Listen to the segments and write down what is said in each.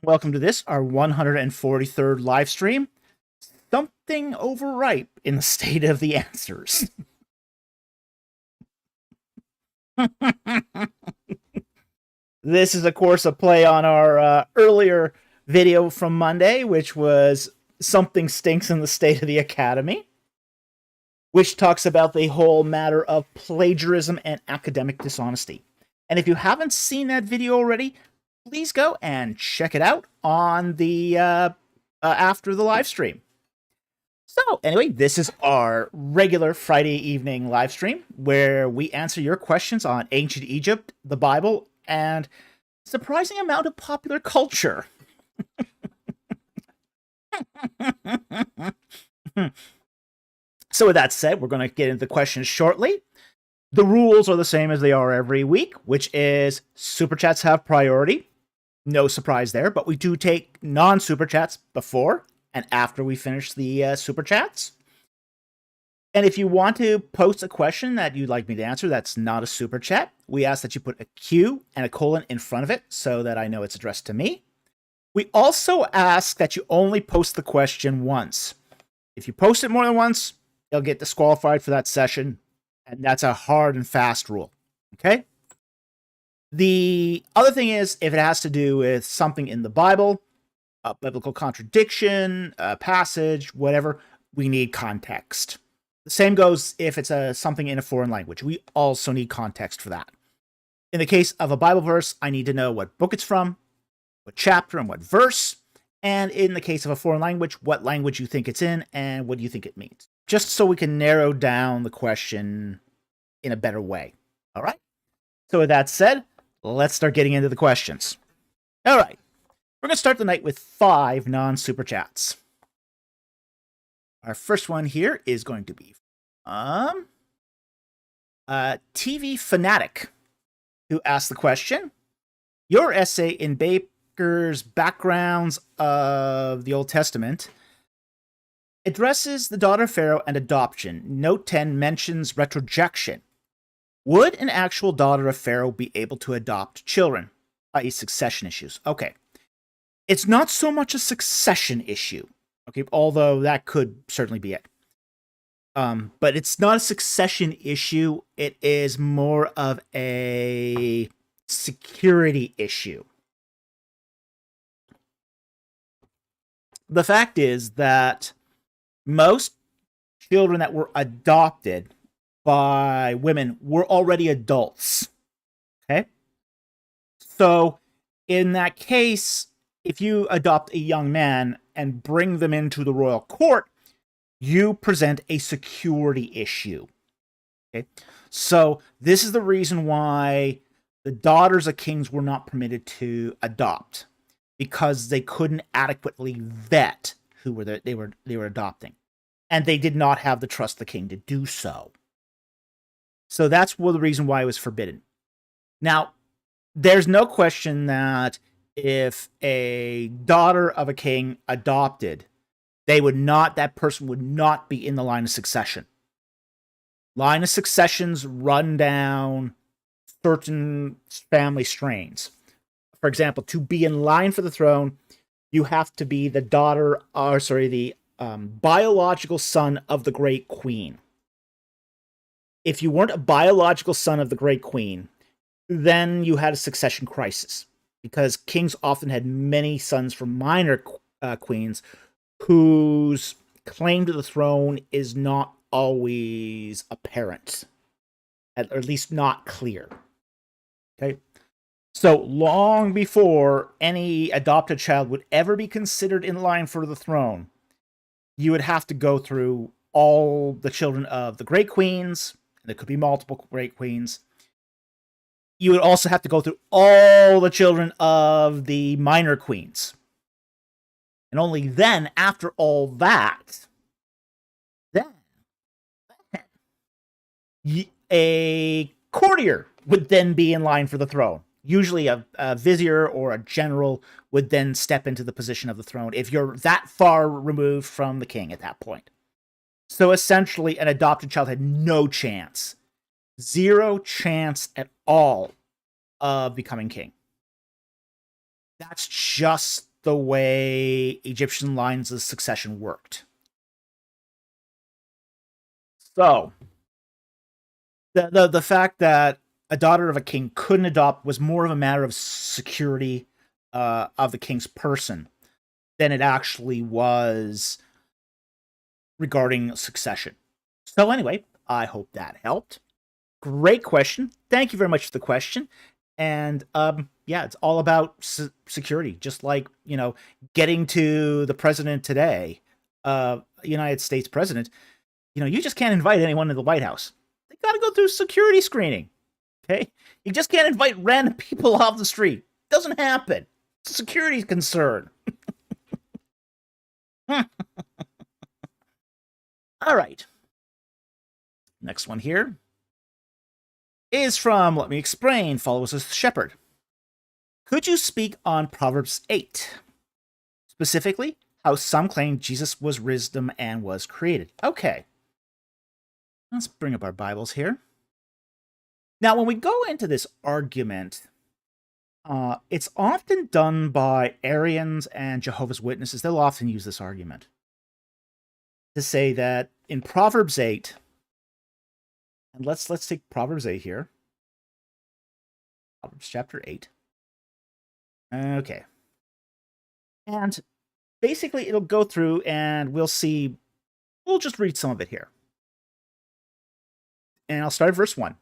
Welcome to this, our 143rd live stream. Something overripe in the state of the answers. This is, of course, a play on our earlier video from Monday, which was Something Stinks in the State of the Academy, which talks about the whole matter of plagiarism and academic dishonesty. And if you haven't seen that video already, please go and check it out on the after the live stream. So anyway, this is our regular Friday evening live stream where we answer your questions on ancient Egypt, the Bible, and a surprising amount of popular culture. So with that said, we're going to get into the questions shortly. The rules are the same as they are every week, which is super chats have priority. No surprise there, but we do take non-super chats before and after we finish the super chats. And if you want to post a question that you'd like me to answer that's not a super chat, we ask that you put a Q and a colon in front of it so that I know it's addressed to me. We also ask that you only post the question once. If you post it more than once, you'll get disqualified for that session, and that's a hard and fast rule, okay? The other thing is, if it has to do with something in the Bible, a biblical contradiction, a passage, whatever, we need context. The same goes if it's something in a foreign language. We also need context for that. In the case of a Bible verse, I need to know what book it's from, what chapter and what verse, and in the case of a foreign language, what language you think it's in and what do you think it means. Just so we can narrow down the question in a better way. All right? So with that said, let's start getting into the questions. All right. We're going to start the night with 5 non-super chats. Our first one here is going to be TV Fanatic, who asked the question, your essay in Baker's Backgrounds of the Old Testament addresses the daughter of Pharaoh and adoption. Note 10 mentions retrojection. Would an actual daughter of Pharaoh be able to adopt children, i.e. succession issues? Okay. It's not so much a succession issue, okay, although that could certainly be it. But it's not a succession issue. It is more of a security issue. The fact is that most children that were adopted by women were already adults. Okay? So, in that case, if you adopt a young man and bring them into the royal court, you present a security issue. Okay? So, this is the reason why the daughters of kings were not permitted to adopt, because they couldn't adequately vet who they were adopting. And they did not have the trust of the king to do so. So that's the reason why it was forbidden. Now, there's no question that if a daughter of a king adopted, that person would not be in the line of succession. Line of successions run down certain family strains. For example, to be in line for the throne, you have to be the biological son of the great queen. If you weren't a biological son of the great queen, then you had a succession crisis, because kings often had many sons from minor queens whose claim to the throne is not always apparent, or at least not clear. Okay? So long before any adopted child would ever be considered in line for the throne, you would have to go through all the children of the great queens. There could be multiple great queens. You would also have to go through all the children of the minor queens. And only then, after all that, a courtier would then be in line for the throne. Usually a vizier or a general would then step into the position of the throne if you're that far removed from the king at that point. So essentially, an adopted child had no chance. 0 chance at all of becoming king. That's just the way Egyptian lines of succession worked. So, the fact that a daughter of a king couldn't adopt was more of a matter of security of the king's person than it actually was regarding succession. So anyway, I hope that helped. Great question. Thank you very much for the question. And yeah, it's all about security. Just like, getting to the president today, United States president, you just can't invite anyone to the White House. They got to go through security screening. Okay? You just can't invite random people off the street. Doesn't happen. It's a security concern. All right. Next one here is from Let Me Explain, follows a shepherd. Could you speak on Proverbs 8? Specifically, how some claim Jesus was wisdom and was created. Okay. Let's bring up our Bibles here. Now, when we go into this argument, it's often done by Arians and Jehovah's Witnesses. They'll often use this argument to say that in Proverbs 8, and let's take Proverbs 8 here. Proverbs chapter 8. Okay. And basically, it'll go through and we'll just read some of it here. And I'll start at verse 1.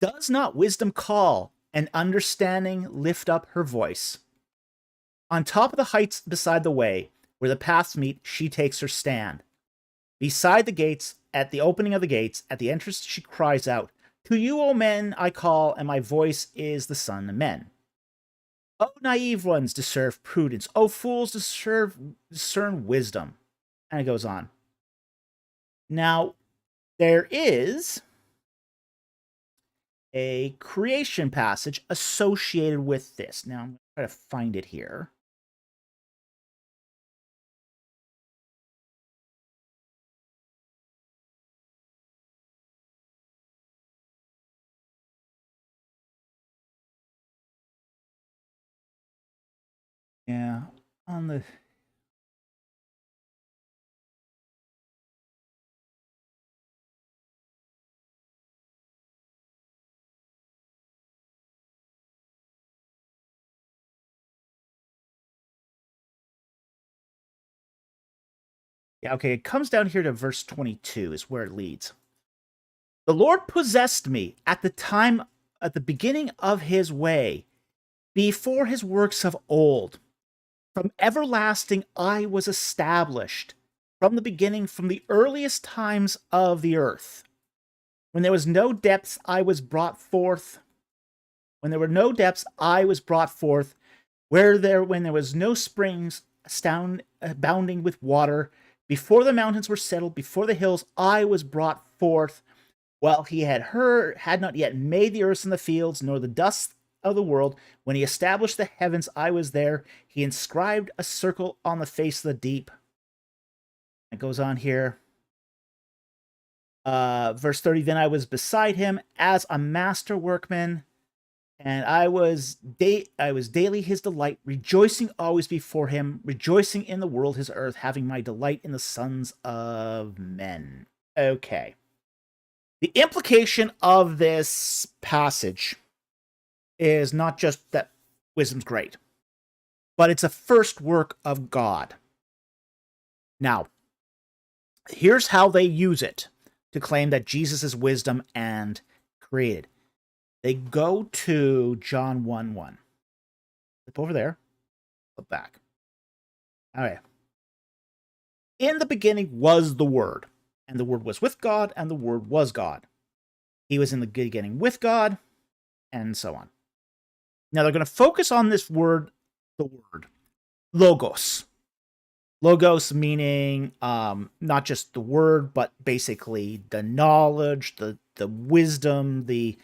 Does not wisdom call, and understanding lift up her voice? On top of the heights beside the way, where the paths meet, she takes her stand. Beside the gates, at the opening of the gates, at the entrance she cries out, To you, O men, I call, and my voice is the son of men. O naive ones, discern prudence. O fools, discern wisdom. And it goes on. Now, there is a creation passage associated with this. Now, I'm going to try to find it here. Yeah, on the... Yeah, okay, it comes down here to verse 22 is where it leads. The Lord possessed me at the beginning of his way, before his works of old. From everlasting I was established, from the beginning, from the earliest times of the earth. When there was no depths, I was brought forth. When there were no depths, I was brought forth. When there was no springs abounding with water, before the mountains were settled, before the hills, I was brought forth. While he had not yet made the earth and the fields, nor the dust of the world, when he established the heavens, I was there. He inscribed a circle on the face of the deep. It goes on here. Verse 30, then I was beside him as a master workman, and I was daily his delight, rejoicing always before him, rejoicing in the world his earth, having my delight in the sons of men. Okay. The implication of this passage is not just that wisdom's great, but it's a first work of God. Now, here's how they use it to claim that Jesus is wisdom and created. They go to John 1:1. Flip over there. Flip back. All right. In the beginning was the Word, and the Word was with God, and the Word was God. He was in the beginning with God, and so on. Now they're going to focus on this word, the word, logos. Logos meaning not just the word, but basically the knowledge, the wisdom, the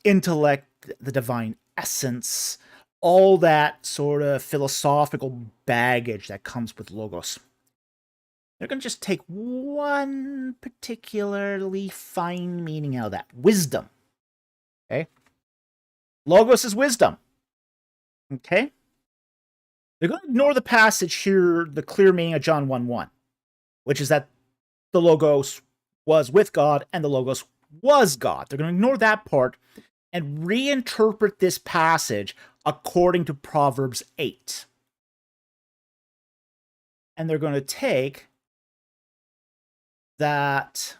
intellect, the divine essence, all that sort of philosophical baggage that comes with logos. They're going to just take one particularly fine meaning out of that. Wisdom. Okay? Logos is wisdom. Okay? They're going to ignore the passage here, the clear meaning of John 1:1, which is that the Logos was with God and the Logos was God. They're going to ignore that part and reinterpret this passage according to Proverbs 8. And they're going to take that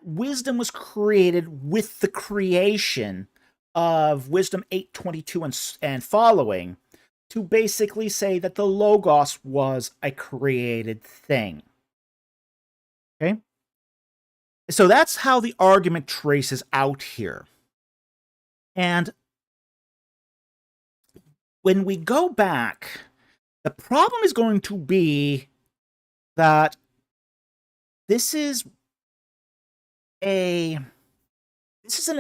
wisdom was created with the creation of Wisdom 8:22 and following to basically say that the Logos was a created thing. Okay? So that's how the argument traces out here. And when we go back, the problem is going to be that this is an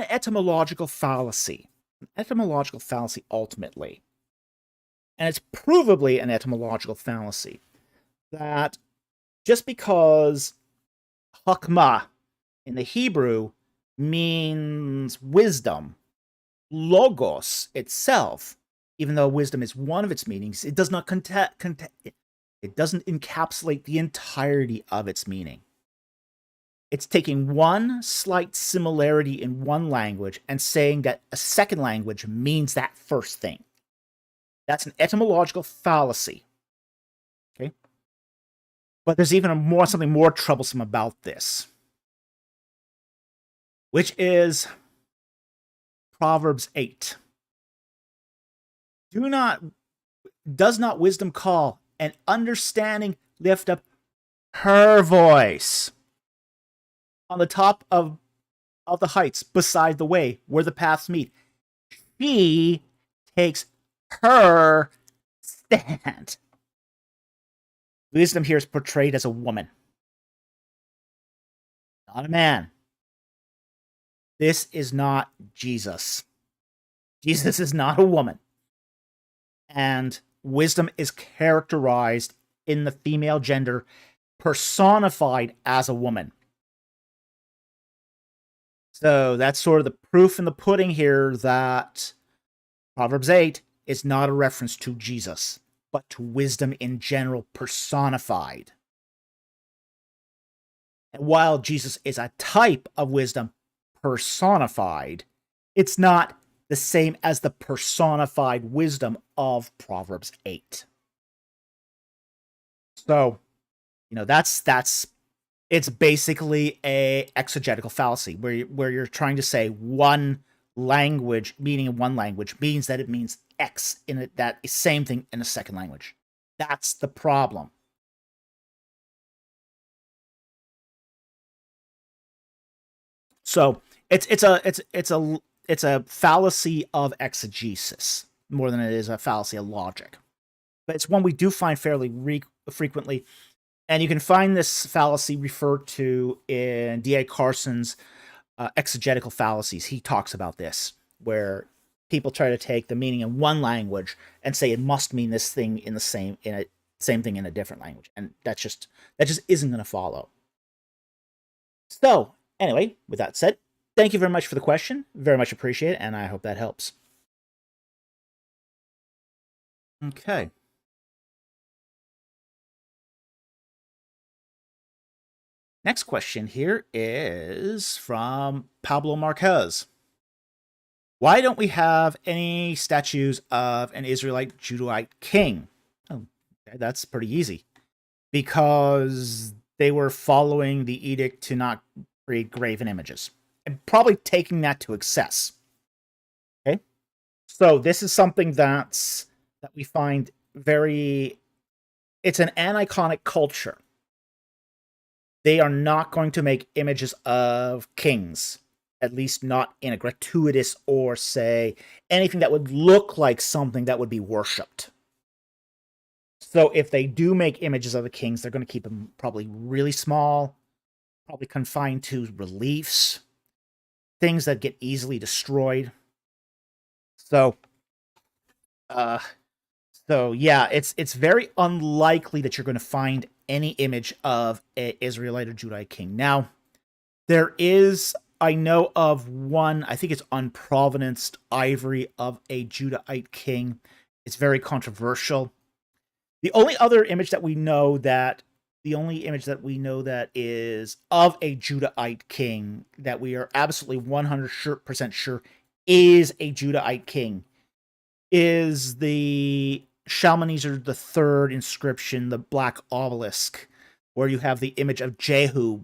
etymological fallacy. An etymological fallacy ultimately. And it's provably an etymological fallacy. That just because Hakmah in the Hebrew means wisdom, logos itself, even though wisdom is one of its meanings, it does not it doesn't encapsulate the entirety of its meaning. It's taking one slight similarity in one language and saying that a second language means that first thing. That's an etymological fallacy. Okay? But there's even something more troublesome about this, which is Proverbs 8. Does not wisdom call, and understanding lift up her voice on the top of the heights beside the way where the paths meet? She takes her stand. Wisdom here is portrayed as a woman, not a man. This is not Jesus. Jesus is not a woman. And wisdom is characterized in the female gender, personified as a woman. So that's sort of the proof in the pudding here that Proverbs 8 is not a reference to Jesus, but to wisdom in general personified. And while Jesus is a type of wisdom personified, it's not the same as the personified wisdom of Proverbs 8. So, it's basically a exegetical fallacy where you're trying to say one language, meaning in one language, means that it means X in it, that same thing in a second language. That's the problem. So it's a fallacy of exegesis more than it is a fallacy of logic. But it's one we do find fairly frequently. And you can find this fallacy referred to in D.A. Carson's exegetical fallacies. He talks about this, where people try to take the meaning in one language and say it must mean this thing in the same thing in a different language, and that just isn't going to follow. So, anyway, with that said, thank you very much for the question. Very much appreciate it, and I hope that helps. Okay. Next question here is from Pablo Marquez. Why don't we have any statues of an Israelite Judahite king? Oh, okay, that's pretty easy. Because they were following the edict to not create graven images. And probably taking that to excess. Okay? So this is something that we find it's an aniconic culture. They are not going to make images of kings, at least not in a gratuitous or, say, anything that would look like something that would be worshipped. So if they do make images of the kings, they're going to keep them probably really small, probably confined to reliefs, things that get easily destroyed. So yeah, it's very unlikely that you're going to find any image of an Israelite or Judahite king. Now, I know of one, I think it's unprovenanced ivory of a Judahite king It's very controversial. The only image that we know that is of a Judahite king that we are absolutely 100% sure is a Judahite king is the Shalmaneser III inscription, the Black Obelisk, where you have the image of Jehu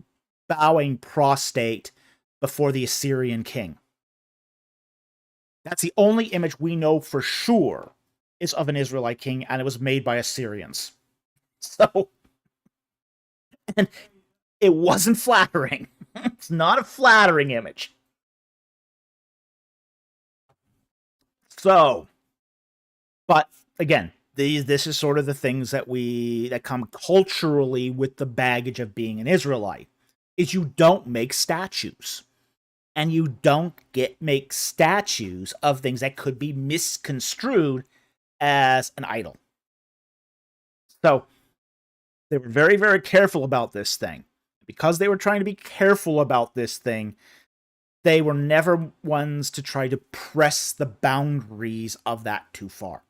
bowing prostrate before the Assyrian king. That's the only image we know for sure is of an Israelite king, and it was made by Assyrians. So, and it wasn't flattering. It's not a flattering image. So, but again, this is sort of the things that come culturally with the baggage of being an Israelite. Is you don't make statues, and you don't make statues of things that could be misconstrued as an idol. So they were very, very careful about this thing. Because they were trying to be careful about this thing, they were never ones to try to press the boundaries of that too far.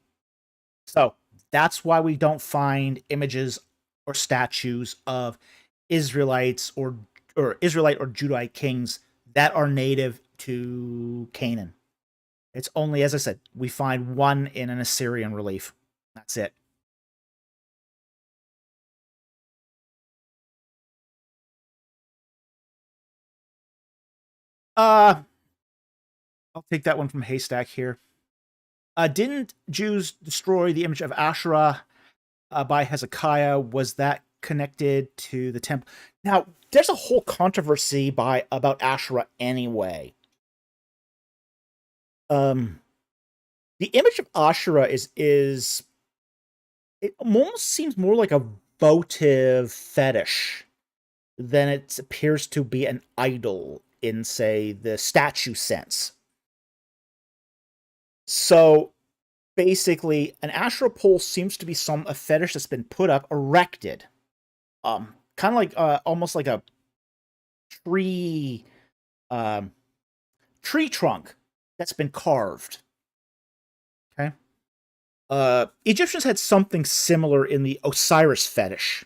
So that's why we don't find images or statues of Israelites or Israelite or Judahite kings that are native to Canaan. It's only, as I said, we find one in an Assyrian relief. That's it. I'll take that one from Haystack here. Didn't Jews destroy the image of Asherah by Hezekiah? Was that connected to the temple? Now, there's a whole controversy about Asherah anyway. The image of Asherah is it almost seems more like a votive fetish than it appears to be an idol in, say, the statue sense. So basically, an Asherah pole seems to be a fetish that's been put up, erected, kind of like almost like a tree trunk that's been carved. Okay. Egyptians had something similar in the Osiris fetish,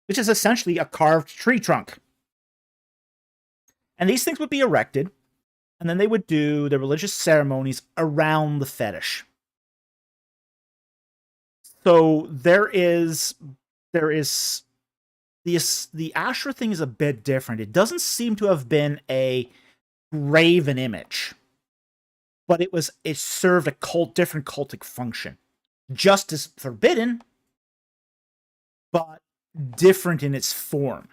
which is essentially a carved tree trunk. And these things would be erected, and then they would do the religious ceremonies around the fetish. So there is the Asherah thing is a bit different. It doesn't seem to have been a graven image, but it served a different cultic function, just as forbidden, but different in its form.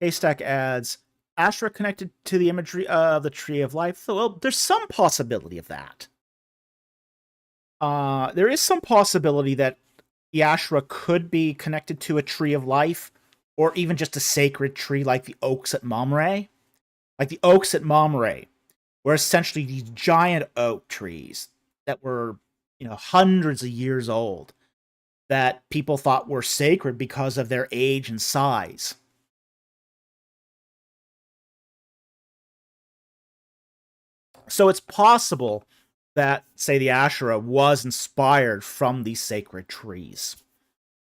Haystack adds, Asherah connected to the imagery of the Tree of Life. So, well, there's some possibility of that. There is some possibility that the Asherah could be connected to a Tree of Life, or even just a sacred tree like the oaks at Mamre. Like the oaks at Mamre were essentially these giant oak trees that were, hundreds of years old that people thought were sacred because of their age and size. So it's possible that, say, the Asherah was inspired from these sacred trees.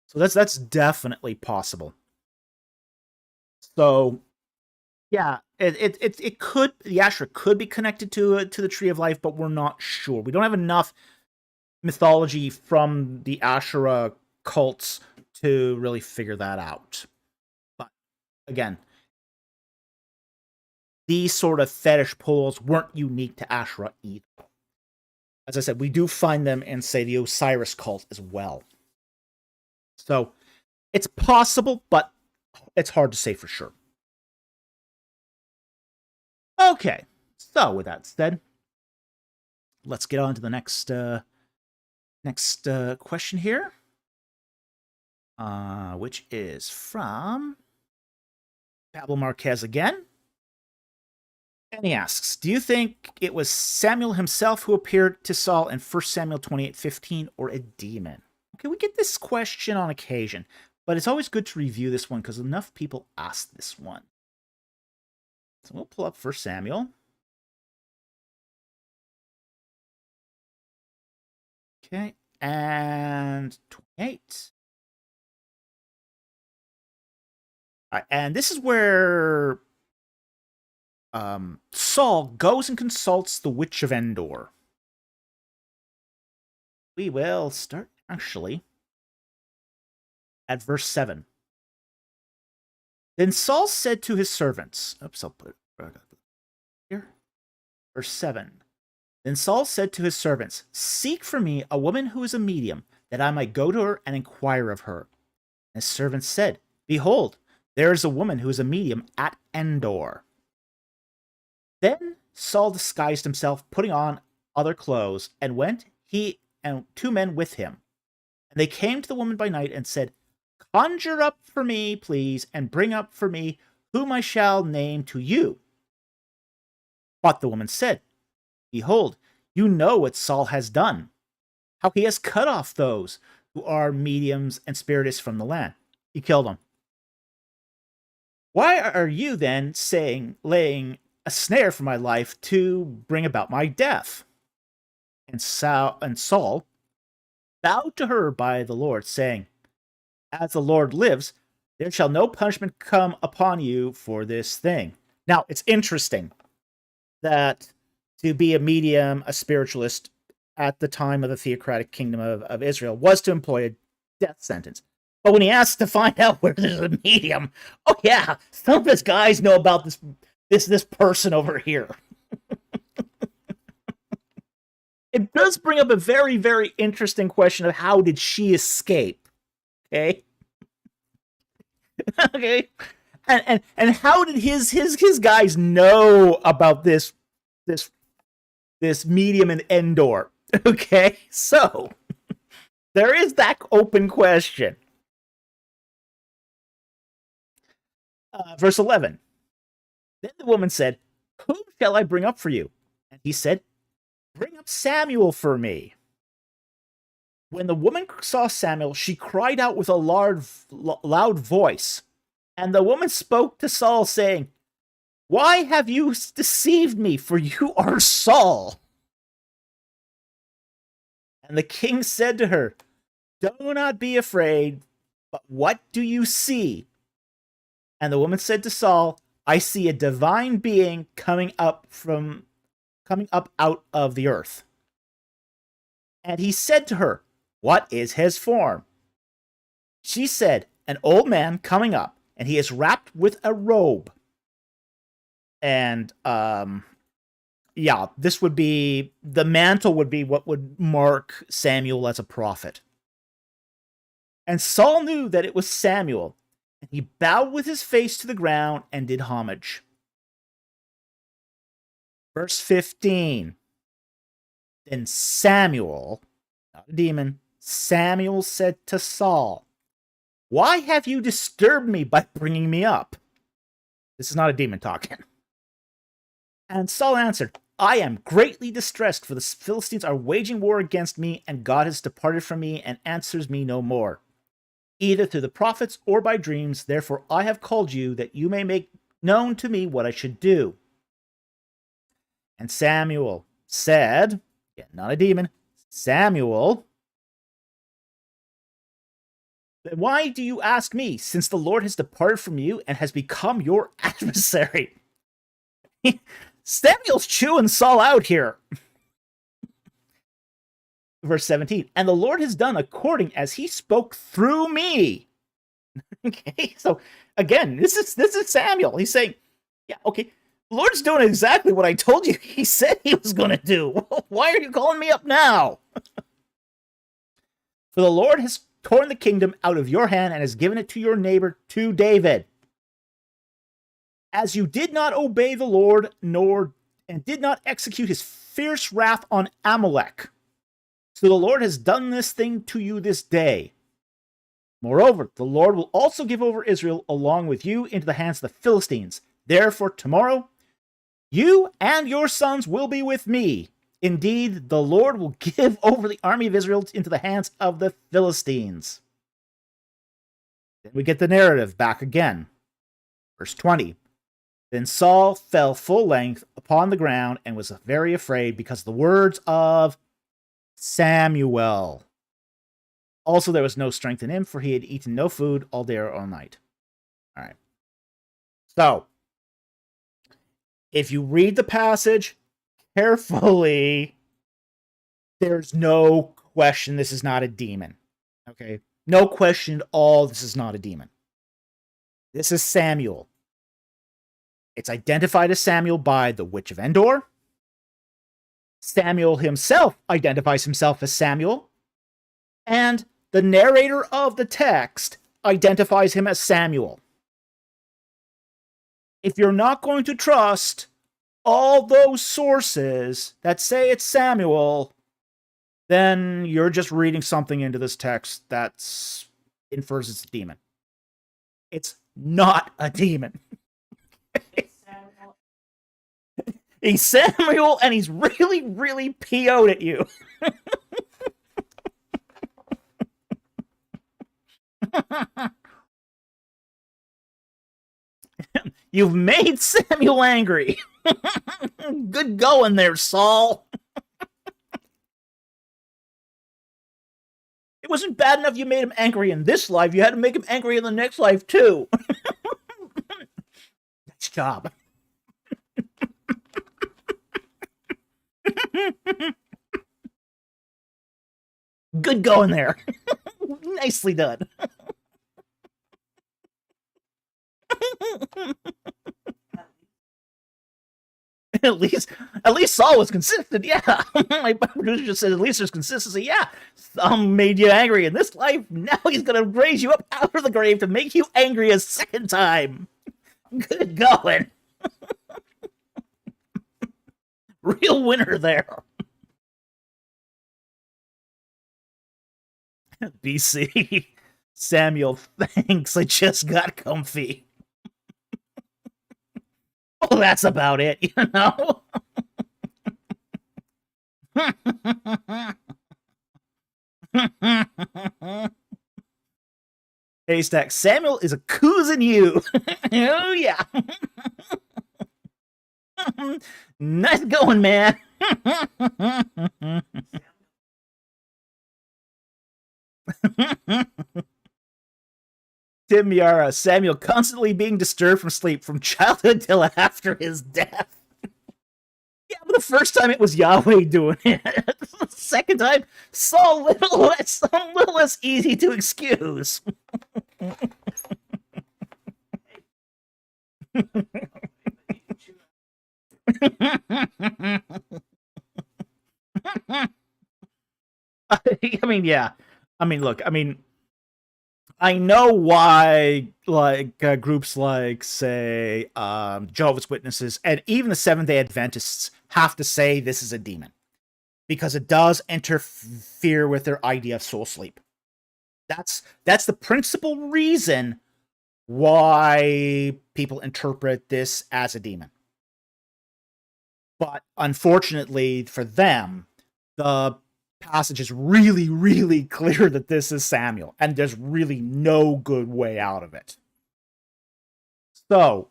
So that's definitely possible. So, yeah, it could, the Asherah could be connected to the Tree of Life, but we're not sure. We don't have enough mythology from the Asherah cults to really figure that out. But again, these sort of fetish poles weren't unique to Asherah either. As I said, we do find them in, say, the Osiris cult as well. So it's possible, but it's hard to say for sure. Okay, so with that said, let's get on to the next question here, which is from Pablo Marquez again. And he asks, do you think it was Samuel himself who appeared to Saul in 1 Samuel 28:15 or a demon? Okay, we get this question on occasion, but it's always good to review this one because enough people ask this one. So we'll pull up 1 Samuel. Okay. And 28. All right, and this is where Saul goes and consults the Witch of Endor. We will start actually at verse 7. Then Saul said to his servants, oops, I'll put it here. Verse 7. Then Saul said to his servants, seek for me a woman who is a medium, that I might go to her and inquire of her. And his servants said, behold, there is a woman who is a medium at Endor. Then Saul disguised himself, putting on other clothes, and went, he and 2 men with him. And they came to the woman by night and said, conjure up for me, please, and bring up for me whom I shall name to you. But the woman said, behold, you know what Saul has done, how he has cut off those who are mediums and spiritists from the land. He killed them. Why are you then laying a snare for my life to bring about my death? And Saul bowed to her by the Lord, saying, as the Lord lives, there shall no punishment come upon you for this thing. Now, it's interesting that to be a medium, a spiritualist, at the time of the theocratic kingdom of Israel was to employ a death sentence. But when he asks to find out where there's a medium, oh yeah, some of his guys know about this person over here. It does bring up a very, very interesting question of how did she escape? Okay. Okay. And how did his guys know about this medium in Endor? Okay, so there is that open question. Verse 11. Then the woman said, whom shall I bring up for you? And he said, bring up Samuel for me. When the woman saw Samuel, she cried out with a loud voice. And the woman spoke to Saul, saying, why have you deceived me? For you are Saul. And the king said to her, do not be afraid, but what do you see? And the woman said to Saul, I see a divine being coming up out of the earth. And he said to her, what is his form? She said, an old man coming up, and he is wrapped with a robe. And, yeah, this would be, the mantle would be what would mark Samuel as a prophet. And Saul knew that it was Samuel, and he bowed with his face to the ground and did homage. Verse 15. Then Samuel, not a demon, Samuel said to Saul, why have you disturbed me by bringing me up? This is not a demon talking. And Saul answered, I am greatly distressed, for the Philistines are waging war against me, and God has departed from me and answers me no more, either through the prophets or by dreams. Therefore I have called you, that you may make known to me what I should do. And Samuel said, yeah, not a demon, Samuel, then why do you ask me, since the Lord has departed from you and has become your adversary? Samuel's chewing Saul out here. Verse 17, and the Lord has done according as he spoke through me. Okay, so again, this is Samuel. He's saying, yeah, okay, the Lord's doing exactly what I told you he said he was going to do. Why are you calling me up now? For the Lord has torn the kingdom out of your hand and has given it to your neighbor, to David. As you did not obey the Lord, and did not execute his fierce wrath on Amalek. So the Lord has done this thing to you this day. Moreover, the Lord will also give over Israel along with you into the hands of the Philistines. Therefore, tomorrow, you and your sons will be with me. Indeed, the Lord will give over the army of Israel into the hands of the Philistines. Then we get the narrative back again. Verse 20. Then Saul fell full length upon the ground and was very afraid because of the words of Samuel. Also, there was no strength in him, for he had eaten no food all day or all night. All right. So, if you read the passage carefully, there's no question this is not a demon. Okay? No question at all this is not a demon. This is Samuel. It's identified as Samuel by the Witch of Endor. Samuel himself identifies himself as Samuel. And the narrator of the text identifies him as Samuel. If you're not going to trust all those sources that say it's Samuel, then you're just reading something into this text that infers it's a demon. It's not a demon. He's Samuel, and he's really, really PO'd at you. You've made Samuel angry. Good going there, Saul. It wasn't bad enough you made him angry in this life. You had to make him angry in the next life, too. Nice job. Good going there. Nicely done. At least Saul was consistent. Yeah, my producer just said at least there's consistency. Yeah, some made you angry in this life. Now he's gonna raise you up out of the grave to make you angry a second time. Good going. Real winner there. BC. Samuel, thanks. I just got comfy. Well, that's about it, you know? Haystack, Samuel is accusing you. Oh, yeah. Nice going, man. Tim Miara, Samuel constantly being disturbed from sleep from childhood till after his death. Yeah, but the first time it was Yahweh doing it. The second time, Saul a little less easy to excuse. I mean, yeah. I mean, look, I know why, like, groups like, say, Jehovah's Witnesses, and even the Seventh-day Adventists have to say this is a demon. Because it does interfere with their idea of soul sleep. That's the principal reason why people interpret this as a demon. But unfortunately for them, the passage is really, really clear that this is Samuel, and there's really no good way out of it. So,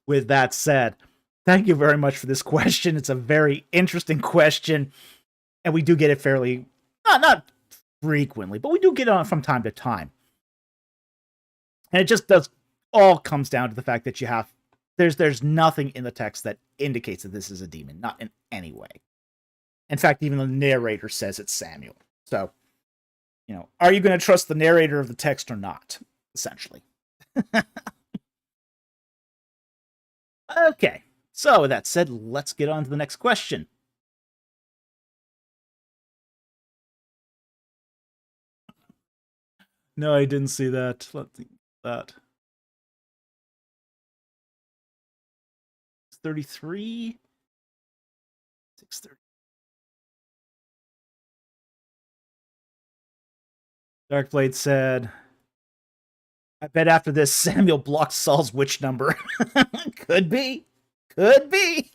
with that said, thank you very much for this question. It's a very interesting question, and we do get it fairly, not frequently, but we do get on from time to time. And it just all comes down to the fact that there's nothing in the text that indicates that this is a demon, not in any way. In fact, even the narrator says it's Samuel. So, are you going to trust the narrator of the text or not? Essentially. Okay. So, with that said, let's get on to the next question. No, I didn't see that. Let's see that. 33? 630. Darkblade said, I bet after this, Samuel blocked Saul's witch number. Could be. Could be.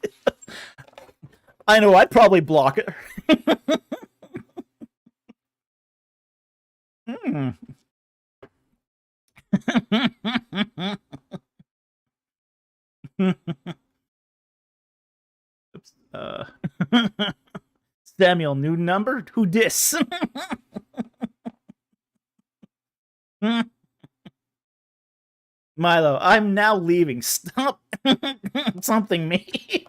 I know, I'd probably block it. Oops. Samuel, new number? Who dis? Milo, I'm now leaving. Stop something me.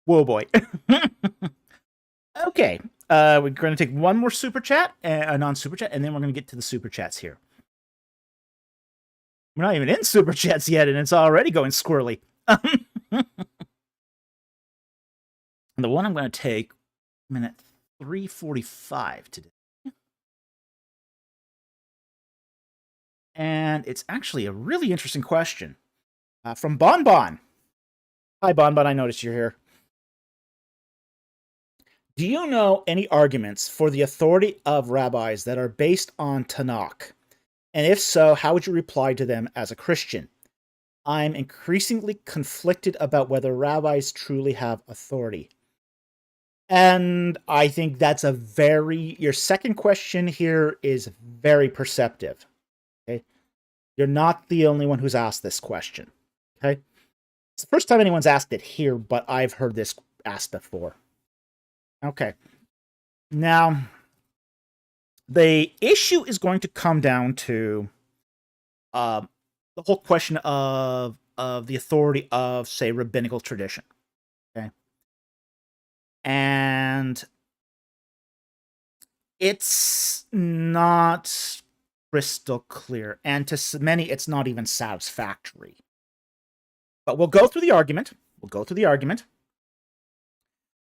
Whoa, boy. Okay. We're going to take one more super chat, a non-super chat, and then we're going to get to the super chats here. We're not even in super chats yet, and it's already going squirrely. And the one I'm going to take, minute 3:45 today. And it's actually a really interesting question from Bon Bon. Hi, Bon Bon. I noticed you're here. Do you know any arguments for the authority of rabbis that are based on Tanakh? And if so, how would you reply to them as a Christian? I'm increasingly conflicted about whether rabbis truly have authority. And I think that's your second question here is very perceptive. Okay. You're not the only one who's asked this question. Okay. It's the first time anyone's asked it here, but I've heard this asked before. Okay. Now, the issue is going to come down to the whole question of the authority of, say, rabbinical tradition. Okay. And it's not crystal clear. And to many, it's not even satisfactory. But we'll go through the argument.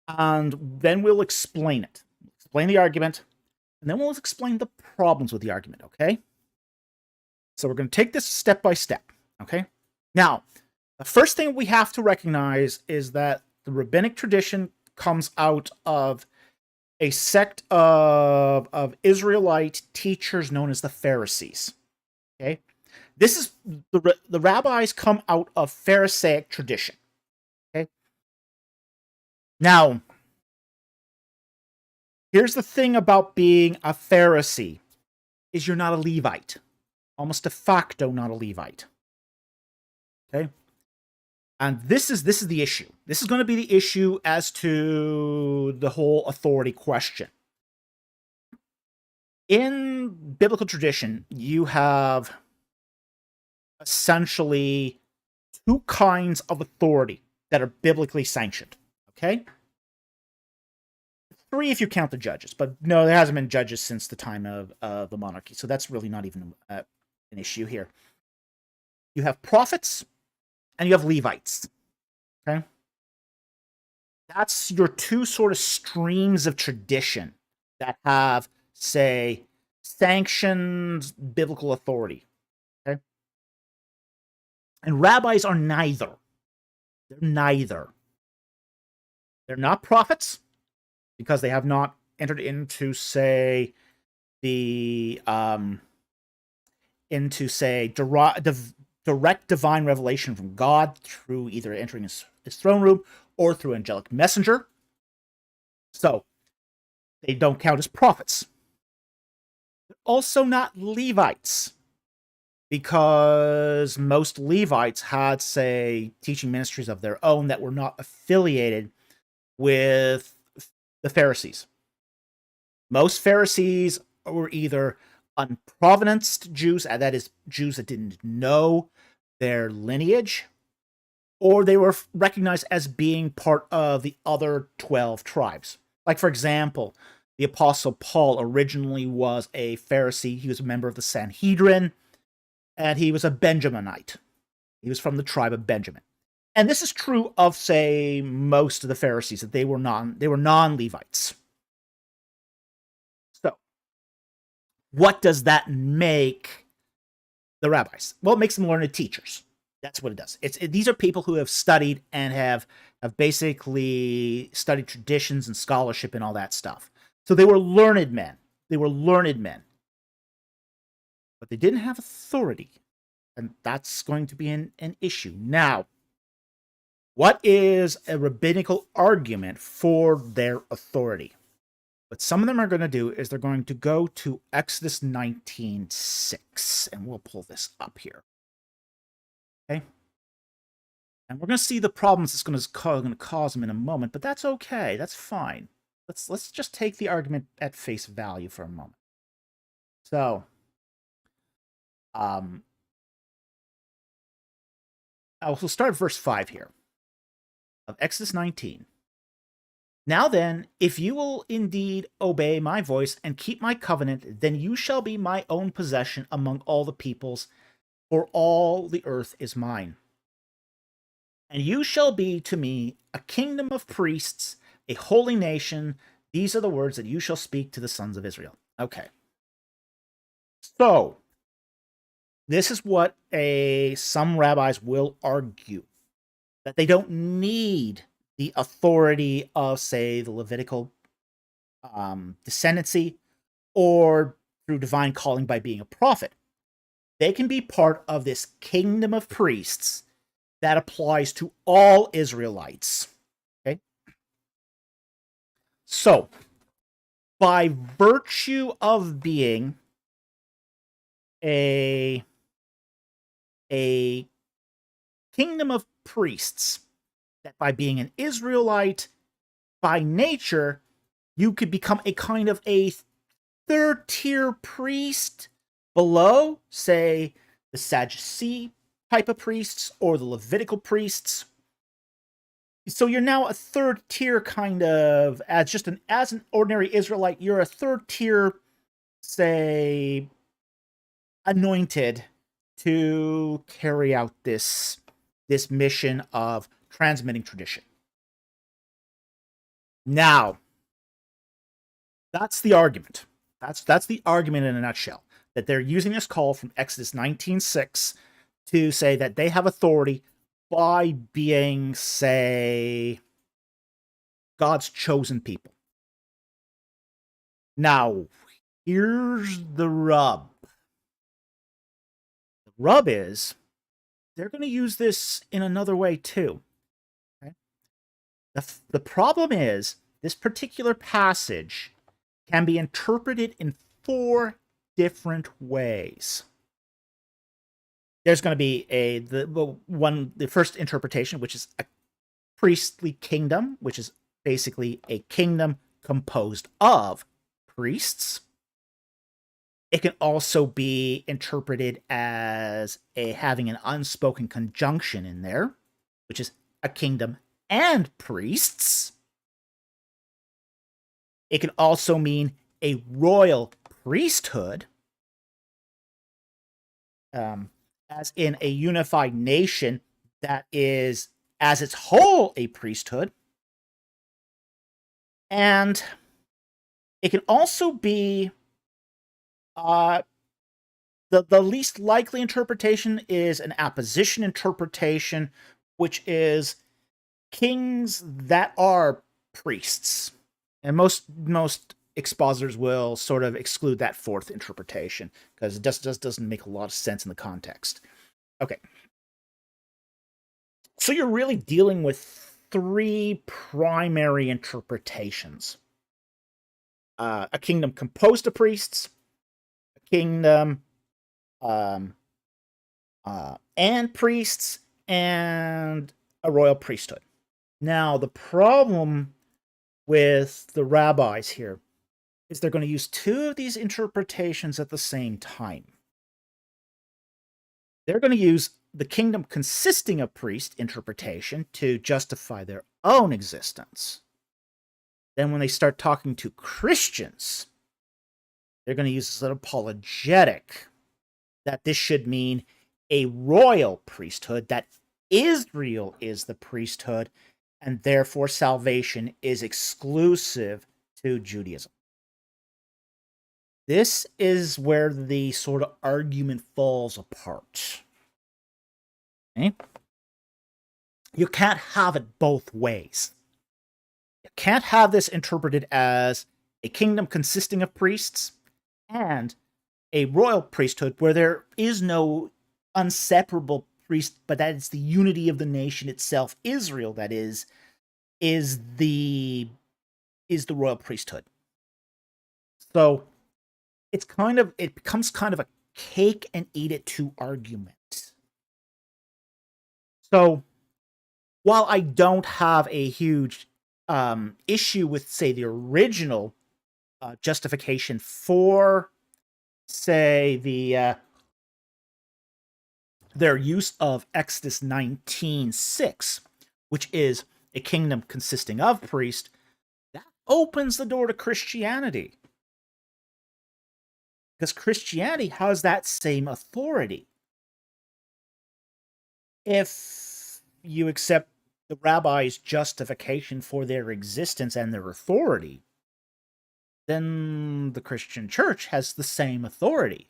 And then we'll explain it. Explain the argument. And then we'll explain the problems with the argument, okay? So we're going to take this step by step, okay? Now, the first thing we have to recognize is that the rabbinic tradition comes out of a sect of Israelite teachers known as the Pharisees, okay? This is, the rabbis come out of Pharisaic tradition, okay? Now, here's the thing about being a Pharisee, is you're not a Levite. Almost de facto not a Levite. Okay? And this is the issue. This is going to be the issue as to the whole authority question. In biblical tradition, you have essentially two kinds of authority that are biblically sanctioned. Okay? 3 if you count the judges, but no, there hasn't been judges since the time of the monarchy, so that's really not even an issue here. You have prophets, and you have Levites, okay? That's your two sort of streams of tradition that have, say, sanctioned biblical authority, okay? And rabbis are neither. They're neither. They're not prophets, because they have not entered into, say, direct divine revelation from God through either entering his throne room or through angelic messenger. So, they don't count as prophets. They're also not Levites, because most Levites had, say, teaching ministries of their own that were not affiliated with the Pharisees. Most Pharisees were either unprovenanced Jews, that is, Jews that didn't know their lineage, or they were recognized as being part of the other 12 tribes. Like, for example, the Apostle Paul originally was a Pharisee. He was a member of the Sanhedrin, and he was a Benjaminite. He was from the tribe of Benjamin. And this is true of, say, most of the Pharisees, that they were non-Levites. So, what does that make the rabbis? Well, it makes them learned teachers. That's what it does. These are people who have studied and have basically studied traditions and scholarship and all that stuff. So they were learned men. But they didn't have authority. And that's going to be an issue. Now, what is a rabbinical argument for their authority? What some of them are going to do is they're going to go to Exodus 19:6, and we'll pull this up here. Okay? And we're going to see the problems it's going to cause them in a moment, but that's okay. That's fine. Let's just take the argument at face value for a moment. So, I will start verse 5 here of Exodus 19. Now then, if you will indeed obey my voice and keep my covenant, then you shall be my own possession among all the peoples, for all the earth is mine. And you shall be to me a kingdom of priests, a holy nation. These are the words that you shall speak to the sons of Israel. Okay. So, this is what some rabbis will argue, that they don't need the authority of, say, the Levitical descendancy or through divine calling by being a prophet. They can be part of this kingdom of priests that applies to all Israelites. Okay? So, by virtue of being a kingdom of priests, that by being an Israelite, by nature, you could become a kind of a third-tier priest below, say, the Sadducee type of priests or the Levitical priests. So you're now a third tier kind of, as an ordinary Israelite, you're a third tier, say, anointed to carry out this mission of transmitting tradition. Now, that's the argument. That's the argument in a nutshell. That they're using this call from Exodus 19:6 to say that they have authority by being, say, God's chosen people. Now, here's the rub. The rub is they're going to use this in another way too. Okay? The problem is this particular passage can be interpreted in 4 different ways. There's going to be the first interpretation, which is a priestly kingdom, which is basically a kingdom composed of priests. It can also be interpreted as having an unspoken conjunction in there, which is a kingdom and priests. It can also mean a royal priesthood, as in a unified nation that is, as its whole, a priesthood. And it can also be the least likely interpretation is an apposition interpretation, which is kings that are priests. And most expositors will sort of exclude that 4th interpretation because it just doesn't make a lot of sense in the context. Okay. So you're really dealing with 3 primary interpretations. A kingdom composed of priests, a kingdom and priests, and a royal priesthood. Now, the problem with the rabbis here is they're going to use 2 of these interpretations at the same time. They're going to use the kingdom consisting of priest interpretation to justify their own existence. Then when they start talking to Christians, they're going to use this apologetic that this should mean a royal priesthood, that Israel is the priesthood, and therefore salvation is exclusive to Judaism. This is where the sort of argument falls apart. Okay? You can't have it both ways. You can't have this interpreted as a kingdom consisting of priests and a royal priesthood where there is no inseparable priest, but that it's the unity of the nation itself, Israel, that is the royal priesthood. So it becomes kind of a cake and eat it too argument. So while I don't have a huge issue with, say, the original justification for, say, their use of Exodus 19:6, which is a kingdom consisting of priests, that opens the door to Christianity. Because Christianity has that same authority. If you accept the rabbi's justification for their existence and their authority, then the Christian church has the same authority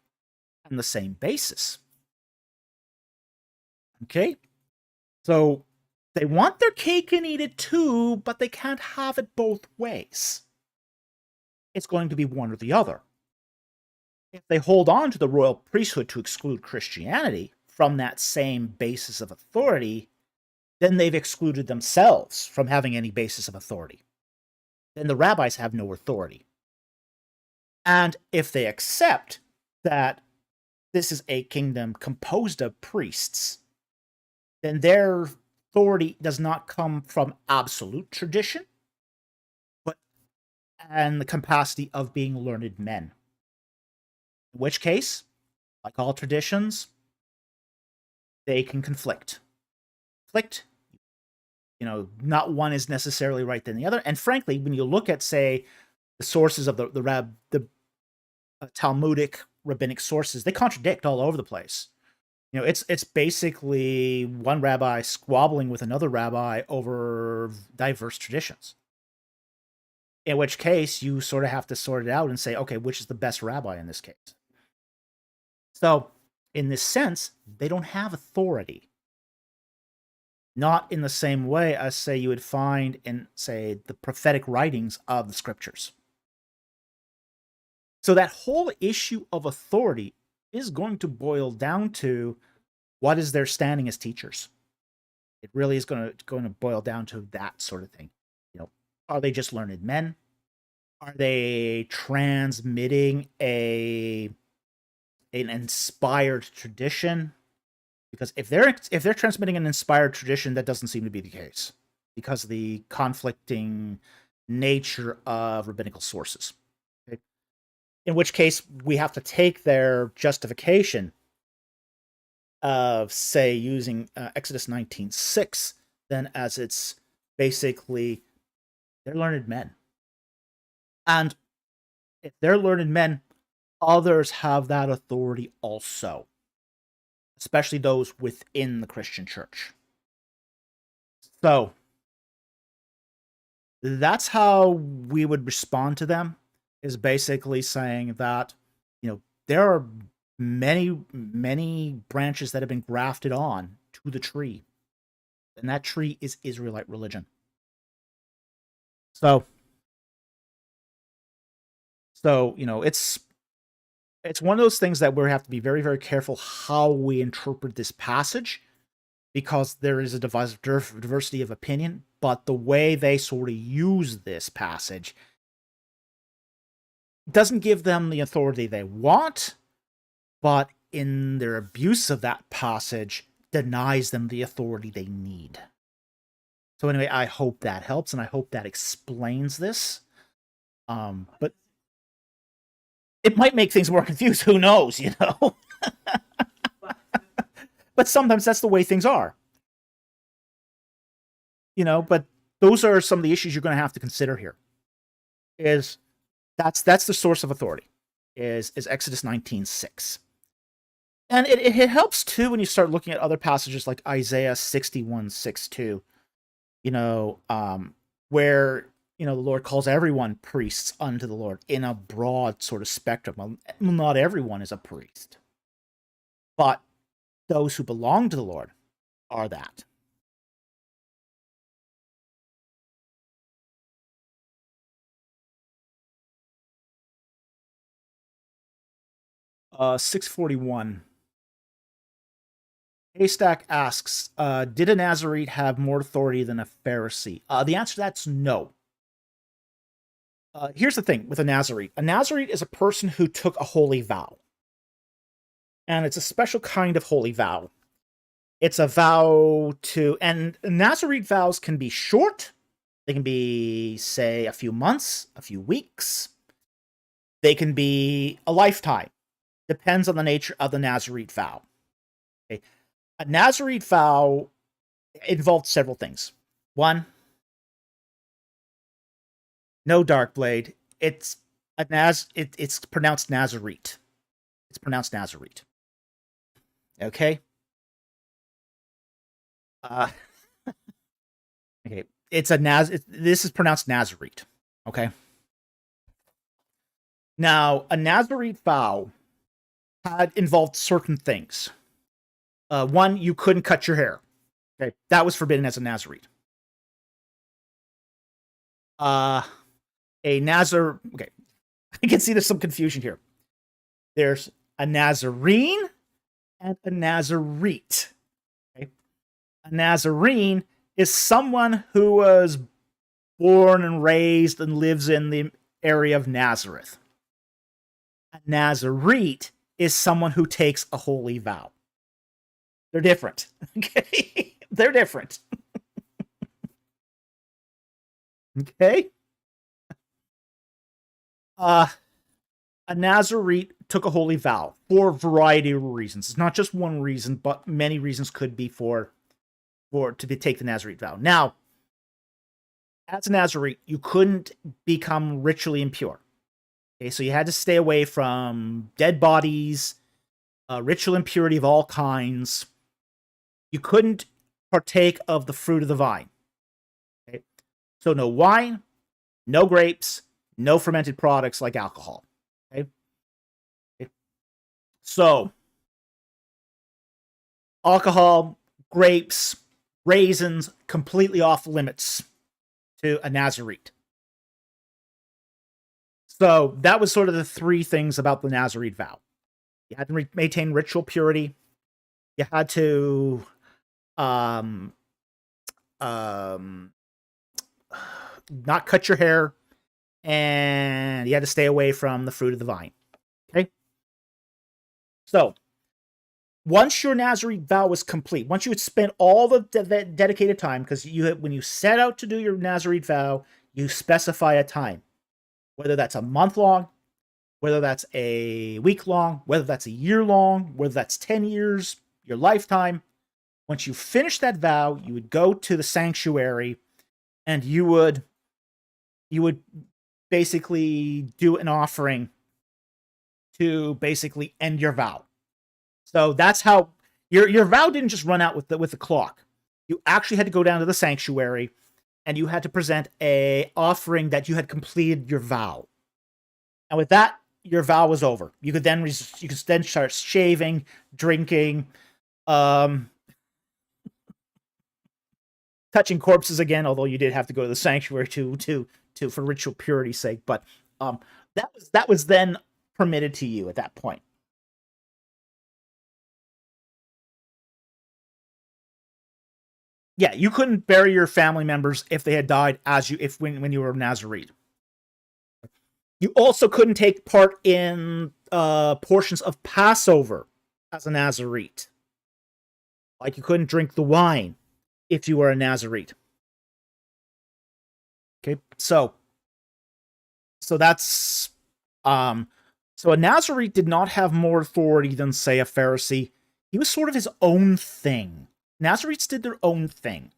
and the same basis. Okay? So they want their cake and eat it too, but they can't have it both ways. It's going to be one or the other. If they hold on to the royal priesthood to exclude Christianity from that same basis of authority, then they've excluded themselves from having any basis of authority. Then the rabbis have no authority. And if they accept that this is a kingdom composed of priests, then their authority does not come from absolute tradition, but in the capacity of being learned men. In which case, like all traditions, they can conflict. Not one is necessarily right than the other. And frankly, when you look at, say, the sources of the Talmudic rabbinic sources, they contradict all over the place. It's basically one rabbi squabbling with another rabbi over diverse traditions. In which case, you sort of have to sort it out and say, okay, which is the best rabbi in this case? So, in this sense, they don't have authority. Not in the same way as, say, you would find in, say, the prophetic writings of the scriptures. So that whole issue of authority is going to boil down to what is their standing as teachers. It really is going to boil down to that sort of thing. Are they just learned men? Are they transmitting an inspired tradition? Because if they're transmitting an inspired tradition, that doesn't seem to be the case, because of the conflicting nature of rabbinical sources. Okay? In which case, we have to take their justification of, say, using Exodus 19:6, then as it's basically they're learned men. And if they're learned men, others have that authority also, especially those within the Christian church. So that's how we would respond to them, is basically saying that, there are many, many branches that have been grafted on to the tree. And that tree is Israelite religion. So it's one of those things that we have to be very, very careful how we interpret this passage, because there is a diversity of opinion, but the way they sort of use this passage doesn't give them the authority they want, but in their abuse of that passage denies them the authority they need. So anyway, I hope that helps, and I hope that explains this. But it might make things more confused. Who knows, But sometimes that's the way things are. But those are some of the issues you're going to have to consider here. That's the source of authority, is Exodus 19:6. And it helps too when you start looking at other passages like Isaiah 61:6-2, where the Lord calls everyone priests unto the Lord in a broad sort of spectrum. Well, not everyone is a priest, but those who belong to the Lord are that. Uh, 641. Haystack asks, did a Nazarite have more authority than a Pharisee? The answer to that's no. Here's the thing with a Nazarite. A Nazarite is a person who took a holy vow. And it's a special kind of holy vow. It's a vow to, and Nazarite vows can be short. They can be, say, a few months, a few weeks. They can be a lifetime. Depends on the nature of the Nazarite vow. Okay. A Nazarite vow involved several things. One, no dark blade. It's it's pronounced Nazarite. It's pronounced Nazarite. Okay. Okay. This is pronounced Nazarite. Okay. Now, a Nazarite vow had involved certain things. One, you couldn't cut your hair. Okay, that was forbidden as a Nazarite. Okay, I can see there's some confusion here. There's a Nazarene and a Nazarite. Okay, a Nazarene is someone who was born and raised and lives in the area of Nazareth. A Nazarite is someone who takes a holy vow. They're different. Okay? They're different. Okay? A Nazarite took a holy vow for a variety of reasons. It's not just one reason, but many reasons could be to take the Nazarite vow. Now, as a Nazarite, you couldn't become ritually impure. Okay, so you had to stay away from dead bodies, ritual impurity of all kinds. You couldn't partake of the fruit of the vine. Okay? So no wine, no grapes, no fermented products like alcohol. Okay? Okay? So alcohol, grapes, raisins, completely off limits to a Nazarite. So that was sort of the three things about the Nazarite vow. You had to maintain ritual purity. You had to not cut your hair, and you had to stay away from the fruit of the vine. Okay? So, once your Nazarite vow was complete, once you had spent all the dedicated time, because when you set out to do your Nazarite vow, you specify a time. Whether that's a month long, whether that's a week long, whether that's a year long, whether that's 10 years, your lifetime. Once you finish that vow, you would go to the sanctuary and you would basically do an offering to basically end your vow. So that's how your vow didn't just run out with the clock. You actually had to go down to the sanctuary and you had to present a offering that you had completed your vow. And with that, your vow was over. You could then start shaving, drinking, touching corpses again. Although you did have to go to the sanctuary to for ritual purity's sake. But that was then permitted to you at that point. Yeah, you couldn't bury your family members if they had died when you were a Nazarite. You also couldn't take part in portions of Passover as a Nazarite. Like you couldn't drink the wine if you were a Nazarite. Okay, so that's so a Nazarite did not have more authority than, say, a Pharisee. He was sort of his own thing. Nazarites did their own thing.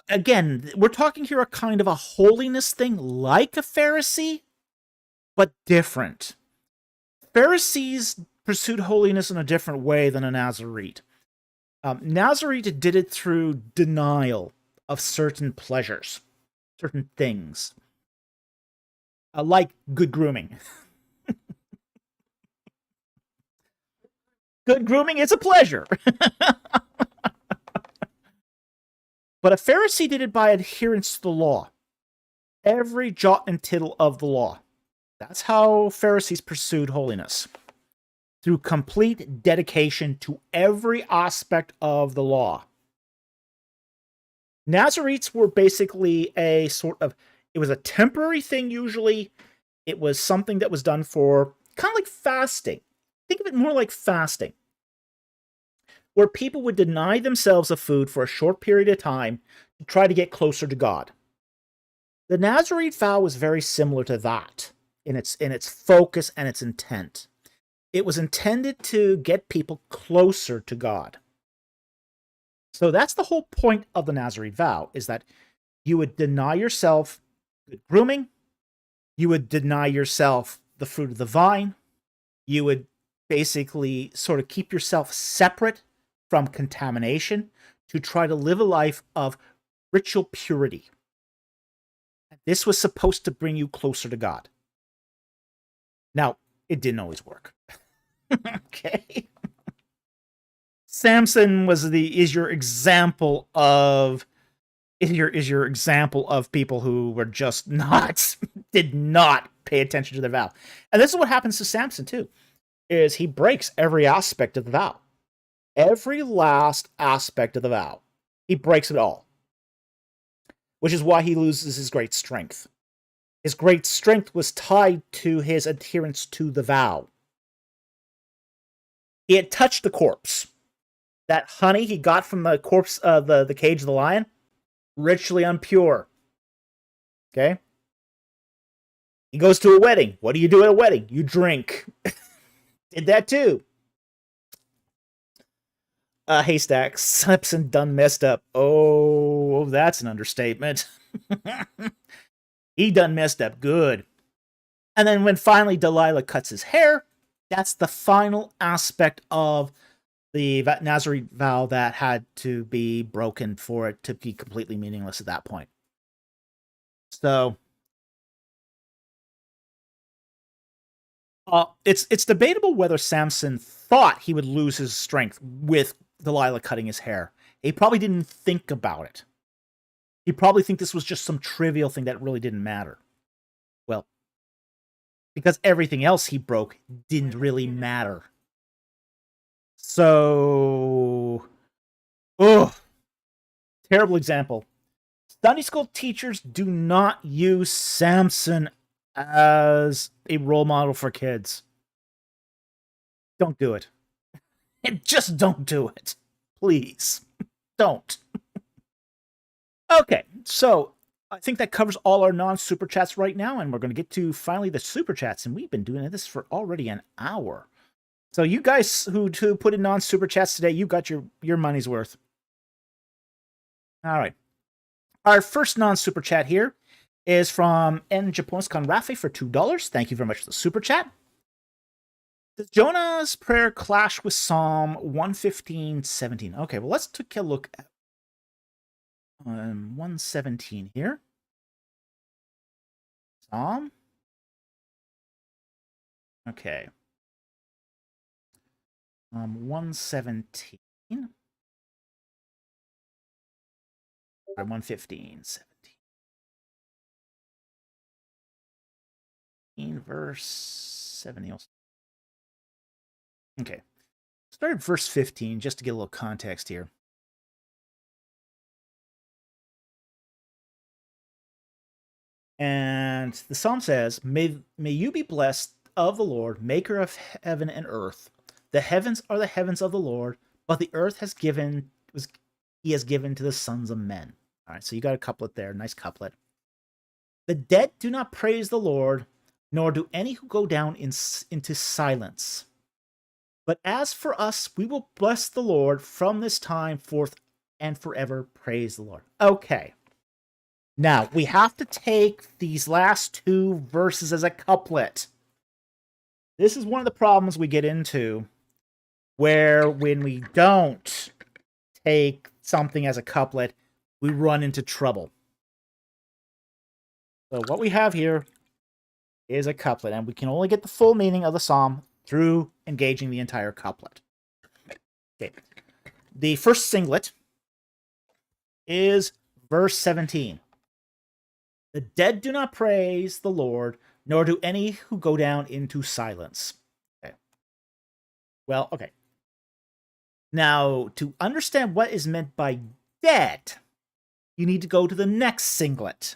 Again, we're talking here a kind of a holiness thing like a Pharisee, but different. Pharisees pursued holiness in a different way than a Nazarite. Nazarite did it through denial of certain pleasures, certain things, like good grooming. Good grooming is a pleasure. But a Pharisee did it by adherence to the law. Every jot and tittle of the law. That's how Pharisees pursued holiness. Through complete dedication to every aspect of the law. Nazarites were basically it was a temporary thing usually. It was something that was done for, kind of like fasting. Think of it more like fasting. where people would deny themselves of food for a short period of time to try to get closer to God. The Nazarite vow was very similar to that in its focus and its intent. It was intended to get people closer to God. So that's the whole point of the Nazarite vow, is that you would deny yourself good grooming, you would deny yourself the fruit of the vine, you would basically sort of keep yourself separate from contamination to try to live a life of ritual purity. This was supposed to bring you closer to God. Now, it didn't always work. Okay. Samson is your example of people who were just did not pay attention to the vow. And this is what happens to Samson too, is he breaks every aspect of the vow. Every last aspect of the vow. He breaks it all. Which is why he loses his great strength. His great strength was tied to his adherence to the vow. He had touched the corpse. That honey he got from the corpse of the cage of the lion, ritually impure. Okay? He goes to a wedding. What do you do at a wedding? You drink. Did that too. Haystack, Samson done messed up. Oh, that's an understatement. He done messed up good. And then when finally Delilah cuts his hair, that's the final aspect of the Nazarite vow that had to be broken for it to be completely meaningless at that point. So, it's debatable whether Samson thought he would lose his strength with Delilah cutting his hair. He probably didn't think about it. He probably think this was just some trivial thing that really didn't matter. Well, because everything else he broke didn't really matter. So, terrible example. Sunday school teachers do not use Samson as a role model for kids. Don't do it. Just don't do it. Please. Don't. Okay, so I think that covers all our non-super chats right now, and we're going to get to finally the super chats, and we've been doing this for already an hour. So you guys who put in non-super chats today, you got your money's worth. All right. Our first non-super chat here is from N. Japonskan Rafe for $2. Thank you very much for the super chat. Does Jonah's prayer clash with Psalm 115:17? Okay, well, let's take a look at 117 here. Psalm. Okay. 117. Or 115:17. Verse 70. Okay. Start at verse 15 just to get a little context here. And the psalm says, May you be blessed of the Lord, maker of heaven and earth. The heavens are the heavens of the Lord, but the earth he has given to the sons of men. All right, so you got a couplet there. Nice couplet. The dead do not praise the Lord, nor do any who go down into silence. But as for us, we will bless the Lord from this time forth and forever. Praise the Lord. Okay. Now, we have to take these last two verses as a couplet. This is one of the problems we get into, where when we don't take something as a couplet, we run into trouble. So what we have here is a couplet, and we can only get the full meaning of the psalm through engaging the entire couplet. Okay. The first singlet is verse 17. The dead do not praise the Lord, nor do any who go down into silence. Okay. Well, okay. Now, to understand what is meant by dead, you need to go to the next singlet.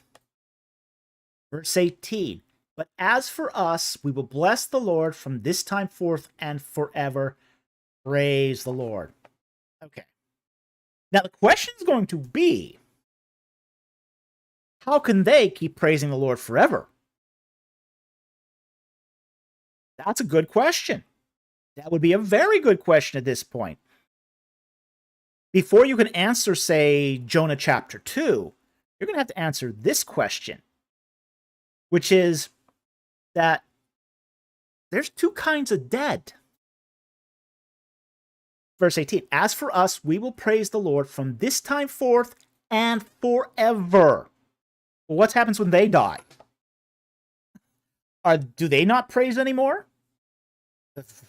Verse 18. But as for us, we will bless the Lord from this time forth and forever. Praise the Lord. Okay. Now the question is going to be, how can they keep praising the Lord forever? That's a good question. That would be a very good question at this point. Before you can answer, say, Jonah chapter 2, you're going to have to answer this question, which is that there's two kinds of dead. Verse 18, as for us, we will praise the Lord from this time forth and forever. Well, what happens when they die? Do they not praise anymore?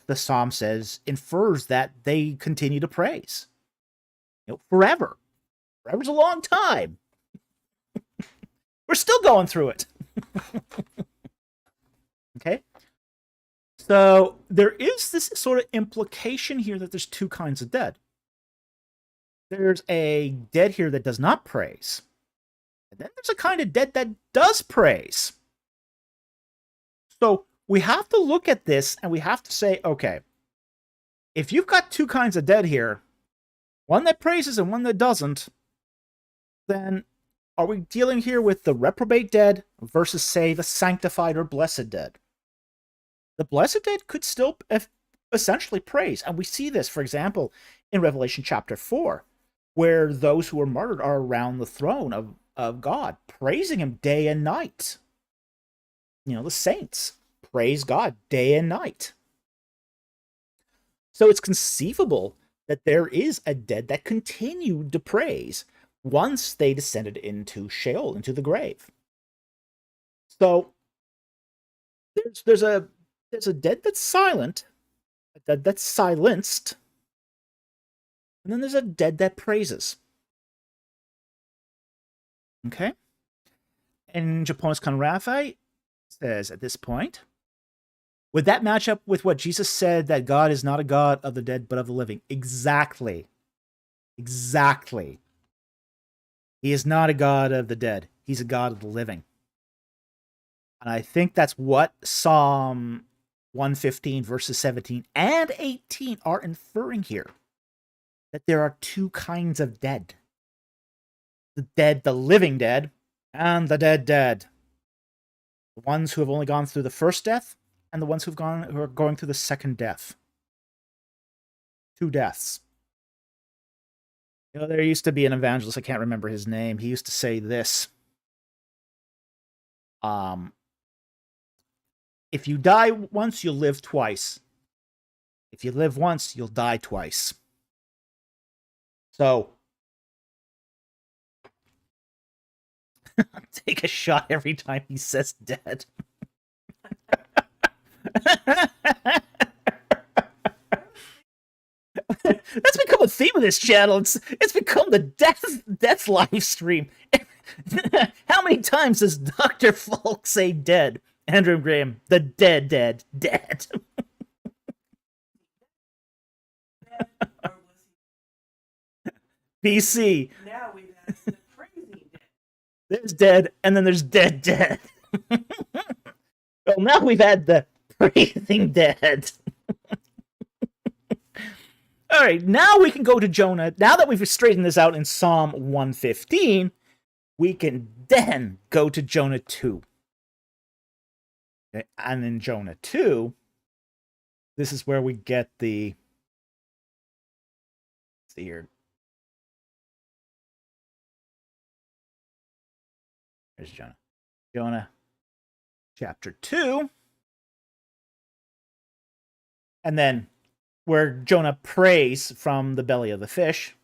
The psalm infers that they continue to praise. Forever. Forever's a long time. We're still going through it. Okay? So there is this sort of implication here that there's two kinds of dead. There's a dead here that does not praise. And then there's a kind of dead that does praise. So we have to look at this and we have to say, okay, if you've got two kinds of dead here, one that praises and one that doesn't, then are we dealing here with the reprobate dead versus, say, the sanctified or blessed dead? The blessed dead could still essentially praise. And we see this, for example, in Revelation chapter 4, where those who were martyred are around the throne of God, praising him day and night. The saints praise God day and night. So it's conceivable that there is a dead that continued to praise once they descended into Sheol, into the grave. So there's a dead that's silent, a dead that's silenced, and then there's a dead that praises. Okay? And Japonis Konrafe says at this point, would that match up with what Jesus said, that God is not a God of the dead, but of the living? Exactly. Exactly. He is not a God of the dead. He's a God of the living. And I think that's what Psalm 115, verses 17 and 18 are inferring here. That there are two kinds of dead. The dead, the living dead, and the dead dead. The ones who have only gone through the first death, and the ones who are going through the second death. Two deaths. There used to be an evangelist, I can't remember his name. He used to say this. If you die once, you'll live twice. If you live once, you'll die twice. So, take a shot every time he says dead. That's become a theme of this channel. It's become the death live stream. How many times does Dr. Falk say dead? Andrew Graham, the dead. BC. Now we've had the crazy dead. There's dead, and then there's dead. Well, now we've had the praising dead. All right, now we can go to Jonah. Now that we've straightened this out in Psalm 115, we can then go to Jonah 2. Okay, and in Jonah 2, this is where we get the... Let's see here. There's Jonah. Jonah chapter 2. And then where Jonah prays from the belly of the fish.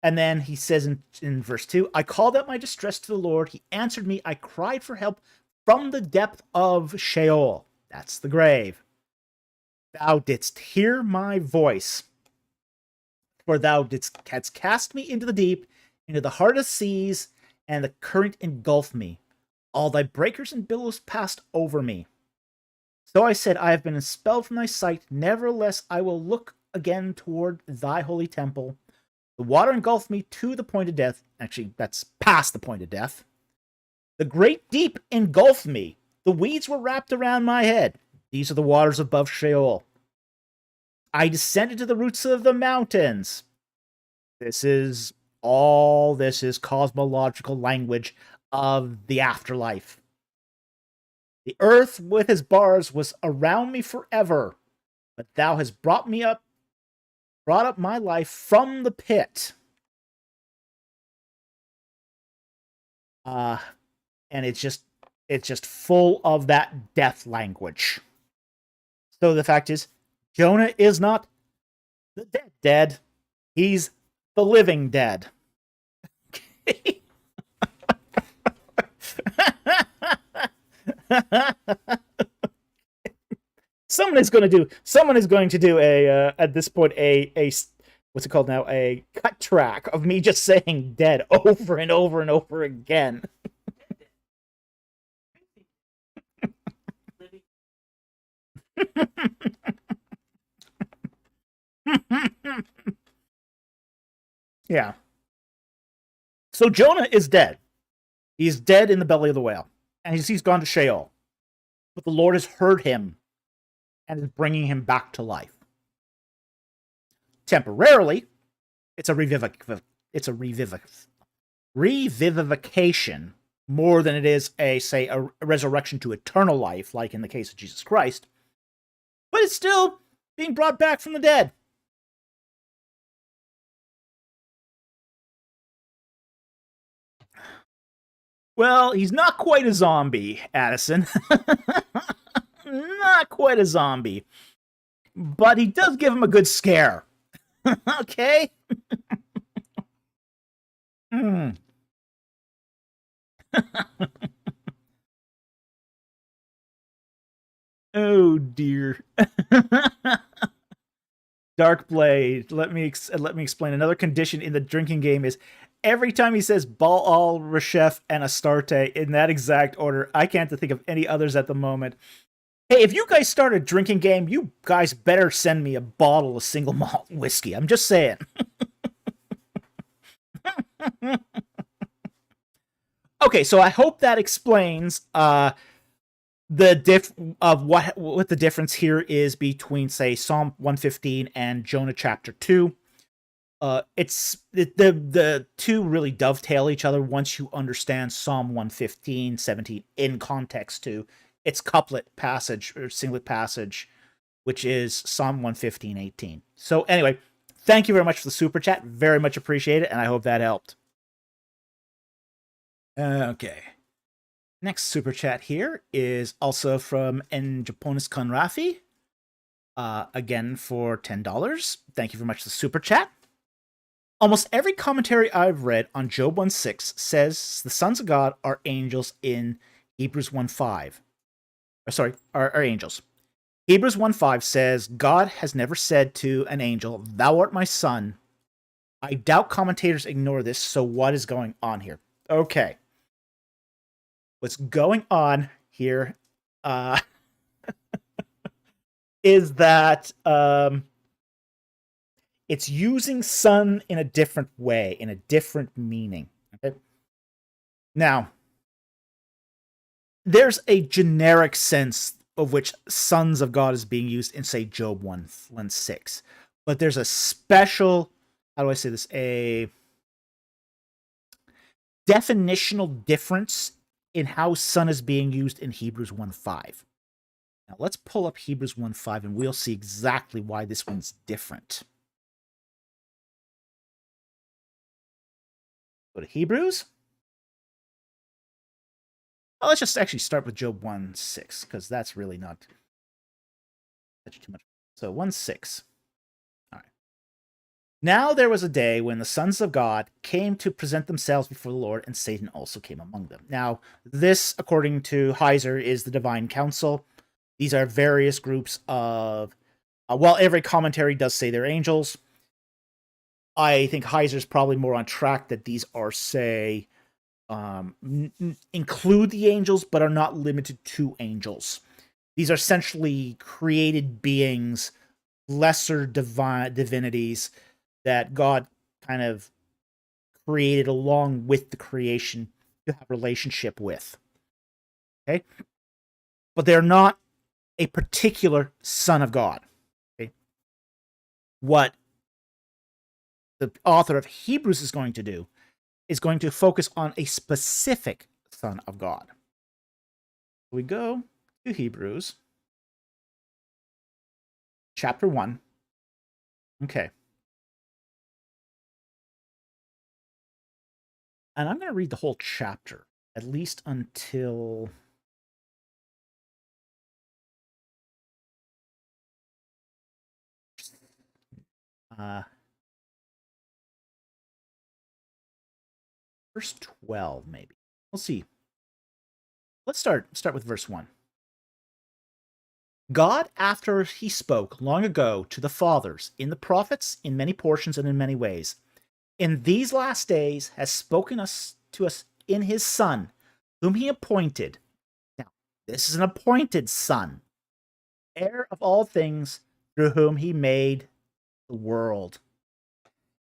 And then he says in verse 2, I called out my distress to the Lord. He answered me. I cried for help from the depth of Sheol. That's the grave. Thou didst hear my voice. For thou hadst cast me into the deep, into the heart of seas, and the current engulfed me. All thy breakers and billows passed over me. So I said, I have been expelled from thy sight. Nevertheless, I will look again toward thy holy temple. The water engulfed me to the point of death. Actually, that's past the point of death. The great deep engulfed me. The weeds were wrapped around my head. These are the waters above Sheol. I descended to the roots of the mountains. This is cosmological language of the afterlife. The earth with his bars was around me forever, but thou hast brought up my life from the pit. And it's just full of that death language. So the fact is, Jonah is not the dead. He's the living dead. Someone is going to do a at this point a what's it called now, a cut track of me just saying dead over and over and over again. Yeah. So Jonah is dead. He's dead in the belly of the whale, and he's gone to Sheol. But the Lord has heard him and is bringing him back to life. Temporarily, it's a revivification more than it is a resurrection to eternal life, like in the case of Jesus Christ. But it's still being brought back from the dead. Well, he's not quite a zombie, Addison. Not quite a zombie. But he does give him a good scare. Okay? Oh dear. Dark Blade. Let me explain. Another condition in the drinking game is every time he says Baal, Reshef, and Astarte in that exact order. I can't think of any others at the moment. Hey, if you guys start a drinking game, you guys better send me a bottle of single malt whiskey. I'm just saying. Okay, so I hope that explains what the difference here is between, say, Psalm 115 and Jonah chapter 2. It's the two really dovetail each other once you understand Psalm 115, 17 in context to its couplet passage or singlet passage, which is Psalm 115, 18. So anyway, thank you very much for the super chat. Very much appreciate it, and I hope that helped. Okay. Next super chat here is also from N. Japonis Konrafi. Again for $10. Thank you very much for the super chat. Almost every commentary I've read on Job 1:6 says the sons of God are angels in Hebrews 1:5. Sorry, are angels. Hebrews 1:5 says God has never said to an angel, "Thou art my son." I doubt commentators ignore this, so what is going on here? Okay. What's going on here is that it's using son in a different way, in a different meaning. Okay? Now, there's a generic sense of which sons of God is being used in, say, Job 1:6. But there's a special, how do I say this, a definitional difference in how son is being used in Hebrews 1:5. Now, let's pull up Hebrews 1:5 and we'll see exactly why this one's different. Go to Hebrews. Well, let's just actually start with Job 1:6, because that's really not too much. So 1:6. All right. Now there was a day when the sons of God came to present themselves before the Lord, and Satan also came among them. Now, this, according to Heiser, is the divine council. These are various groups of, while every commentary does say they're angels, I think Heiser's probably more on track that these are, say, include the angels, but are not limited to angels. These are essentially created beings, lesser divinities that God kind of created along with the creation to have a relationship with. Okay? But they're not a particular son of God. Okay? What the author of Hebrews is going to do is going to focus on a specific Son of God. We go to Hebrews chapter 1. Okay. And I'm going to read the whole chapter, at least until verse 12, maybe. We'll see. Let's start with verse 1. God, after he spoke long ago to the fathers in the prophets in many portions and in many ways, in these last days has spoken to us in his Son, whom he appointed. Now, this is an appointed Son, heir of all things, through whom he made the world.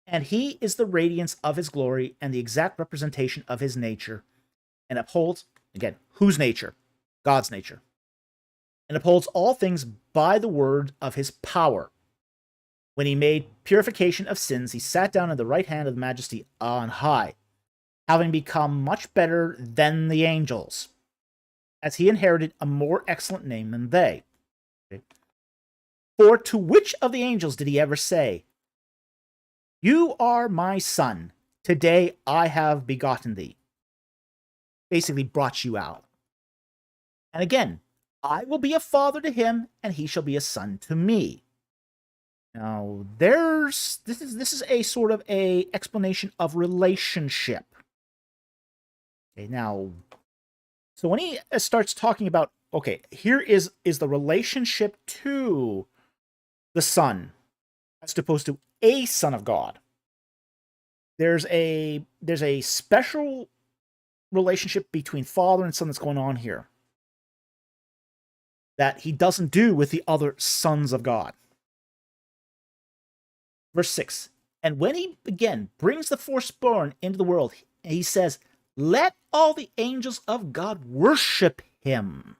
And he is the radiance of his glory and the exact representation of his nature, and upholds, again, whose nature? God's nature. And upholds all things by the word of his power. When he made purification of sins, he sat down at the right hand of the majesty on high, having become much better than the angels, as he inherited a more excellent name than they. Okay. For to which of the angels did he ever say, "You are my son, today I have begotten thee"? Basically brought you out. And again, I will be a father to him, and he shall be a son to me. Now, this is a sort of a explanation of relationship. Okay, now, so when he starts talking about, okay, here is the relationship to the Son, as opposed to a Son of God. There's a special relationship between Father and Son that's going on here that he doesn't do with the other sons of God. Verse 6, and when he, again, brings the firstborn into the world, he says, let all the angels of God worship him.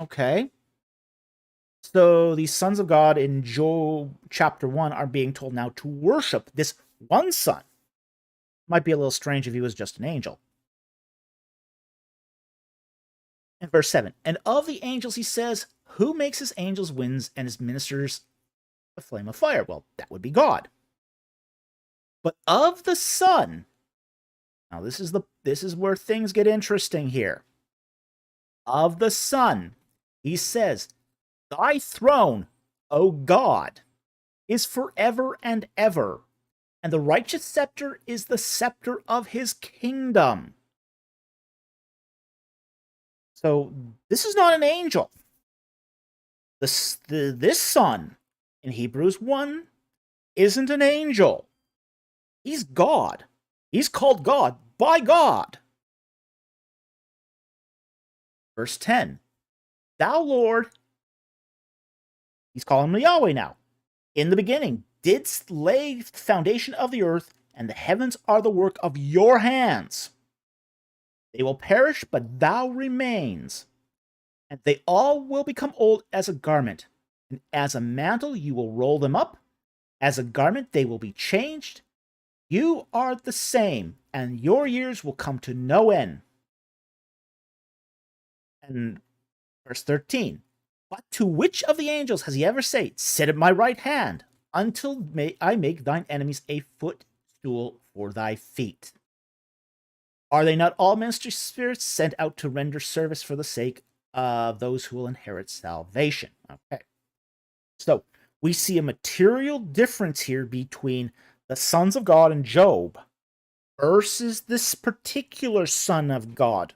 Okay. So the sons of God in Job chapter 1 are being told now to worship this one son. Might be a little strange if he was just an angel. In verse 7, and of the angels he says, who makes his angels winds and his ministers a flame of fire? Well, that would be God. But of the Son, now this is where things get interesting here. Of the Son, he says, thy throne, O God, is forever and ever, and the righteous scepter is the scepter of his kingdom. So this is not an angel. This son in Hebrews 1 isn't an angel. He's God. He's called God by God. Verse 10. Thou, Lord, he's calling him Yahweh now, in the beginning didst lay the foundation of the earth, and the heavens are the work of your hands. They will perish, but thou remains, and they all will become old as a garment, and as a mantle you will roll them up. As a garment they will be changed. You are the same, and your years will come to no end. And verse 13, but to which of the angels has he ever said, sit at my right hand, until I make thine enemies a footstool for thy feet? Are they not all ministry spirits sent out to render service for the sake of those who will inherit salvation? Okay. So we see a material difference here between the sons of God in Job versus this particular son of God.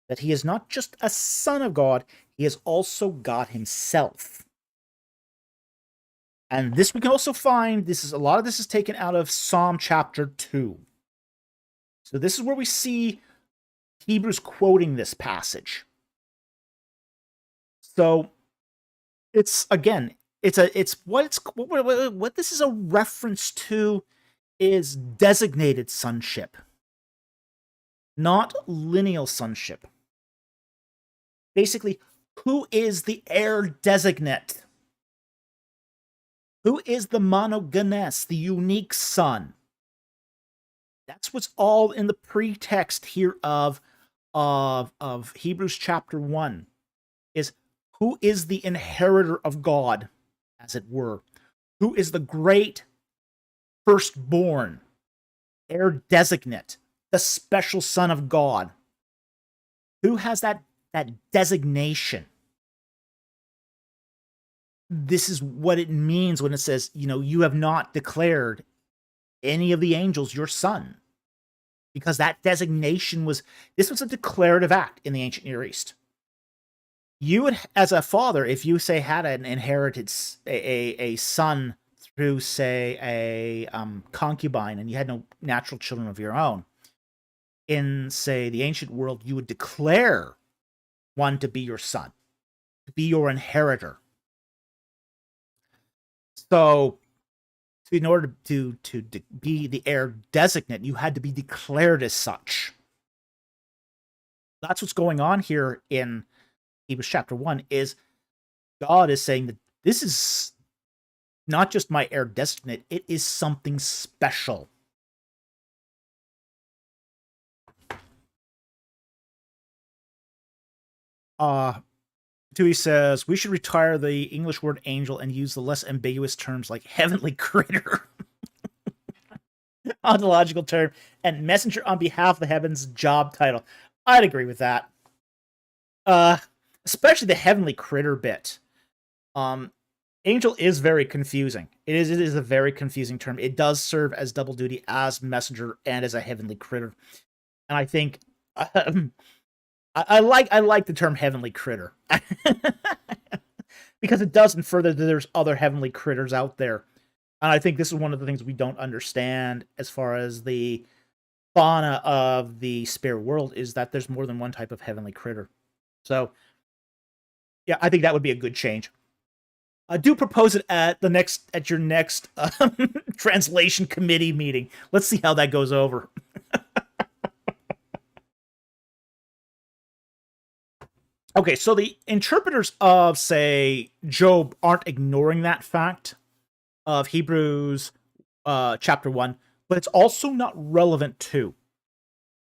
That he is not just a son of God, he is also God himself. And this we can also find, a lot of this is taken out of Psalm chapter 2. So this is where we see Hebrews quoting this passage. So it's, again, what this is a reference to is designated sonship, not lineal sonship. Basically, who is the heir designate? Who is the monogenes, the unique son? That's what's all in the pretext here of Hebrews chapter 1, is who is the inheritor of God, as it were? Who is the great firstborn, heir designate, the special son of God? Who has that designation? This is what it means when it says, you have not declared any of the angels your son. Because that designation was a declarative act in the ancient Near East. You would, as a father, if you say had an inherited a son through, say, a concubine, and you had no natural children of your own, in, say, the ancient world, you would declare one to be your son, to be your inheritor. So, in order to be the heir designate, you had to be declared as such. That's what's going on here in Hebrews chapter 1, is God is saying that this is not just my heir designate, it is something special. Tui says, we should retire the English word angel and use the less ambiguous terms like heavenly critter, ontological term, and messenger on behalf of the heavens job title. I'd agree with that. Especially the heavenly critter bit. Angel is very confusing. It is a very confusing term. It does serve as double duty as messenger and as a heavenly critter. And I think I like the term heavenly critter because it does infer that there's other heavenly critters out there. And I think this is one of the things we don't understand as far as the fauna of the spirit world, is that there's more than one type of heavenly critter. So, yeah, I think that would be a good change. Do propose it at your next translation committee meeting. Let's see how that goes over. Okay, so the interpreters of, say, Job aren't ignoring that fact of Hebrews chapter 1, but it's also not relevant too,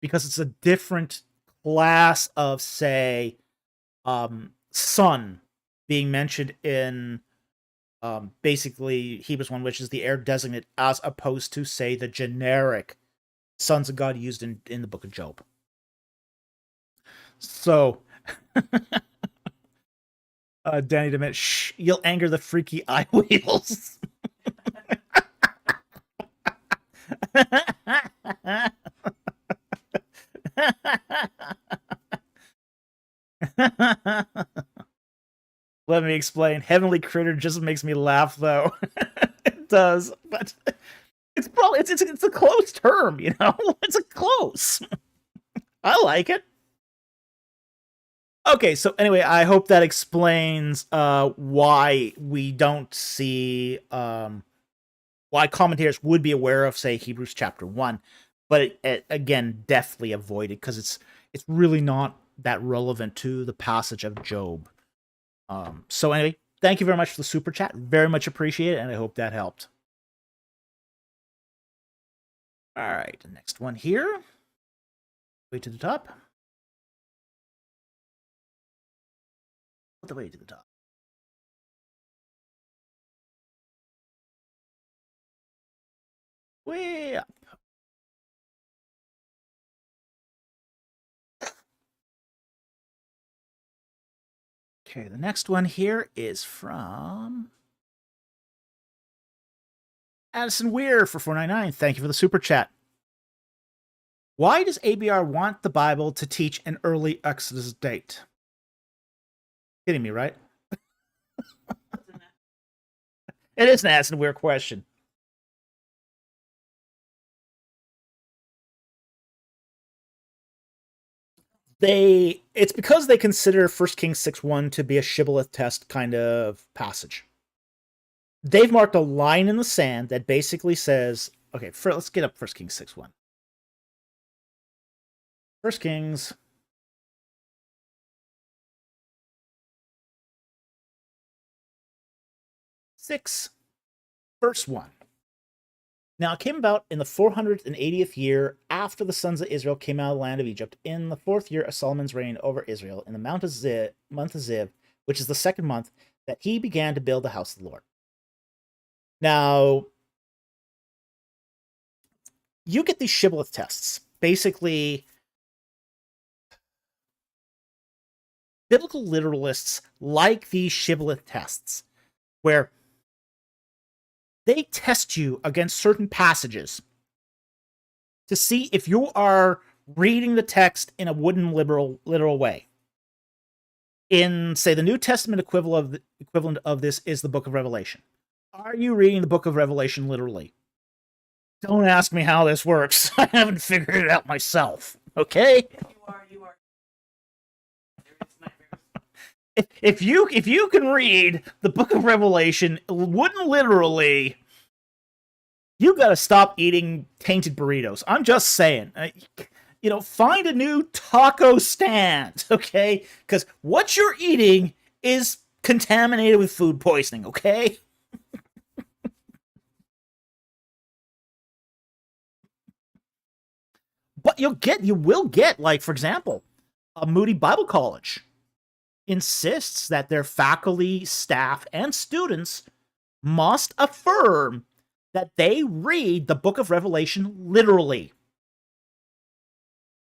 because it's a different class of, say, son being mentioned in basically Hebrews 1, which is the heir designate, as opposed to, say, the generic sons of God used in the book of Job. So, Danny DeMint, shh, you'll anger the freaky eye wheels. Let me explain. Heavenly critter just makes me laugh, though. It does, but it's probably it's a close term, It's a close. I like it. Okay, so anyway, I hope that explains why we don't see why commentators would be aware of, say, Hebrews chapter 1, but it again, definitely avoid it, because it's really not that relevant to the passage of Job. So anyway, thank you very much for the super chat. Very much appreciate it, and I hope that helped. All right, the next one here. Way to the top. The way to the top. Way up. Okay, the next one here is from Addison Weir for $4.99. Thank you for the super chat. Why does ABR want the Bible to teach an early Exodus date? Kidding me, right? It is an Addison Weir question. It's because they consider 1 Kings 6:1 to be a shibboleth test kind of passage. They've marked a line in the sand that basically says, okay, let's get up 1 Kings 6:1. 1 Kings 6 First one. Now it came about in the 480th year after the sons of Israel came out of the land of Egypt, in the 4th year of Solomon's reign over Israel, in the month of Ziv, which is the 2nd month, that he began to build the house of the Lord. Now, you get these shibboleth tests. Basically, biblical literalists like these shibboleth tests, where they test you against certain passages to see if you are reading the text in a wooden literal way. In, say, the New Testament equivalent of this is the book of Revelation. Are you reading the book of Revelation literally? Don't ask me how this works. I haven't figured it out myself. Okay? You are. There is nightmares. If you can read the book of Revelation wouldn't literally, you gotta stop eating tainted burritos. I'm just saying. Find a new taco stand, okay? Because what you're eating is contaminated with food poisoning, okay? But you will get, like, for example, a Moody Bible College insists that their faculty, staff, and students must affirm that they read the book of Revelation literally.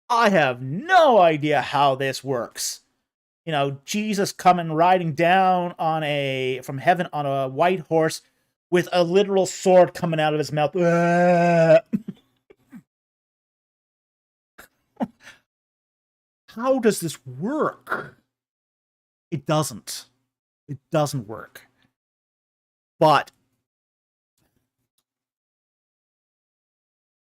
I have no idea how this works. Jesus coming riding down from heaven on a white horse with a literal sword coming out of his mouth. How does this work? It doesn't. It doesn't work. But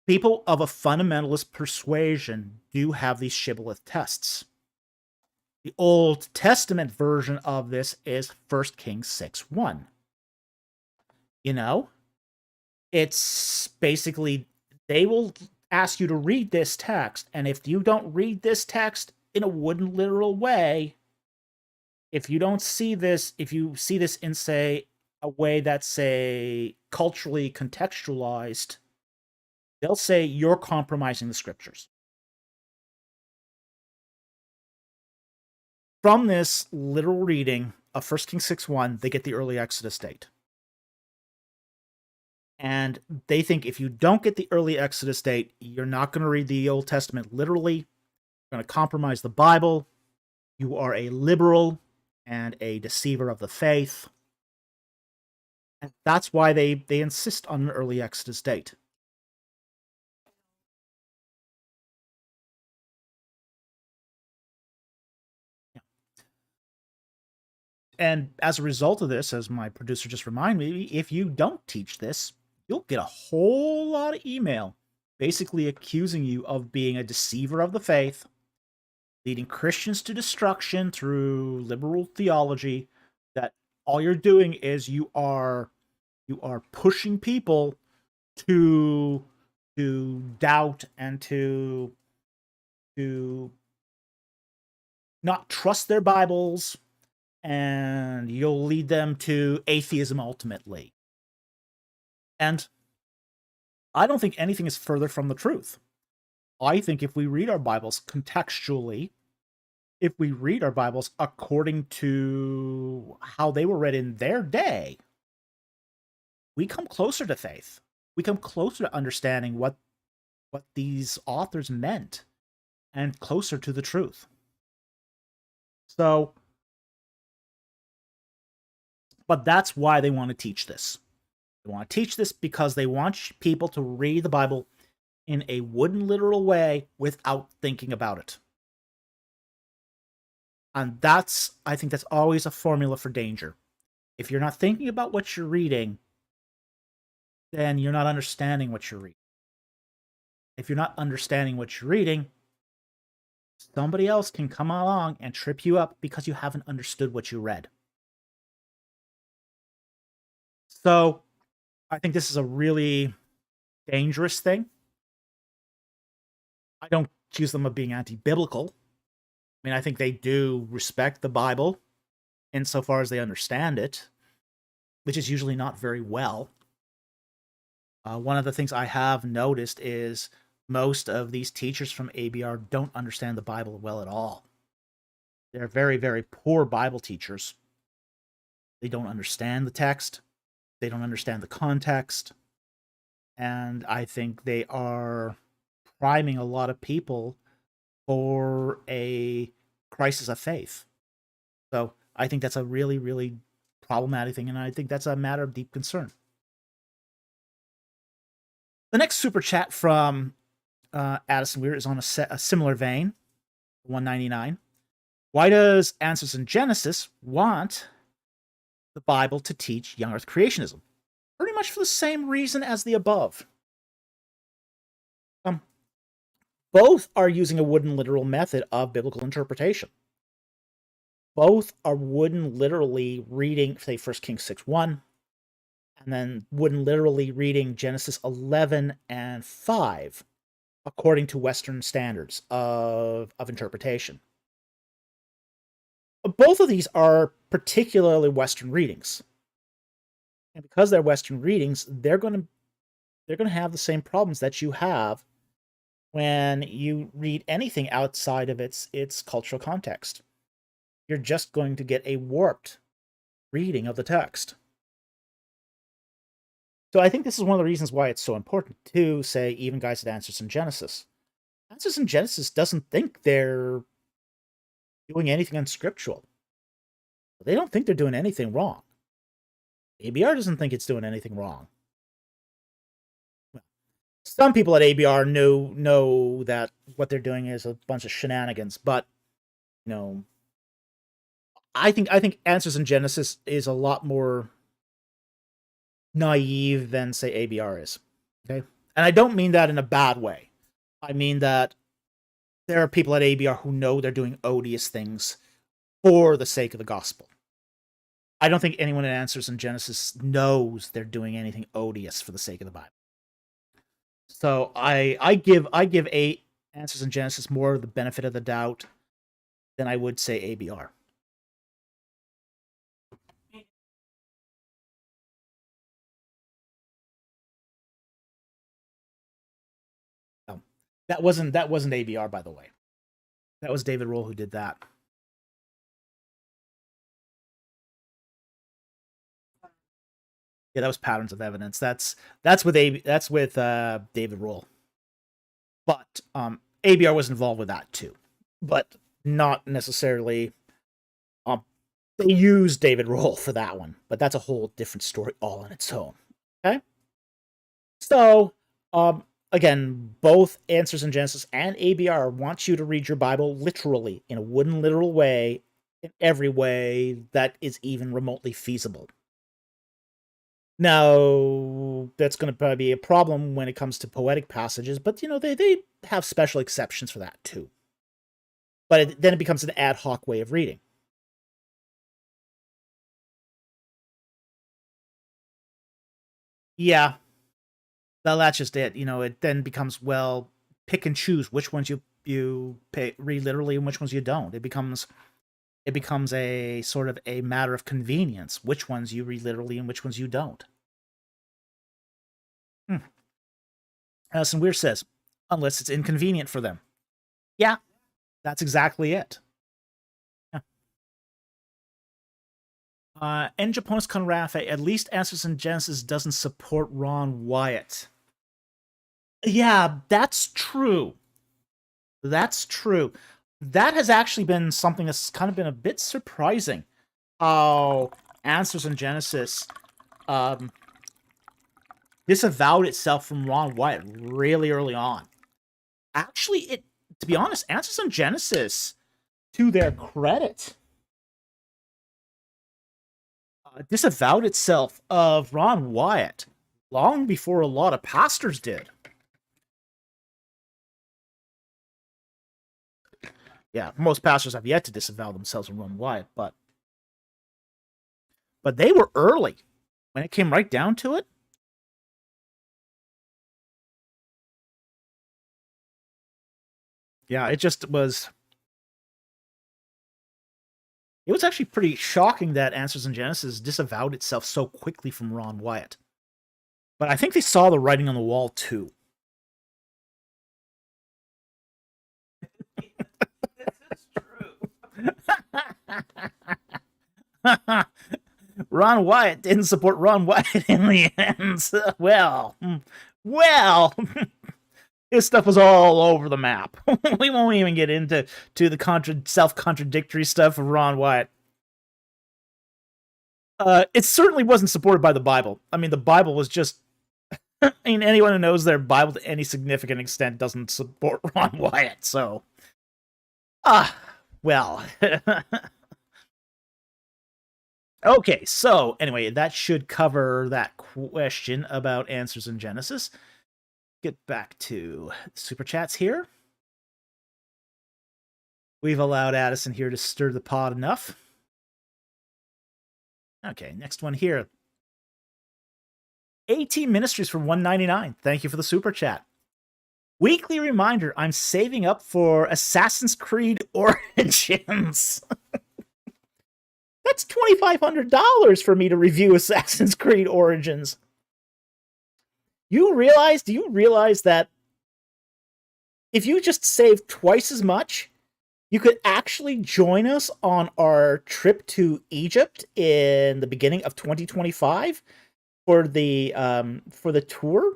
people of a fundamentalist persuasion do have these shibboleth tests. The Old Testament version of this is 1 Kings 6:1. It's basically, they will ask you to read this text, and if you don't read this text in a wooden literal way, if you see this in, say, a way that's, say, culturally contextualized, they'll say you're compromising the scriptures. From this literal reading of 1 Kings 6:1, they get the early Exodus date. And they think if you don't get the early Exodus date, you're not going to read the Old Testament literally. You're going to compromise the Bible. You are a liberal and a deceiver of the faith. And that's why they insist on an early Exodus date. And as a result of this, as my producer just reminded me, if you don't teach this, you'll get a whole lot of email basically accusing you of being a deceiver of the faith, leading Christians to destruction through liberal theology, that all you're doing is you are pushing people to doubt and to not trust their Bibles, and you'll lead them to atheism ultimately. And I don't think anything is further from the truth. I think if we read our Bibles contextually, if we read our Bibles according to how they were read in their day, we come closer to faith. We come closer to understanding what these authors meant, and closer to the truth. So, but that's why they want to teach this. They want to teach this because they want people to read the Bible in a wooden literal way without thinking about it. And I think that's always a formula for danger. If you're not thinking about what you're reading, then you're not understanding what you're reading. If you're not understanding what you're reading, somebody else can come along and trip you up because you haven't understood what you read. So, I think this is a really dangerous thing. I don't accuse them of being anti-biblical. I mean, I think they do respect the Bible insofar as they understand it, which is usually not very well. One of the things I have noticed is most of these teachers from ABR don't understand the Bible well at all. They're very, very poor Bible teachers. They don't understand the text. They don't understand the context. And I think they are priming a lot of people for a crisis of faith. So I think that's a really, really problematic thing, and I think that's a matter of deep concern. The next super chat from Addison Weir is on a similar vein, 199. Why does Answers in Genesis want the Bible to teach young earth creationism? Pretty much for the same reason as the above. Both are using a wooden literal method of biblical interpretation. Both are wooden literally reading, say, 1 Kings 6:1, and then wooden literally reading Genesis 11 and 5, according to Western standards of interpretation. Both of these are particularly Western readings. And because they're Western readings, they're going to have the same problems that you have when you read anything outside of its cultural context. You're just going to get a warped reading of the text. So I think this is one of the reasons why it's so important to say even guys at Answers in Genesis. Answers in Genesis doesn't think they're doing anything unscriptural. They don't think they're doing anything wrong. ABR doesn't think it's doing anything wrong. Some people at ABR know that what they're doing is a bunch of shenanigans, but I think Answers in Genesis is a lot more naive than, say, ABR is. Okay? And I don't mean that in a bad way. I mean that there are people at ABR who know they're doing odious things for the sake of the gospel. I don't think anyone in Answers in Genesis knows they're doing anything odious for the sake of the Bible. So I give Answers in Genesis more of the benefit of the doubt than I would say ABR. That wasn't ABR, by the way. That was David Rohl who did that. Yeah, that was Patterns of Evidence. That's with David Rohl. But ABR was involved with that too, but not necessarily. They used David Rohl for that one, but that's a whole different story all on its own. Okay, so again, both Answers in Genesis and ABR want you to read your Bible literally, in a wooden literal way, in every way that is even remotely feasible. Now, that's going to probably be a problem when it comes to poetic passages, but they have special exceptions for that too. But then it becomes an ad hoc way of reading. Yeah, well, that's just it. It then becomes, well, pick and choose which ones you read literally and which ones you don't. It becomes a sort of a matter of convenience which ones you read literally and which ones you don't. Alison Weir says, unless it's inconvenient for them. Yeah, that's exactly it. Yeah. En Japonis con Rafe, at least Answers in Genesis doesn't support Ron Wyatt. Yeah, that's true. That's true. That has actually been something that's kind of been a bit surprising. How Answers in Genesis disavowed itself from Ron Wyatt really early on. Actually, to be honest, Answers in Genesis, to their credit, disavowed itself of Ron Wyatt long before a lot of pastors did. Yeah, most pastors have yet to disavow themselves of Ron Wyatt, but they were early when it came right down to it. Yeah, it just was. It was actually pretty shocking that Answers in Genesis disavowed itself so quickly from Ron Wyatt. But I think they saw the writing on the wall too. This is true. Ron Wyatt didn't support Ron Wyatt in the end. Well, his stuff was all over the map. We won't even get into the self-contradictory stuff of Ron Wyatt. It certainly wasn't supported by the Bible. I mean, the Bible was just... I mean, anyone who knows their Bible to any significant extent doesn't support Ron Wyatt, so... well... Okay, so anyway, that should cover that question about answers in Genesis. Get back to super chats here. We've allowed Addison here to stir the pot enough. Okay, next one here. AT Ministries for $1.99. Thank you for the super chat. Weekly reminder, I'm saving up for Assassin's Creed Origins. That's $2,500 for me to review Assassin's Creed Origins. Do you realize that if you just save twice as much, you could actually join us on our trip to Egypt in the beginning of 2025 for the tour?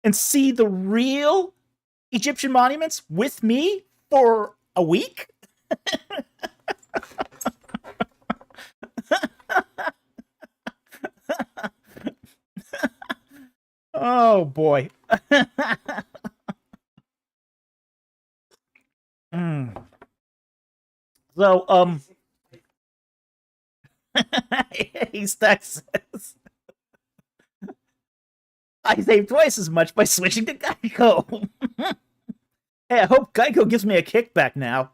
And see the real Egyptian monuments with me for a week? Oh boy. So he's Texas. I saved twice as much by switching to Geico. Hey, I hope Geico gives me a kickback now.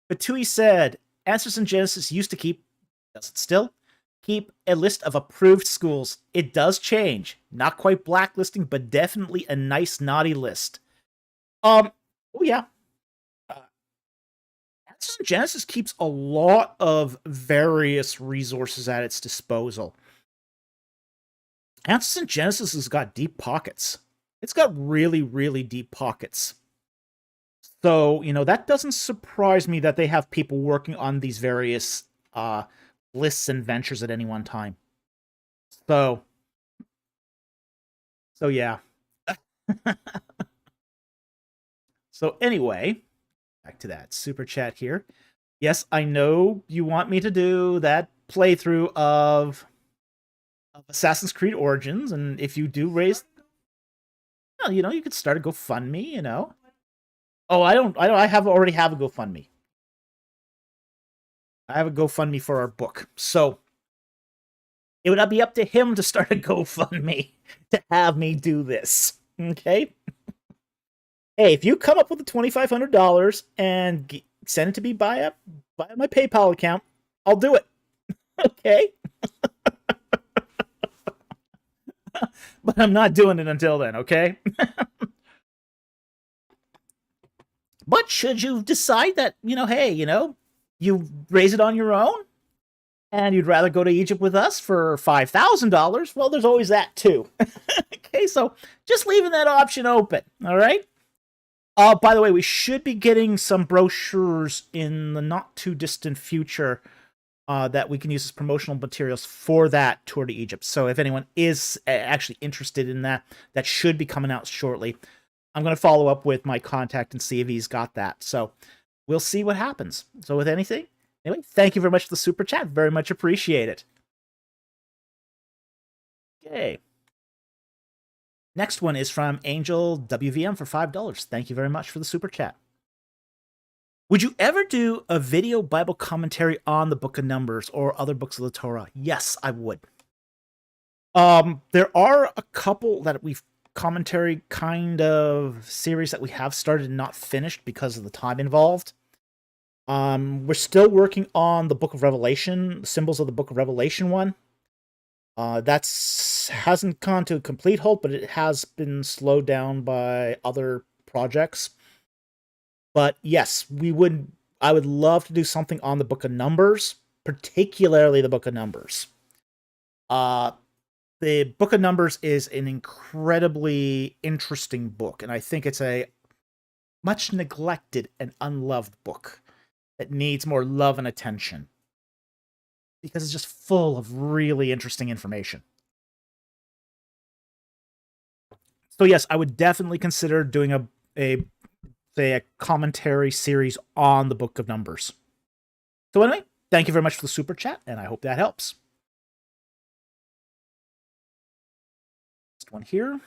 But Tui said, Answers in Genesis used to keep, does it still? Keep a list of approved schools. It does change. Not quite blacklisting, but definitely a nice naughty list. Oh yeah. Answers in Genesis keeps a lot of various resources at its disposal. Answers in Genesis has got deep pockets. It's got really, really deep pockets. So, that doesn't surprise me that they have people working on these various lists and ventures at any one time. So yeah. So anyway, back to that super chat here. Yes, I know you want me to do that playthrough of Assassin's Creed Origins, and if you do raise... Well, you could start a GoFundMe, Oh, I already have a GoFundMe. I have a GoFundMe for our book. So, it would be up to him to start a GoFundMe to have me do this. Okay? Hey, if you come up with the $2,500 and send it to me via my PayPal account, I'll do it. Okay? But I'm not doing it until then, okay? But should you decide that, hey, you raise it on your own and you'd rather go to Egypt with us for $5,000, well, there's always that too. Okay, so just leaving that option open, all right? By the way, we should be getting some brochures in the not too distant future that we can use as promotional materials for that tour to Egypt. So if anyone is actually interested in that, that should be coming out shortly. I'm going to follow up with my contact and see if he's got that. So we'll see what happens. So with anything, anyway, thank you very much for the super chat. Very much appreciate it. Okay. Next one is from Angel WVM for $5. Thank you very much for the super chat. Would you ever do a video Bible commentary on the Book of Numbers or other books of the Torah? Yes, I would. There are a couple that we've commentary kind of series that we have started and not finished because of the time involved. We're still working on the Book of Revelation, Symbols of the Book of Revelation one. That's hasn't gone to a complete halt, but it has been slowed down by other projects. But yes, we would I would love to do something on the Book of Numbers, particularly the Book of Numbers. The Book of Numbers is an incredibly interesting book, and I think it's a much neglected and unloved book that needs more love and attention because it's just full of really interesting information. So yes, I would definitely consider doing a commentary series on the Book of Numbers. So anyway, thank you very much for the super chat, and I hope that helps. Next one here.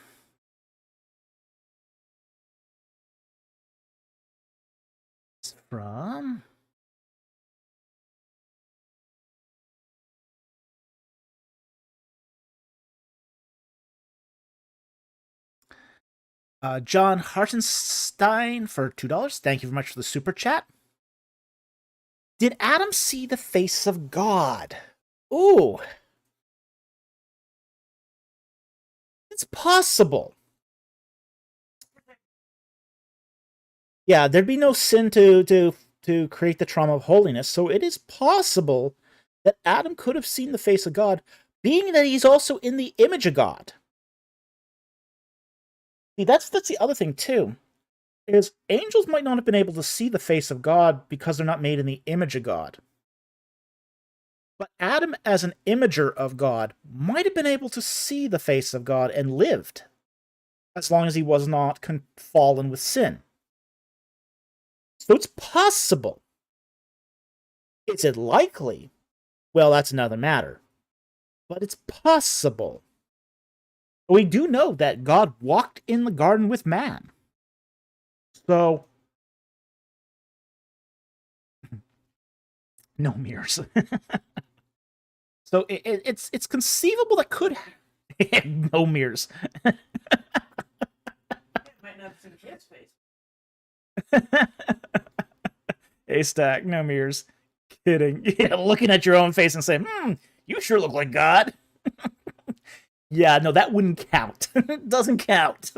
It's from John Hartenstein for $2. Thank you very much for the super chat. Did Adam see the face of God? Ooh. It's possible. Yeah, there'd be no sin to create the trauma of holiness, so it is possible that Adam could have seen the face of God, being that he's also in the image of God. See, that's the other thing, too, is angels might not have been able to see the face of God because they're not made in the image of God. But Adam, as an imager of God, might have been able to see the face of God and lived, as long as he was not fallen with sin. So it's possible. Is it likely? Well, that's another matter. But it's possible. We do know that God walked in the garden with man. So, no mirrors. So it's conceivable that could have no mirrors. Might not have seen a kid's face. Hey, Stack, no mirrors. Kidding. Yeah, looking at your own face and saying, you sure look like God. Yeah, no, that wouldn't count. It doesn't count.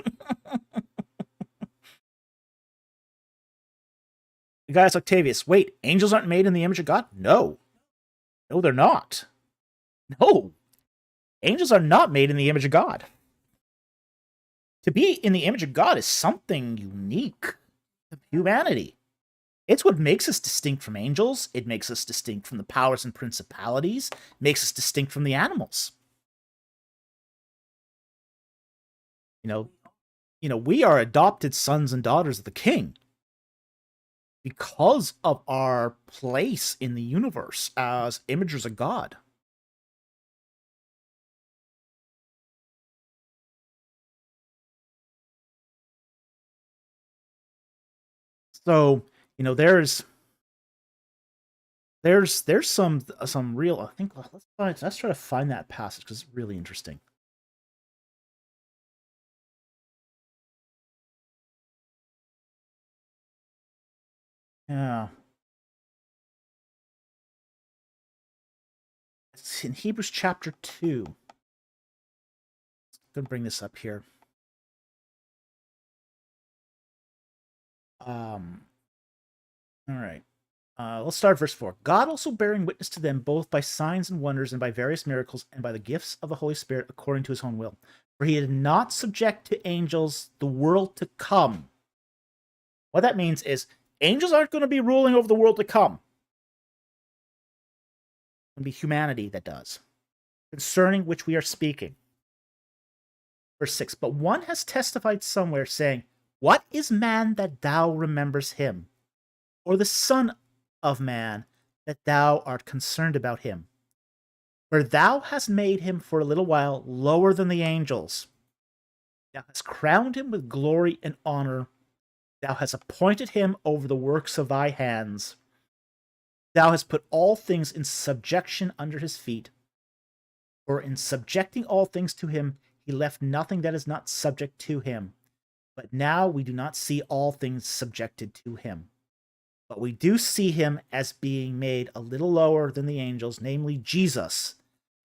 Guys, Octavius, wait, angels aren't made in the image of God? No. No, they're not. No. Angels are not made in the image of God. To be in the image of God is something unique to humanity. It's what makes us distinct from angels. It makes us distinct from the powers and principalities. It makes us distinct from the animals. You know, we are adopted sons and daughters of the King because of our place in the universe as imagers of God. So, you know, there's some real, I think, let's try to find that passage because it's really interesting. Yeah. It's in Hebrews chapter 2. I'm going to bring this up here. All right. Let's start verse 4. God also bearing witness to them both by signs and wonders and by various miracles and by the gifts of the Holy Spirit according to his own will. For he did not subject to angels the world to come. What that means is angels aren't going to be ruling over the world to come. It's going to be humanity that does, concerning which we are speaking. Verse 6. But one has testified somewhere, saying, what is man that thou remembers him? Or the son of man that thou art concerned about him? For thou hast made him for a little while lower than the angels. Thou hast crowned him with glory and honor. Thou hast appointed him over the works of thy hands. Thou hast put all things in subjection under his feet. For in subjecting all things to him, he left nothing that is not subject to him. But now we do not see all things subjected to him. But we do see him as being made a little lower than the angels, namely Jesus,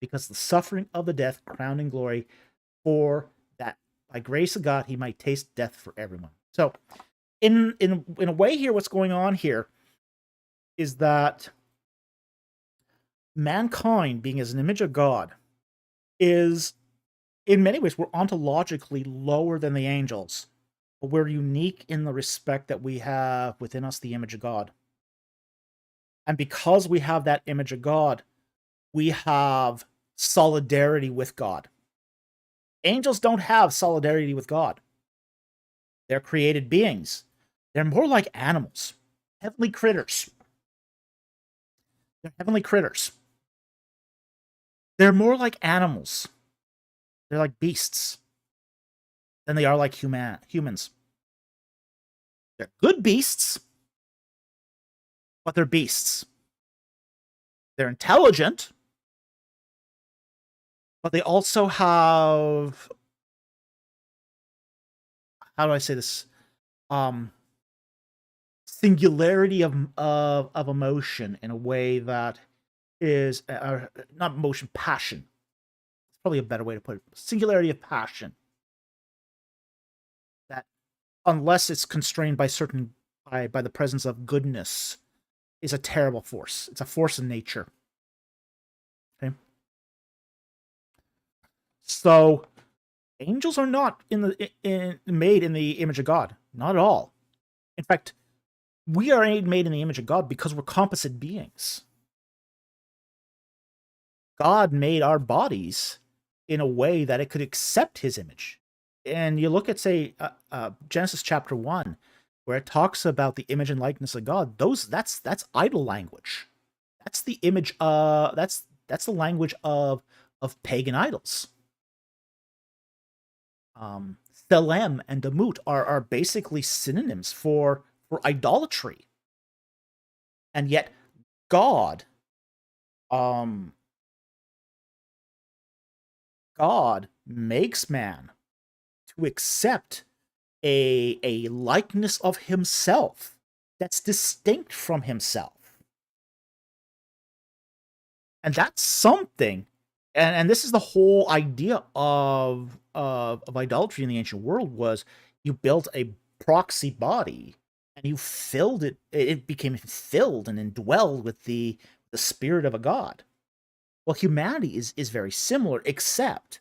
because the suffering of the death crowned in glory, for that by grace of God he might taste death for everyone. So, in a way here, what's going on here is that mankind, being as an image of God, is, in many ways, we're ontologically lower than the angels, but we're unique in the respect that we have within us the image of God. And because we have that image of God, we have solidarity with God. Angels don't have solidarity with God. They're created beings. They're more like animals, heavenly critters. They're heavenly critters. They're more like animals. They're like beasts than they are like humans. They're good beasts, but they're beasts. They're intelligent, but they also have, how do I say this? Singularity of emotion in a way that is not emotion, passion. It's probably a better way to put it. Singularity of passion. That, unless it's constrained by by the presence of goodness, is a terrible force. It's a force in nature. Okay. So angels are not made in the image of God. Not at all. In fact, we are made in the image of God because we're composite beings. God made our bodies in a way that it could accept his image. And you look at, say, Genesis chapter 1, where it talks about the image and likeness of God. That's idol language. That's the image. That's the language of pagan idols. Thelem and Demut are basically synonyms for idolatry. And yet God makes man to accept a likeness of himself that's distinct from himself. And that's something, and this is the whole idea of idolatry in the ancient world, was you built a proxy body and you filled it became filled and indwelled with the spirit of a god. Well, humanity is very similar, except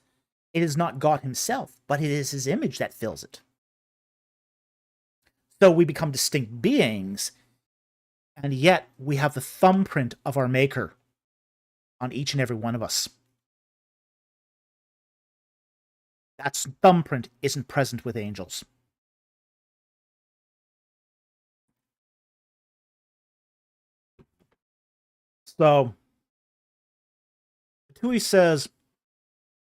it is not God himself, but it is his image that fills it. So we become distinct beings, and yet we have the thumbprint of our Maker on each and every one of us. That thumbprint isn't present with angels. So, Tui says,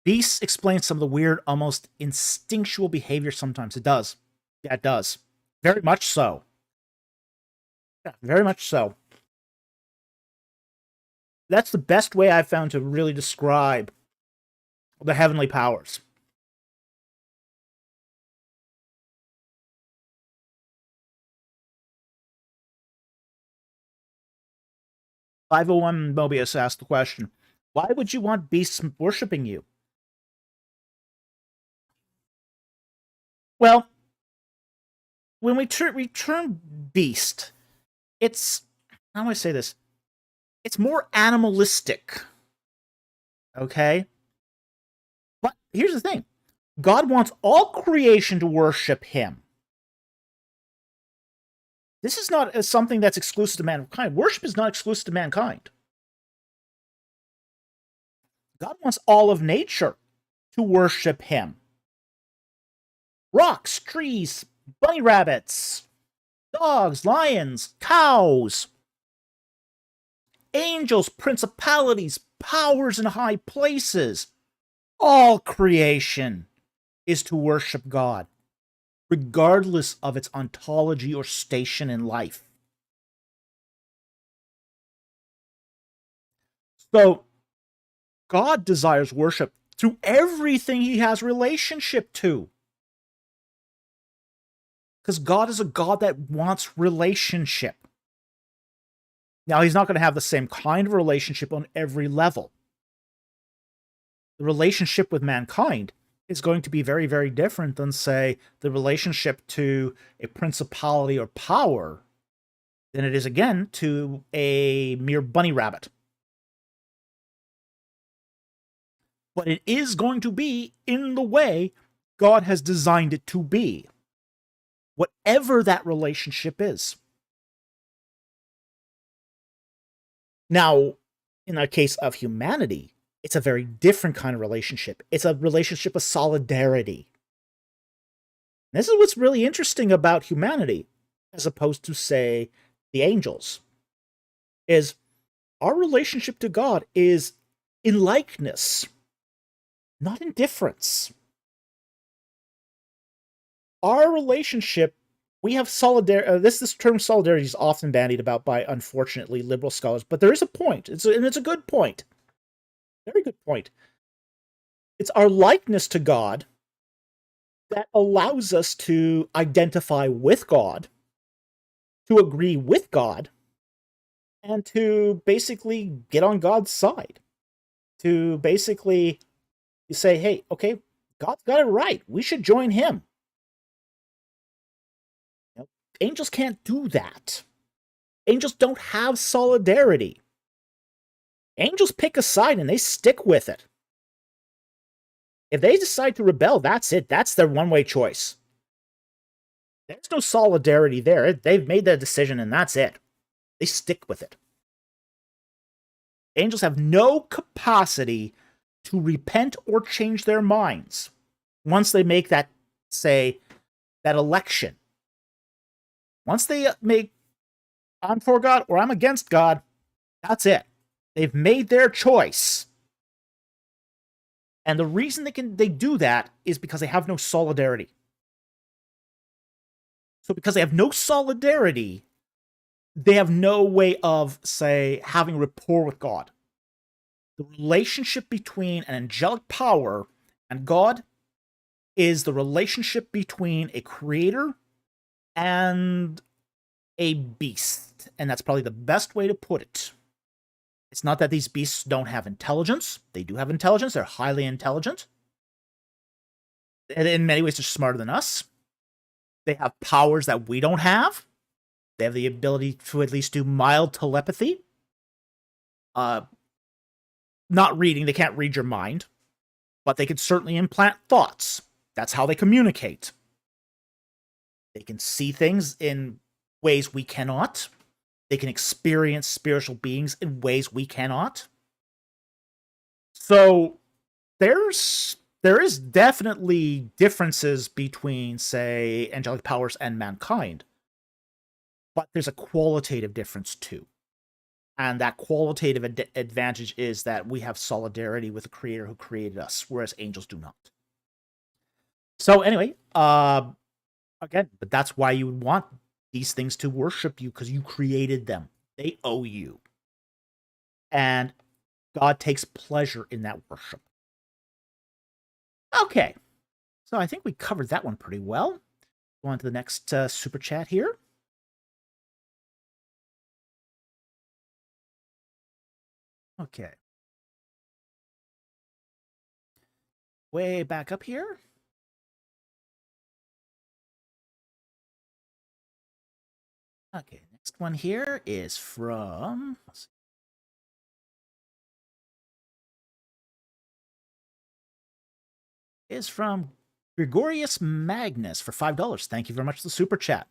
Beasts explains some of the weird, almost instinctual behavior sometimes. It does. Yeah, it does. Very much so. Yeah, very much so. That's the best way I've found to really describe the heavenly powers. "501 Mobius asked the question, why would you want beasts worshipping you? Well, when we term beast, it's, how do I say this? It's more animalistic. Okay? But here's the thing. God wants all creation to worship him. This is not something that's exclusive to mankind. Worship is not exclusive to mankind. God wants all of nature to worship him. Rocks, trees, bunny rabbits, dogs, lions, cows, angels, principalities, powers in high places. All creation is to worship God, regardless of its ontology or station in life. So, God desires worship through everything he has relationship to. Because God is a God that wants relationship. Now, he's not going to have the same kind of relationship on every level. The relationship with mankind is going to be very, very different than, say, the relationship to a principality or power than it is, again, to a mere bunny rabbit. But it is going to be in the way God has designed it to be, whatever that relationship is. Now, in the case of humanity, it's a very different kind of relationship. It's a relationship of solidarity. This is what's really interesting about humanity, as opposed to, say, the angels, is our relationship to God is in likeness, not in difference. Our relationship, we have solidarity. This term solidarity is often bandied about by, unfortunately, liberal scholars, but there is a point, and it's a good point. Very good point. It's our likeness to God that allows us to identify with God, to agree with God, and to basically get on God's side. To basically say, hey, okay, God's got it right. We should join him. Angels can't do that. Angels don't have solidarity. Angels pick a side and they stick with it. If they decide to rebel, that's it. That's their one-way choice. There's no solidarity there. They've made their decision and that's it. They stick with it. Angels have no capacity to repent or change their minds once they make that, say, that election. Once they make, I'm for God or I'm against God, that's it. They've made their choice. And the reason they do that is because they have no solidarity. So because they have no solidarity, they have no way of, say, having rapport with God. The relationship between an angelic power and God is the relationship between a creator and a beast. And that's probably the best way to put it. It's not that these beasts don't have intelligence. They do have intelligence. They're highly intelligent. And in many ways, they're smarter than us. They have powers that we don't have. They have the ability to at least do mild telepathy. Not reading. They can't read your mind. But they can certainly implant thoughts. That's how they communicate. They can see things in ways we cannot. They can experience spiritual beings in ways we cannot. So there is definitely differences between, say, angelic powers and mankind. But there's a qualitative difference too. And that qualitative advantage is that we have solidarity with the creator who created us, whereas angels do not. So anyway, again, but that's why you would want these things to worship you, because you created them. They owe you. And God takes pleasure in that worship. Okay. So I think we covered that one pretty well. Go on to the next super chat here. Okay. Way back up here. Okay, next one here is from... is from Gregorius Magnus for $5. Thank you very much for the super chat.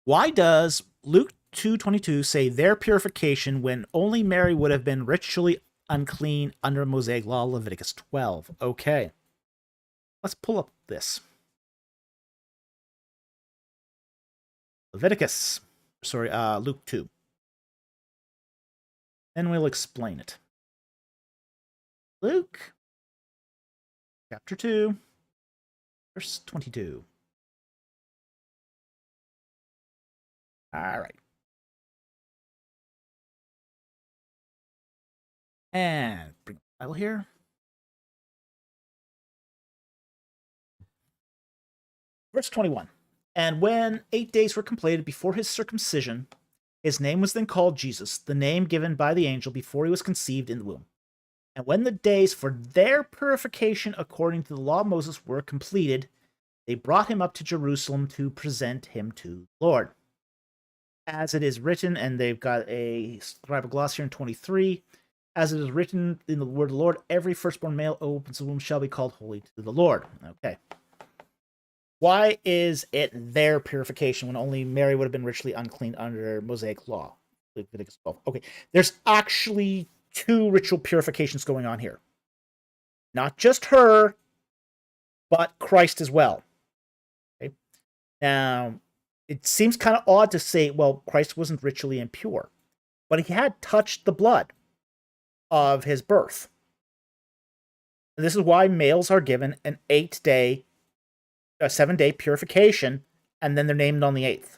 Why does Luke 2:22 say their purification when only Mary would have been ritually unclean under Mosaic law, Leviticus 12? Okay. Let's pull up this. Luke 2. Then we'll explain it. Luke, chapter 2, verse 22. All right. And bring the Bible here. Verse 21. And when 8 days were completed before his circumcision, his name was then called Jesus, the name given by the angel before he was conceived in the womb. And when the days for their purification according to the law of Moses were completed, they brought him up to Jerusalem to present him to the Lord. As it is written, and they've got a scribal gloss here in 23, as it is written in the word of the Lord, every firstborn male who opens the womb shall be called holy to the Lord. Okay. Why is it their purification when only Mary would have been ritually unclean under Mosaic law? Leviticus 12. Okay, there's actually two ritual purifications going on here. Not just her, but Christ as well. Okay. Now, it seems kind of odd to say, well, Christ wasn't ritually impure, but he had touched the blood of his birth. And this is why males are given an 7-day purification, and then they're named on the 8th.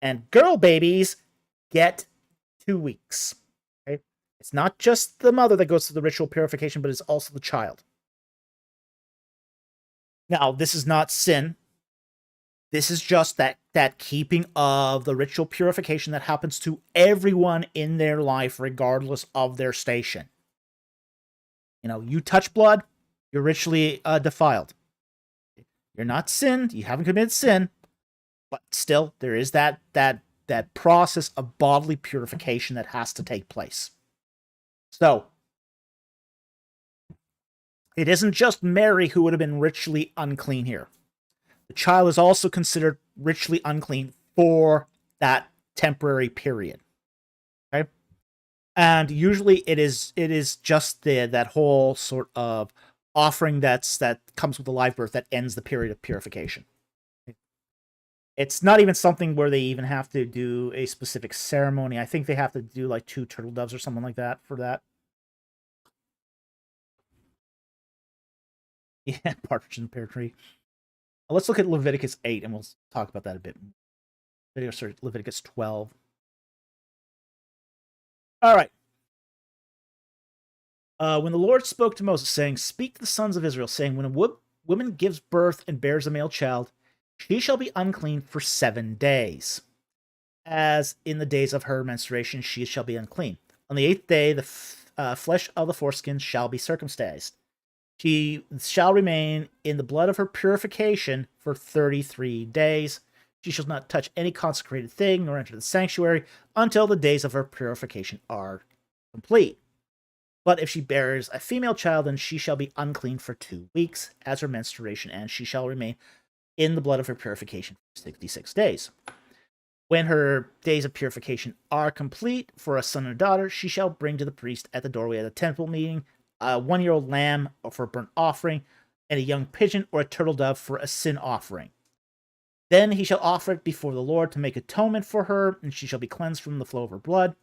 And girl babies get 2 weeks. Okay? It's not just the mother that goes through the ritual purification, but it's also the child. Now, this is not sin. This is just that keeping of the ritual purification that happens to everyone in their life, regardless of their station. You know, you touch blood, you're ritually defiled. You're not sinned, you haven't committed sin, but still, there is that process of bodily purification that has to take place. So, it isn't just Mary who would have been ritually unclean here. The child is also considered ritually unclean for that temporary period. Okay? And usually it is just that whole sort of offering that comes with the live birth that ends the period of purification. It's not even something where they even have to do a specific ceremony. I think they have to do like 2 turtle doves or something like that for that. Yeah, partridge in the pear tree. Let's look at Leviticus 8 and we'll talk about that a bit. Leviticus 12. All right. When the Lord spoke to Moses, saying, "Speak to the sons of Israel, saying, when a woman gives birth and bears a male child, she shall be unclean for 7 days. As in the days of her menstruation, she shall be unclean. On the 8th day, the flesh of the foreskin shall be circumcised. She shall remain in the blood of her purification for 33 days. She shall not touch any consecrated thing, nor enter the sanctuary, until the days of her purification are complete. But if she bears a female child, then she shall be unclean for 2 weeks as her menstruation, and she shall remain in the blood of her purification for 66 days. When her days of purification are complete for a son or daughter, she shall bring to the priest at the doorway of the temple meeting a 1-year-old lamb for a burnt offering, and a young pigeon or a turtle dove for a sin offering. Then he shall offer it before the Lord to make atonement for her, and she shall be cleansed from the flow of her blood.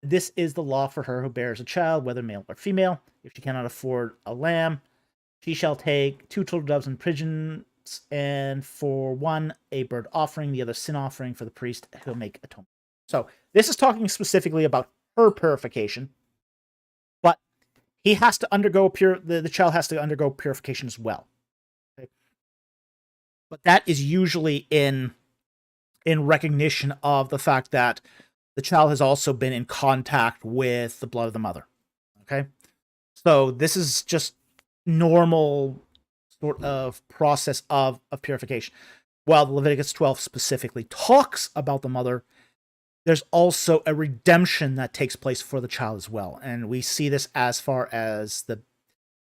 This is the law for her who bears a child, whether male or female. If she cannot afford a lamb, she shall take 2 turtle doves and pigeons, and for one, a burnt offering, the other sin offering for the priest who will make atonement. So this is talking specifically about her purification, but he has to undergo the child has to undergo purification as well. Okay? But that is usually in recognition of the fact that the child has also been in contact with the blood of the mother. Okay? So this is just normal sort of process of purification. While Leviticus 12 specifically talks about the mother, there's also a redemption that takes place for the child as well. And we see this as far as the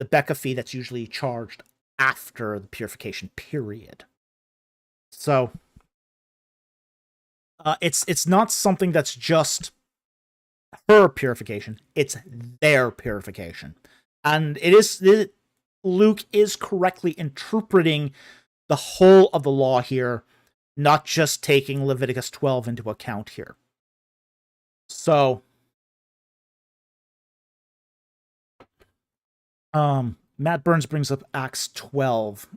Becca fee that's usually charged after the purification period. So it's not something that's just her purification, it's their purification. And Luke is correctly interpreting the whole of the law here, not just taking Leviticus 12 into account here. So, Matt Burns brings up Acts 12.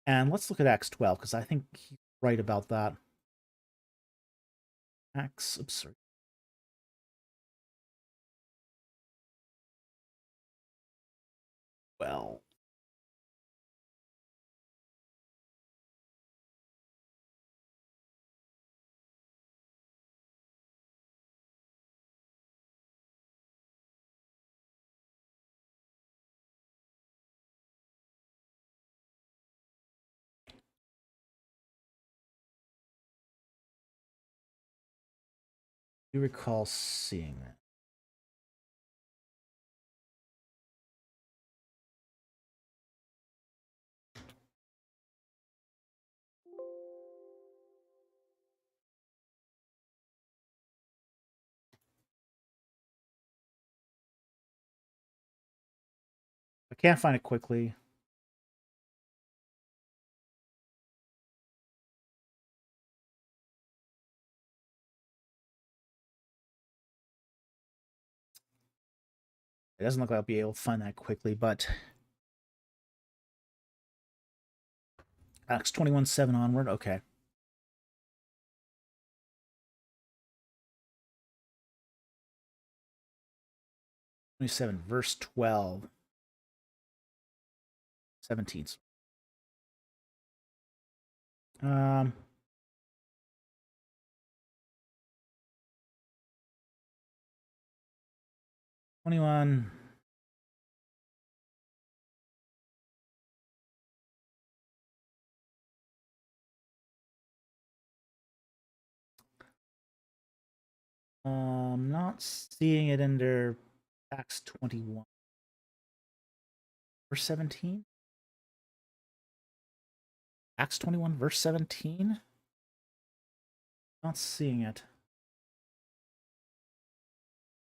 And let's look at Acts 12, because I think he's right about that. Acts absurd. Well, Do you recall seeing that? I can't find it quickly. It doesn't look like I'll be able to find that quickly, but Acts 21:7 onward. Okay. 27, verse 12. 17. Um, 21. Not seeing it under Acts 21. Verse 17? Acts 21, verse 17? Not seeing it.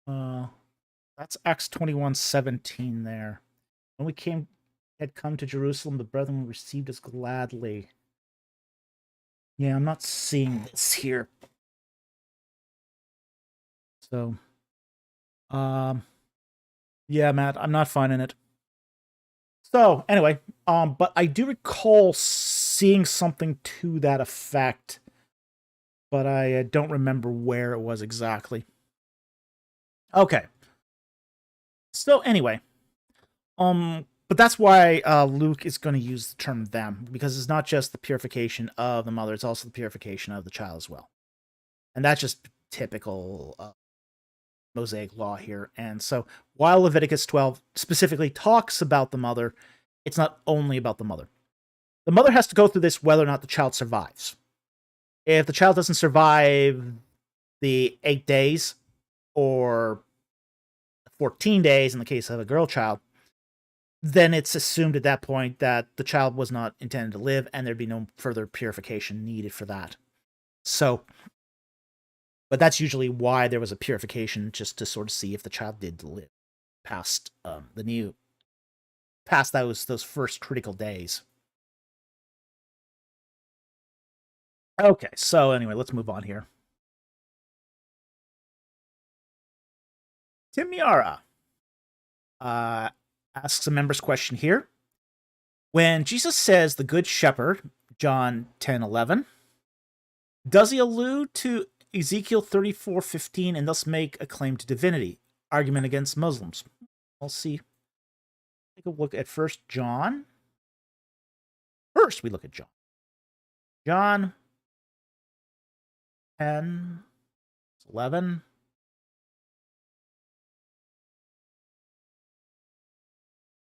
That's Acts 21:17 there. When we had come to Jerusalem, the brethren received us gladly. Yeah, I'm not seeing this here. So, yeah, Matt, I'm not finding it. So, anyway, but I do recall seeing something to that effect, but I don't remember where it was exactly. Okay. So, anyway, but that's why Luke is going to use the term them, because it's not just the purification of the mother, it's also the purification of the child as well. And that's just typical Mosaic law here. And so while Leviticus 12 specifically talks about the mother, it's not only about the mother. The mother has to go through this whether or not the child survives. If the child doesn't survive the 8 days or 14 days in the case of a girl child, then it's assumed at that point that the child was not intended to live and there'd be no further purification needed for that. So, but that's usually why there was a purification, just to sort of see if the child did live past past those first critical days. Okay, so anyway, let's move on here. Tim Miara asks a member's question here. When Jesus says the good shepherd, John 10:11, does he allude to Ezekiel 34:15 and thus make a claim to divinity? Argument against Muslims. We'll see. Take a look at first John. First, we look at John. John 10:11.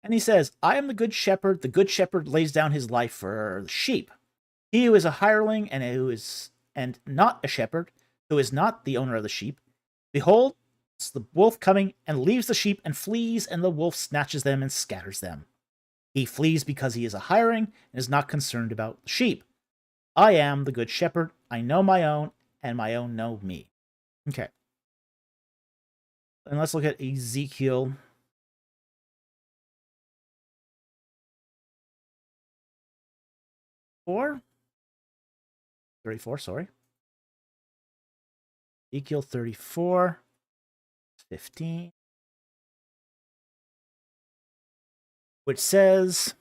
And he says, I am the good shepherd. The good shepherd lays down his life for the sheep. He who is a hireling and not a shepherd, who is not the owner of the sheep, behold, it's the wolf coming and leaves the sheep and flees, and the wolf snatches them and scatters them. He flees because he is a hireling and is not concerned about the sheep. I am the good shepherd. I know my own, and my own know me. Okay. And let's look at Ezekiel 34, sorry. Ezekiel 34:15, which says,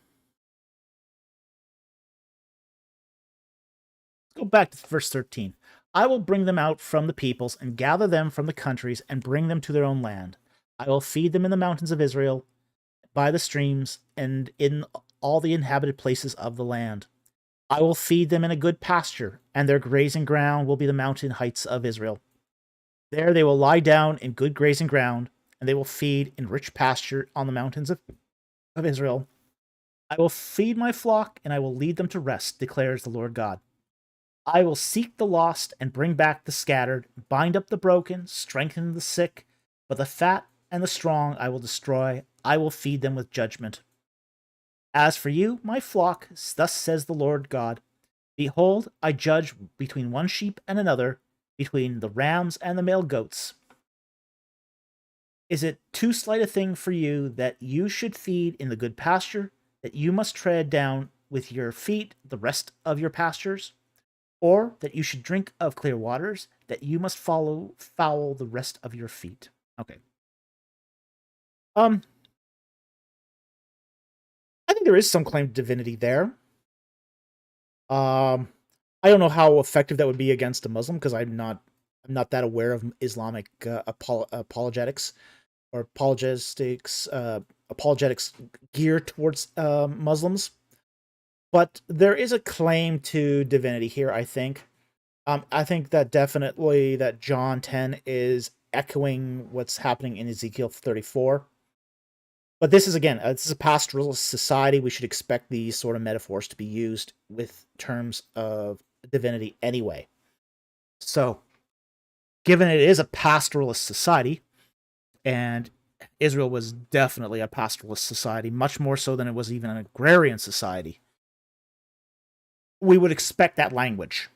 let's go back to verse 13. I will bring them out from the peoples and gather them from the countries and bring them to their own land. I will feed them in the mountains of Israel, by the streams, and in all the inhabited places of the land. I will feed them in a good pasture, and their grazing ground will be the mountain heights of Israel. There they will lie down in good grazing ground, and they will feed in rich pasture on the mountains of Israel. I will feed my flock, and I will lead them to rest, declares the Lord God. I will seek the lost and bring back the scattered, bind up the broken, strengthen the sick, but the fat and the strong I will destroy. I will feed them with judgment. As for you, my flock, thus says the Lord God, behold, I judge between one sheep and another, between the rams and the male goats. Is it too slight a thing for you that you should feed in the good pasture, that you must tread down with your feet the rest of your pastures? Or that you should drink of clear waters, that you must foul the rest of your feet? Okay. I think there is some claim to divinity there. I don't know how effective that would be against a Muslim, because I'm not that aware of Islamic apologetics or apologetics geared towards Muslims. But there is a claim to divinity here, I think. I think that definitely that John 10 is echoing what's happening in Ezekiel 34. But this is, again, this is a pastoralist society. We should expect these sort of metaphors to be used with terms of divinity anyway. So, given it is a pastoralist society, and Israel was definitely a pastoralist society, much more so than it was even an agrarian society, we would expect that language.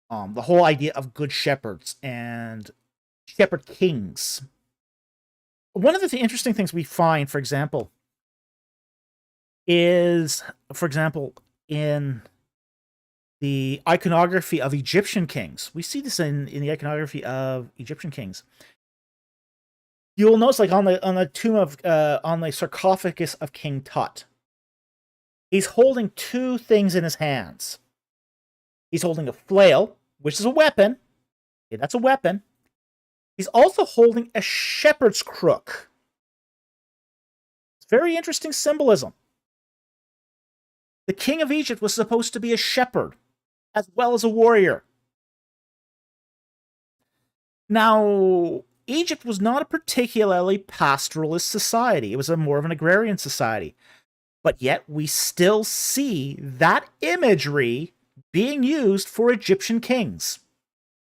The whole idea of good shepherds and shepherd kings. One of the interesting things we find, for example, is, in the iconography of Egyptian kings. We see this in the iconography of Egyptian kings. You will notice, like on the tomb of on the sarcophagus of King Tut, he's holding two things in his hands. He's holding a flail, which is a weapon. Okay, that's a weapon. He's also holding a shepherd's crook. It's very interesting symbolism. The king of Egypt was supposed to be a shepherd, as well as a warrior. Now, Egypt was not a particularly pastoralist society. It was more of an agrarian society. But yet, we still see that imagery being used for Egyptian kings.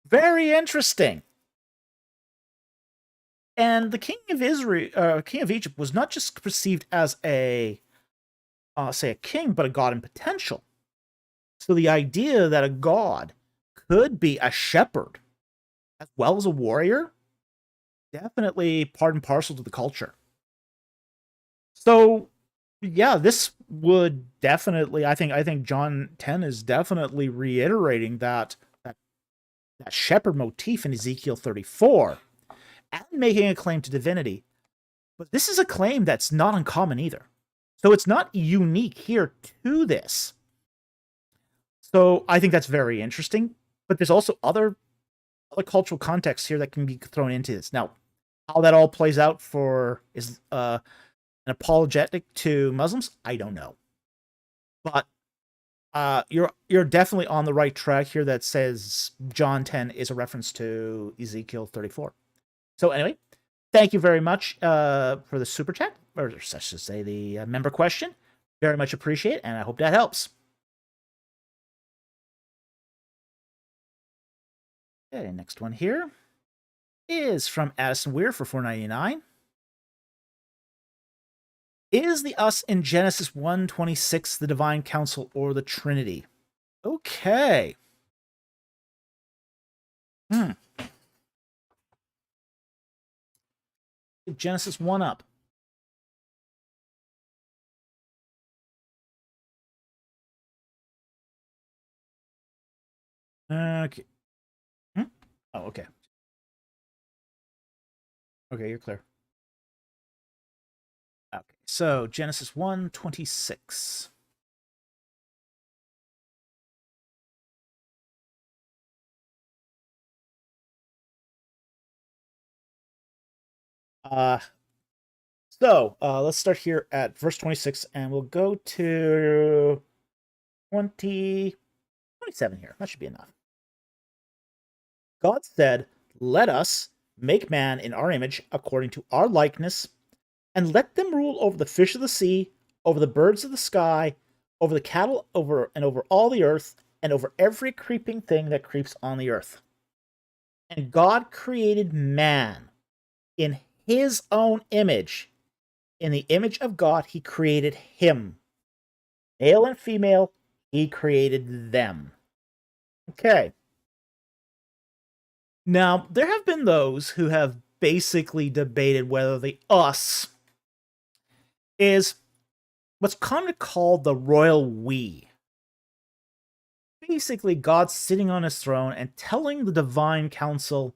Very interesting. And the king of Egypt was not just perceived as a king, but a god in potential. So the idea that a god could be a shepherd as well as a warrior, definitely part and parcel to the culture. So, yeah, this would definitely, I think John 10 is definitely reiterating that shepherd motif in Ezekiel 34 and making a claim to divinity. But this is a claim that's not uncommon either. So it's not unique here to this. So I think that's very interesting. But there's also other cultural contexts here that can be thrown into this. Now, how that all plays out for is an apologetic to Muslims, I don't know. But you're definitely on the right track here that says John 10 is a reference to Ezekiel 34. So anyway, thank you very much for the super chat, or such to say the member question. Very much appreciate it, and I hope that helps. Okay, next one here is from Addison Weir for $4.99. Is the us in Genesis 1:26 the divine council or the Trinity? Okay. Genesis 1 up. Okay. Oh, okay. Okay, you're clear. Okay, so Genesis 1:26. Let's start here at verse 26, and we'll go to 27 here. That should be enough. God said, "Let us make man in our image, according to our likeness, and let them rule over the fish of the sea, over the birds of the sky, over the cattle, over all the earth, and over every creeping thing that creeps on the earth. And God created man in his own image. In the image of God, he created him. Male and female, he created them. Okay. Now, there have been those who have basically debated whether the us is what's kind of called the royal we. Basically, God sitting on his throne and telling the divine council,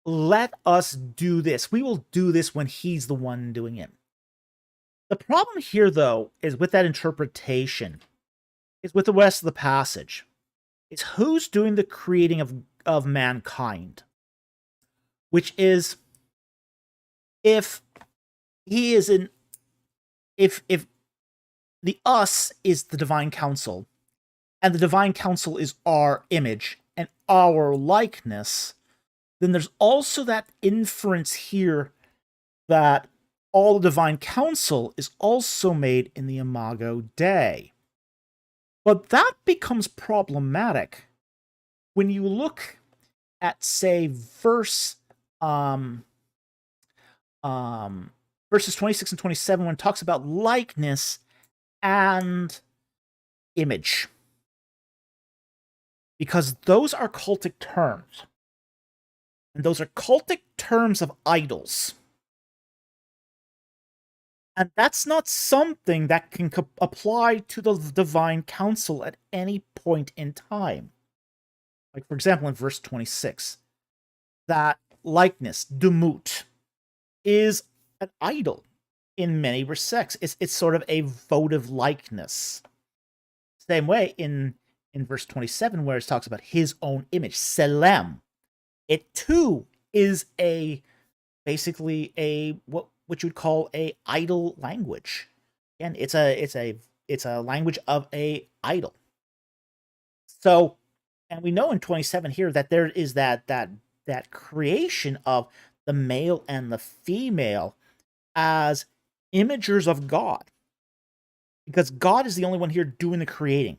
let us do this. We will do this when he's the one doing it. The problem here, though, is with that interpretation, is with the rest of the passage. It's who's doing the creating of mankind. Which is, if he is in, if the us is the divine council, and the divine council is our image and our likeness, then there's also that inference here that all the divine council is also made in the Imago Dei. But that becomes problematic when you look at, say, verses 26 and 27, when it talks about likeness and image. Because those are cultic terms. And those are cultic terms of idols. And that's not something that can apply to the divine council at any point in time. Like, for example, in verse 26, that likeness, dumut, is an idol in many respects. It's sort of a votive likeness. Same way in verse 27, where it talks about his own image, selem. It too is basically what you would call a idol language. Again, it's a language of a idol. So, and we know in 27 here that there is that creation of the male and the female as imagers of God, because God is the only one here doing the creating.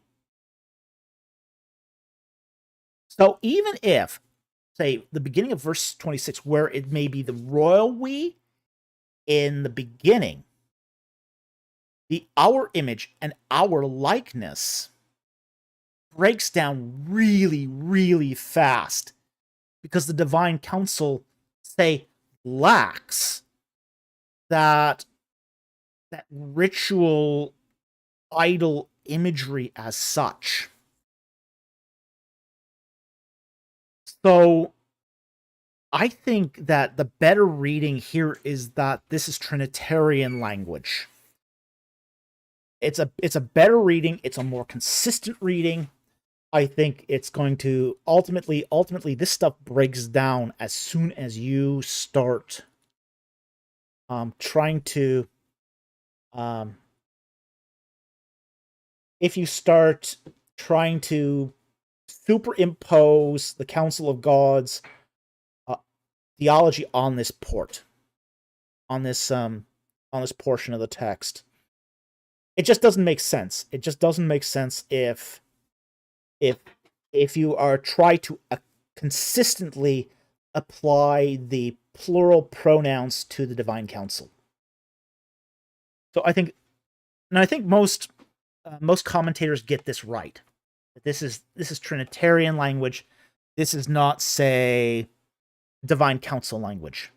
So even if, say, the beginning of verse 26, where it may be the royal we in the beginning, the our image and our likeness breaks down really, really fast, because the divine council, say, lacks that ritual idol imagery as such. So I think that the better reading here is that this is Trinitarian language. It's a better reading. It's a more consistent reading. I think it's going to ultimately this stuff breaks down as soon as you start trying to if you start trying to superimpose the Council of Gods theology on this on this portion of the text. It just doesn't make sense. It just doesn't make sense if you are trying to consistently apply the plural pronouns to the divine council. So I think most commentators get this right. This is Trinitarian language. This is not, say, divine council language.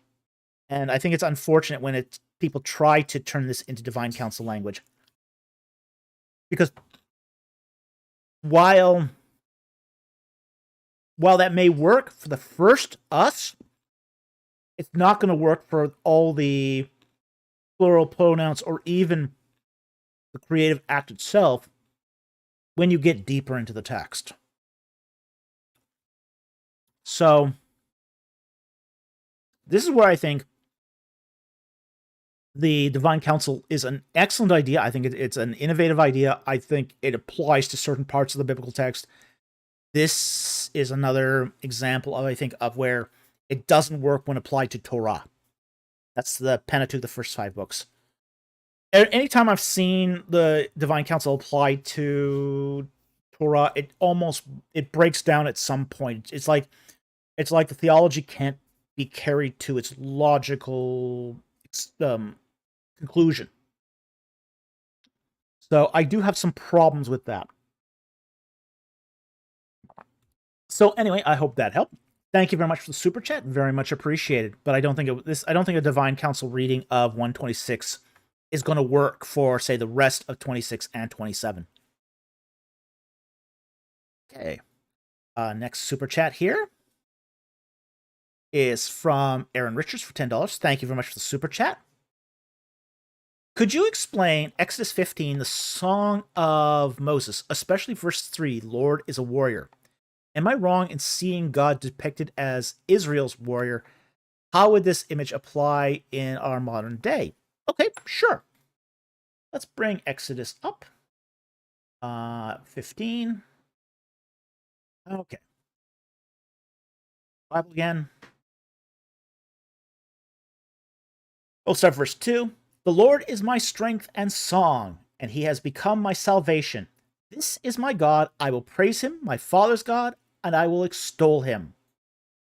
And I think it's unfortunate when people try to turn this into divine council language, because while that may work for the first us, it's not going to work for all the plural pronouns or even the creative act itself when you get deeper into the text. So this is where I think the divine council is an excellent idea. I think it's an innovative idea. I think it applies to certain parts of the biblical text. This is another example of where it doesn't work when applied to Torah. That's the Pentateuch, the first 5 books. Anytime I've seen the divine council applied to Torah, it breaks down at some point. It's like the theology can't be carried to its logical conclusion. So I do have some problems with that. So anyway, I hope that helped. Thank you very much for the super chat. Very much appreciated. But I don't think a Divine Council reading of 126 is going to work for, say, the rest of 26 and 27. Okay. Next super chat here is from Aaron Richards for $10. Thank you very much for the super chat. Could you explain Exodus 15, the Song of Moses, especially verse 3, Lord is a warrior? Am I wrong in seeing God depicted as Israel's warrior? How would this image apply in our modern day? Okay, sure. Let's bring Exodus up. 15. Okay. Bible again. We'll start verse 2. The Lord is my strength and song, and he has become my salvation. This is my God. I will praise him, my father's God, and I will extol him.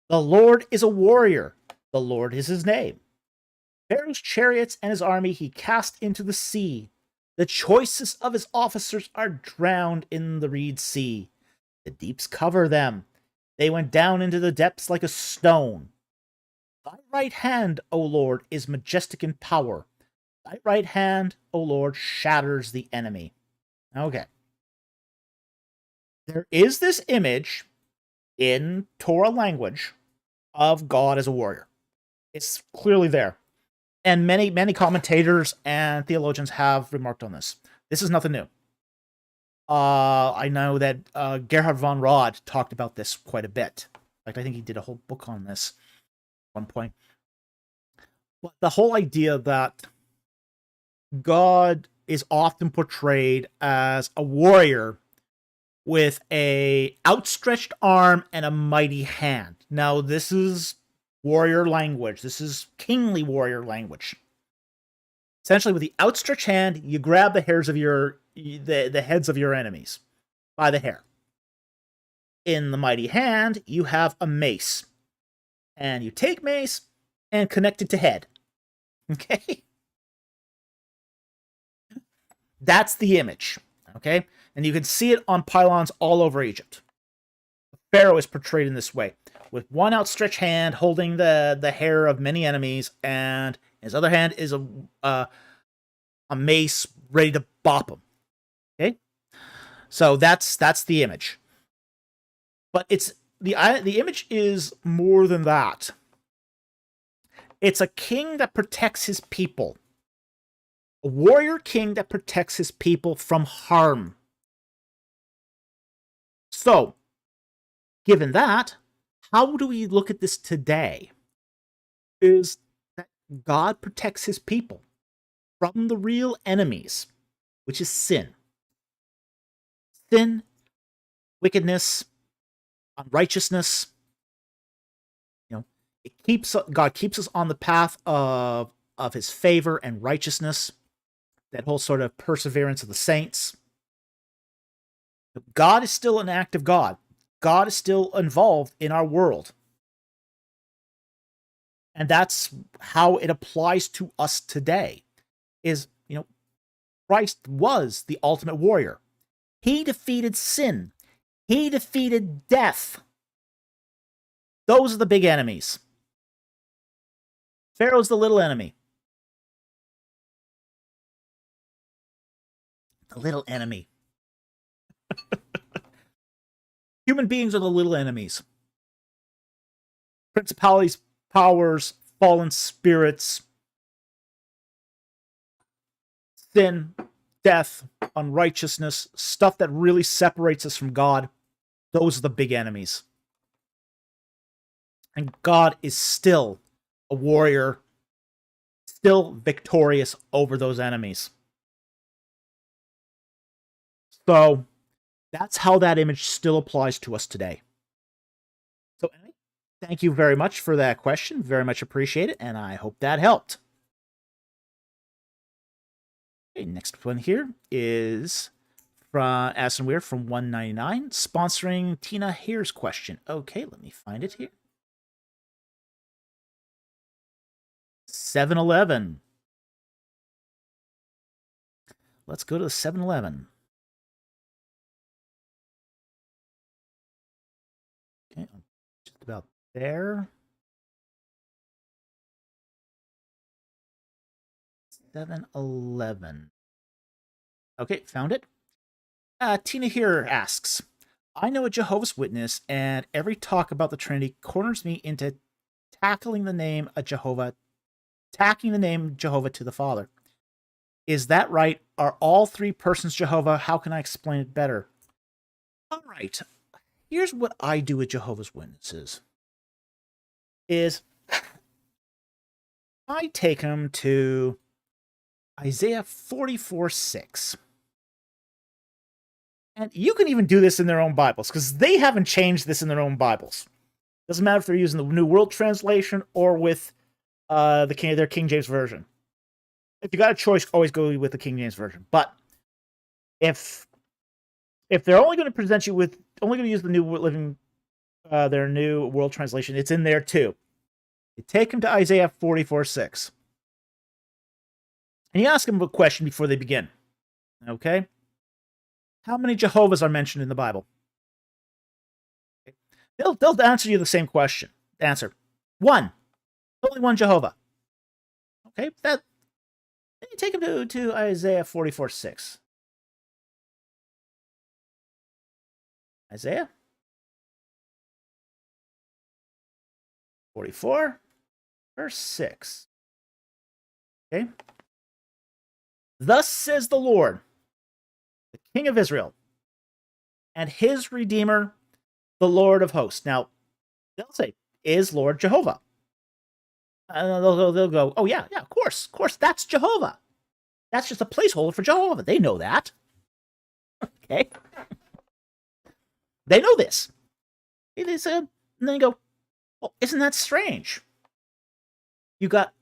The Lord is a warrior. The Lord is his name. Pharaoh's chariots and his army he cast into the sea. The choicest of his officers are drowned in the reed sea. The deeps cover them. They went down into the depths like a stone. Thy right hand, O Lord, is majestic in power. Thy right hand, O Lord, shatters the enemy. Okay. There is this image in Torah language of God as a warrior. It's clearly there. And many commentators and theologians have remarked on this. This is nothing new. I know that Gerhard von Rad talked about this quite a bit. In fact, I think he did a whole book on this at one point. But the whole idea that God is often portrayed as a warrior with a outstretched arm and a mighty hand. Now, this is warrior language. This is kingly warrior language. Essentially, with the outstretched hand, you grab the hairs of the heads of your enemies by the hair. In the mighty hand, you have a mace. And you take mace and connect it to head. Okay? That's the image. Okay? And you can see it on pylons all over Egypt. Pharaoh is portrayed in this way, with one outstretched hand holding the hair of many enemies, and his other hand is a mace ready to bop him. Okay, so that's the image. But it's the image is more than that. It's a king that protects his people, a warrior king that protects his people from harm. So, given that, how do we look at this today? Is that God protects his people from the real enemies, which is sin. Sin, wickedness, unrighteousness. You know, God keeps us on the path of his favor and righteousness, that whole sort of perseverance of the saints. God is still an active God. God is still involved in our world. And that's how it applies to us today. Is, Christ was the ultimate warrior. He defeated sin. He defeated death. Those are the big enemies. Pharaoh's the little enemy. The little enemy. Human beings are the little enemies. Principalities, powers, fallen spirits, sin, death, unrighteousness, stuff that really separates us from God. Those are the big enemies. And God is still a warrior, still victorious over those enemies. So, that's how that image still applies to us today. So anyway, thank you very much for that question. Very much appreciate it, and I hope that helped. Okay, next one here is from Aston Weird from 199, sponsoring Tina Hare's question. Okay, let me find it here. 7-Eleven. Let's go to the 7-Eleven. Okay, I'm just about there. 7-Eleven. Okay, found it. Tina here asks, I know a Jehovah's Witness, and every talk about the Trinity corners me into tacking the name Jehovah to the Father. Is that right? Are all three persons Jehovah? How can I explain it better? All right. Here's what I do with Jehovah's Witnesses. I take them to Isaiah 44:6. And you can even do this in their own Bibles, because they haven't changed this in their own Bibles. Doesn't matter if they're using the New World Translation or with their King James Version. If you got a choice, always go with the King James Version. But if they're only going to use the their New World Translation, it's in there too. You take them to Isaiah 44:6. And you ask them a question before they begin. Okay? How many Jehovahs are mentioned in the Bible? Okay. They'll answer you the same question. Answer. One. Only one Jehovah. Okay? Then you take them to Isaiah 44:6. Isaiah 44, verse 6. Okay? Thus says the Lord, the King of Israel, and his Redeemer, the Lord of hosts. Now, they'll say, is Lord Jehovah? And they'll go, oh yeah, of course, that's Jehovah. That's just a placeholder for Jehovah. They know that. Okay? They know this. They said, and then you go, well, isn't that strange? You got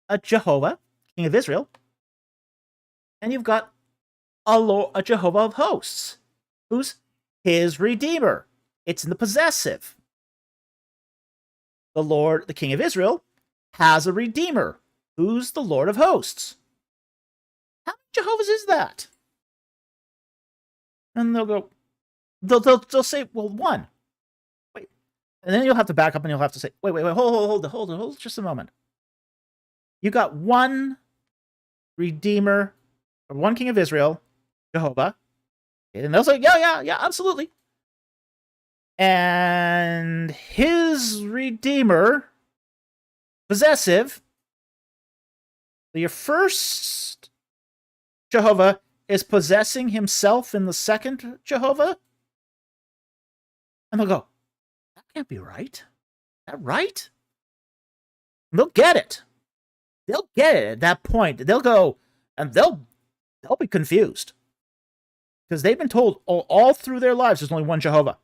a Jehovah, King of Israel, and you've got a Jehovah of hosts, who's his Redeemer. It's in the possessive. The Lord, the King of Israel, has a Redeemer, who's the Lord of hosts. How many Jehovah's is that? And they'll go, they'll say, well, one. Wait. And then you'll have to back up and you'll have to say, wait, hold just a moment. You got one Redeemer, or one King of Israel, Jehovah. And they'll say, yeah, absolutely. And his Redeemer, possessive. So your first Jehovah is possessing himself in the second Jehovah? And they'll go, that can't be right. Is that right? And they'll get it. They'll get it at that point. They'll go, and they'll be confused. Because they've been told all through their lives there's only one Jehovah.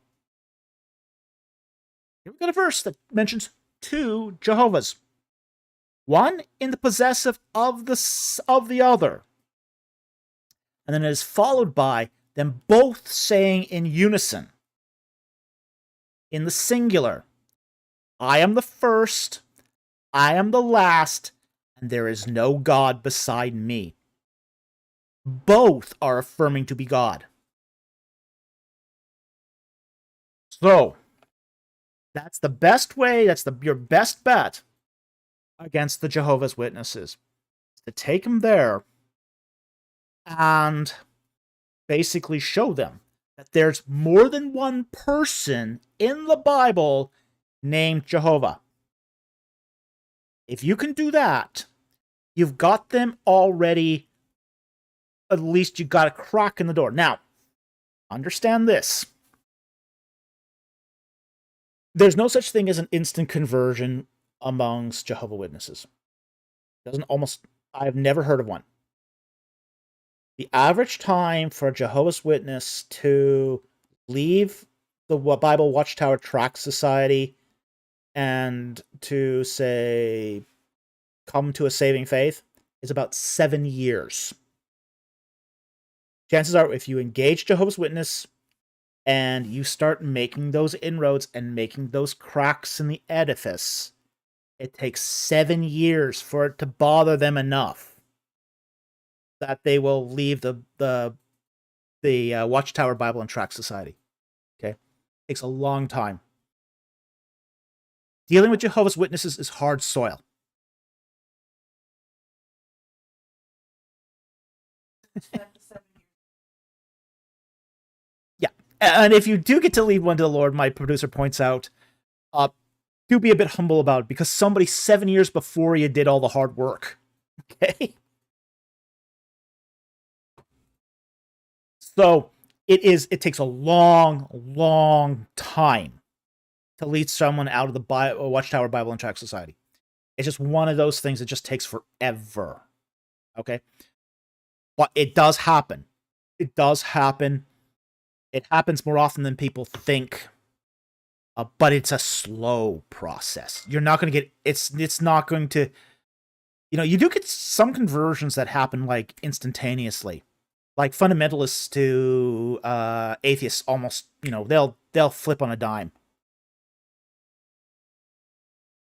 Here we've got a verse that mentions two Jehovahs. One in the possessive of the other. And then it is followed by them both saying in unison, in the singular, I am the first, I am the last, and there is no God beside me. Both are affirming to be God. So, that's the best way, that's your best bet against the Jehovah's Witnesses. To take them there and basically show them that there's more than one person in the Bible named Jehovah. If you can do that, you've got them already. At least you got a crack in the door. Now, understand this. There's no such thing as an instant conversion amongst Jehovah's Witnesses. I've never heard of one. The average time for a Jehovah's Witness to leave the Bible Watchtower Tract Society and to, say, come to a saving faith is about 7 years. chances are, if you engage Jehovah's Witness and you start making those inroads and making those cracks in the edifice, it takes 7 years for it to bother them enough that they will leave the Watchtower Bible and Tract Society. Okay? It takes a long time. Dealing with Jehovah's Witnesses is hard soil. Yeah. And if you do get to lead one to the Lord, my producer points out, do be a bit humble about it, because somebody 7 years before you did all the hard work. Okay? So it takes a long, long time to lead someone out of the Watchtower Bible and Tract Society. It's just one of those things that just takes forever. Okay? But it does happen. It does happen. It happens more often than people think. But it's a slow process. You're not going to get... It's not going to... You do get some conversions that happen, like, instantaneously. Like, fundamentalists to atheists almost... they'll flip on a dime.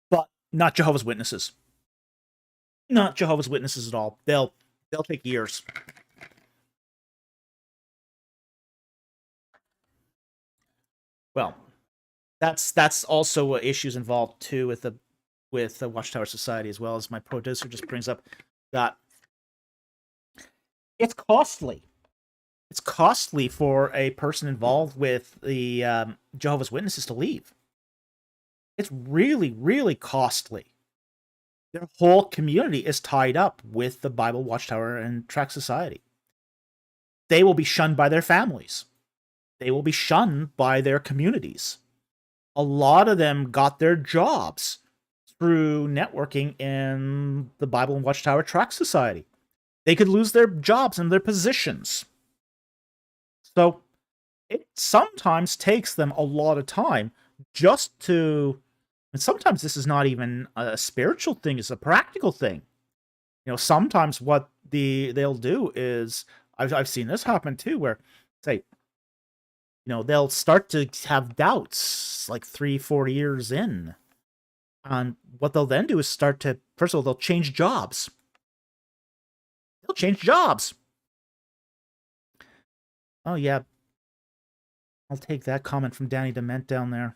But not Jehovah's Witnesses. Not Jehovah's Witnesses at all. They'll take years. Well, that's also issues involved too with the Watchtower Society, as well, as my producer just brings up that it's costly. It's costly for a person involved with the Jehovah's Witnesses to leave. It's really, really costly. Their whole community is tied up with the Bible Watchtower and Tract Society. They will be shunned by their families. They will be shunned by their communities. A lot of them got their jobs through networking in the Bible and Watchtower Tract Society. They could lose their jobs and their positions. So it sometimes takes them a lot of time just to... And sometimes this is not even a spiritual thing, it's a practical thing. Sometimes what they'll do is... I've seen this happen too, where, say, they'll start to have doubts like 3-4 years in. And what they'll then do is start to... First of all, they'll change jobs. They'll change jobs. Oh, yeah. I'll take that comment from Danny Dement down there.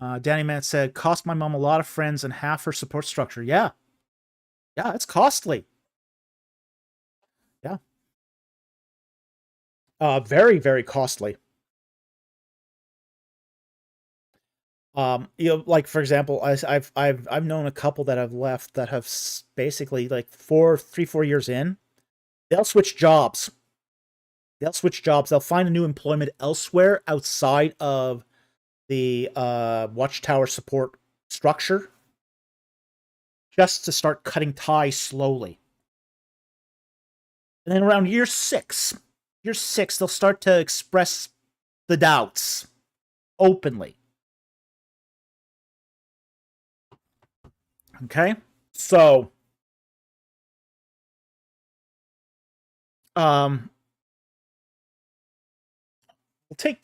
Danny Dement said, cost my mom a lot of friends and half her support structure. Yeah. Yeah, it's costly. Yeah. Very, very costly. Like, for example, I've known a couple that have left that have basically, like, 3-4 years in, they'll switch jobs. They'll switch jobs. They'll find a new employment elsewhere outside of the Watchtower support structure, just to start cutting ties slowly. And then around year 6, they'll start to express the doubts openly. Okay? So, we'll take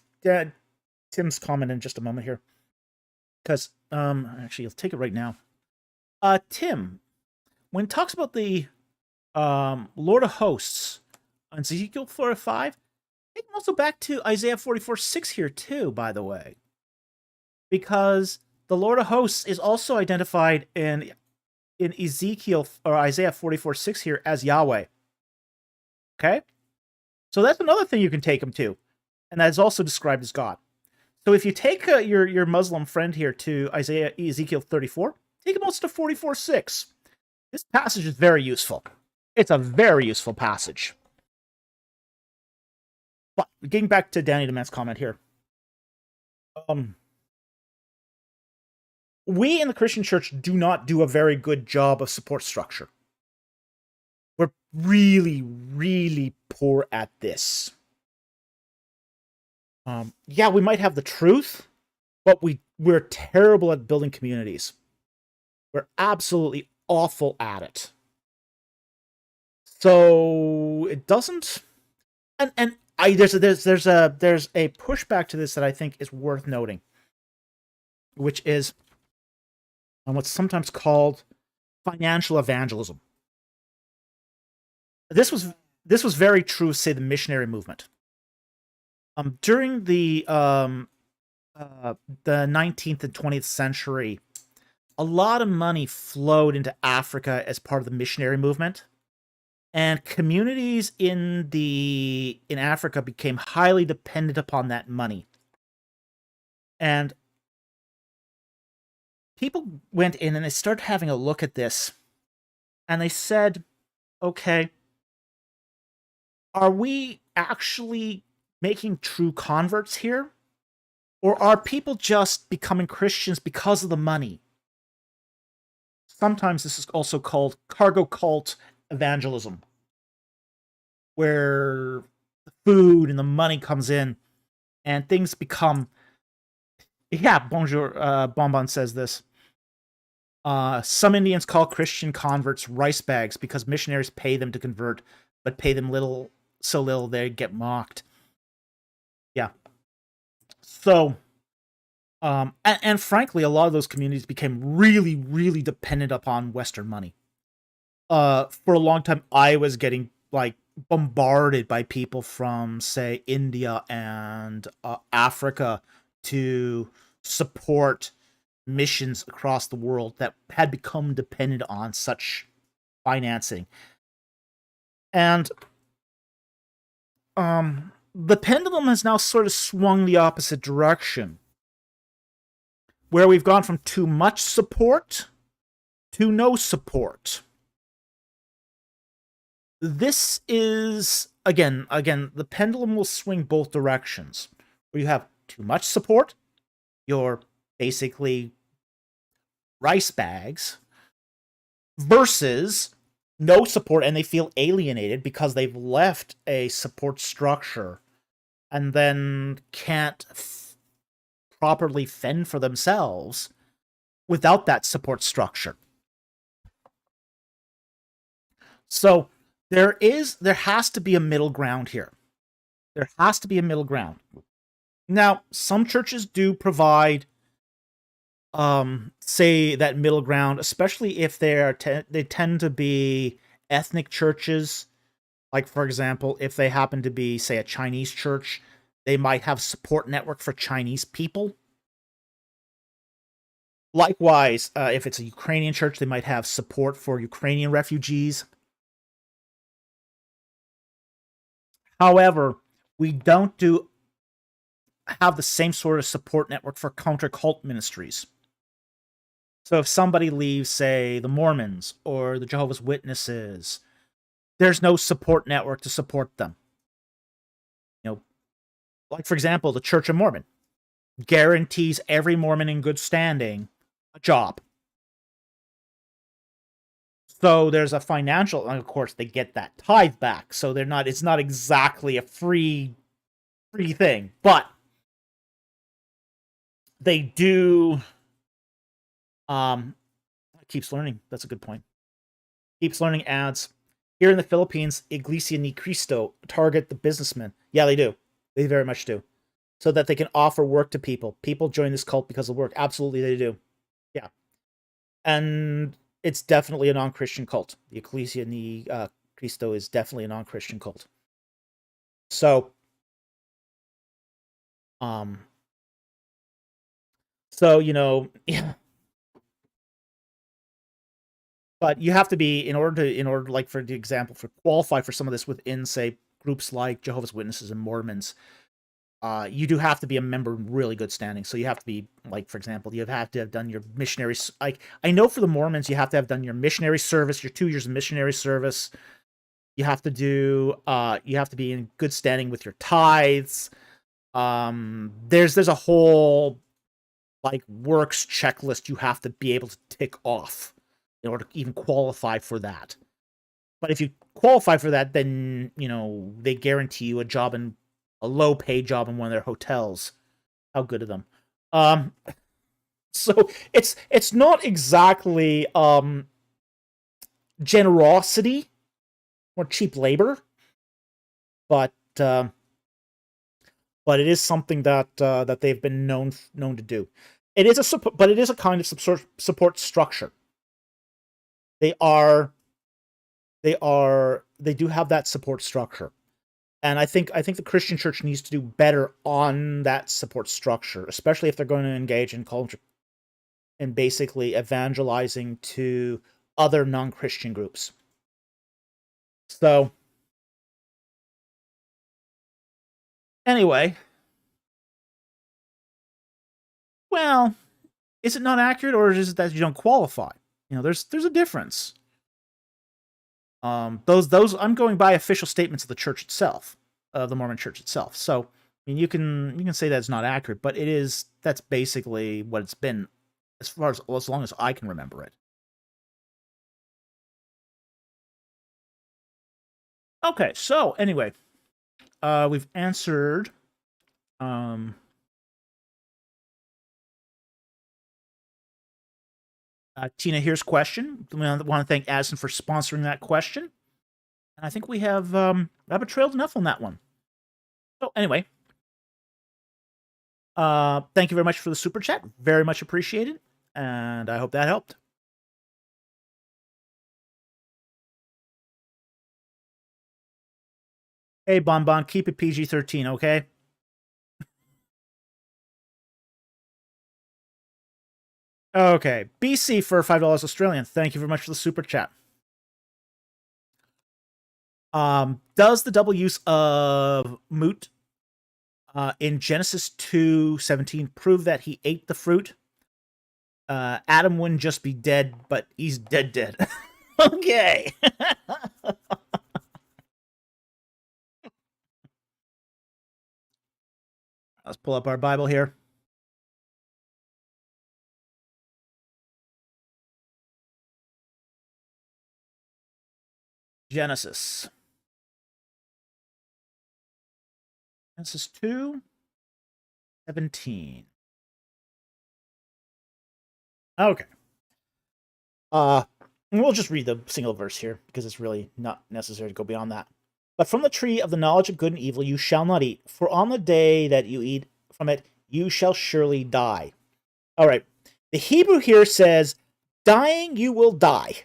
Tim's comment in just a moment here, because actually, I'll take it right now. Tim, when it talks about the Lord of Hosts on Ezekiel 4:5, take them also back to Isaiah 44:6 here too, by the way, because the Lord of Hosts is also identified in Ezekiel or Isaiah 44:6 here as Yahweh. Okay, so that's another thing you can take them to, and that is also described as God. So if you take your Muslim friend here to Ezekiel 34, take him also to 44:6. This passage is very useful. It's a very useful passage. But getting back to Danny Dement's comment here, we in the Christian church do not do a very good job of support structure. We're really, really poor at this. Yeah, we might have the truth, but we're terrible at building communities. We're absolutely awful at it. So it doesn't, and I there's a pushback to this that I think is worth noting, which is on what's sometimes called financial evangelism. This was very true, say, the missionary movement. During the 19th and 20th century, a lot of money flowed into Africa as part of the missionary movement, and communities in Africa became highly dependent upon that money. And people went in and they started having a look at this, and they said, okay, are we actually making true converts here? Or are people just becoming Christians because of the money? Sometimes this is also called cargo cult evangelism, where the food and the money comes in and things become... Yeah, Bonjour, Bonbon says this. Some Indians call Christian converts rice bags because missionaries pay them to convert, but pay them so little they get mocked. Yeah. So, and frankly, a lot of those communities became really, really dependent upon Western money. For a long time, I was getting bombarded by people from, say, India and Africa to support missions across the world that had become dependent on such financing. And the pendulum has now sort of swung the opposite direction, where we've gone from too much support to no support. This is, again, the pendulum will swing both directions. Where you have too much support, you're basically rice bags, versus no support and they feel alienated because they've left a support structure and then can't properly fend for themselves without that support structure. So there has to be a middle ground here. There has to be a middle ground. Now, some churches do provide say that middle ground, especially if they tend to be ethnic churches. Like, for example, if they happen to be, say, a Chinese church, they might have support network for Chinese people. Likewise, if it's a Ukrainian church, they might have support for Ukrainian refugees. However, we don't have the same sort of support network for counter-cult ministries. So if somebody leaves, say, the Mormons or the Jehovah's Witnesses, there's no support network to support them. Like, for example, the Church of Mormon guarantees every Mormon in good standing a job. So there's a financial, and of course they get that tithe back. So it's not exactly a free thing, but they do. Keeps learning. That's a good point. Keeps learning ads. Here in the Philippines, Iglesia ni Cristo target the businessmen. Yeah, they do. They very much do. So that they can offer work to people. People join this cult because of work. Absolutely, they do. Yeah. And it's definitely a non-Christian cult. The Iglesia ni Cristo is definitely a non-Christian cult. So, yeah. But you have to be, in order, like, for the example, for qualify for some of this within, say, groups like Jehovah's Witnesses and Mormons, you do have to be a member in really good standing. So you have to be, like, for example, you have to have done your missionary... I know for the Mormons, you have to have done your missionary service, your 2 years of missionary service. You have to be in good standing with your tithes. There's a whole, like, works checklist you have to be able to tick off in order to even qualify for that. But if you qualify for that, then, they guarantee you a job a low-paid job in one of their hotels. How good of them. So it's not exactly generosity cheap labor, but it is something that that they've been known to do. It is but it is a kind of support structure. They do have that support structure. And I think the Christian church needs to do better on that support structure, especially if they're going to engage in culture and basically evangelizing to other non-Christian groups. So, anyway, well, is it not accurate, or is it that you don't qualify? You know, there's a difference. Those I'm going by official statements of the church itself, of the Mormon Church itself. So, I mean, you can say that's not accurate, but that's basically what it's been as long as I can remember it. Okay, so anyway, we've answered Tina here's question. We want to thank Addison for sponsoring that question. And I think we have rabbit trailed enough on that one. So anyway, thank you very much for the super chat. Very much appreciated. And I hope that helped. Hey, Bonbon, keep it PG-13, okay? Okay, BC for $5 Australian. Thank you very much for the super chat. Does the double use of moot in Genesis 2:17 prove that he ate the fruit? Adam wouldn't just be dead, but he's dead. Okay. Let's pull up our Bible here. Genesis 2:17. Okay. We'll just read the single verse here because it's really not necessary to go beyond that. But from the tree of the knowledge of good and evil you shall not eat, for on the day that you eat from it, you shall surely die. All right. The Hebrew here says, dying you will die.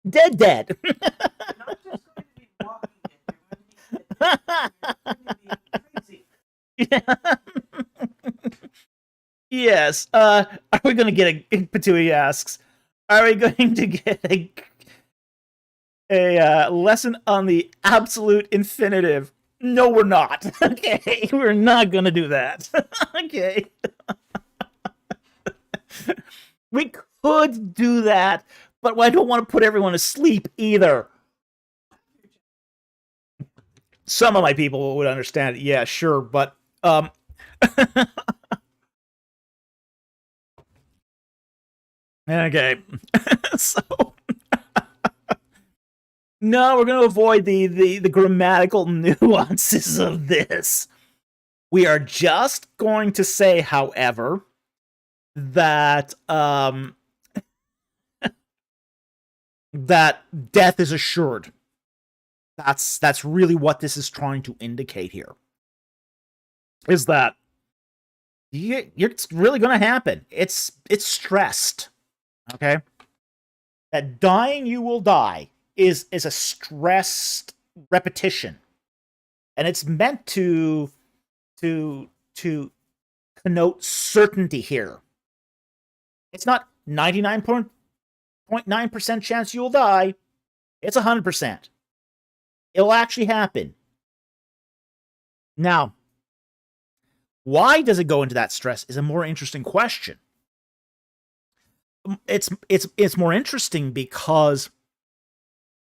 Dead. Yes. Are we going to get a Patui asks? Are we going to get a lesson on the absolute infinitive? No, we're not. Okay, we're not going to do that. Okay. We could do that, but I don't want to put everyone to sleep either. Some of my people would understand it. Yeah, sure, but okay. So no, we're going to avoid the grammatical nuances of this. We are just going to say, however, that that death is assured. That's really what this is trying to indicate here. Is that it's really going to happen. It's stressed. Okay? That dying you will die is a stressed repetition. And it's meant to connote certainty here. It's not 99.9% chance you'll die. It's 100%. It'll actually happen. Now, why does it go into that stress is a more interesting question. It's more interesting because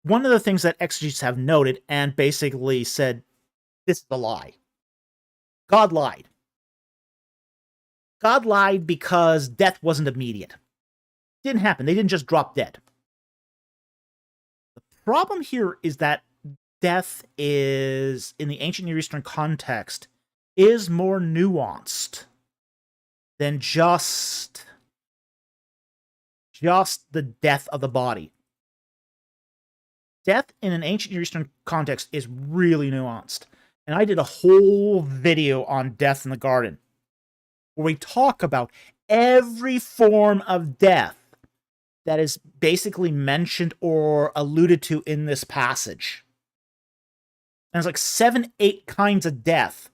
one of the things that exegetes have noted and basically said, this is a lie. God lied. God lied because death wasn't immediate. It didn't happen. They didn't just drop dead. The problem here is that death is, in the ancient Near Eastern context, is more nuanced than just the death of the body. death in an ancient Near Eastern context is really nuanced. And I did a whole video on death in the garden, where we talk about every form of death that is basically mentioned or alluded to in this passage. And it's like 7, 8 kinds of death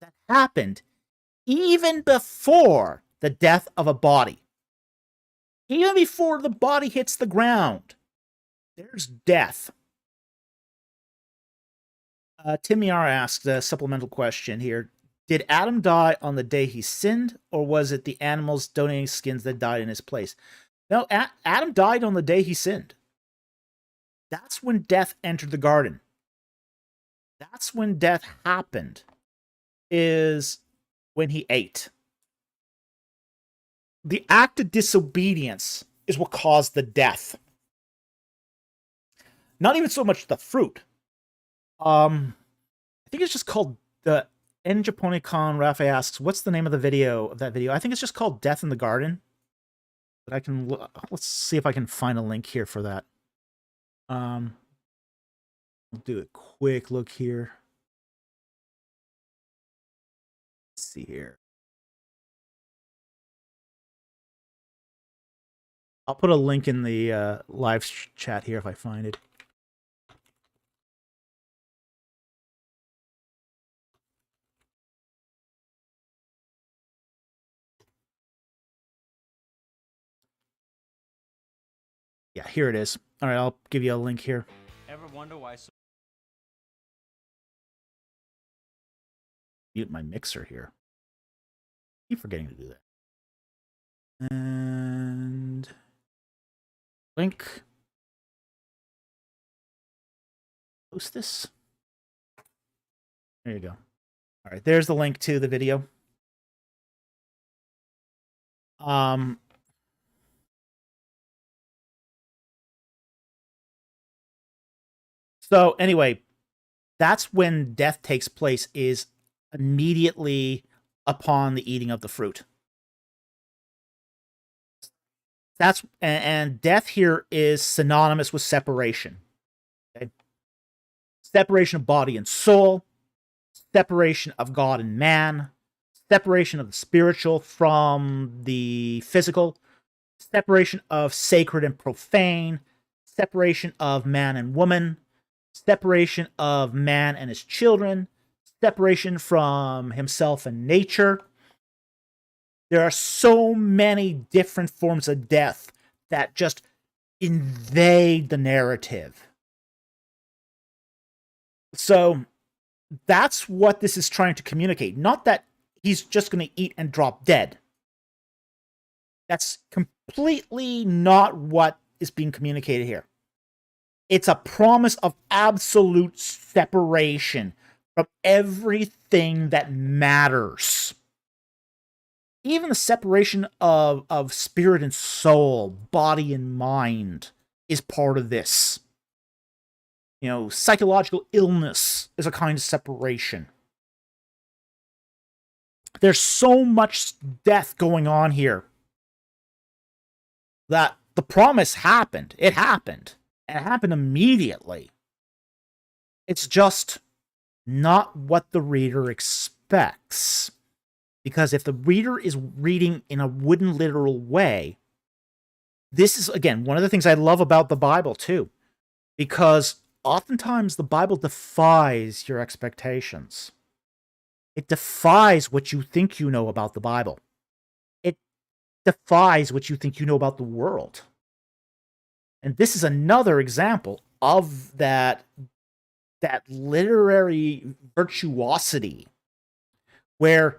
that happened even before the death of a body. Even before the body hits the ground, there's death. Tim Yar asked a supplemental question here. Did Adam die on the day he sinned, or was it the animals donating skins that died in his place? No, Adam died on the day he sinned. That's when death entered the garden. That's when death happened, is when he ate. The act of disobedience is what caused the death. Not even so much the fruit. I think it's just called the En Japonicon. Rafa asks, what's the name of the video of that video? I think it's just called Death in the Garden. But I can let's see if I can find a link here for that. I'll do a quick look here. Let's see here. I'll put a link in the live chat here if I find it. Yeah, here it is. All right, I'll give you a link here. Ever wonder why? Mute my mixer here. I keep forgetting to do that. And link. Post this. There you go. All right, there's the link to the video. So anyway, that's when death takes place, is immediately upon the eating of the fruit. And death here is synonymous with separation. Okay? Separation of body and soul, separation of God and man, separation of the spiritual from the physical, separation of sacred and profane, separation of man and woman, separation of man and his children, separation from himself and nature. There are so many different forms of death that just invade the narrative. So that's what this is trying to communicate. Not that he's just going to eat and drop dead. That's completely not what is being communicated here. It's a promise of absolute separation from everything that matters. Even the separation of spirit and soul, body and mind, is part of this. You know, psychological illness is a kind of separation. There's so much death going on here that the promise happened. It happened. And it happened immediately. It's just not what the reader expects. Because if the reader is reading in a wooden, literal way, this is, again, one of the things I love about the Bible, too. Because oftentimes the Bible defies your expectations. It defies what you think you know about the Bible. It defies what you think you know about the world. And this is another example of that literary virtuosity where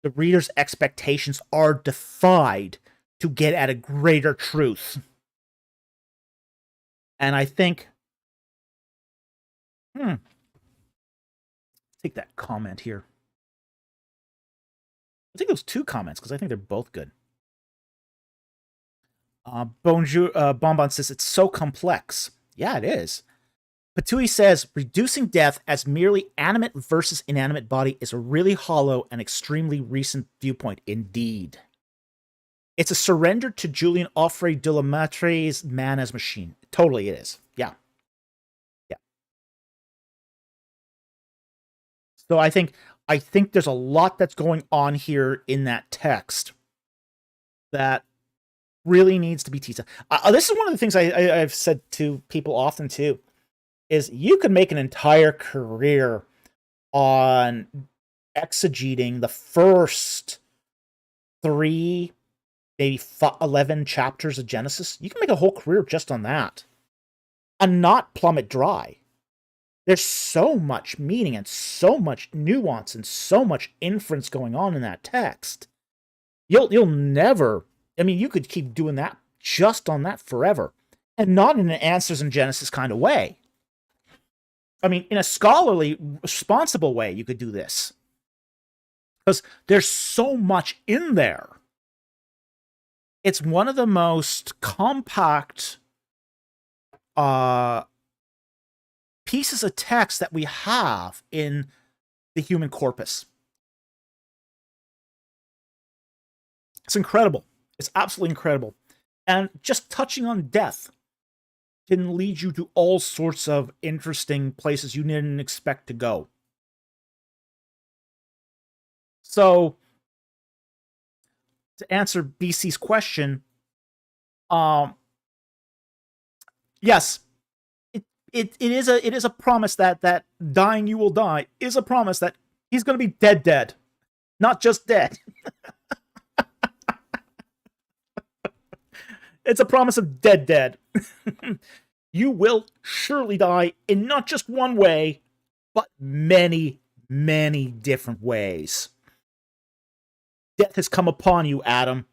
the reader's expectations are defied to get at a greater truth. And I think, take that comment here. I'll take those 2 comments because I think they're both good. Bonjour, Bonbon says, it's so complex. Yeah, it is. Patui says, reducing death as merely animate versus inanimate body is a really hollow and extremely recent viewpoint indeed. It's a surrender to Julien Offray de la Matre's man as machine. Totally it is. Yeah. So I think there's a lot that's going on here in that text that really needs to be teased. This is one of the things I've said to people often too, is you could make an entire career on exegeting the first 3, maybe 11 chapters of Genesis. You can make a whole career just on that and not plummet dry. There's so much meaning and so much nuance and so much inference going on in that text. You'll never, I mean, you could keep doing that just on that forever, and not in an answers in Genesis kind of way. I mean, in a scholarly, responsible way, you could do this. Because there's so much in there. It's one of the most compact pieces of text that we have in the human corpus. It's incredible. It's absolutely incredible. And just touching on death can lead you to all sorts of interesting places you didn't expect to go. So, to answer BC's question, yes, it is a promise that dying you will die is a promise that he's going to be dead, not just dead. It's a promise of dead. You will surely die in not just one way, but many, many different ways. Death has come upon you, Adam,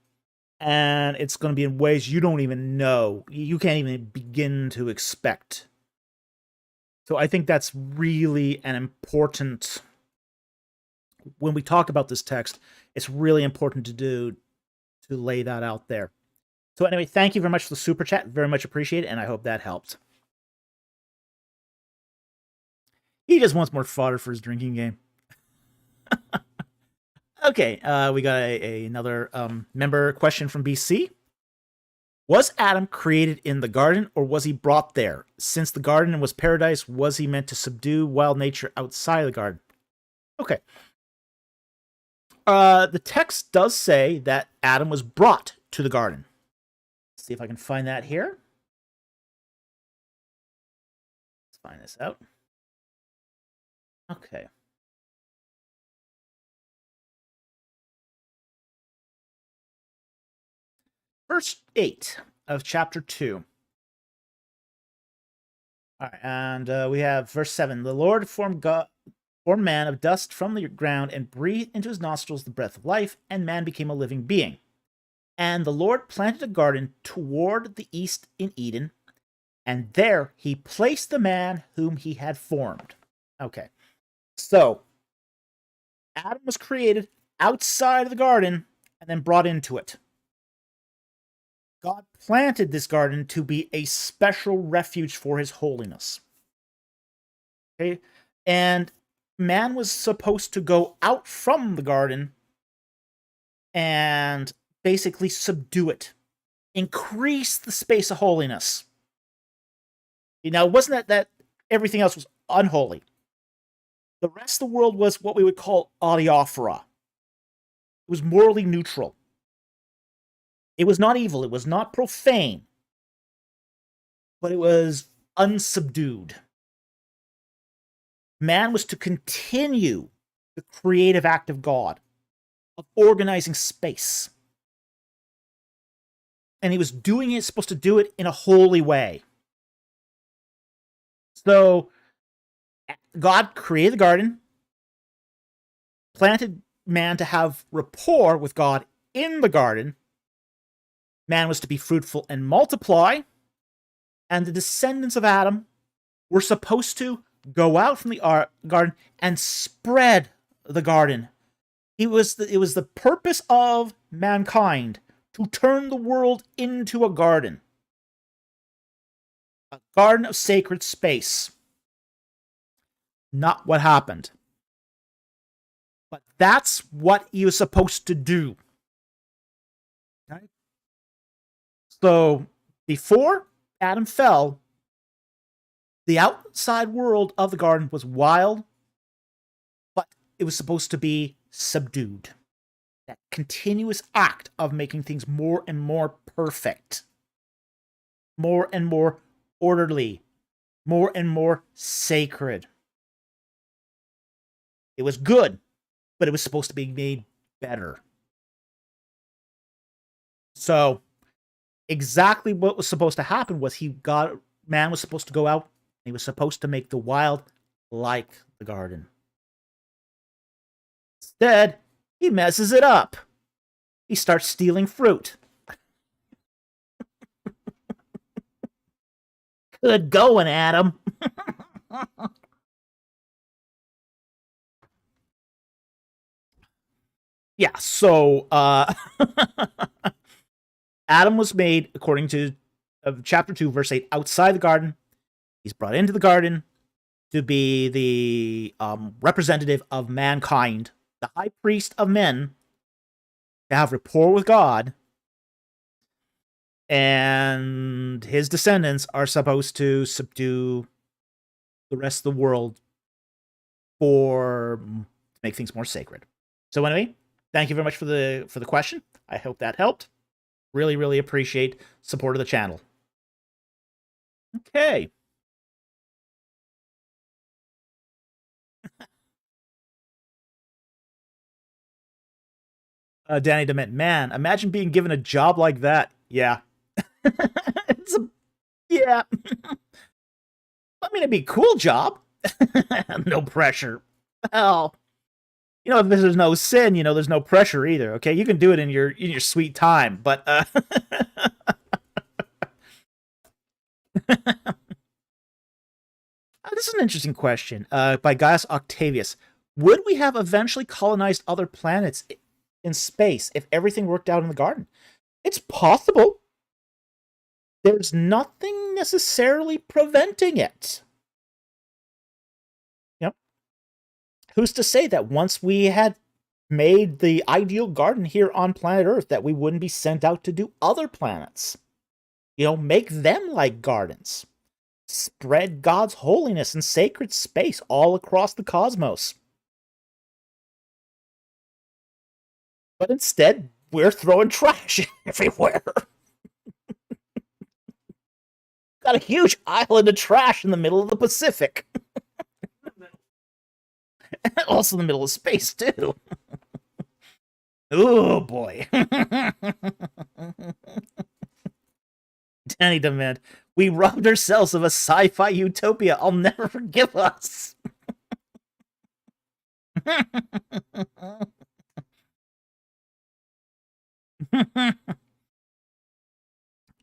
and it's going to be in ways you don't even know. You can't even begin to expect. So I think that's really an important, when we talk about this text, it's really important to lay that out there. So anyway, thank you very much for the super chat. Very much appreciated, and I hope that helped. He just wants more fodder for his drinking game. Okay, we got another member question from BC. Was Adam created in the garden, or was he brought there? Since the garden was paradise, was he meant to subdue wild nature outside the garden? Okay. The text does say that Adam was brought to the garden. Let's see if I can find that here. Let's find this out. Okay. Verse 8 of chapter 2. All right, and we have verse 7. The Lord formed man of dust from the ground and breathed into his nostrils the breath of life, and man became a living being. And the Lord planted a garden toward the east in Eden, and there he placed the man whom he had formed. Okay, so Adam was created outside of the garden and then brought into it. God planted this garden to be a special refuge for his holiness. Okay, and man was supposed to go out from the garden and basically subdue it, increase the space of holiness. Now, it wasn't that everything else was unholy. The rest of the world was what we would call adiaphora. It was morally neutral. It was not evil. It was not profane. But it was unsubdued. Man was to continue the creative act of God, of organizing space. And he was supposed to do it in a holy way. So, God created the garden, planted man to have rapport with God in the garden. Man was to be fruitful and multiply, and the descendants of Adam were supposed to go out from the garden and spread the garden. It was the purpose of mankind to turn the world into a garden of sacred space. Not what happened. But that's what he was supposed to do. Okay? So, before Adam fell, the outside world of the garden was wild, but it was supposed to be subdued. That continuous act of making things more and more perfect, more and more orderly, more and more sacred. It was good, but it was supposed to be made better. So, exactly what was supposed to happen was man was supposed to go out, and he was supposed to make the wild like the garden. Instead, he messes it up. He starts stealing fruit. Good going, Adam. Yeah, so Adam was made, according to chapter 2, verse 8, outside the garden. He's brought into the garden to be the representative of mankind, the high priest of men, to have rapport with God, and his descendants are supposed to subdue the rest of the world to make things more sacred. So anyway, thank you very much for the question. I hope that helped. Really, really appreciate support of the channel. Okay. Danny Dement, man, imagine being given a job like that. Yeah. Yeah. I mean, it'd be a cool job. No pressure. Well, if there's no sin, there's no pressure either. Okay, you can do it in your sweet time, but this is an interesting question by Gaius Octavius. Would we have eventually colonized other planets in space if everything worked out in the garden? It's possible. There's nothing necessarily preventing it. Who's to say that once we had made the ideal garden here on planet Earth, that we wouldn't be sent out to do other planets? Make them like gardens. Spread God's holiness and sacred space all across the cosmos. But instead, we're throwing trash everywhere. Got a huge island of trash in the middle of the Pacific. Also in the middle of space, too. Oh, boy. Danny Demand, we robbed ourselves of a sci-fi utopia. I'll never forgive us.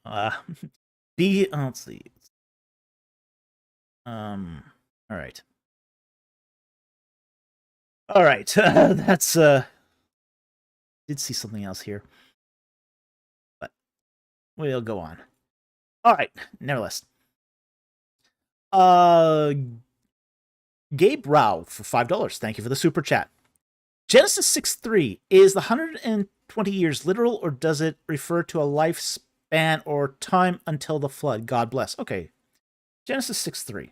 Let's see. All right. All right. That's did see something else here, but we'll go on. All right. Nevertheless, Gabe Rao for $5. Thank you for the super chat. Genesis 6:3 is the 120 years literal, or does it refer to a lifespan or time until the flood? God bless. Okay. Genesis 6:3.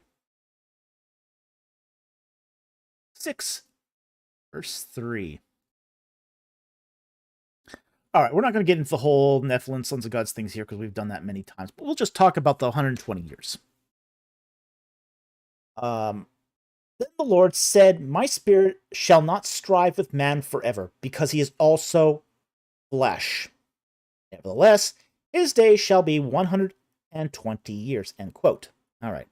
6 verse 3. All right, we're not going to get into the whole Nephilim, Sons of Gods things here because we've done that many times, but we'll just talk about the 120 years. Then the Lord said, my spirit shall not strive with man forever, because he is also flesh. Nevertheless, his days shall be 120 years, end quote. All right.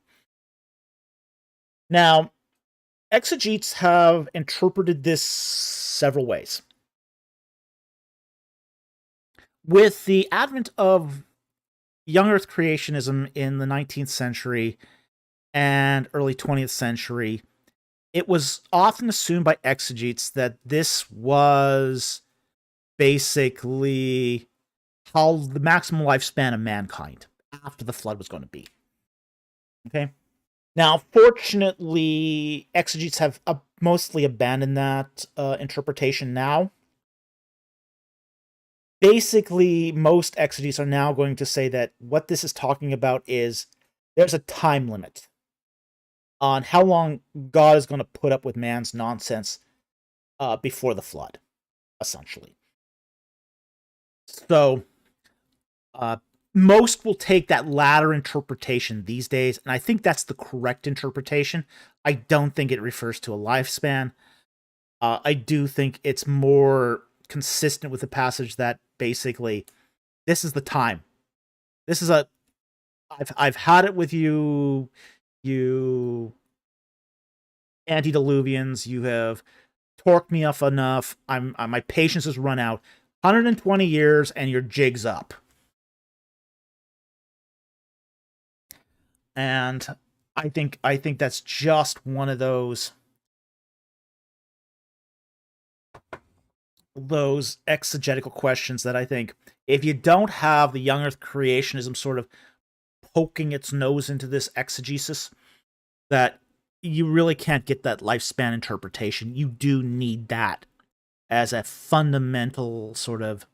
Now, exegetes have interpreted this several ways. With the advent of young earth creationism in the 19th century and early 20th century, it was often assumed by exegetes that this was basically how the maximum lifespan of mankind after the flood was going to be. Okay? Now, fortunately, exegetes have mostly abandoned that interpretation now. Basically, most exegetes are now going to say that what this is talking about is there's a time limit on how long God is going to put up with man's nonsense before the flood, essentially. So most will take that latter interpretation these days, and I think that's the correct interpretation. I don't think it refers to a lifespan. I do think it's more consistent with the passage that basically this is the time. This is I've had it with you, you antediluvians. You have torqued me up enough. My patience has run out. 120 years and your jig's up. And I think that's just one of those exegetical questions that I think if you don't have the young earth creationism sort of poking its nose into this exegesis, that you really can't get that lifespan interpretation. You do need that as a fundamental sort of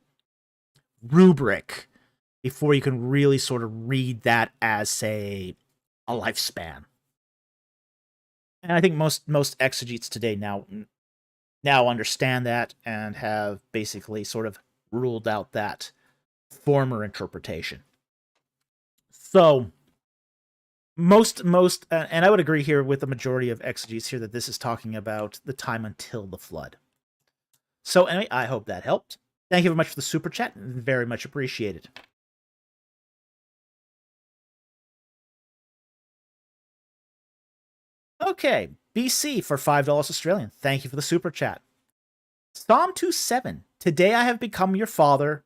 rubric before you can really sort of read that as, say, a lifespan. And I think most exegetes today now understand that and have basically sort of ruled out that former interpretation. So most and I would agree here with the majority of exegetes here that this is talking about the time until the flood. So anyway, I hope that helped. Thank you very much for the super chat. Very much appreciated. Okay, BC for $5 Australian. Thank you for the super chat. Psalm 2:7. Today I have become your father.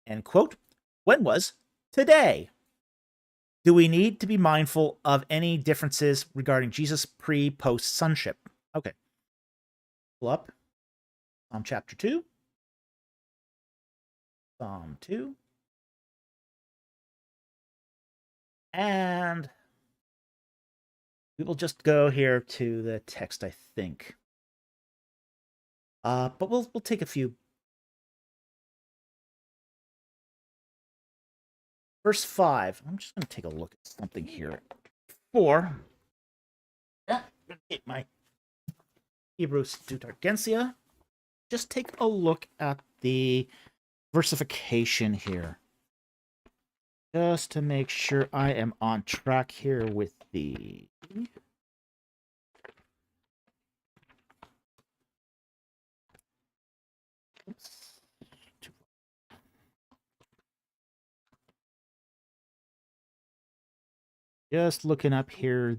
End quote. When was today? Do we need to be mindful of any differences regarding Jesus pre-post sonship? Okay. Pull up Psalm chapter 2. Psalm 2. And we will just go here to the text, I think. But we'll take a few. Verse 5. I'm just going to take a look at something here. 4. Yeah, I'm going to get my Hebrew Septuaginta. Just take a look at the versification here. Just to make sure I am on track here with the... Oops. Just looking up here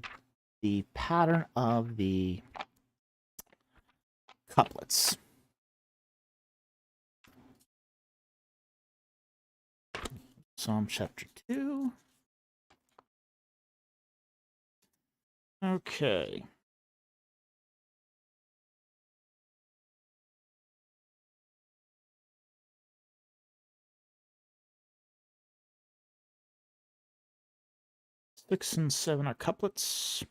the pattern of the couplets. Psalm chapter 2. Okay. Six and 7 are couplets.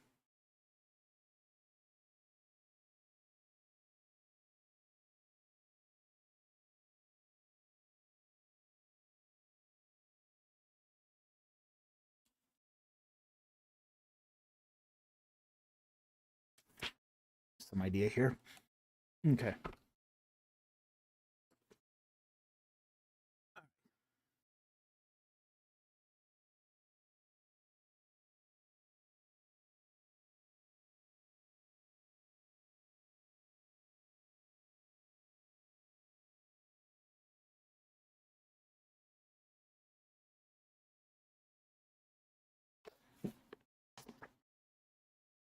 Some idea here. Okay.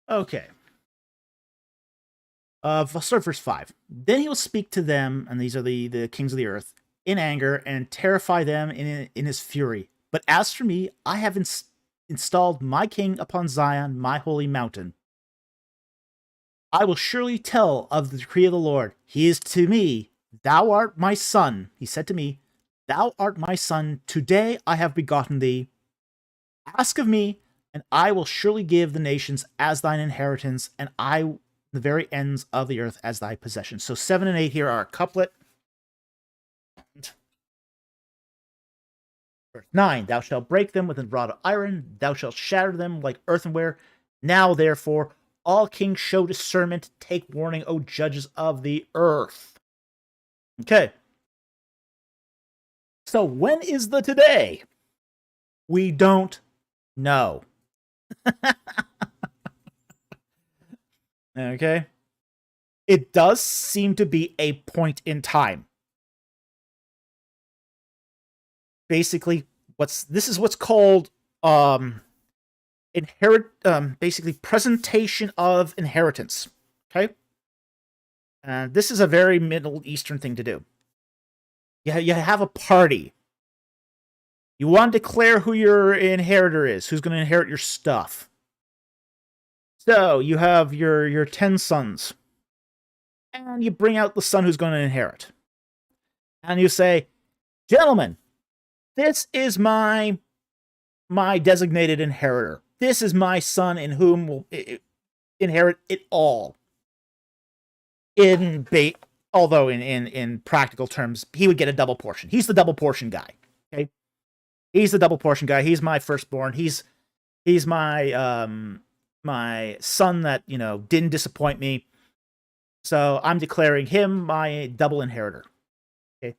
Okay. I'll start verse 5. Then he will speak to them, and these are the kings of the earth, in anger, and terrify them in his fury. But as for me, I have installed my king upon Zion, my holy mountain. I will surely tell of the decree of the Lord. He is to me, thou art my son. He said to me, thou art my son. Today I have begotten thee. Ask of me, and I will surely give the nations as thine inheritance, and the very ends of the earth as thy possession. So 7 and 8 here are a couplet. Verse 9, thou shalt break them with a rod of iron, thou shalt shatter them like earthenware. Now, therefore, all kings show discernment. Take warning, O judges of the earth. Okay. So when is the today? We don't know. Okay. It does seem to be a point in time. Basically, this is what's called basically presentation of inheritance. Okay? And this is a very Middle Eastern thing to do. You have a party. You want to declare who your inheritor is, who's going to inherit your stuff. So, you have your 10 sons. And you bring out the son who's going to inherit. And you say, gentlemen, this is my designated inheritor. This is my son in whom will inherit it all. Although in practical terms, he would get a double portion. He's the double portion guy. Okay, he's the double portion guy. He's my firstborn. He's my my son that didn't disappoint me. So I'm declaring him my double inheritor. Okay.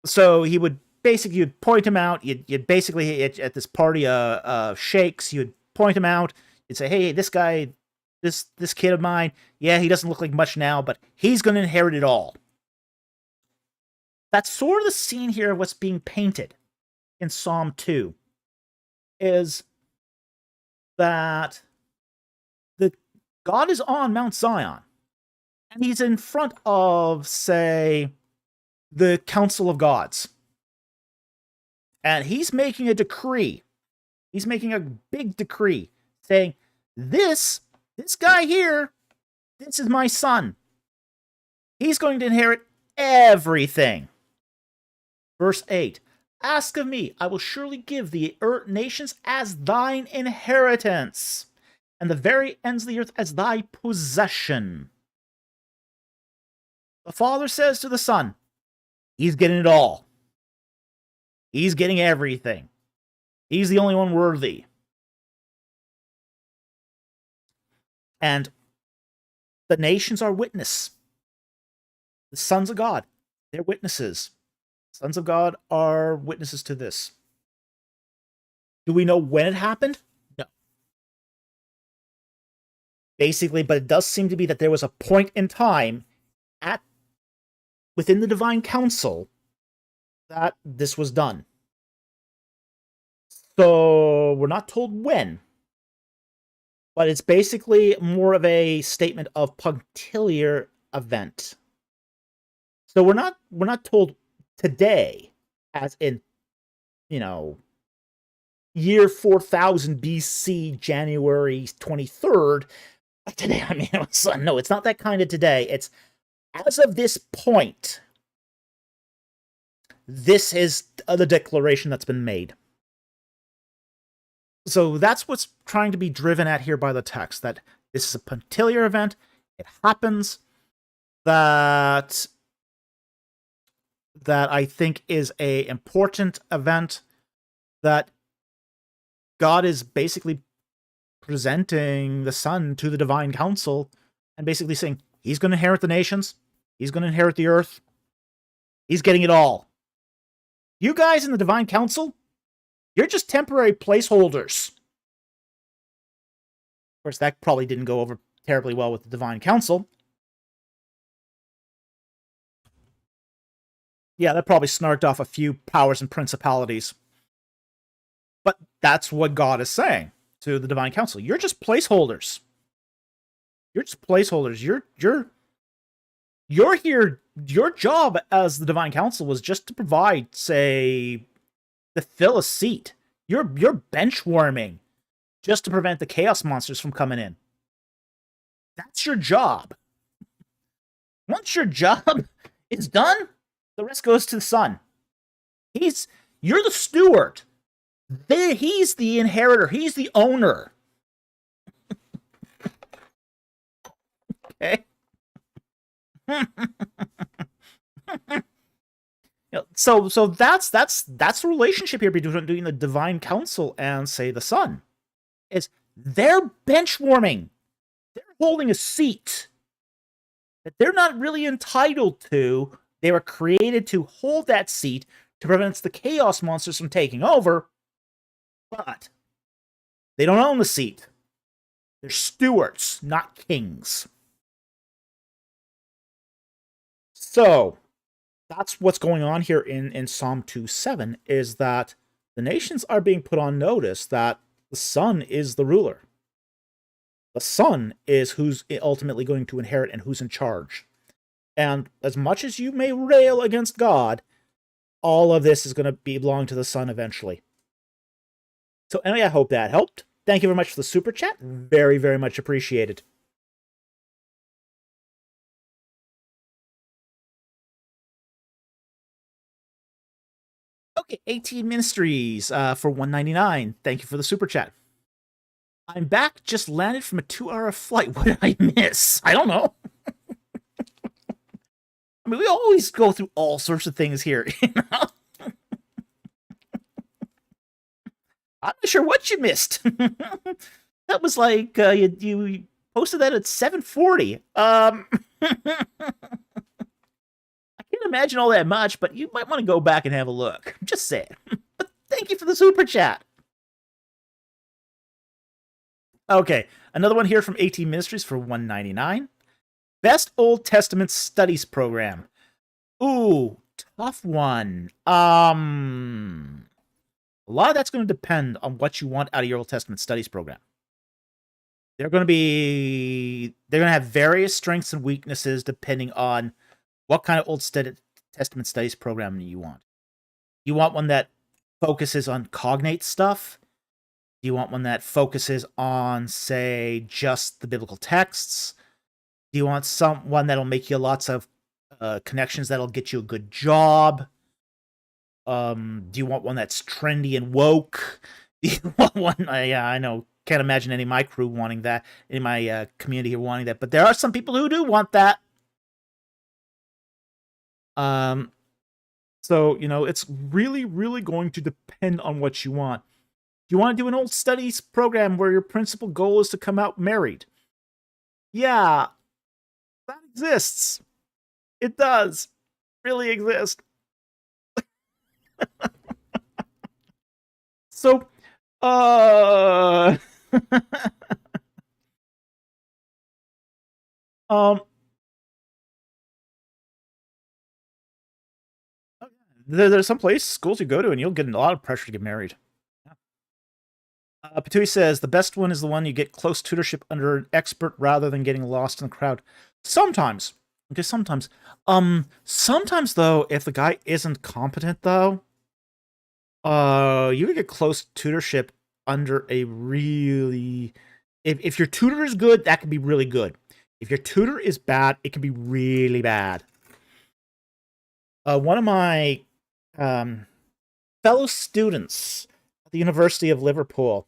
So he would basically, you'd point him out. You'd basically at this party of sheikhs, you'd point him out. You'd say, hey, this guy, this kid of mine, yeah, he doesn't look like much now, but he's going to inherit it all. That's sort of the scene here of what's being painted in Psalm 2, is that God is on Mount Zion, and he's in front of, say, the Council of Gods. And he's making a decree. He's making a big decree saying, this guy here, this is my son. He's going to inherit everything. Verse 8, ask of me, I will surely give the nations as thine inheritance, and the very ends of the earth as thy possession. The Father says to the Son, he's getting it all. He's getting everything. He's the only one worthy. And the nations are witness. The sons of God, they're witnesses. Sons of God are witnesses to this. Do we know when it happened? No. Basically, but it does seem to be that there was a point in time within the divine council that this was done. So we're not told when, but it's basically more of a statement of punctiliar event. So we're not told today, as in, year 4000 BC, January 23rd. Today, no, it's not that kind of today. It's as of this point. This is the declaration that's been made. So that's what's trying to be driven at here by the text, that this is a punctiliar event. It happens. That I think is a important event, that God is basically presenting the Son to the divine council and basically saying, he's going to inherit the nations. He's going to inherit the earth. He's getting it all. You guys in the divine council, you're just temporary placeholders. Of course, that probably didn't go over terribly well with the divine council. Yeah, that probably snarked off a few powers and principalities. But that's what God is saying to the divine council. You're just placeholders. You're just placeholders. You're here. Your job as the divine council was just to provide, say, to fill a seat. You're bench warming just to prevent the chaos monsters from coming in. That's your job. Once your job is done, the rest goes to the Son. You're the steward. He's the inheritor. He's the owner. Okay. So that's the relationship here between the divine council and, say, the Son. Is they're bench warming. They're holding a seat that they're not really entitled to. They were created to hold that seat to prevent the chaos monsters from taking over, but they don't own the seat. They're stewards, not kings. So that's what's going on here in Psalm 2:7, is that the nations are being put on notice that the son is the ruler. The son is who's ultimately going to inherit and who's in charge. And as much as you may rail against God, all of this is going to belong to the son eventually. So anyway, I hope that helped. Thank you very much for the super chat. Very, very much appreciated. Okay, 18 Ministries for $1.99. Thank you for the super chat. I'm back. Just landed from a 2-hour flight. What did I miss? I don't know. I mean, we always go through all sorts of things here. You know? I'm not sure what you missed. That was like you posted that at 7:40. I can't imagine all that much, but you might want to go back and have a look. I'm just saying. But thank you for the super chat. Okay, another one here from 18 Ministries for $1.99. Best Old Testament Studies Program. Ooh, tough one. A lot of that's going to depend on what you want out of your Old Testament Studies program. They're going to have various strengths and weaknesses depending on what kind of Old Testament Studies program you want. You want one that focuses on cognate stuff? Do you want one that focuses on, say, just the biblical texts? Do you want one that'll make you lots of connections that'll get you a good job? Do you want one that's trendy and woke? Do you want one? I know. Can't imagine any of my crew wanting that, in my community here wanting that, but there are some people who do want that. So, you know, it's really, really going to depend on what you want. Do you want to do an old studies program where your principal goal is to come out married? Yeah, that exists. It does really exist. So, there's some schools you go to and you'll get a lot of pressure to get married. Patui says, the best one is the one you get close tutorship under an expert rather than getting lost in the crowd. Sometimes. Okay, sometimes. Sometimes, though, if the guy isn't competent, though, you would get close tutorship under a really... If your tutor is good, that can be really good. If your tutor is bad, it can be really bad. One of my fellow students at the University of Liverpool,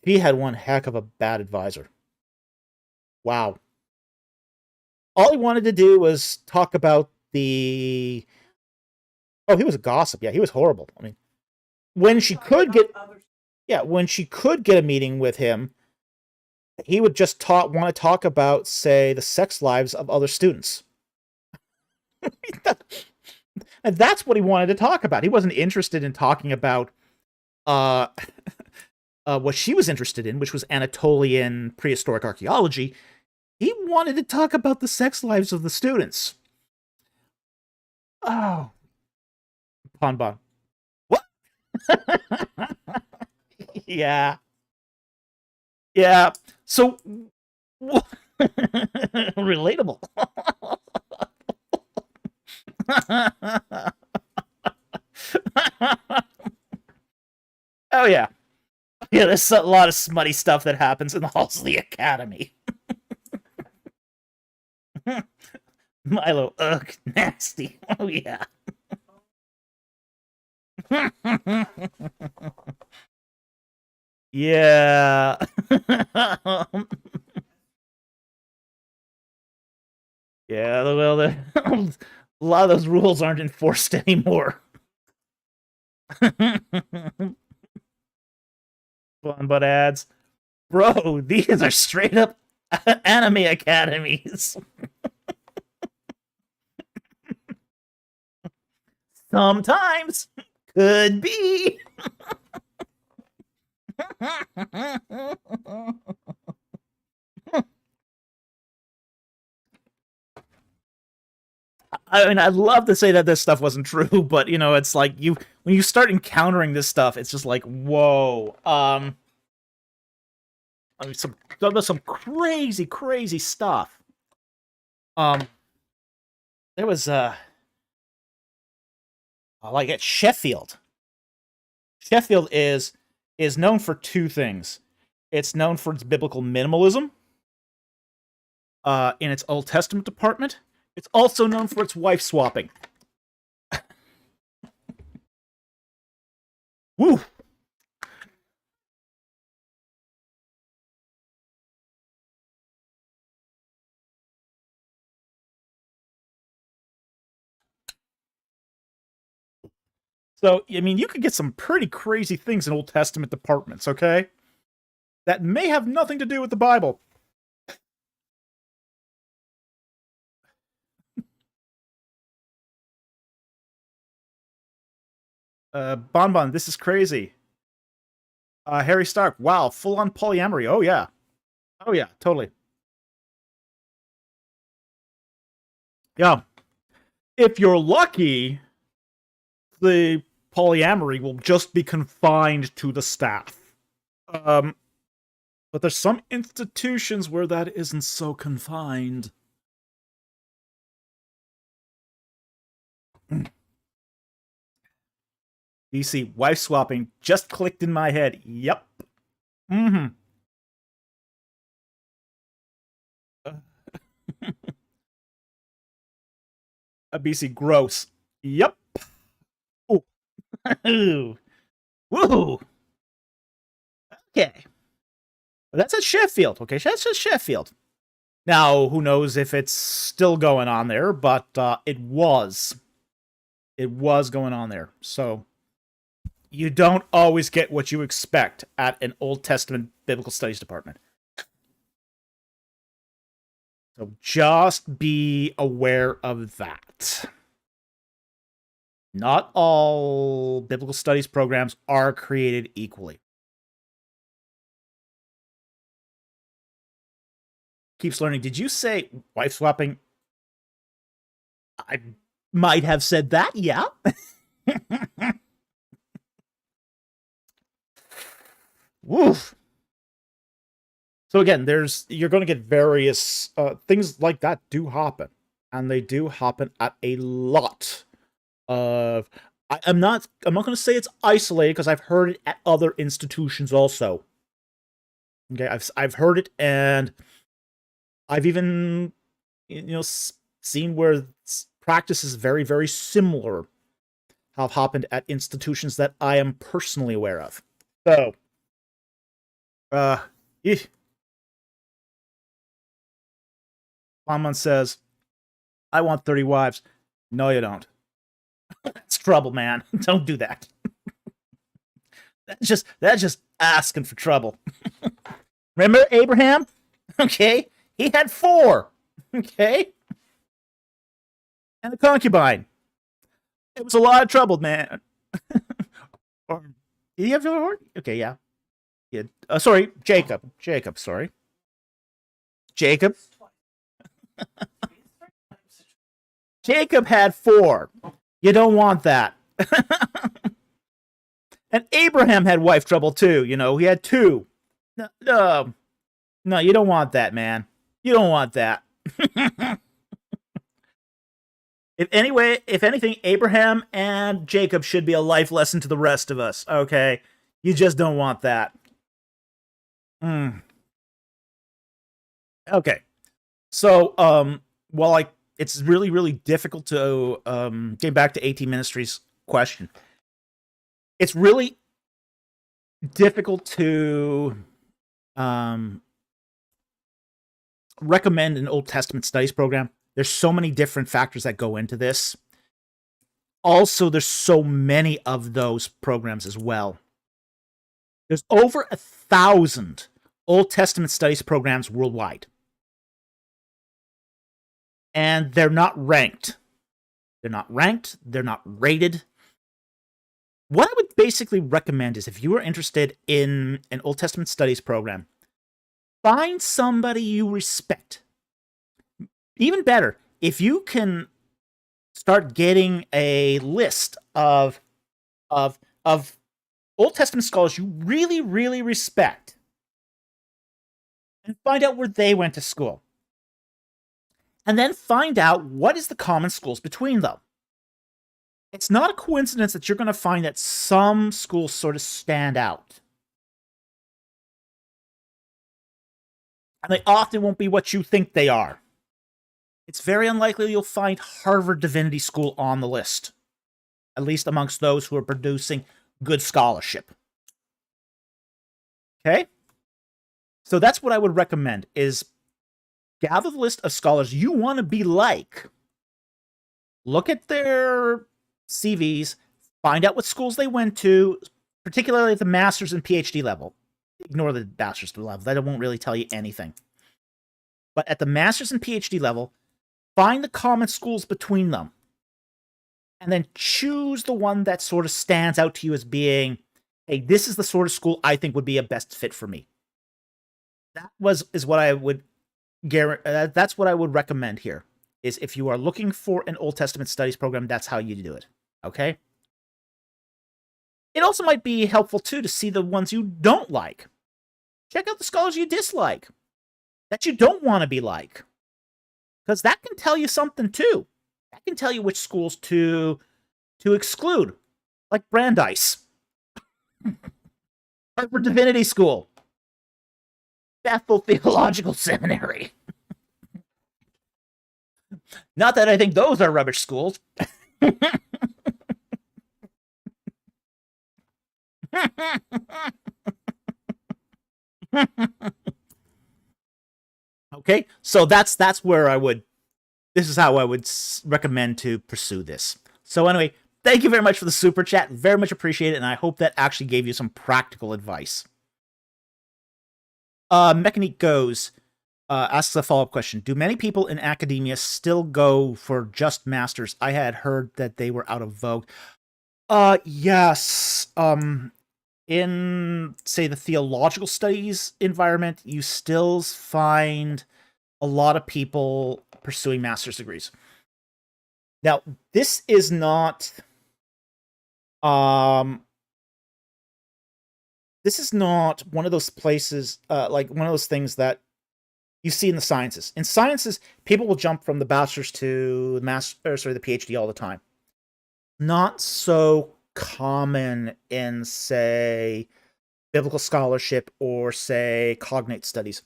he had one heck of a bad advisor. Wow. All he wanted to do was talk about the... Oh, he was a gossip. Yeah, he was horrible. I mean, when she could get... Yeah, when she could get a meeting with him, he would just want to talk about, say, the sex lives of other students. And that's what he wanted to talk about. He wasn't interested in talking about what she was interested in, which was Anatolian prehistoric archaeology. He wanted to talk about the sex lives of the students. Oh. Ponbon. What? Yeah. Yeah. So, relatable. Oh, yeah. Yeah, there's a lot of smutty stuff that happens in the halls of the academy. Milo, ugh, nasty. Oh, yeah. Yeah. Yeah, well, a lot of those rules aren't enforced anymore. Fun but ads. Bro, these are straight up anime academies. Sometimes. Could be. I mean, I'd love to say that this stuff wasn't true, but you know, it's like when you start encountering this stuff, it's just like, whoa. I mean, some crazy, crazy stuff. There was like at Sheffield. Sheffield is known for two things. It's known for its biblical minimalism in its Old Testament department. It's also known for its wife swapping. Woo! So, I mean, you could get some pretty crazy things in Old Testament departments, okay? That may have nothing to do with the Bible. Bonbon, this is crazy. Harry Stark, wow, full-on polyamory. Oh, yeah. Oh, yeah, totally. Yeah. If you're lucky, the polyamory will just be confined to the staff. But there's some institutions where that isn't so confined. DC, wife swapping just clicked in my head. Yep. Mm-hmm. A BC, gross. Yep. Ooh. Woo. Okay. That's at Sheffield. Okay, that's just Sheffield. Now, who knows if it's still going on there, but it was. It was going on there. So, you don't always get what you expect at an Old Testament Biblical Studies department. So, just be aware of that. Not all biblical studies programs are created equally. Keeps learning. Did you say wife swapping? I might have said that, yeah. Woof. So again, you're going to get various things like that do happen, and they do happen at a lot of. I'm not going to say it's isolated because I've heard it at other institutions also. Okay, I've heard it, and I've even seen where practices very, very similar have happened at institutions that I am personally aware of. So, Mama says, I want 30 wives. No, you don't. That's trouble, man. Don't do that. That's just asking for trouble. Remember Abraham? Okay. He had 4. Okay. And a concubine. It was a lot of trouble, man. Or, did he have a horn? Okay, yeah. Yeah. Sorry, Jacob. Jacob, sorry. Jacob. Jacob had 4. You don't want that. And Abraham had wife trouble too. He had 2. No, you don't want that, man. You don't want that. If anything, Abraham and Jacob should be a life lesson to the rest of us. Okay, you just don't want that. Okay, so while it's really, really difficult to get back to AT Ministries question. It's really difficult to recommend an Old Testament studies program. There's so many different factors that go into this. Also, there's so many of those programs as well. There's over 1,000 Old Testament studies programs worldwide. And they're not ranked. They're not ranked. They're not rated. What I would basically recommend is if you are interested in an Old Testament studies program, find somebody you respect. Even better, if you can start getting a list of Old Testament scholars you really, really respect and find out where they went to school. And then find out what is the common schools between them. It's not a coincidence that you're going to find that some schools sort of stand out. And they often won't be what you think they are. It's very unlikely you'll find Harvard Divinity School on the list, at least amongst those who are producing good scholarship. Okay? So that's what I would recommend, is gather the list of scholars you want to be like. Look at their CVs, find out what schools they went to, particularly at the master's and PhD level. Ignore the bachelor's level. That won't really tell you anything. But at the master's and PhD level, find the common schools between them. And then choose the one that sort of stands out to you as being, hey, this is the sort of school I think would be a best fit for me. That's what I would recommend here, is if you are looking for an Old Testament studies program, that's how you do it. Okay? It also might be helpful, too, to see the ones you don't like. Check out the scholars you dislike, that you don't want to be like. Because that can tell you something, too. That can tell you which schools to exclude. Like Brandeis. Harvard Divinity School. Bethel Theological Seminary. Not that I think those are rubbish schools. Okay, so that's where I would. This is how I would recommend to pursue this. So anyway, thank you very much for the super chat. Very much appreciate it, and I hope that actually gave you some practical advice. Mechanique Goes asks a follow-up question. Do many people in academia still go for just masters? I had heard that they were out of vogue. Yes. In, say, the theological studies environment, you still find a lot of people pursuing master's degrees. Now, this is not one of those places, like one of those things that you see in the sciences. In sciences, people will jump from the bachelor's to the PhD all the time. Not so common in, say, biblical scholarship or, say, cognate studies.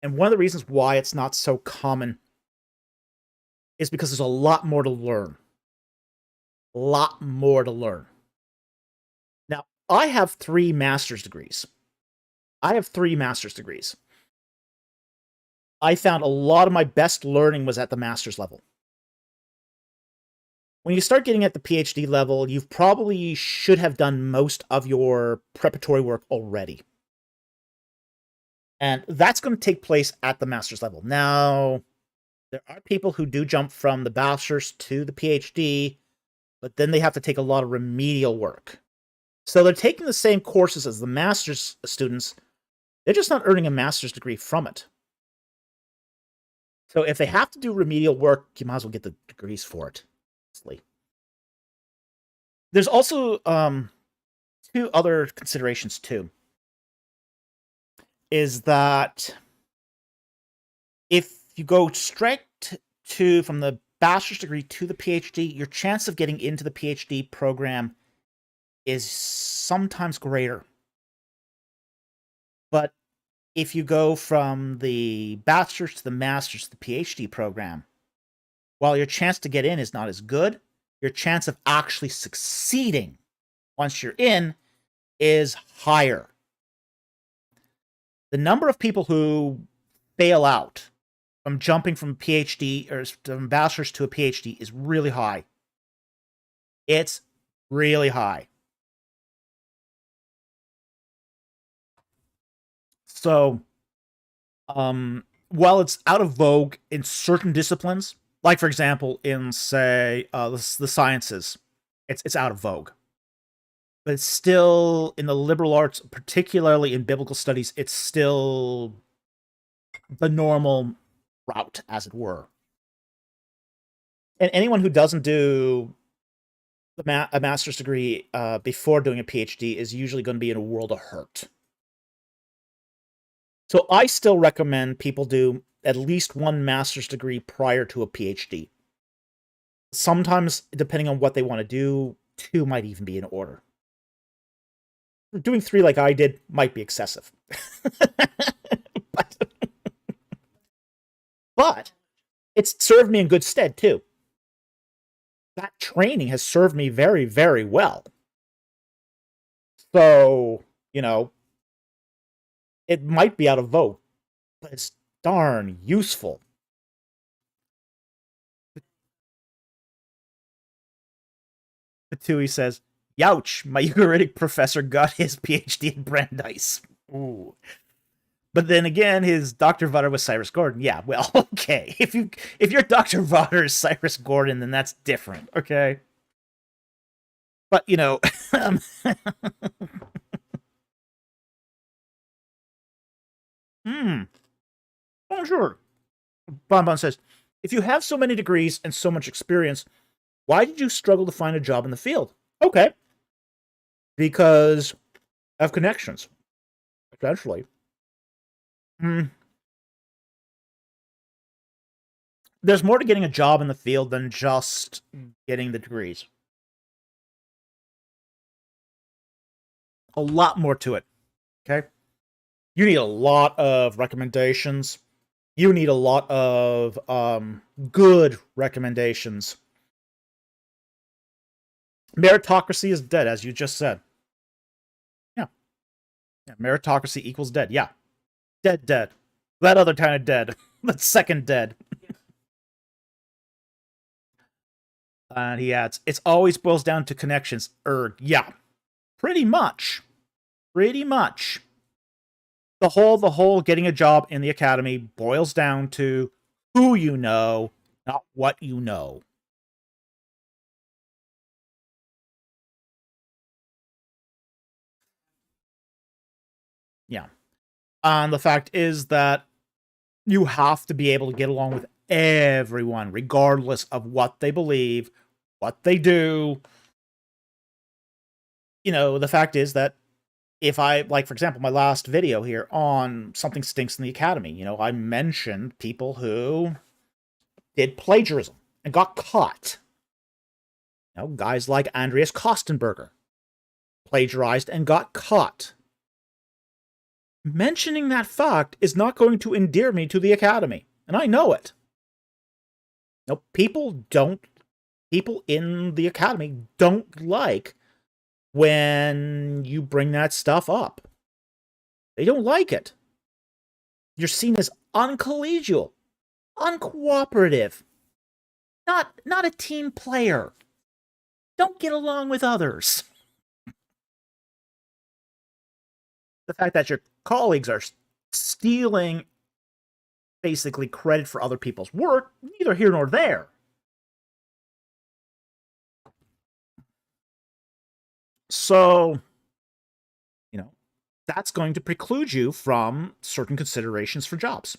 And one of the reasons why it's not so common is because there's a lot more to learn. A lot more to learn. Now, I have 3 master's degrees. I found a lot of my best learning was at the master's level. When you start getting at the PhD level, you probably should have done most of your preparatory work already. And that's going to take place at the master's level. Now, there are people who do jump from the bachelor's to the PhD, but then they have to take a lot of remedial work. So they're taking the same courses as the master's students. They're just not earning a master's degree from it. So if they have to do remedial work, you might as well get the degrees for it. There's also 2 other considerations too. Is that if you go straight from the bachelor's degree to the PhD, your chance of getting into the PhD program is sometimes greater. But if you go from the bachelor's to the master's to the PhD program, while your chance to get in is not as good, your chance of actually succeeding once you're in is higher. The number of people who fail out from jumping from PhD or from bachelor's to a PhD is really high. It's really high. So While it's out of vogue in certain disciplines, like for example in say the sciences, it's out of vogue. But it's still in the liberal arts, particularly in biblical studies, it's still the normal route, as it were. And anyone who doesn't do a master's degree before doing a PhD is usually going to be in a world of hurt. So I still recommend people do at least one master's degree prior to a PhD. Sometimes, depending on what they want to do, 2 might even be in order. Doing 3 like I did might be excessive. but it's served me in good stead, too. That training has served me very, very well. So, it might be out of vogue, but it's darn useful. Patui says, "Youch, my Ugaritic professor got his PhD in Brandeis." Ooh. But then again, his Dr. Vutter was Cyrus Gordon. Yeah, well, okay. If your Dr. Vutter is Cyrus Gordon, then that's different, okay? But, Bonjour. Bonbon says, "If you have so many degrees and so much experience, why did you struggle to find a job in the field?" Okay. Because of connections, essentially. There's more to getting a job in the field than just getting the degrees. A lot more to it, okay? You need a lot of recommendations. You need a lot of good recommendations. Meritocracy is dead, as you just said. Yeah. Meritocracy equals dead. Yeah. Dead. That other kind of dead. The second dead. And he adds, "It always boils down to connections." Yeah. Pretty much. The whole getting a job in the academy boils down to who you know, not what you know. Yeah. And the fact is that you have to be able to get along with everyone, regardless of what they believe, what they do. The fact is that if I, like, for example, my last video here on Something Stinks in the Academy, I mentioned people who did plagiarism and got caught. Guys like Andreas Kostenberger plagiarized and got caught. Mentioning that fact is not going to endear me to the Academy, and I know it. People in the Academy don't like when you bring that stuff up. They don't like it. You're seen as uncollegial, uncooperative, not a team player. Don't get along with others. The fact that your colleagues are stealing basically credit for other people's work, neither here nor there. So, that's going to preclude you from certain considerations for jobs.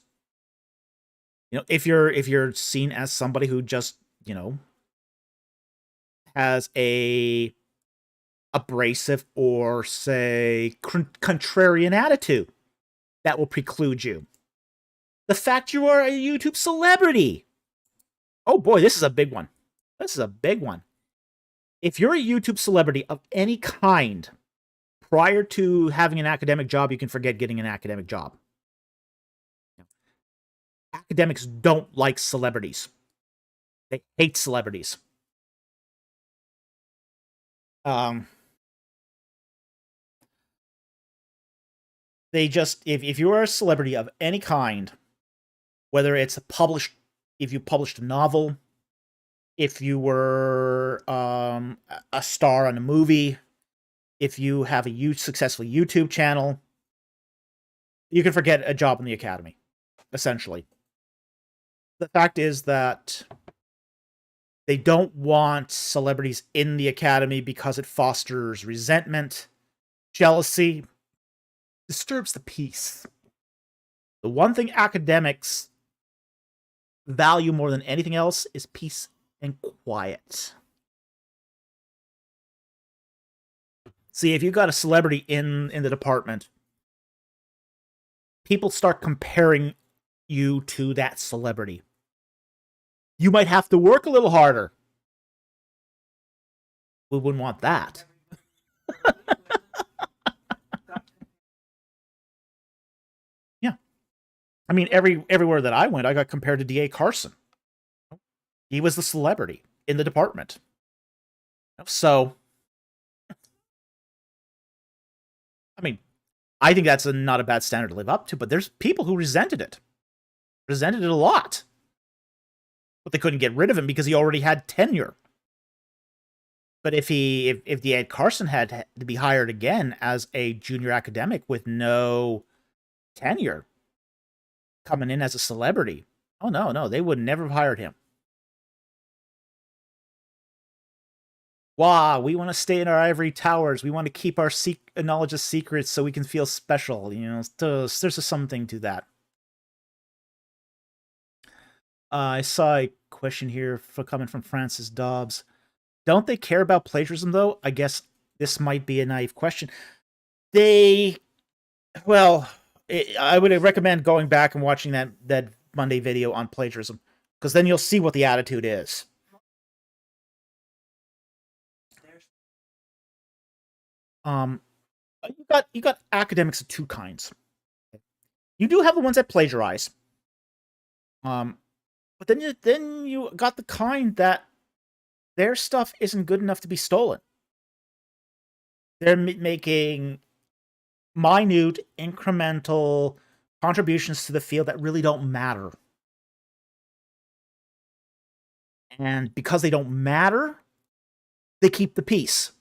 If you're seen as somebody who just, has a abrasive or, say, contrarian attitude, that will preclude you. The fact you are a YouTube celebrity. Oh boy, this is a big one. If you're a YouTube celebrity of any kind, prior to having an academic job, you can forget getting an academic job. Academics don't like celebrities. They hate celebrities. They just, if you are a celebrity of any kind, whether it's if you published a novel, if you were a star on a movie, if you have a successful YouTube channel, you can forget a job in the Academy. essentially. The fact is that they don't want celebrities in the academy because it fosters resentment, jealousy, disturbs the peace. The one thing academics value more than anything else is peace and quiet. See, if you got a celebrity in the department, people start comparing you to that celebrity. You might have to work a little harder. We wouldn't want that. Yeah. I mean, everywhere that I went, I got compared to D.A. Carson. He was the celebrity in the department. So, I mean, I think that's not a bad standard to live up to, but there's people who resented it a lot. But they couldn't get rid of him because he already had tenure. But if D.A. Carson had to be hired again as a junior academic with no tenure, coming in as a celebrity, oh no, they would never have hired him. Wow, we want to stay in our ivory towers. We want to keep our knowledge of secrets so we can feel special. You know, there's just something to that. I saw a question here coming from Francis Dobbs. Don't they care about plagiarism, though? I guess this might be a naive question. I would recommend going back and watching that Monday video on plagiarism, because then you'll see what the attitude is. You got academics of two kinds. You do have the ones that plagiarize. But then you got the kind that their stuff isn't good enough to be stolen. They're making minute, incremental contributions to the field that really don't matter. And because they don't matter, they keep the peace.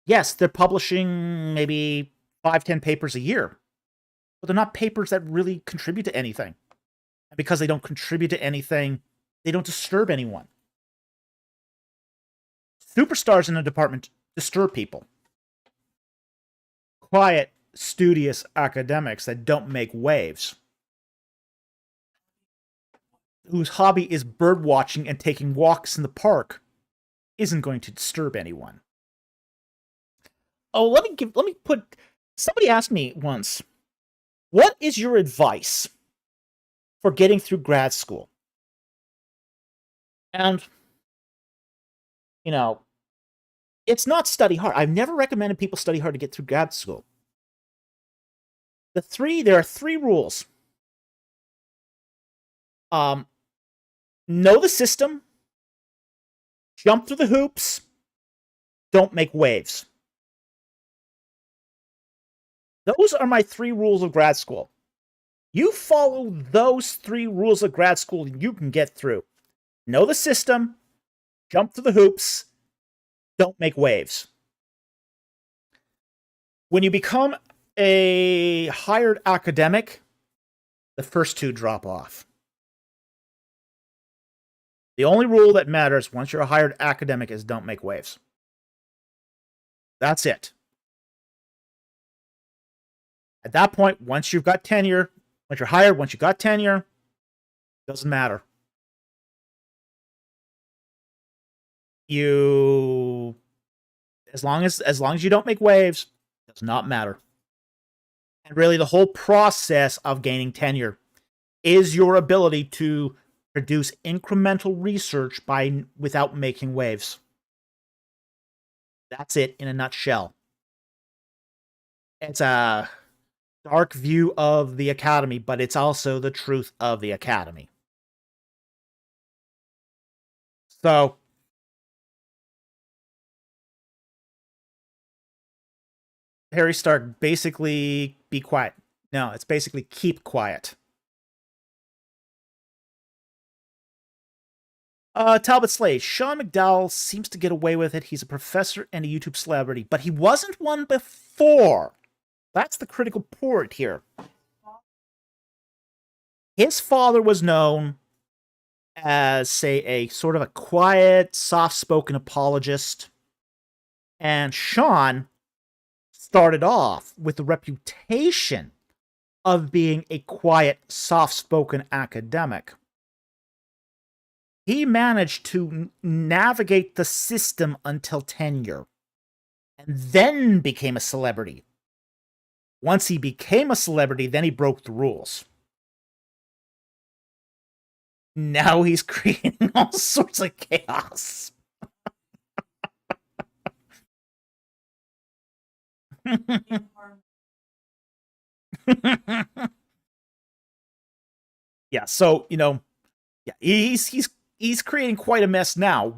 Yes, they're publishing maybe 5-10 papers a year, but they're not papers that really contribute to anything. And because they don't contribute to anything, they don't disturb anyone. Superstars in a department disturb people. Quiet, studious academics that don't make waves, whose hobby is bird watching and taking walks in the park, isn't going to disturb anyone. Oh, somebody asked me once, what is your advice for getting through grad school? And, you know, it's not study hard. I've never recommended people study hard to get through grad school. There are 3 rules. Know the system, jump through the hoops, don't make waves. Those are my 3 rules of grad school. You follow those 3 rules of grad school, you can get through. Know the system, jump through the hoops, don't make waves. When you become a hired academic, the first 2 drop off. The only rule that matters once you're a hired academic is don't make waves. That's it. At that point, once you've got tenure, once you're hired, once you've got tenure, doesn't matter. As long as you don't make waves, does not matter. And really, the whole process of gaining tenure is your ability to produce incremental research without making waves. That's it in a nutshell. It's a dark view of the academy, but it's also the truth of the academy. So, Harry Stark, basically be quiet. No, it's basically keep quiet. Talbot Slade, Sean McDowell seems to get away with it. He's a professor and a YouTube celebrity, but he wasn't one before. That's the critical point here. His father was known as, say, a sort of a quiet, soft-spoken apologist. And Sean started off with the reputation of being a quiet, soft-spoken academic. He managed to navigate the system until tenure, and then became a celebrity. Once he became a celebrity, then he broke the rules. Now he's creating all sorts of chaos. Yeah, so, yeah, he's creating quite a mess now,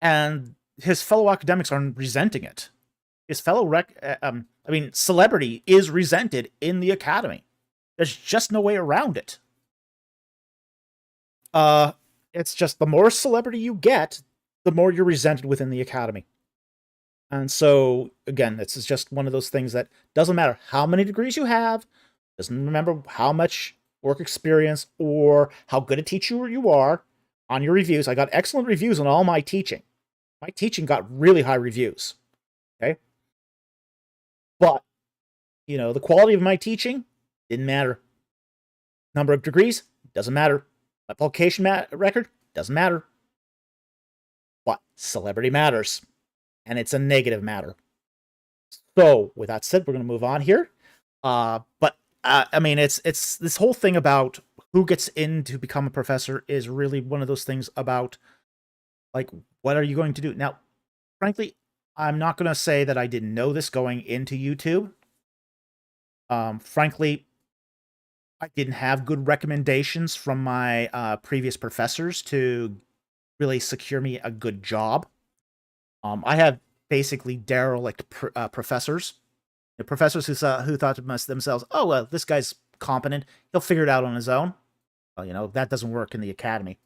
and his fellow academics are resenting it. His fellow celebrity is resented in the academy. There's just no way around it. It's just the more celebrity you get, the more you're resented within the academy. And so, again, this is just one of those things that doesn't matter how many degrees you have, doesn't remember how much work experience or how good a teacher you are on your reviews. I got excellent reviews on all my teaching. My teaching got really high reviews. Okay? But, the quality of my teaching didn't matter. Number of degrees, doesn't matter. My publication record, doesn't matter. But celebrity matters. And it's a negative matter. So, with that said, we're going to move on here. It's this whole thing about who gets in to become a professor is really one of those things about, like, what are you going to do? Now, frankly, I'm not going to say that I didn't know this going into YouTube. Frankly, I didn't have good recommendations from my previous professors to really secure me a good job. I have basically derelict professors. Professors who thought to themselves, oh, well, this guy's competent. He'll figure it out on his own. Well, that doesn't work in the academy.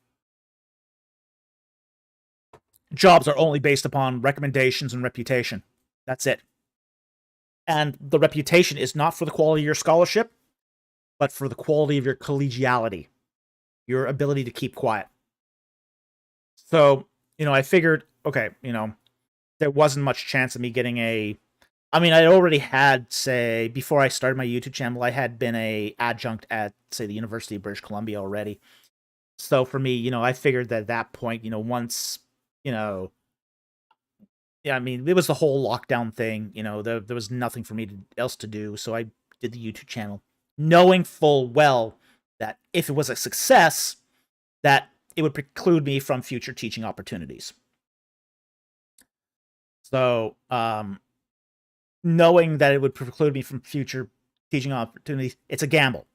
Jobs are only based upon recommendations and reputation. That's it. And the reputation is not for the quality of your scholarship, but for the quality of your collegiality, your ability to keep quiet. So, I figured, okay, there wasn't much chance of me getting I already had, say, before I started my YouTube channel, I had been a adjunct at, say, the University of British Columbia already. So for me, I figured that at that point, once, it was the whole lockdown thing, there was nothing for me else to do, so I did the YouTube channel, knowing full well that if it was a success, that it would preclude me from future teaching opportunities. So, knowing that it would preclude me from future teaching opportunities, it's a gamble.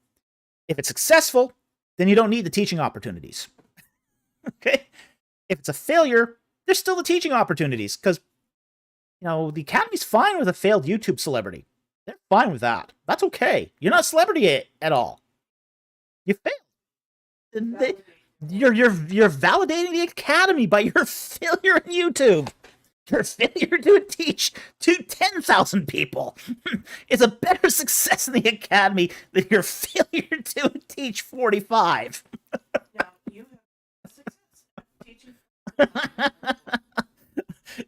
If it's successful, then you don't need the teaching opportunities. Okay? If it's a failure, there's still the teaching opportunities, because, the Academy's fine with a failed YouTube celebrity. They're fine with that. That's okay. You're not a celebrity at all. You failed. You're validating the Academy by your failure in YouTube. Your failure to teach to 10,000 people is a better success in the Academy than your failure to teach 45. Yeah, you have success teaching.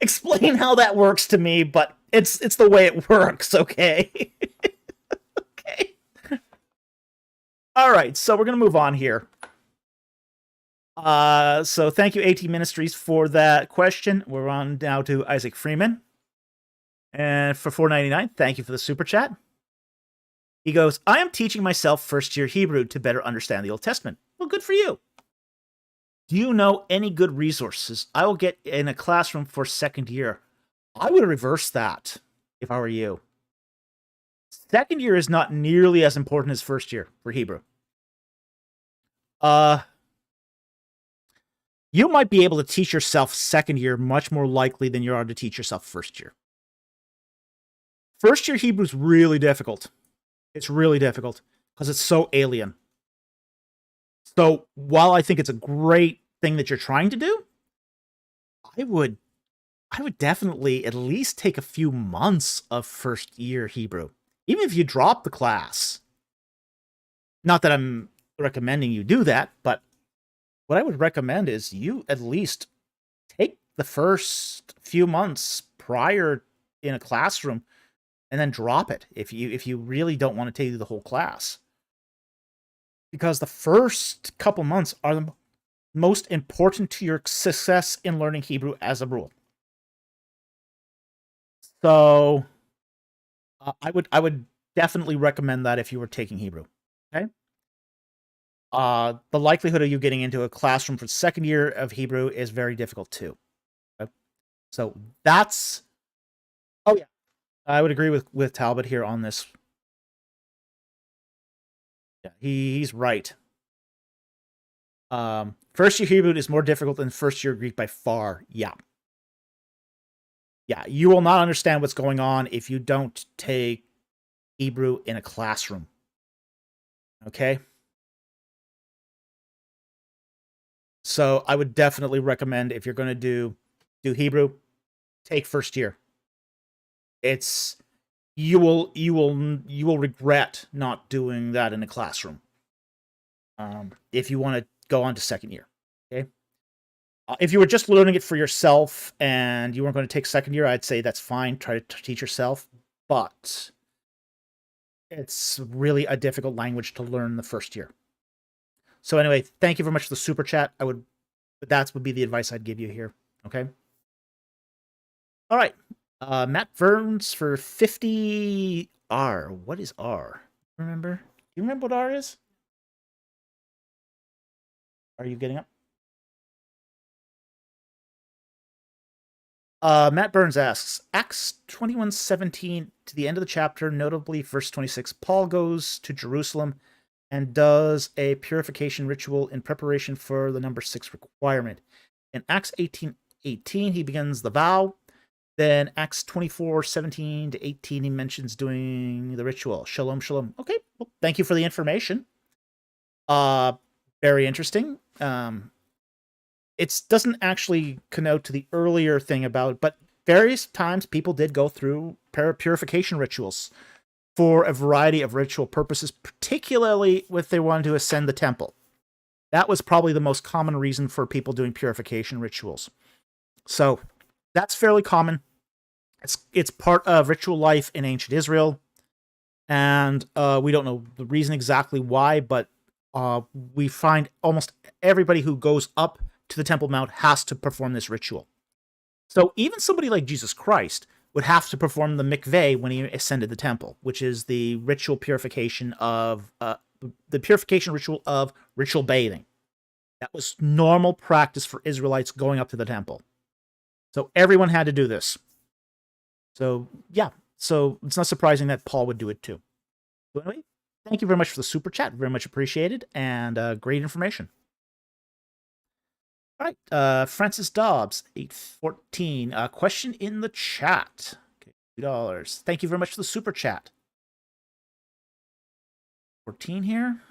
Explain how that works to me, but it's the way it works, okay? Okay. All right, so we're going to move on here. So thank you, AT Ministries, for that question. We're on now to Isaac Freeman. And for $4.99, thank you for the super chat. He goes, I am teaching myself first-year Hebrew to better understand the Old Testament. Well, good for you. Do you know any good resources I will get in a classroom for second year? I would reverse that if I were you. Second year is not nearly as important as first year for Hebrew. You might be able to teach yourself second year much more likely than you are to teach yourself first year. First year Hebrew is really difficult. It's really difficult because it's so alien. So while I think it's a great thing that you're trying to do, I would definitely at least take a few months of first year Hebrew, even if you drop the class. Not that I'm recommending you do that, but what I would recommend is you at least take the first few months prior in a classroom and then drop it if you really don't want to take the whole class. Because the first couple months are the most important to your success in learning Hebrew as a rule. So I would definitely recommend that if you were taking Hebrew. Okay. The likelihood of you getting into a classroom for the second year of Hebrew is very difficult too. Okay? So that's. Oh yeah, I would agree with Talbot here on this. Yeah, he's right. First year Hebrew is more difficult than first year Greek by far. Yeah. Yeah, you will not understand what's going on if you don't take Hebrew in a classroom. Okay? So I would definitely recommend if you're going to do Hebrew, take first year. It's you will regret not doing that in a classroom. If you want to go on to second year. Okay? If you were just learning it for yourself and you weren't going to take second year, I'd say that's fine. Try to teach yourself. But it's really a difficult language to learn the first year. So anyway, thank you very much for the super chat. That would be the advice I'd give you here. Okay. All right. Matt Burns for 50 R. What is R? Remember? Do you remember what R is? Are you getting up? Matt Burns asks, Acts 21:17 to the end of the chapter, notably verse 26, Paul goes to Jerusalem and does a purification ritual in preparation for the number 6 requirement. In Acts 18:18, he begins the vow. Then Acts 24:17 to 18, he mentions doing the ritual. Shalom, shalom. Okay, well, thank you for the information. Very interesting. It doesn't actually connote to the earlier thing about, but various times people did go through purification rituals for a variety of ritual purposes, particularly if they wanted to ascend the temple. That was probably the most common reason for people doing purification rituals. So that's fairly common. It's part of ritual life in ancient Israel, and we don't know the reason exactly why, but we find almost everybody who goes up to the Temple Mount has to perform this ritual. So even somebody like Jesus Christ would have to perform the mikveh when he ascended the temple, which is the ritual purification of the purification ritual of ritual bathing. That was normal practice for Israelites going up to the temple. So everyone had to do this. So yeah, so it's not surprising that Paul would do it too. So anyway, thank you very much for the super chat. Very much appreciated, and great information. All right, Francis Dobbs, 814. Question in the chat. Okay, $2. Thank you very much for the super chat. 14 here.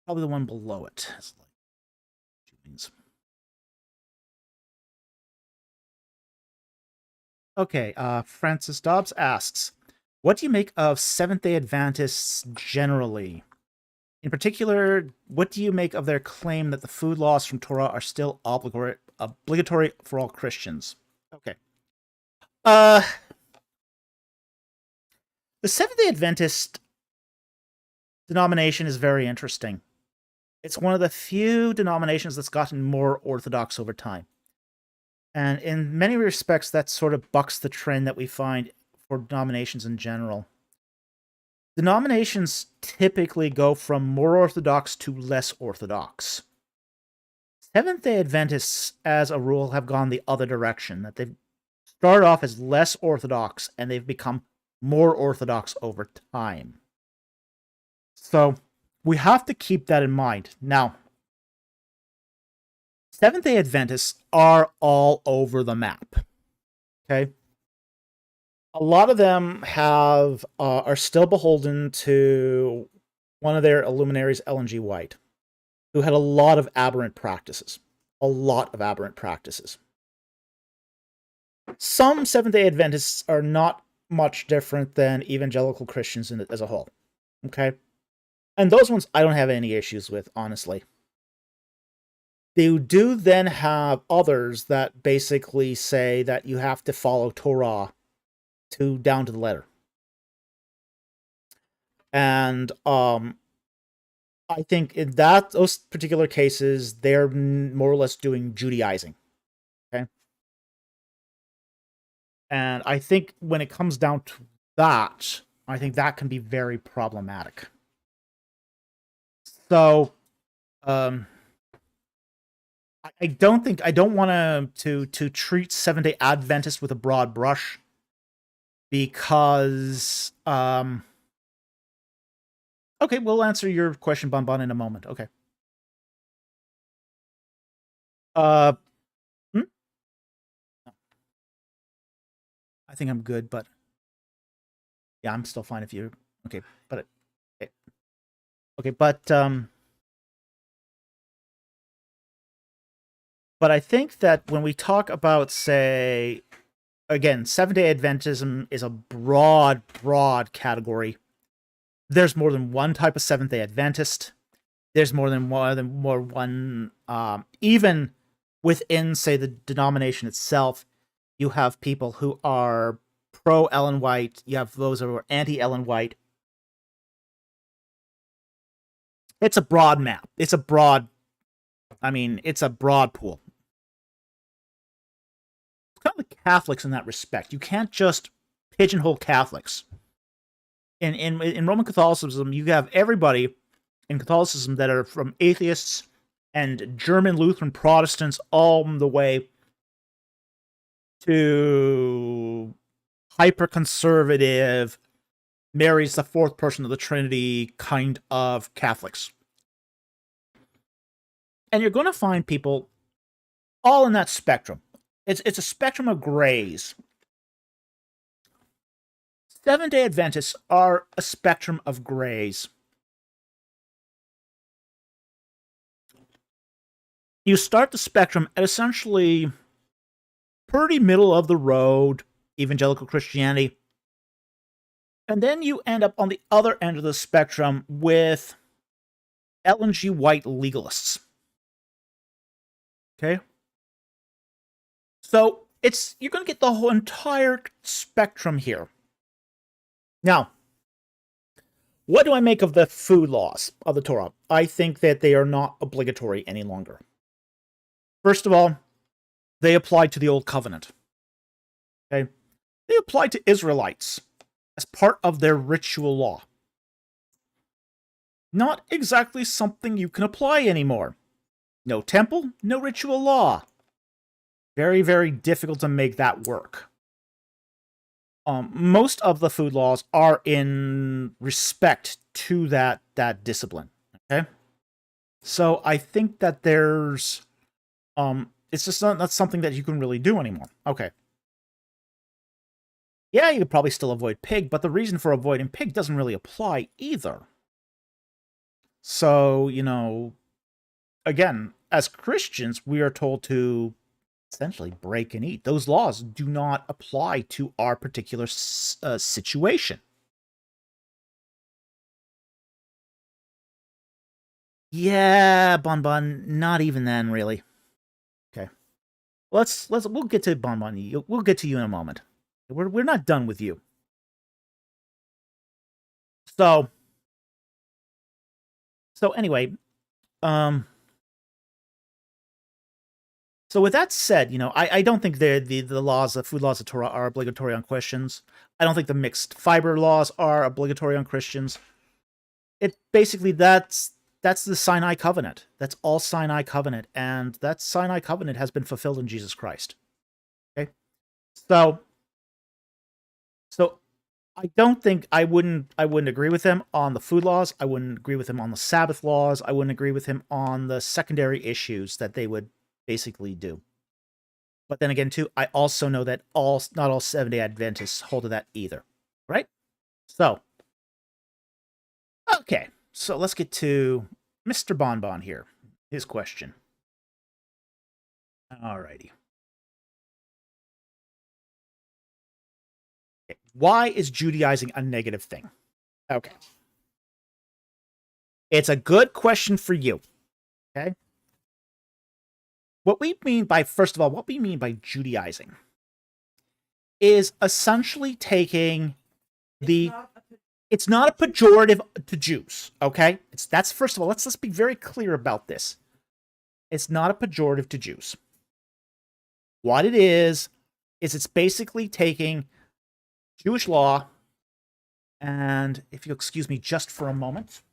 Probably the one below it. Okay, Francis Dobbs asks, what do you make of Seventh-day Adventists generally? In particular, what do you make of their claim that the food laws from Torah are still obligatory for all Christians? Okay. The Seventh-day Adventist denomination is very interesting. It's one of the few denominations that's gotten more orthodox over time. And in many respects, that sort of bucks the trend that we find for denominations in general. Denominations typically go from more orthodox to less orthodox. Seventh-day Adventists, as a rule, have gone the other direction, that they've started off as less orthodox, and they've become more orthodox over time. So we have to keep that in mind. Now, Seventh-day Adventists are all over the map. Okay? A lot of them are still beholden to one of their luminaries, Ellen G. White, who had a lot of aberrant practices. A lot of aberrant practices. Some Seventh-day Adventists are not much different than evangelical Christians as a whole. Okay? And those ones I don't have any issues with, honestly. They do then have others that basically say that you have to follow Torah down to the letter. And I think in those particular cases, they're more or less doing Judaizing. Okay? And I think when it comes down to that, I think that can be very problematic. So, I don't want to treat Seventh-day Adventists with a broad brush, because okay, we'll answer your question, Bon, in a moment. Okay. I think I'm good, but yeah, I'm still fine if you. Okay, but okay, but I think that when we talk about, say, again, Seventh-day Adventism is a broad category. There's more than one type of Seventh-day Adventist. There's more than one. Even within, say, the denomination itself, you have people who are pro Ellen White. You have those who are anti Ellen White. It's a broad map. It's a broad pool. It's kind of like Catholics in that respect. You can't just pigeonhole Catholics. In Roman Catholicism, you have everybody in Catholicism that are from atheists and German Lutheran Protestants all the way to hyper-conservative, Mary's the fourth person of the Trinity kind of Catholics. And you're going to find people all in that spectrum. It's a spectrum of grays. Seventh-day Adventists are a spectrum of grays. You start the spectrum at essentially pretty middle of the road evangelical Christianity, and then you end up on the other end of the spectrum with Ellen G. White legalists. Okay? So you're going to get the whole entire spectrum here. Now, what do I make of the food laws of the Torah? I think that they are not obligatory any longer. First of all, they apply to the Old Covenant. Okay? They apply to Israelites as part of their ritual law. Not exactly something you can apply anymore. No temple, no ritual law. Very, very difficult to make that work. Most of the food laws are in respect to that discipline. Okay, so I think that there's it's just not something that you can really do anymore. Okay, yeah, you could probably still avoid pig, but the reason for avoiding pig doesn't really apply either. So, again, as Christians, we are told to essentially break and eat. Those laws do not apply to our particular situation. Yeah, Bon, not even then, really. Okay, we'll get to Bon. We'll get to you in a moment. We're not done with you. So anyway, so with that said, I don't think the laws, the food laws of Torah are obligatory on Christians. I don't think the mixed fiber laws are obligatory on Christians. It basically, that's the Sinai covenant. That's all Sinai covenant, and that Sinai covenant has been fulfilled in Jesus Christ. Okay, so I don't think I wouldn't agree with him on the food laws. I wouldn't agree with him on the Sabbath laws. I wouldn't agree with him on the secondary issues that they would basically do. But then again, too, I also know that not all Seventh-day Adventists hold to that either, right? So, okay, so let's get to Mr. Bonbon here. His question. Alrighty. Okay. Why is Judaizing a negative thing? Okay. It's a good question for you. Okay. What we mean by, first of all, what we mean by Judaizing is essentially taking the. It's not a pejorative to Jews, okay? That's first of all, let's be very clear about this. It's not a pejorative to Jews. What it is it's basically taking Jewish law, and if you'll excuse me just for a moment.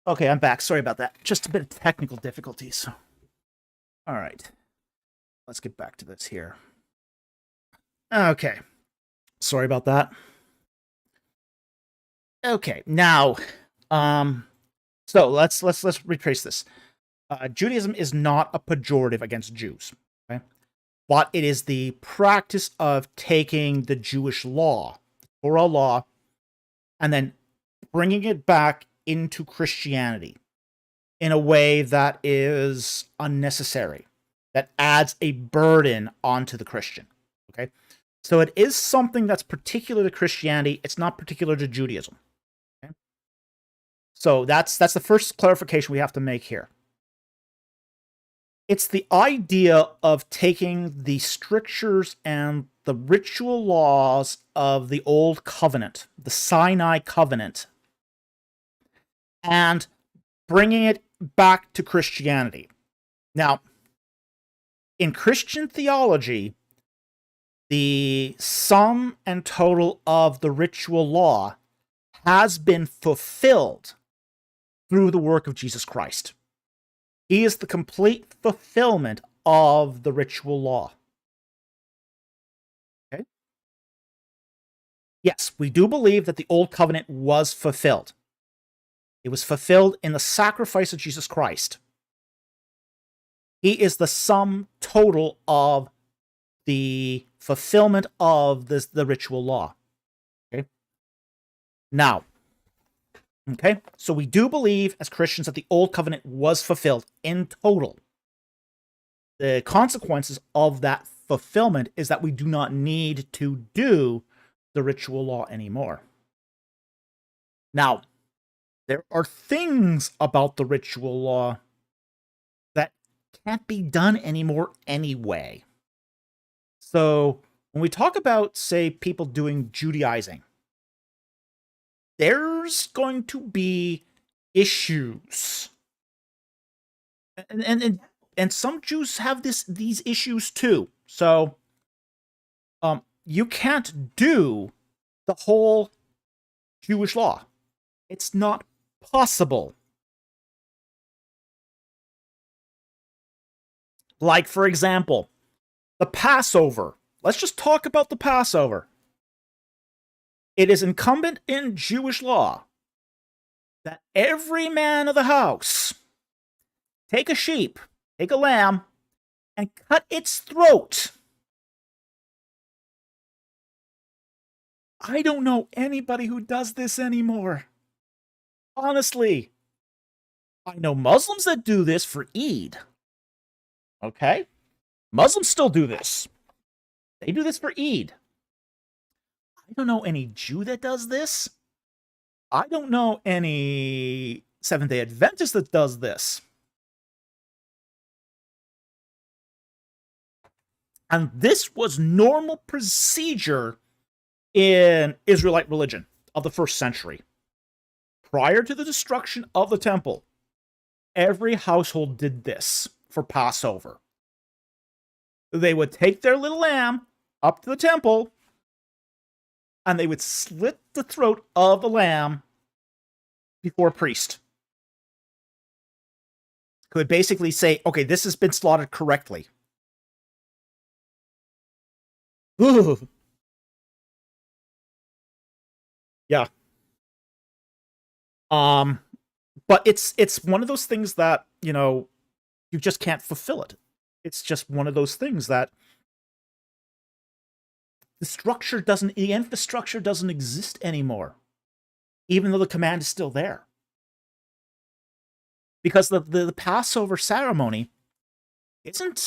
Okay, I'm back. Sorry about that. Just a bit of technical difficulties. All right. Let's get back to this here. Okay. Sorry about that. Okay, now, so let's retrace this. Judaism is not a pejorative against Jews, okay? But it is the practice of taking the Jewish law, the Torah law, and then bringing it back into Christianity in a way that is unnecessary, that adds a burden onto the Christian, okay? So it is something that's particular to Christianity. It's not particular to Judaism. Okay? So that's the first clarification we have to make here. It's the idea of taking the strictures and the ritual laws of the Old Covenant, the Sinai Covenant, and bringing it back to Christianity. Now, in Christian theology, the sum and total of the ritual law has been fulfilled through the work of Jesus Christ. He is the complete fulfillment of the ritual law. Okay? Yes, we do believe that the Old Covenant was fulfilled. It was fulfilled in the sacrifice of Jesus Christ. He is the sum total of the fulfillment of the ritual law. Okay? Now, okay, so we do believe as Christians that the Old Covenant was fulfilled in total. The consequences of that fulfillment is that we do not need to do the ritual law anymore. Now, there are things about the ritual law that can't be done anymore anyway. So when we talk about, say, people doing Judaizing, there's going to be issues. And some Jews have these issues too. So you can't do the whole Jewish law. It's not possible. Like, for example, the Passover. Let's just talk about the Passover. It is incumbent in Jewish law that every man of the house take a sheep, take a lamb, and cut its throat. I don't know anybody who does this anymore. Honestly, I know Muslims that do this for Eid. Okay? Muslims still do this. They do this for Eid. I don't know any Jew that does this. I don't know any Seventh-day Adventist that does this. And this was normal procedure in Israelite religion of the first century. Prior to the destruction of the temple, every household did this for Passover. They would take their little lamb up to the temple, and they would slit the throat of the lamb before a priest, who would basically say, okay, this has been slaughtered correctly. Ooh. Yeah. But it's one of those things that, you just can't fulfill it. It's just one of those things that the infrastructure doesn't exist anymore, even though the command is still there. Because the Passover ceremony isn't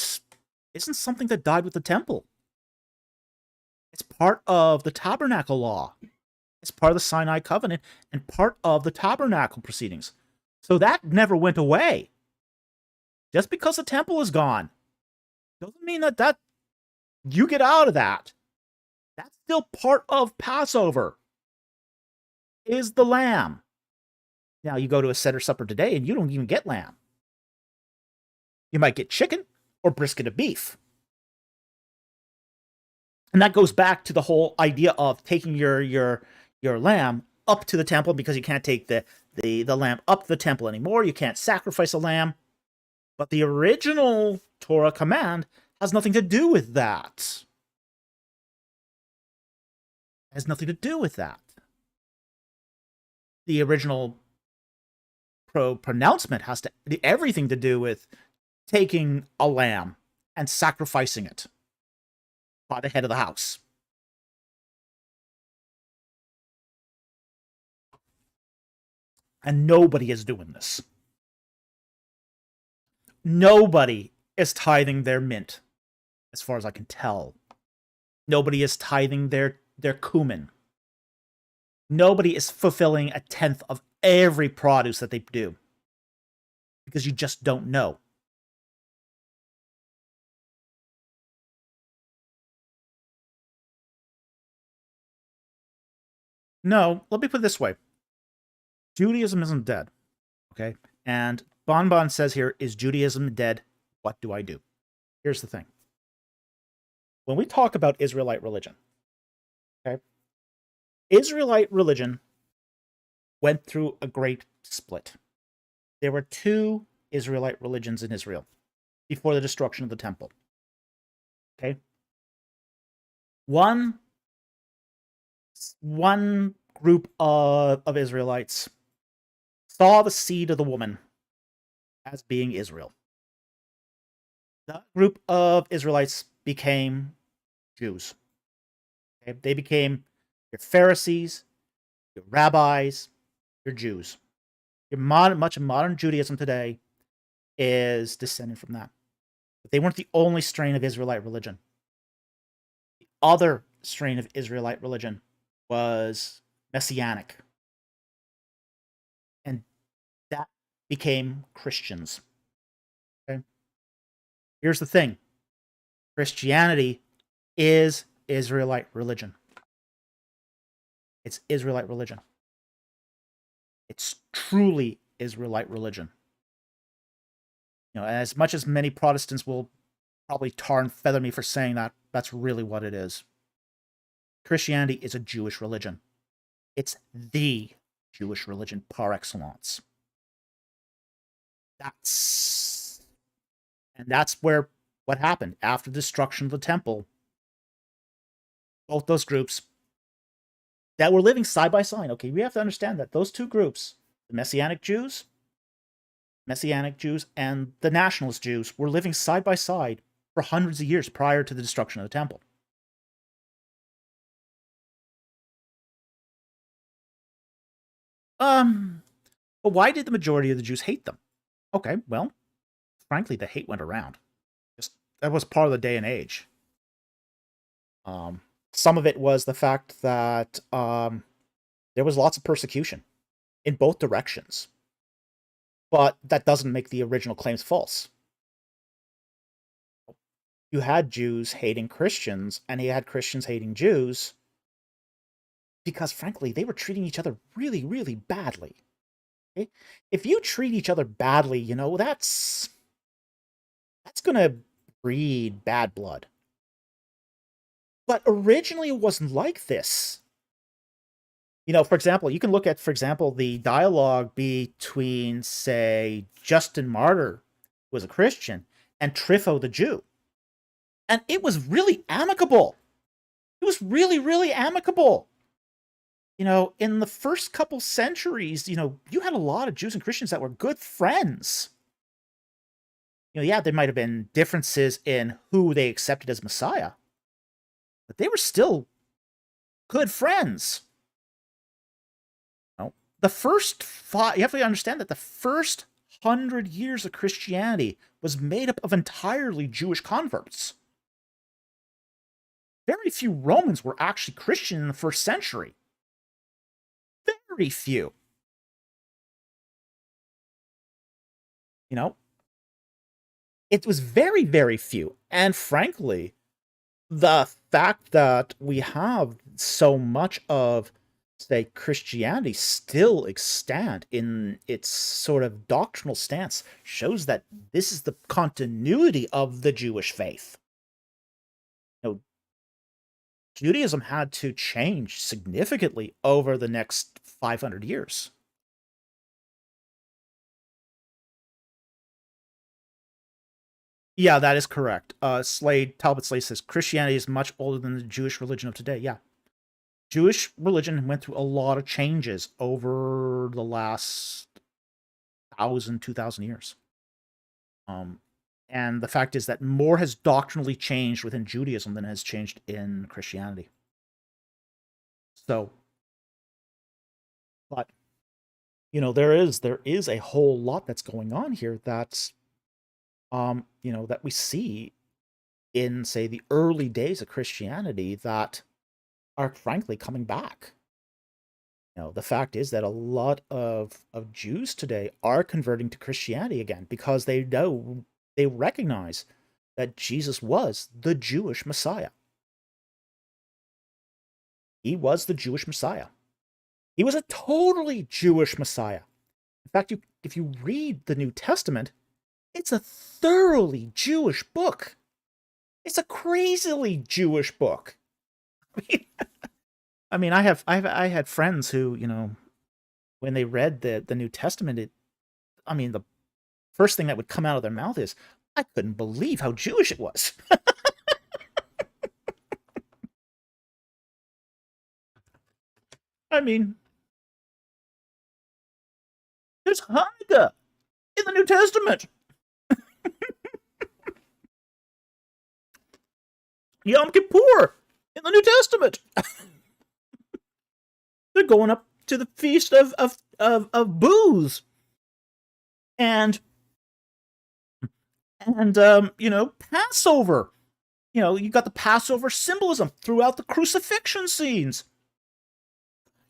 something that died with the temple. It's part of the tabernacle law. It's part of the Sinai covenant and part of the tabernacle proceedings. So that never went away. Just because the temple is gone doesn't mean that you get out of that. That's still part of Passover, is the lamb. Now, you go to a Seder supper today and you don't even get lamb. You might get chicken or brisket of beef. And that goes back to the whole idea of taking your lamb up to the temple, because you can't take the lamb up to the temple anymore. You can't sacrifice a lamb. But the original Torah command has nothing to do with that. It has nothing to do with that. The original pronouncement has everything to do with taking a lamb and sacrificing it by the head of the house. And nobody is doing this. Nobody is tithing their mint, as far as I can tell. Nobody is tithing their cumin. Nobody is fulfilling a tenth of every produce that they do, because you just don't know. No, let me put it this way. Judaism isn't dead, okay? And Bonbon says here, is Judaism dead? What do I do? Here's the thing. When we talk about Israelite religion, okay? Israelite religion went through a great split. There were two Israelite religions in Israel before the destruction of the temple. Okay? One group of Israelites saw the seed of the woman as being Israel. That group of Israelites became Jews. Okay? They became your Pharisees, your rabbis, your Jews. Much of modern Judaism today is descended from that. But they weren't the only strain of Israelite religion. The other strain of Israelite religion was Messianic. And that became Christians. Okay? Here's the thing. Christianity is Israelite religion. It's Israelite religion. It's truly Israelite religion. As much as many Protestants will probably tar and feather me for saying that, that's really what it is. Christianity is a Jewish religion. It's the Jewish religion par excellence. That's where what happened after the destruction of the temple. Both those groups that were living side by side. Okay, we have to understand that those two groups, the Messianic Jews and the nationalist Jews, were living side by side for hundreds of years prior to the destruction of the temple. But why did the majority of the Jews hate them? Okay, well, frankly, the hate went around. Just that was part of the day and age. Some of it was the fact that there was lots of persecution in both directions. But that doesn't make the original claims false. You had Jews hating Christians, and you had Christians hating Jews, because frankly, they were treating each other really, really badly. Okay? If you treat each other badly, that's going to breed bad blood. But originally, it wasn't like this. For example, you can look at, the dialogue between, say, Justin Martyr, who was a Christian, and Trypho the Jew. And it was really amicable. It was really, really amicable. In the first couple centuries, you had a lot of Jews and Christians that were good friends. Yeah, there might have been differences in who they accepted as Messiah, but they were still good friends. You have to understand that the first 100 years of Christianity was made up of entirely Jewish converts. Very few Romans were actually Christian in the first century. Very few. It was very, very few. And frankly, the fact that we have so much of, say, Christianity still extant in its sort of doctrinal stance shows that this is the continuity of the Jewish faith. Judaism had to change significantly over the next 500 years. Yeah, that is correct. Talbot Slade says Christianity is much older than the Jewish religion of today. Yeah. Jewish religion went through a lot of changes over the last 1,000, 2,000 years. And the fact is that more has doctrinally changed within Judaism than has changed in Christianity. So, but, there is a whole lot that's going on here that's, that we see in, say, the early days of Christianity that are frankly coming back. The fact is that a lot of Jews today are converting to Christianity again because they recognize that Jesus was the Jewish Messiah. He was the Jewish Messiah. He was a totally Jewish Messiah. In fact, if you read the New Testament, it's a thoroughly Jewish book. It's a crazily Jewish book. I had friends who, when they read the New Testament, the first thing that would come out of their mouth is, I couldn't believe how Jewish it was. There's Hanukkah in the New Testament. Yom Kippur in the New Testament. They're going up to the feast of booze. And Passover. You got the Passover symbolism throughout the crucifixion scenes.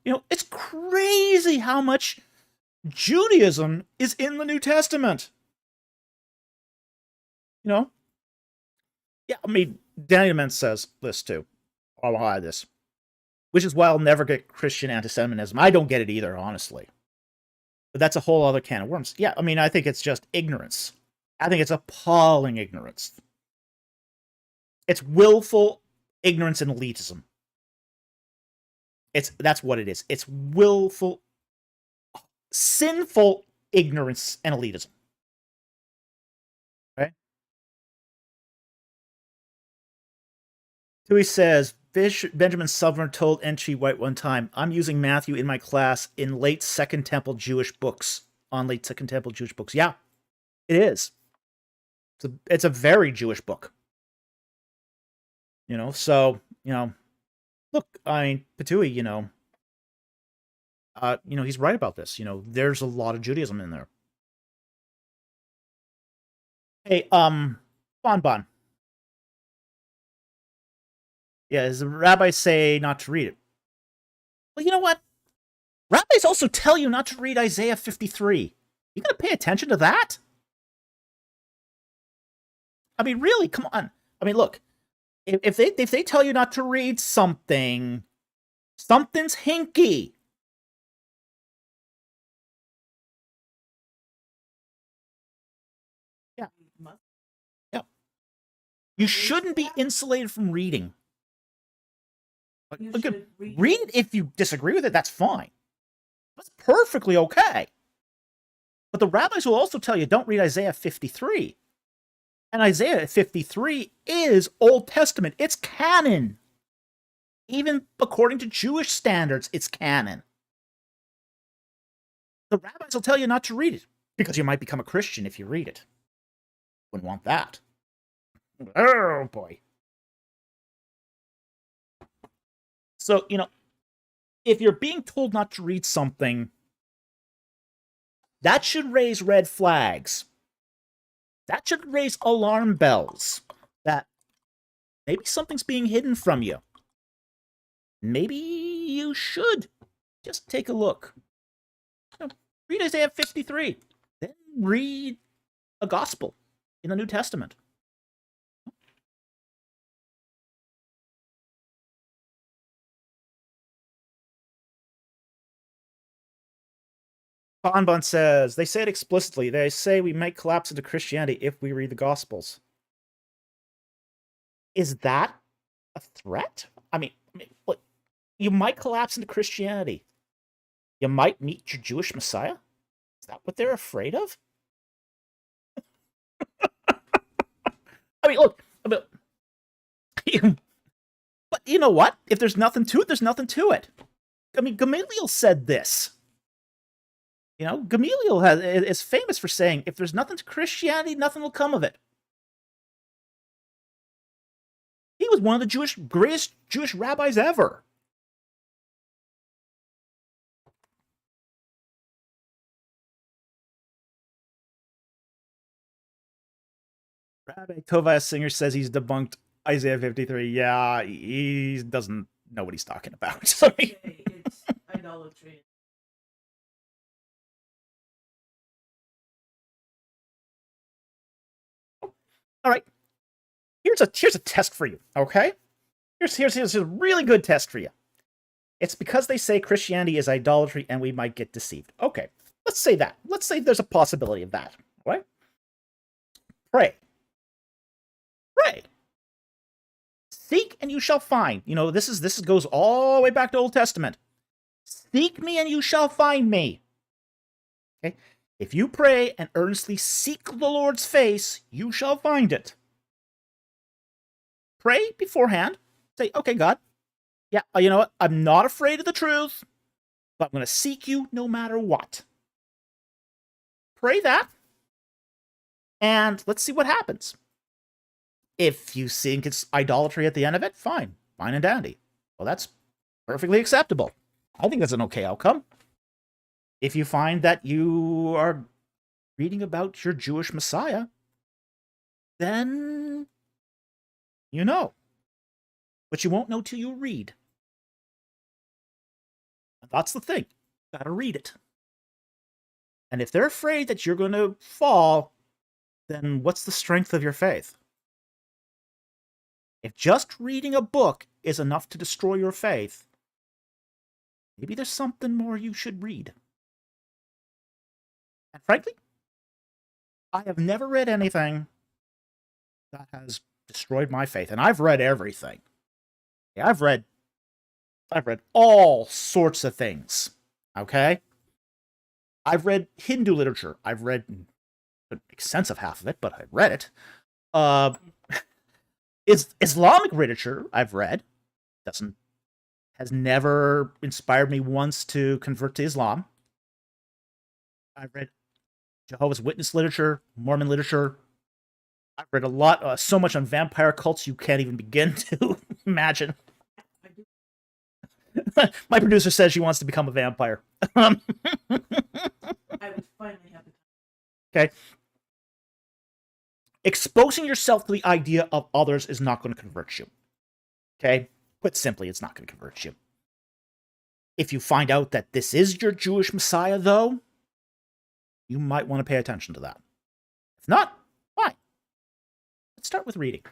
It's crazy how much Judaism is in the New Testament. Yeah, Daniel Mentz says this too. I'll hide this. Which is why I'll never get Christian anti-Semitism. I don't get it either, honestly. But that's a whole other can of worms. Yeah, I think it's just ignorance. I think it's appalling ignorance. It's willful ignorance and elitism. That's what it is. It's willful, sinful ignorance and elitism. Okay? Tui says, Benjamin Sumner told N.T. White one time, I'm using Matthew in my class in late Second Temple Jewish books. On late Second Temple Jewish books. Yeah, it is. It's a very Jewish book. So, look, Patui, he's right about this. There's a lot of Judaism in there. Hey, Bon. Yeah, the rabbis say not to read it. Well, you know what? Rabbis also tell you not to read Isaiah 53. You gotta pay attention to that? I mean, really, come on. I mean, look, if they tell you not to read something, something's hinky. Yeah. Yeah. You shouldn't be insulated from reading. Read it if you disagree with it, that's fine. That's perfectly okay. But the rabbis will also tell you don't read Isaiah 53. And Isaiah 53 is Old Testament. It's canon. Even according to Jewish standards, it's canon. The rabbis will tell you not to read it because you might become a Christian if you read it. Wouldn't want that. Oh, boy. So, if you're being told not to read something, that should raise red flags. That should raise alarm bells that maybe something's being hidden from you. Maybe you should just take a look. Read Isaiah 53. Then read a gospel in the New Testament. Bonbon says, they say it explicitly. They say we might collapse into Christianity if we read the Gospels. Is that a threat? I mean, look, you might collapse into Christianity. You might meet your Jewish Messiah? Is that what they're afraid of? I mean, look, but you know what? If there's nothing to it, there's nothing to it. I mean, Gamaliel said this. Gamaliel is famous for saying, if there's nothing to Christianity, nothing will come of it. He was one of the greatest Jewish rabbis ever. Rabbi Tobias Singer says he's debunked Isaiah 53. Yeah, he doesn't know what he's talking about. Sorry. It's idolatry. All right. Here's a test for you, okay? Here's a really good test for you. It's because they say Christianity is idolatry and we might get deceived. Okay, let's say that. Let's say there's a possibility of that, right? Pray. Seek and you shall find. This goes all the way back to Old Testament. Seek me and you shall find me. Okay? If you pray and earnestly seek the Lord's face, you shall find it. Pray beforehand. Say, okay, God, yeah, you know what? I'm not afraid of the truth, but I'm going to seek you no matter what. Pray that, and let's see what happens. If you think it's idolatry at the end of it, fine and dandy. Well, that's perfectly acceptable. I think that's an okay outcome. If you find that you are reading about your Jewish Messiah, then you know. But you won't know till you read. And that's the thing. You gotta read it. And if they're afraid that you're going to fall, then what's the strength of your faith? If just reading a book is enough to destroy your faith, maybe there's something more you should read. And frankly, I have never read anything that has destroyed my faith. And I've read everything. Yeah, I've read all sorts of things. Okay? I've read Hindu literature. I've read an extensive half of it, but I've read it. Islamic literature I've read. Has never inspired me once to convert to Islam. I've read Jehovah's Witness literature, Mormon literature. I've read a lot, so much on vampire cults you can't even begin to imagine. My producer says she wants to become a vampire. I would finally have the Okay. Exposing yourself to the idea of others is not going to convert you. Okay? Put simply, it's not going to convert you. If you find out that this is your Jewish Messiah, though, you might want to pay attention to that. If not, fine. Let's start with reading.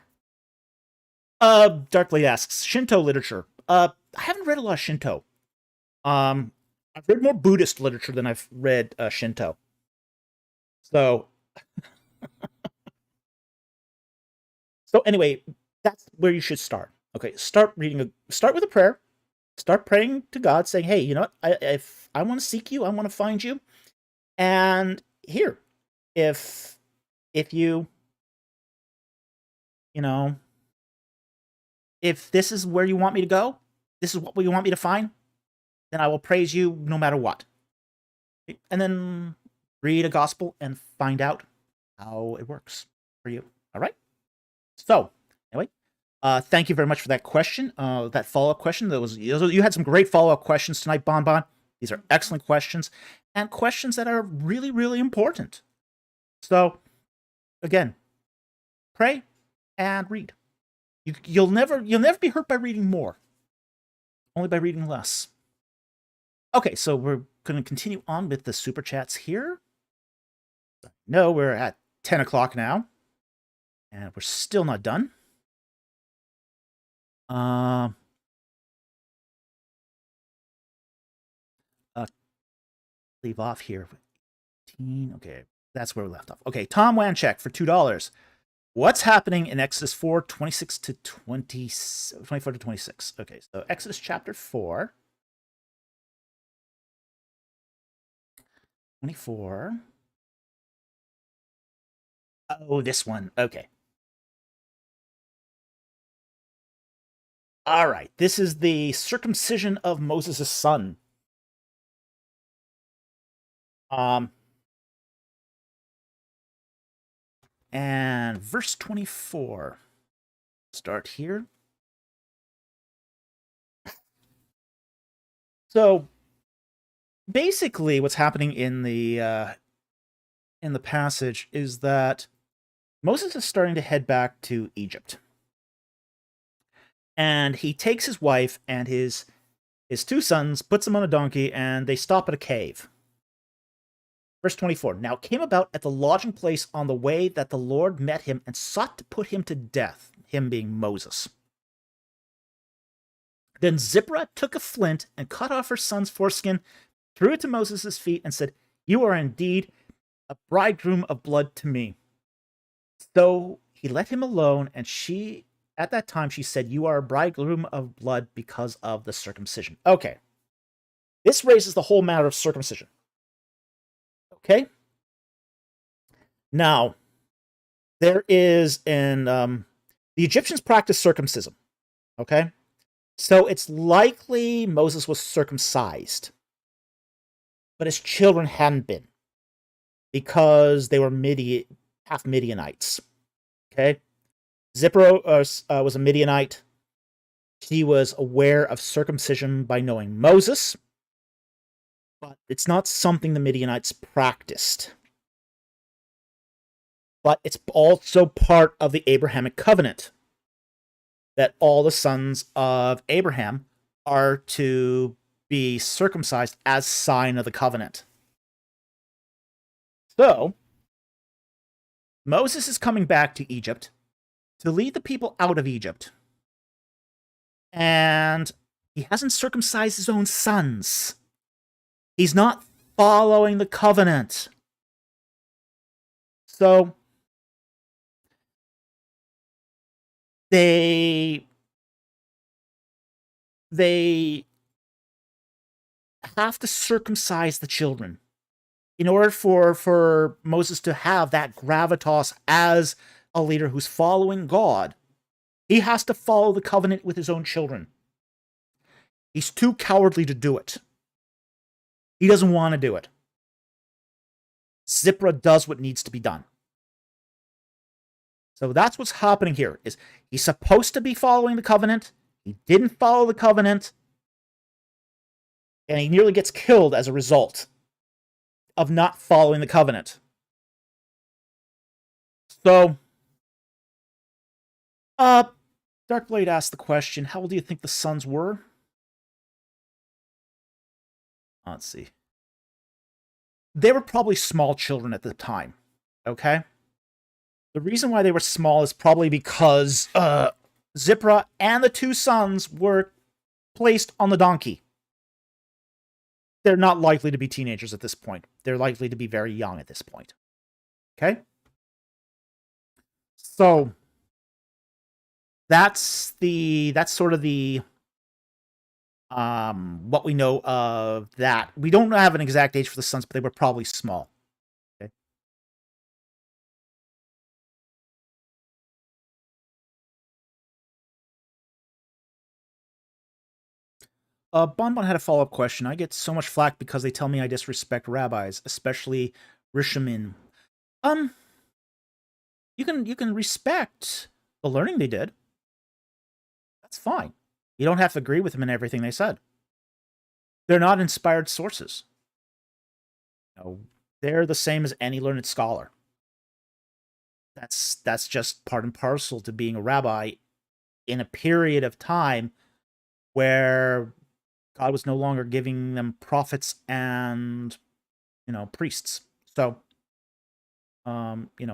Darkly asks, Shinto literature. I haven't read a lot of Shinto. I've read more Buddhist literature than I've read Shinto. So, anyway, that's where you should start. Okay, start with a prayer. Start praying to God, saying, "Hey, you know what? If I want to seek you, I want to find you, and here, if you, if this is where you want me to go, this is what you want me to find, then I will praise you no matter what." And then read a gospel and find out how it works for you. All right. So anyway, thank you very much for that question. That follow-up question. You had some great follow-up questions tonight, Bon. These are excellent questions and questions that are really, really important. So again, pray and read. You'll never be hurt by reading more, only by reading less. Okay, so we're going to continue on with the super chats here. No, we're at 10 o'clock now, and we're still not done. Leave off here. Okay, that's where we left off. Okay, Tom Wanchek for $2. What's happening in Exodus 4, 26 to 24 to 26? Okay, so Exodus chapter 4. 24. Oh, this one. Okay. All right. This is the circumcision of Moses' son. And verse 24. Start here. So basically what's happening in the passage is that Moses is starting to head back to Egypt. And he takes his wife and his two sons, puts them on a donkey, and they stop at a cave. Verse 24, now it came about at the lodging place on the way that the Lord met him and sought to put him to death, him being Moses. Then Zipporah took a flint and cut off her son's foreskin, threw it to Moses' feet, and said, "You are indeed a bridegroom of blood to me." So he let him alone, and at that time she said, "You are a bridegroom of blood because of the circumcision." Okay. This raises the whole matter of circumcision. Okay? Now, there is the Egyptians practice circumcision. Okay? So it's likely Moses was circumcised, but his children hadn't been because they were half Midianites. Okay? Zipporah was a Midianite. He was aware of circumcision by knowing Moses, but it's not something the Midianites practiced. But it's also part of the Abrahamic covenant that all the sons of Abraham are to be circumcised as sign of the covenant. So, Moses is coming back to Egypt to lead the people out of Egypt. And he hasn't circumcised his own sons. He's not following the covenant. So, they have to circumcise the children in order for Moses to have that gravitas as a leader who's following God. He has to follow the covenant with his own children. He's too cowardly to do it. He doesn't want to do it. Zipporah does what needs to be done. So that's what's happening here, is he's supposed to be following the covenant. He didn't follow the covenant. And he nearly gets killed as a result of not following the covenant. So, Darkblade asked the question, how old do you think the sons were? Let's see. They were probably small children at the time, okay? The reason why they were small is probably because Zipporah and the two sons were placed on the donkey. They're not likely to be teenagers at this point. They're likely to be very young at this point. Okay? So that's sort of the what we know of that. We don't have an exact age for the sons, but they were probably small. Okay. Bonbon had a follow-up question. I get so much flack because they tell me I disrespect rabbis, especially Rishonim. You can respect the learning they did. That's fine. You don't have to agree with them in everything they said. They're not inspired sources. No, they're the same as any learned scholar. That's just part and parcel to being a rabbi in a period of time where God was no longer giving them prophets and, priests. So, keep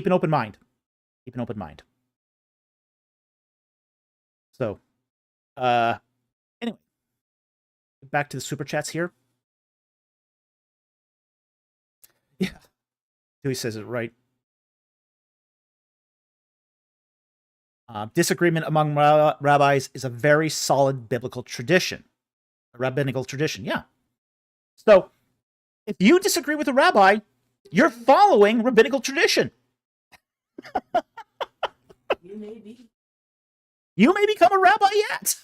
an open mind. Keep an open mind. So, anyway, back to the super chats here. Yeah, Dewey says it right. Disagreement among rabbis is a very solid biblical tradition, a rabbinical tradition. Yeah. So, if you disagree with a rabbi, you're following rabbinical tradition. You may be. You may become a rabbi yet.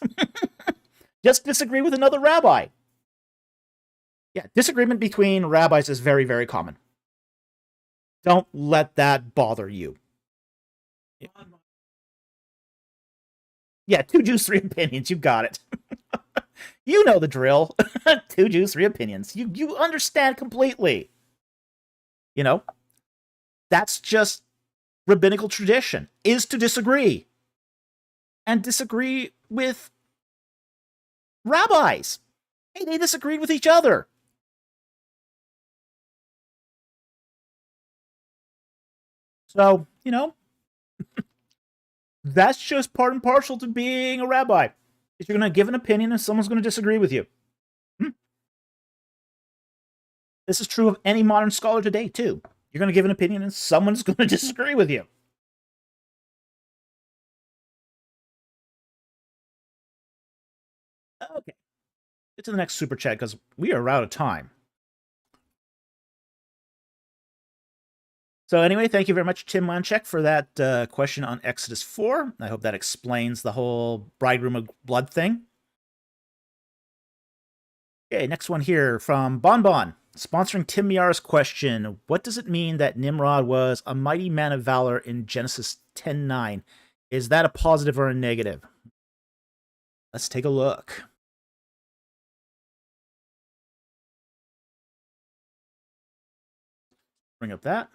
Just disagree with another rabbi. Yeah, disagreement between rabbis is very, very common. Don't let that bother you. Yeah, 2 Jews, 3 opinions. You got it. You know the drill. 2 Jews, 3 opinions. You understand completely. That's just rabbinical tradition, is to disagree. And disagree with rabbis. Hey, they disagreed with each other. So, that's just part and parcel to being a rabbi. If you're going to give an opinion and someone's going to disagree with you. This is true of any modern scholar today, too. You're going to give an opinion and someone's going to disagree with you. Okay. Get to the next super chat because we are out of time. So anyway, thank you very much, Tim Lanchek, for that question on Exodus 4. I hope that explains the whole bridegroom of blood thing. Okay, next one here from Bonbon, sponsoring Tim Miara's question. What does it mean that Nimrod was a mighty man of valor in Genesis 10:9? Is that a positive or a negative? Let's take a look. Bring up that.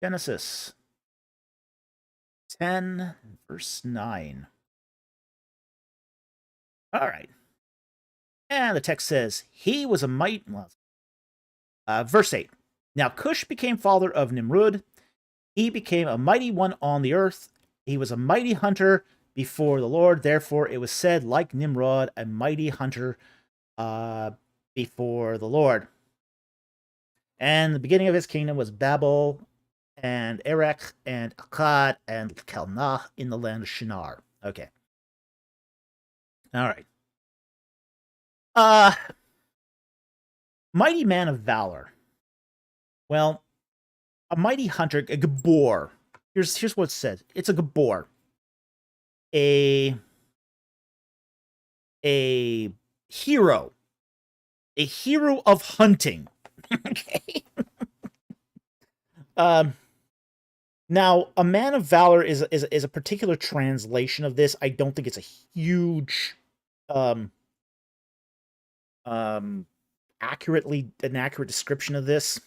Genesis 10, verse 9. All right. And the text says, he was a mighty... verse 8. Now Cush became father of Nimrod. He became a mighty one on the earth. He was a mighty hunter before the Lord. Therefore it was said, like Nimrod, a mighty hunter before the Lord. And the beginning of his kingdom was Babel and Erech and Akkad and Calneh in the land of Shinar. Okay. All right. Mighty man of valor. Well, a mighty hunter, a Gabor. Here's what it says. It's a Gabor. A hero. A hero of hunting. Okay. Now, a man of valor is a particular translation of this. I don't think it's a huge, um, um, an accurate description of this,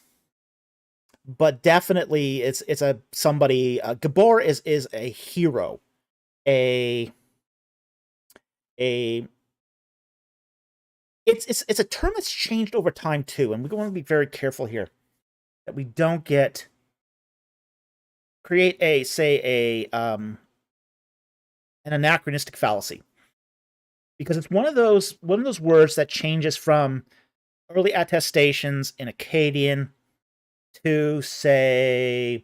but definitely it's a somebody. Gabor is a hero, a a. It's a term that's changed over time too, and we want to be very careful here that we don't create an anachronistic fallacy, because it's one of those words that changes from early attestations in Akkadian to, say,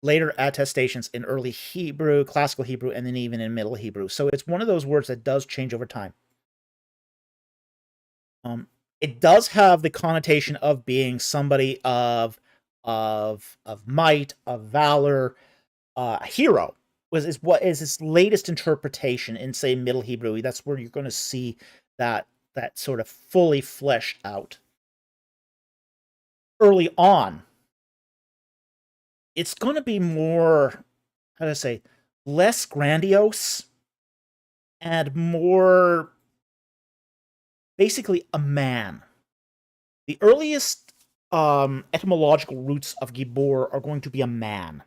later attestations in early Hebrew, classical Hebrew, and then even in Middle Hebrew. So it's one of those words that does change over time. It does have the connotation of being somebody of might, of valor, a hero. Is what is its latest interpretation in, say, Middle Hebrew. That's where you're going to see that sort of fully fleshed out. Early on, it's going to be more, how to say, less grandiose and more basically a man. The earliest etymological roots of Gibor are going to be a man.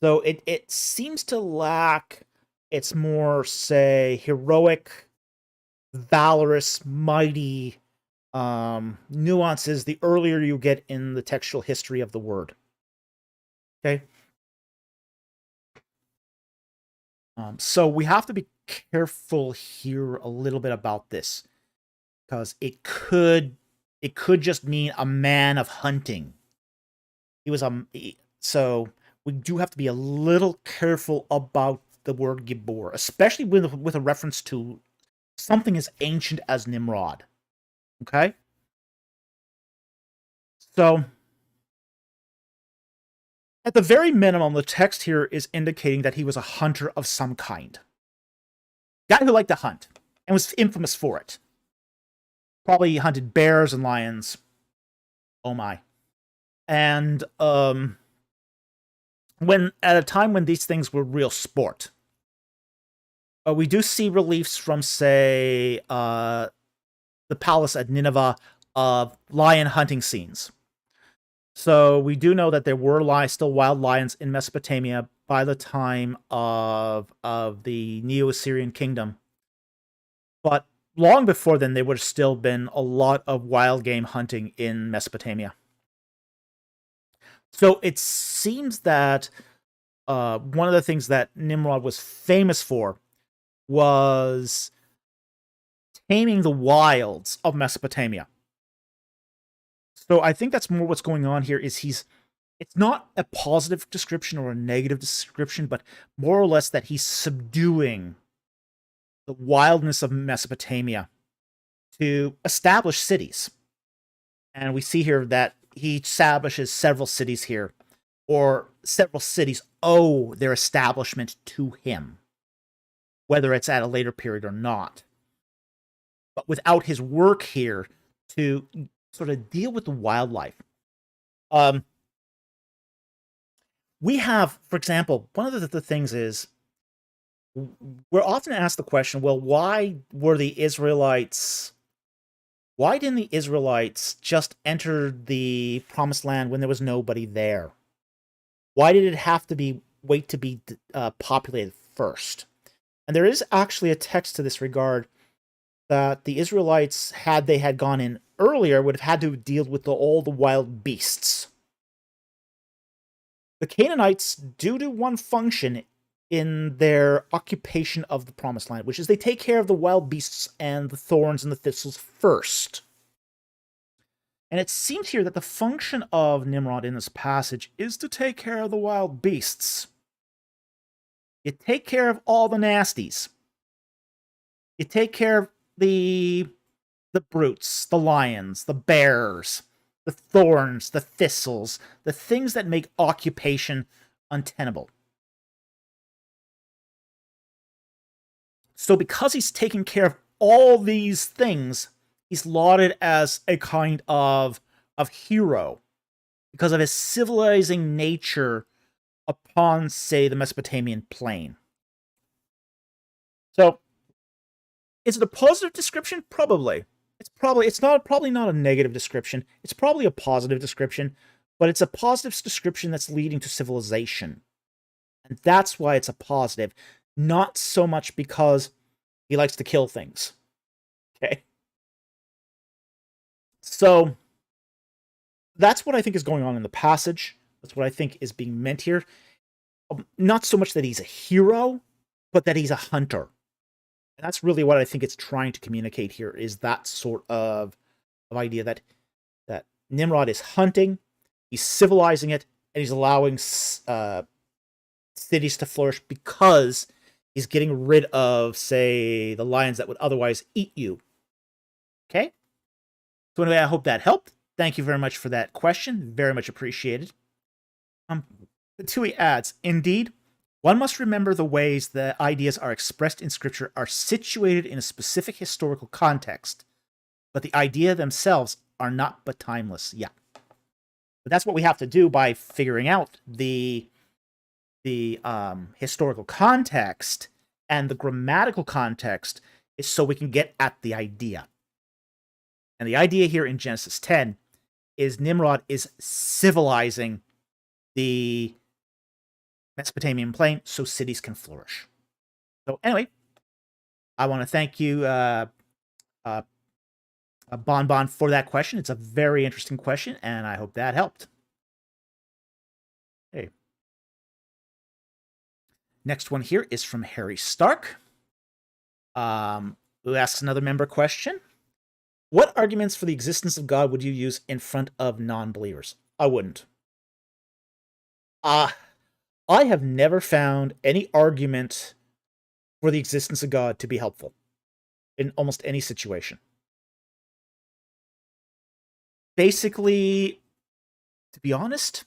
So it seems to lack its more, say, heroic, valorous, mighty nuances the earlier you get in the textual history of the word. Okay? So we have to be careful here a little bit about this, because it could just mean a man of hunting. He was so we do have to be a little careful about the word Gibor, especially with a reference to something as ancient as Nimrod. Okay? So, at the very minimum, the text here is indicating that he was a hunter of some kind. Guy who liked to hunt, and was infamous for it. Probably hunted bears and lions. Oh my. And, at a time when these things were real sport. We do see reliefs from, say, the palace at Nineveh of lion hunting scenes. So we do know that there were still wild lions in Mesopotamia by the time of the Neo-Assyrian kingdom. But long before then, there would have still been a lot of wild game hunting in Mesopotamia. So it seems that one of the things that Nimrod was famous for was taming the wilds of Mesopotamia. So I think that's more what's going on here. It's not a positive description or a negative description, but more or less that he's subduing the wildness of Mesopotamia to establish cities. And we see here that he establishes several cities here, or several cities owe their establishment to him, whether it's at a later period or not. But without his work here to sort of deal with the wildlife, we have, for example, one of the things is, we're often asked the question, well, why didn't the Israelites just enter the promised land when there was nobody there? Why did it have to wait to be populated first? And there is actually a text to this regard, that the Israelites, had they gone in earlier, would have had to deal with all the wild beasts. The Canaanites do one function in their occupation of the promised land, which is they take care of the wild beasts and the thorns and the thistles first. And it seems here that the function of Nimrod in this passage is to take care of the wild beasts. You take care of all the nasties. You take care of the brutes, the lions, the bears, the thorns, the thistles, the things that make occupation untenable. So because he's taking care of all these things, he's lauded as a kind of hero. because of his civilizing nature upon, say, the Mesopotamian plain. So, is it a positive description? Probably. Probably not a negative description. It's probably a positive description, but it's a positive description that's leading to civilization. And that's why it's a positive, not so much because he likes to kill things. Okay? So, that's what I think is going on in the passage. That's what I think is being meant here. Not so much that he's a hero, but that he's a hunter. And that's really what I think it's trying to communicate here, is that sort of idea that Nimrod is hunting, he's civilizing it, and he's allowing cities to flourish because he's getting rid of, say, the lions that would otherwise eat you. Okay? So anyway, I hope that helped. Thank you very much for that question. Very much appreciated. Tui adds, indeed, one must remember the ways the ideas are expressed in Scripture are situated in a specific historical context, but the idea themselves are not but timeless. Yeah. But that's what we have to do by figuring out the historical context and the grammatical context, is so we can get at the idea. And the idea here in Genesis 10 is Nimrod is civilizing the Mesopotamian plain so cities can flourish. So anyway, I want to thank you, Bon, for that question. It's a very interesting question, and I hope that helped. Okay. Next one here is from Harry Stark, who asks another member question. What arguments for the existence of God would you use in front of non-believers? I wouldn't. I have never found any argument for the existence of God to be helpful in almost any situation. Basically, to be honest,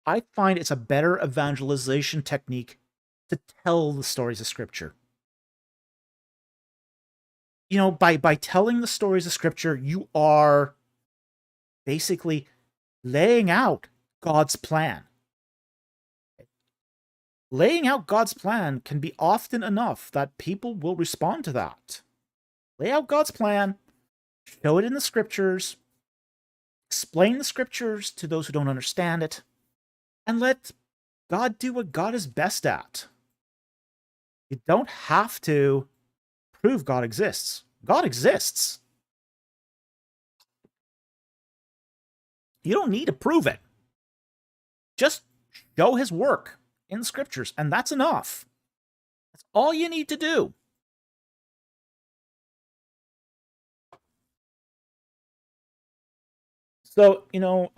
I find it's a better evangelization technique to tell the stories of Scripture. You know, by telling the stories of Scripture, you are basically laying out God's plan. Laying out God's plan can be often enough that people will respond to that. Lay out God's plan, show it in the Scriptures, explain the Scriptures to those who don't understand it, and let God do what God is best at. You don't have to prove God exists. God exists. You don't need to prove it. Just show his work in the Scriptures, and that's enough. That's all you need to do. So, you know,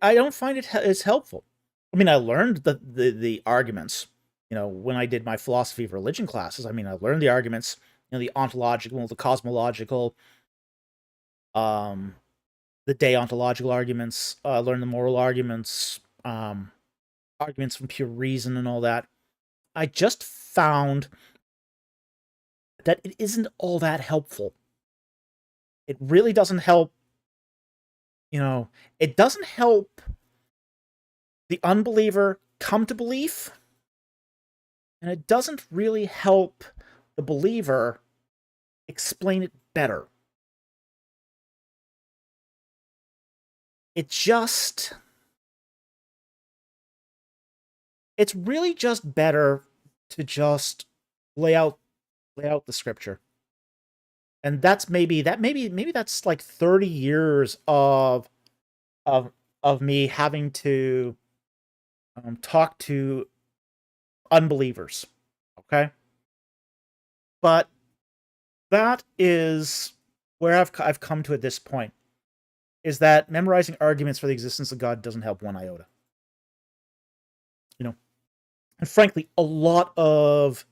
I don't find it as helpful. I mean, I learned the arguments, you know, when I did my philosophy of religion classes. I mean, I learned the arguments, you know, the ontological, the cosmological, the deontological arguments, learned the moral arguments, arguments from pure reason and all that. I just found that it isn't all that helpful. It really doesn't help, you know, it doesn't help the unbeliever come to belief, and it doesn't really help the believer explain it better. It's really just better to just lay out the Scripture. And that's maybe that's like 30 years of me having to talk to unbelievers. Okay? But that is where I've come to at this point, is that memorizing arguments for the existence of God doesn't help one iota. You know, and frankly, a lot of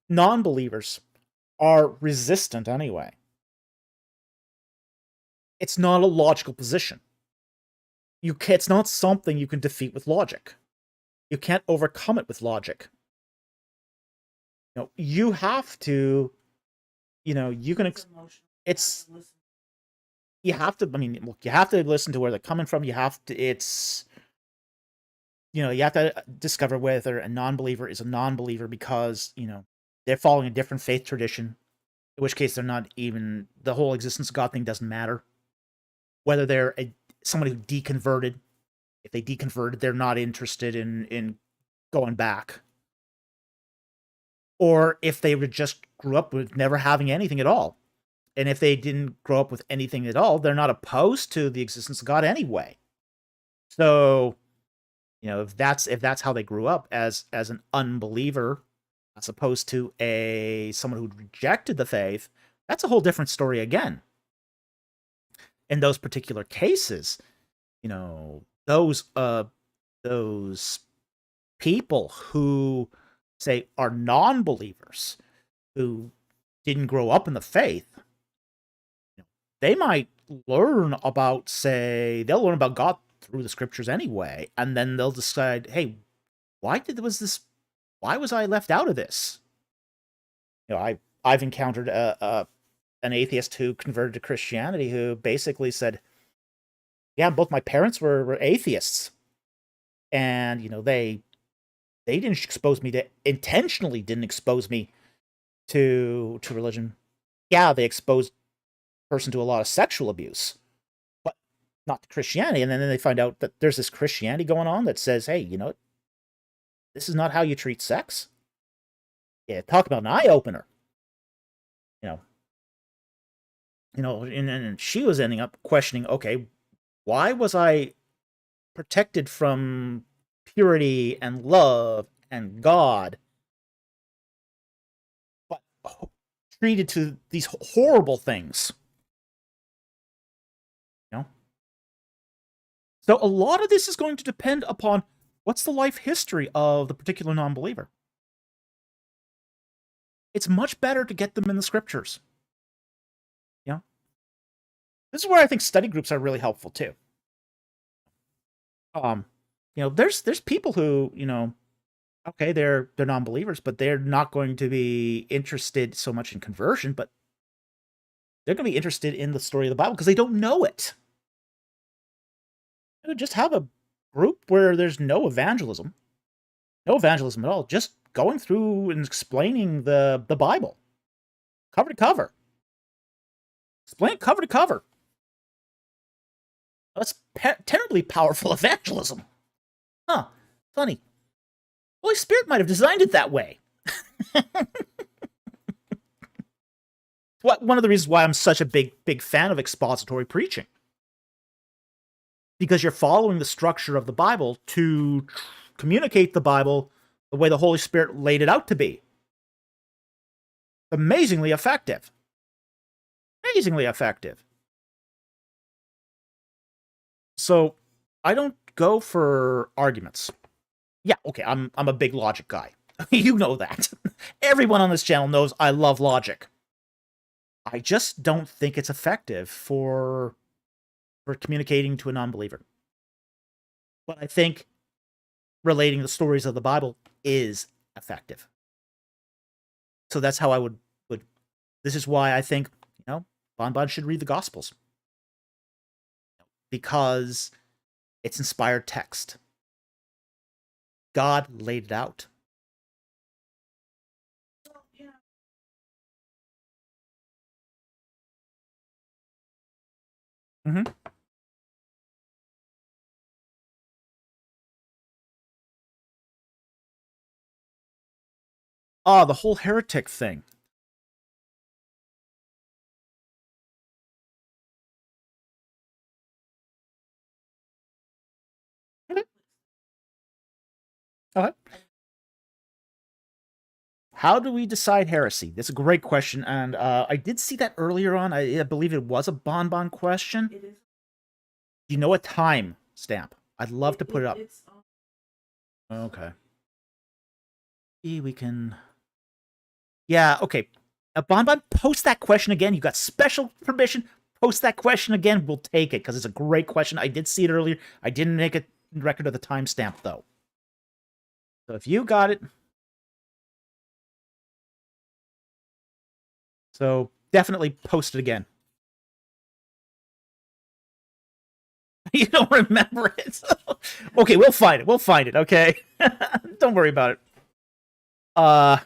non-believers are resistant anyway. It's not a logical position. It's not something you can defeat with logic. You can't overcome it with logic. You know, you have to, you know, you can. It's you have to, I mean, look, you have to listen to where they're coming from. You have to, you have to discover whether a non-believer is a non-believer because, they're following a different faith tradition, in which case they're not even, the whole existence of God thing doesn't matter. Whether they're somebody who deconverted, if they deconverted, they're not interested in going back. Or if they just grew up with never having anything at all. And if they didn't grow up with anything at all, they're not opposed to the existence of God anyway. So, if that's how they grew up as an unbeliever, as opposed to someone who rejected the faith, that's a whole different story again. In those particular cases, those people who say are non-believers, who didn't grow up in the faith, they might learn about, they'll learn about God through the scriptures anyway, and then they'll decide, hey, why was I left out of this? I've encountered an atheist who converted to Christianity who basically said, yeah, both my parents were atheists, and they didn't expose me to, intentionally didn't expose me to religion. Yeah, they exposed a person to a lot of sexual abuse, but not to Christianity. And then they find out that there's this Christianity going on that says, hey, this is not how you treat sex. Yeah, talk about an eye-opener. And she was ending up questioning, okay, why was I protected from purity and love and God, but treated to these horrible things? So a lot of this is going to depend upon what's the life history of the particular non-believer. It's much better to get them in the scriptures. This is where I think study groups are really helpful too. There's people who, okay, they're non-believers, but they're not going to be interested so much in conversion, but they're going to be interested in the story of the Bible because they don't know it. Just have a group where there's no evangelism at all, just going through and explaining the Bible cover to cover. Explain it cover to cover. That's terribly powerful evangelism. Huh. Funny. Holy Spirit might have designed it that way. One of the reasons why I'm such a big fan of expository preaching. Because you're following the structure of the Bible to communicate the Bible the way the Holy Spirit laid it out to be. Amazingly effective. Amazingly effective. So, I don't go for arguments. Yeah, okay, I'm a big logic guy. You know that. Everyone on this channel knows I love logic. I just don't think it's effective for communicating to a non-believer. But I think relating the stories of the Bible is effective. So that's how I would this is why I think, Bon should read the Gospels. Because it's inspired text. God laid it out. Mm-hmm. Oh, the whole heretic thing. Okay. How do we decide heresy? That's a great question, and I did see that earlier on. I believe it was a Bon question. It is. Do you know a time stamp? I'd love to put it up. Okay. We can... Yeah, okay. Bon, post that question again. You got special permission. Post that question again. We'll take it, because it's a great question. I did see it earlier. I didn't make a record of the timestamp, though. So if you got it... So definitely post it again. You don't remember it? Okay, we'll find it. We'll find it, okay? Don't worry about it. I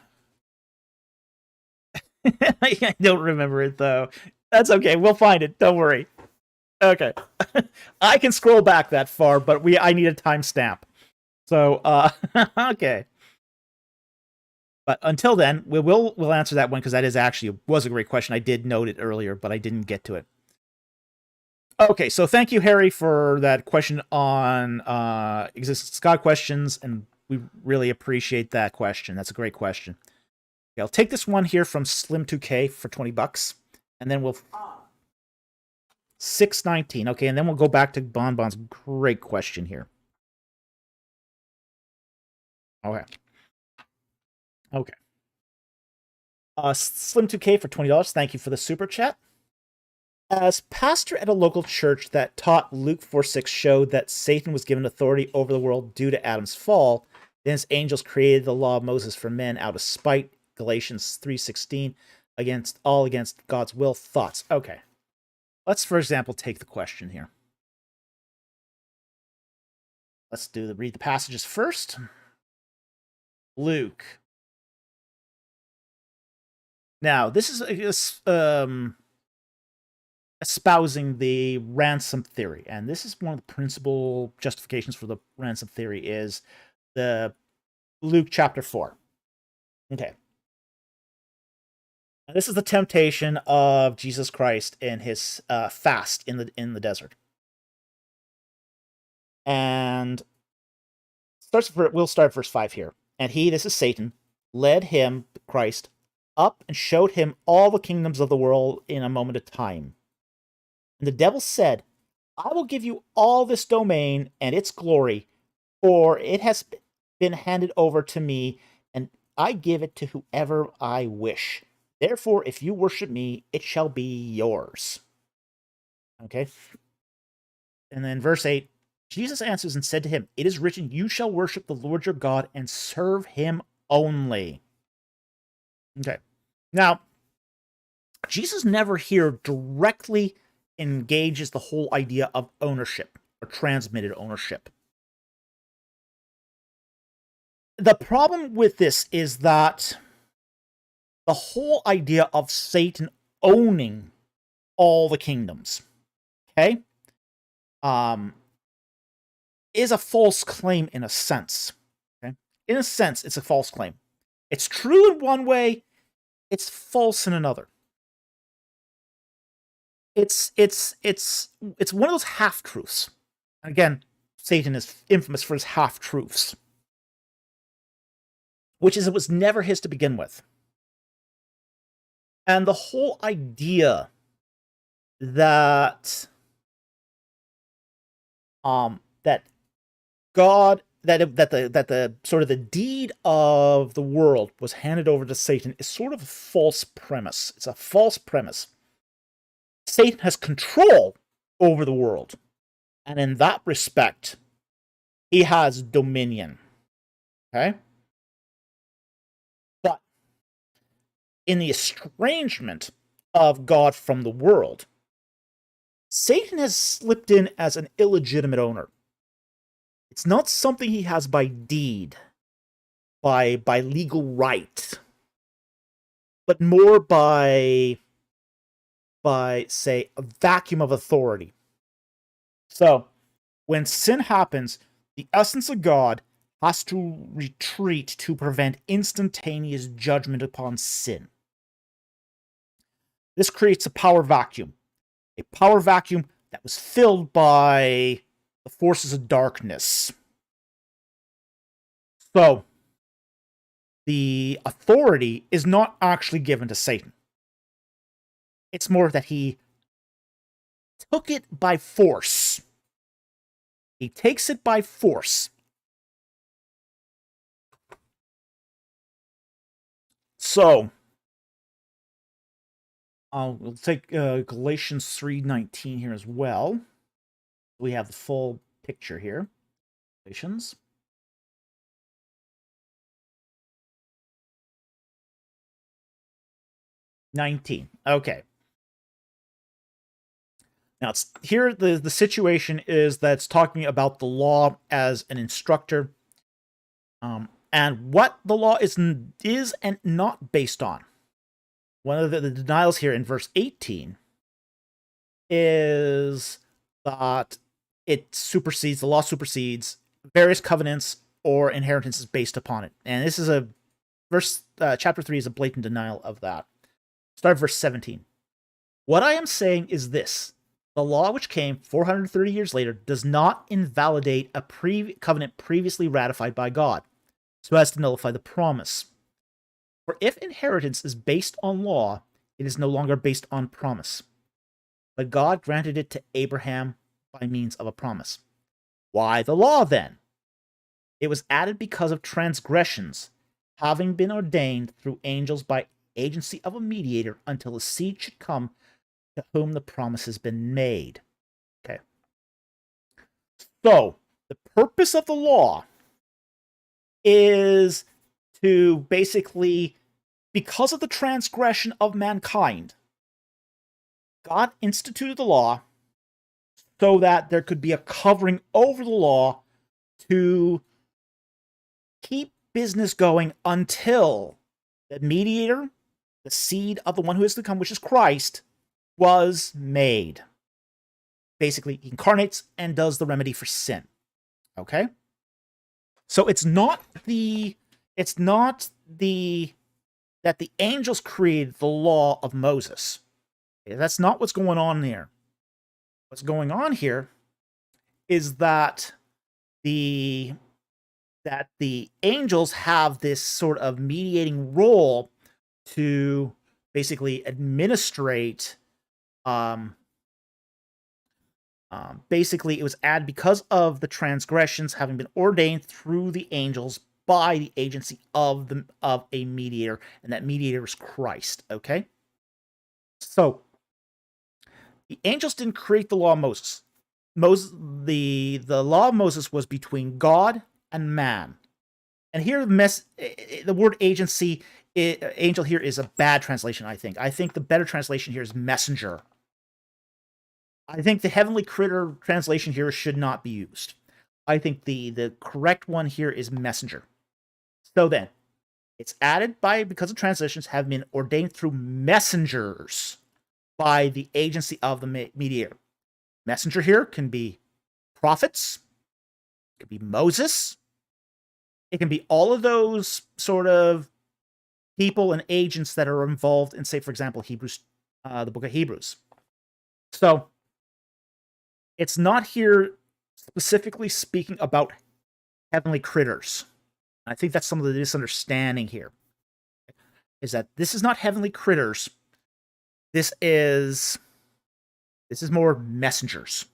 don't remember it, though. That's okay. We'll find it. Don't worry. Okay. I can scroll back that far, but I need a timestamp. So, okay. But until then, we'll answer that one because that is actually was a great question. I did note it earlier, but I didn't get to it. Okay, so thank you, Harry, for that question on existence God questions, and we really appreciate that question. That's a great question. Okay, I'll take this one here from Slim2K for $20, and then we'll 619. Okay, and then we'll go back to Bonbon's great question here. Okay. Okay. Slim2K for $20. Thank you for the super chat. As pastor at a local church that taught Luke 4:6 showed that Satan was given authority over the world due to Adam's fall, then his angels created the law of Moses for men out of spite, Galatians 3:16, against God's will. Thoughts? Okay. Let's, for example, take the question here. Let's read the passages first. Luke. Now, this is espousing the ransom theory, and this is one of the principal justifications for the ransom theory is the Luke chapter 4. Okay. Now, this is the temptation of Jesus Christ in his fast in the desert. And we'll start verse 5 here. And he, this is Satan, led him, Christ, up and showed him all the kingdoms of the world in a moment of time. And the devil said, I will give you all this domain and its glory, for it has been handed over to me, and I give it to whoever I wish. Therefore, if you worship me, it shall be yours. Okay? And then verse 8, Jesus answers and said to him, it is written, you shall worship the Lord your God and serve him only. Okay. Now, Jesus never here directly engages the whole idea of ownership or transmitted ownership. The problem with this is that the whole idea of Satan owning all the kingdoms, okay, is a false claim in a sense. Okay? In a sense, it's a false claim. It's true in one way, it's false in another. It's one of those half-truths. Again, Satan is infamous for his half-truths. Which is, it was never his to begin with. And the whole idea that that God, that the sort of the deed of the world was handed over to Satan is sort of a false premise. It's a false premise. Satan has control over the world, and in that respect, he has dominion. Okay? But in the estrangement of God from the world, Satan has slipped in as an illegitimate owner. It's not something he has by deed, by legal right, but more by, say, a vacuum of authority. So, when sin happens, the essence of God has to retreat to prevent instantaneous judgment upon sin. This creates a power vacuum that was filled by the forces of darkness. So, the authority is not actually given to Satan. It's more that he took it by force. He takes it by force. So, we'll take Galatians 3:19 here as well. We have the full picture here. Galatians. Okay. Now, it's here the situation is that it's talking about the law as an instructor, and what the law is and not based on. One of the denials here in verse 18 is that the law supersedes various covenants or inheritances based upon it. And this is chapter 3 is a blatant denial of that. Start verse 17. What I am saying is this: the law which came 430 years later does not invalidate a covenant previously ratified by God, so as to nullify the promise. For if inheritance is based on law, it is no longer based on promise. But God granted it to Abraham by means of a promise. Why the law, then? It was added because of transgressions, having been ordained through angels by agency of a mediator until a seed should come to whom the promise has been made. Okay. So, the purpose of the law is to basically, because of the transgression of mankind, God instituted the law so that there could be a covering over the law to keep business going until the mediator, the seed of the one who is to come, which is Christ, was made. Basically, he incarnates and does the remedy for sin. Okay? So it's not that the angels created the law of Moses. That's not what's going on there. What's going on here is that the angels have this sort of mediating role to basically administrate. Basically, it was added because of the transgressions having been ordained through the angels by the agency of a mediator, and that mediator is Christ. Okay, so the angels didn't create the law of Moses. The law of Moses was between God and man. And here, the word agency, angel here is a bad translation, I think. I think the better translation here is messenger. I think the heavenly critter translation here should not be used. I think the correct one here is messenger. So then, it's added because of translations have been ordained through messengers by the agency of the mediator. Messenger here can be prophets, it can be Moses, it can be all of those sort of people and agents that are involved in, say, for example, Hebrews, the book of Hebrews. So, it's not here specifically speaking about heavenly critters. I think that's some of the misunderstanding here, is that this is not heavenly critters. This is more messengers.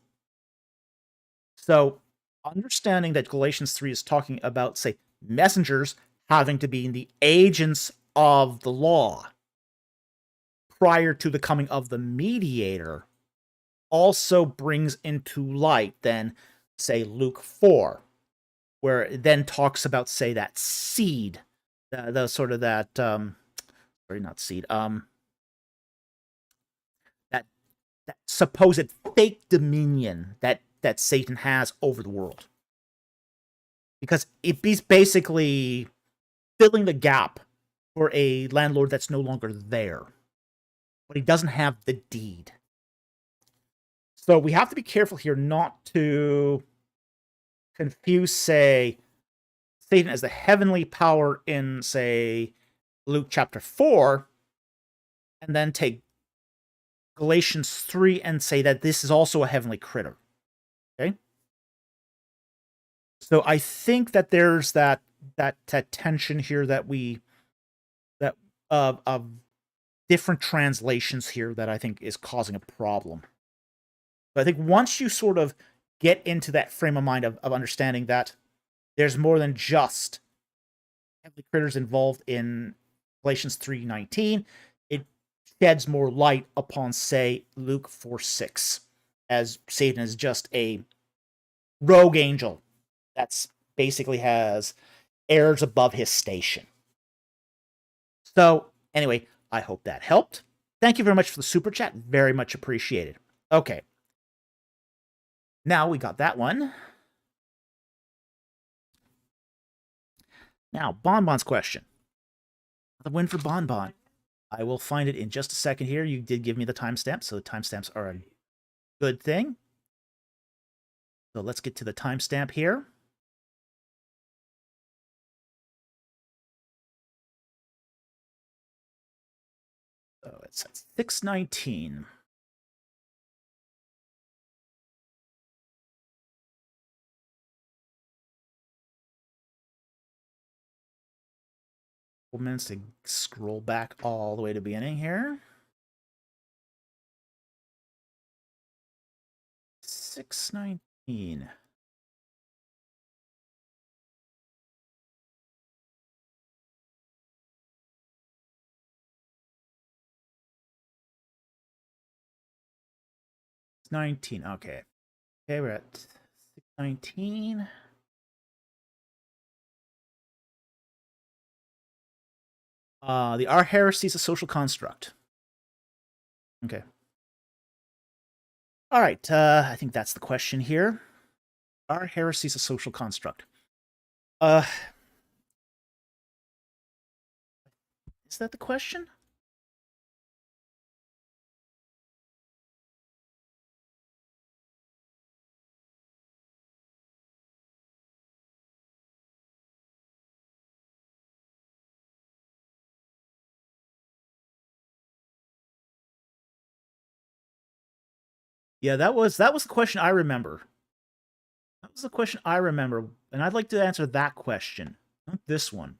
So, understanding that Galatians 3 is talking about, say, messengers having to be the agents of the law prior to the coming of the mediator also brings into light then, say, Luke 4, where it then talks about, say, that seed, the sort of that, sorry, not seed, that supposed fake dominion that Satan has over the world. Because he's basically filling the gap for a landlord that's no longer there. But he doesn't have the deed. So we have to be careful here not to confuse, say, Satan as the heavenly power in, say, Luke chapter 4, and then take Galatians 3 and say that this is also a heavenly critter. Okay? So I think that there's that tension here of different translations here that I think is causing a problem. But I think once you sort of get into that frame of mind of understanding that there's more than just heavenly critters involved in Galatians 3:19, it sheds more light upon, say, Luke 4:6, as Satan is just a rogue angel that's basically has heirs above his station. So, anyway, I hope that helped. Thank you very much for the super chat. Very much appreciated. Okay, Now we got that one. Now, Bonbon's question. The win for Bonbon. I will find it in just a second here. You did give me the timestamp, so the timestamps are a good thing. So let's get to the timestamp here. So it's at 6:19. Minutes to scroll back all the way to the beginning here. 6:19. It's 19. Okay. Okay, we're at 6:19. Our heresy is a social construct. Okay. All right. I think that's the question here. Our heresy is a social construct. Is that the question? Yeah, that was the question I remember. That was the question I remember, and I'd like to answer that question, not this one.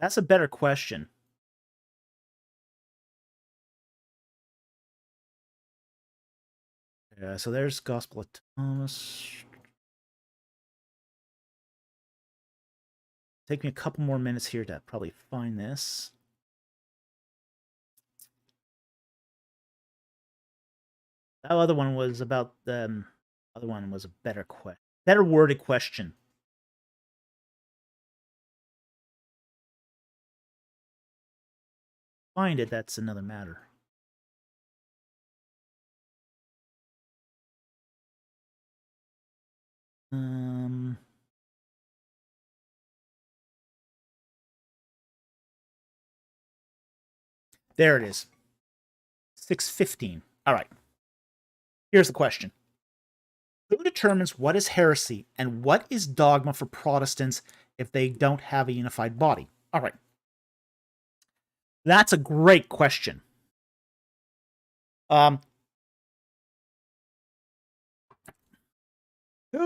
That's a better question. Yeah, so there's Gospel of Thomas. Take me a couple more minutes here to probably find this. That other one was about the other one was a better worded question. Find it, that's another matter. There it is. 6:15. All right. Here's the question. Who determines what is heresy and what is dogma for Protestants if they don't have a unified body? All right. That's a great question. Who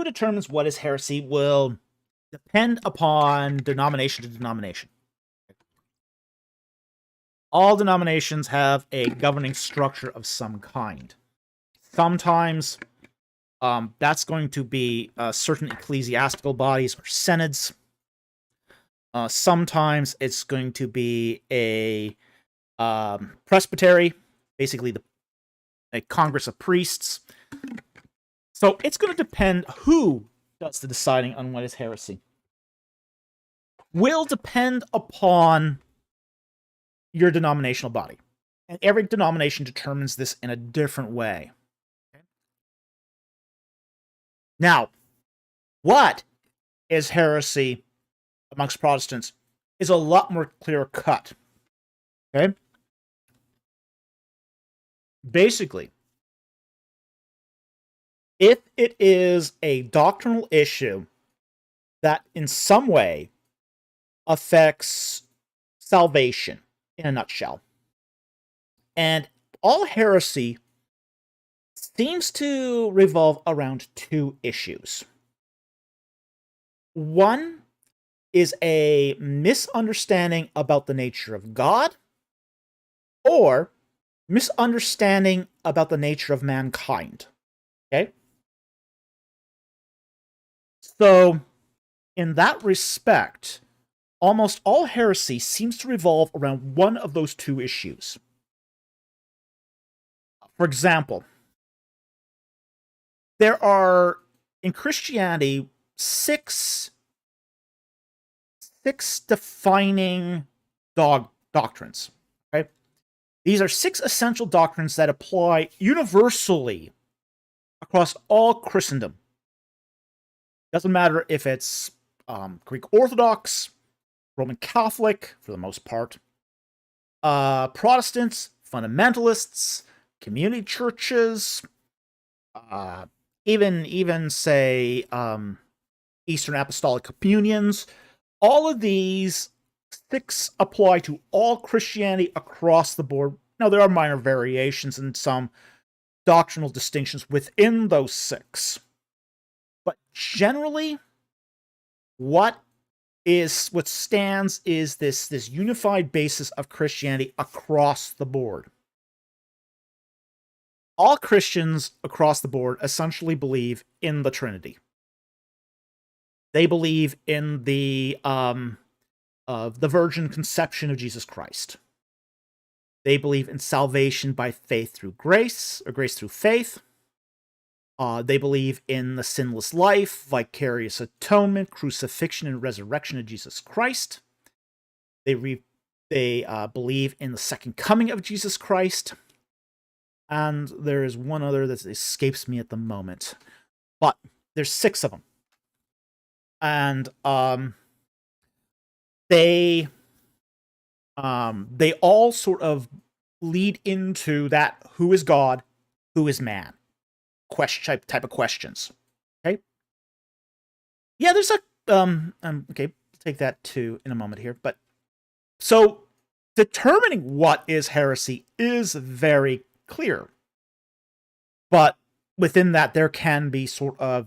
determines what is heresy will depend upon denomination to denomination. All denominations have a governing structure of some kind. Sometimes that's going to be certain ecclesiastical bodies or synods. Sometimes it's going to be a presbytery, basically a congress of priests. So it's going to depend who does the deciding on what is heresy. Will depend upon your denominational body. And every denomination determines this in a different way. Okay. Now, what is heresy amongst Protestants is a lot more clear cut. Okay? Basically, if it is a doctrinal issue that in some way affects salvation, in a nutshell, and all heresy seems to revolve around two issues. One is a misunderstanding about the nature of God, or misunderstanding about the nature of mankind. Okay? So, in that respect, almost all heresy seems to revolve around one of those two issues. For example, there are, in Christianity, six defining doctrines. Okay? These are 6 essential doctrines that apply universally across all Christendom. Doesn't matter if it's Greek Orthodox, Roman Catholic, for the most part, Protestants, fundamentalists, community churches, even say Eastern Apostolic Communions. All of these 6 apply to all Christianity across the board. Now, there are minor variations and some doctrinal distinctions within those 6. But generally, what stands is this unified basis of Christianity across the board. All Christians across the board essentially believe in the Trinity. They believe in the virgin conception of Jesus Christ. They believe in salvation by faith through grace, or grace through faith. They believe in the sinless life, vicarious atonement, crucifixion, and resurrection of Jesus Christ. They believe in the second coming of Jesus Christ. And there is one other that escapes me at the moment. But there's 6 of them. And they all sort of lead into that who is God, who is man type of questions. Okay. Yeah, there's a okay, we'll take that too in a moment here. But so determining what is heresy is very clear. But within that there can be sort of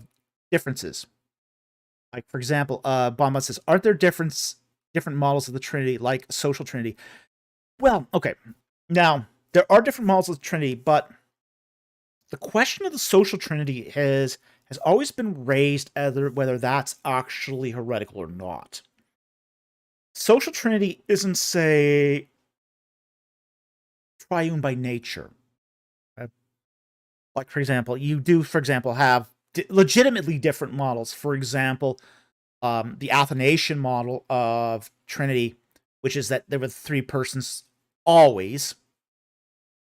differences. Like, for example, Bamba says, aren't there different models of the Trinity, like social Trinity? Well, okay. Now, there are different models of the Trinity, but the question of the social Trinity has always been raised whether that's actually heretical or not. Social Trinity isn't, say, triune by nature. Okay? Like, for example, you do, have legitimately different models. For example, the Athanasian model of Trinity, which is that there were 3 persons always,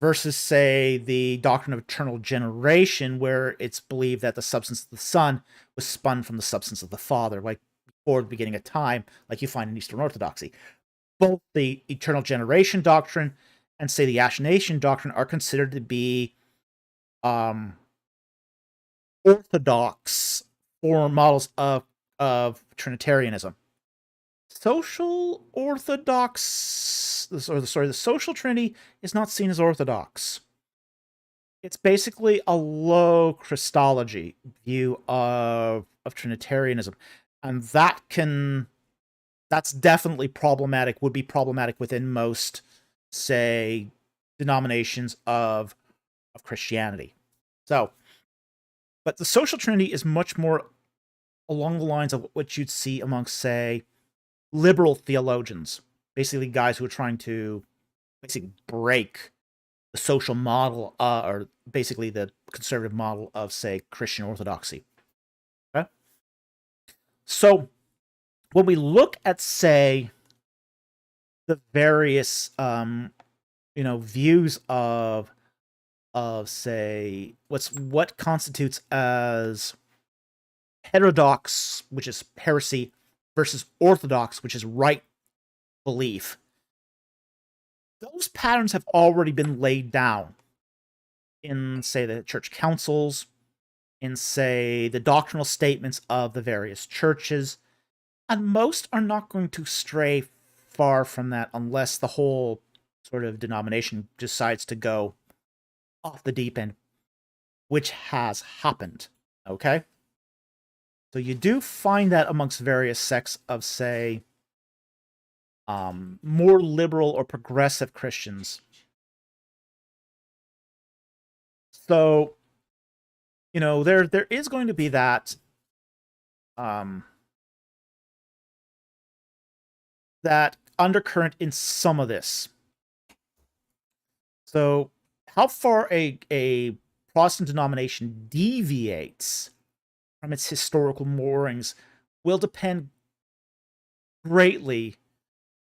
versus, say, the doctrine of eternal generation, where it's believed that the substance of the Son was spun from the substance of the Father, like before the beginning of time, like you find in Eastern Orthodoxy. Both the eternal generation doctrine and, say, the Asherah doctrine are considered to be orthodox form models of Trinitarianism. The social Trinity is not seen as orthodox. It's basically a low Christology view of Trinitarianism, and that's definitely problematic. Would be problematic within most, say, denominations of Christianity. So, but the social Trinity is much more along the lines of what you'd see amongst, say, liberal theologians, basically guys who are trying to basically break the social model, or basically the conservative model of, say, Christian orthodoxy. Okay? So, when we look at, say, the various, views of say, what constitutes as heterodox, which is heresy, versus orthodox, which is right belief, those patterns have already been laid down in, say, the church councils, in, say, the doctrinal statements of the various churches, and most are not going to stray far from that unless the whole sort of denomination decides to go off the deep end, which has happened. Okay? So you do find that amongst various sects of, say, more liberal or progressive Christians. So, there is going to be that that undercurrent in some of this. So, how far a Protestant denomination deviates from its historical moorings will depend greatly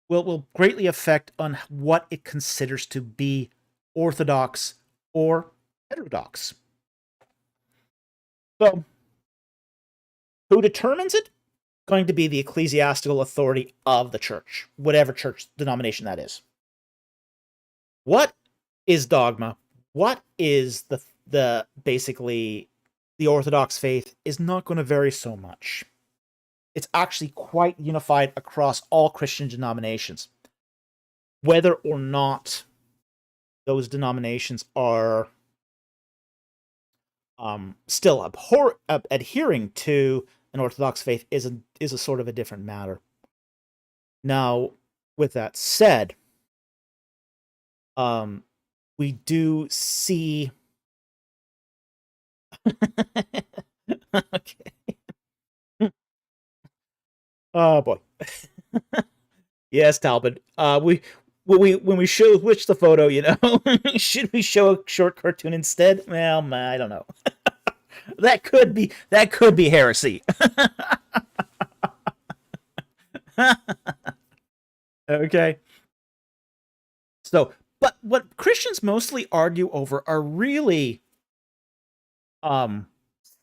will greatly affect on what it considers to be orthodox or heterodox. So, who determines it? Going to be the ecclesiastical authority of the church, whatever church denomination that is. What is dogma? What is the basically the Orthodox faith is not going to vary so much. It's actually quite unified across all Christian denominations. Whether or not those denominations are still adhering to an Orthodox faith is a sort of a different matter. Now, with that said, we do see. Okay. Oh boy. Yes, Talbot. When we show which the photo, should we show a short cartoon instead? Well, I don't know. that could be heresy. Okay. So, but what Christians mostly argue over are really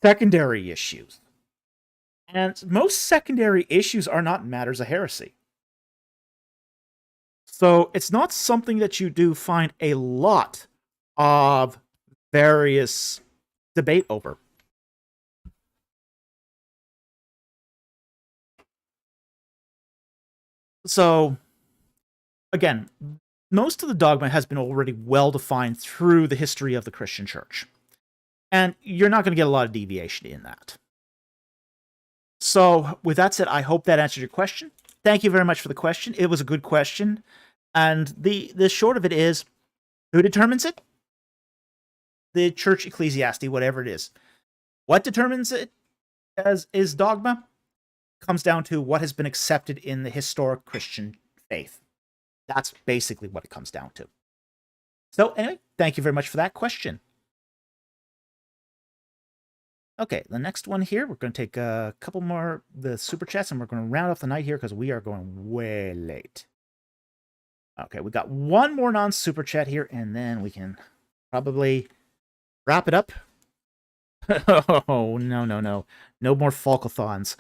secondary issues. And most secondary issues are not matters of heresy. So it's not something that you do find a lot of various debate over. So, again, most of the dogma has been already well defined through the history of the Christian church. And you're not going to get a lot of deviation in that. So, with that said, I hope that answered your question. Thank you very much for the question. It was a good question. And the short of it is, who determines it? The church ecclesiastes, whatever it is. What determines it as is dogma? Comes down to what has been accepted in the historic Christian faith. That's basically what it comes down to. So anyway, thank you very much for that question. Okay, the next one here, we're going to take a couple more the super chats, and we're going to round off the night here because we are going way late. Okay, we got one more non-super chat here, and then we can probably wrap it up. Oh, no. No more Falkathons.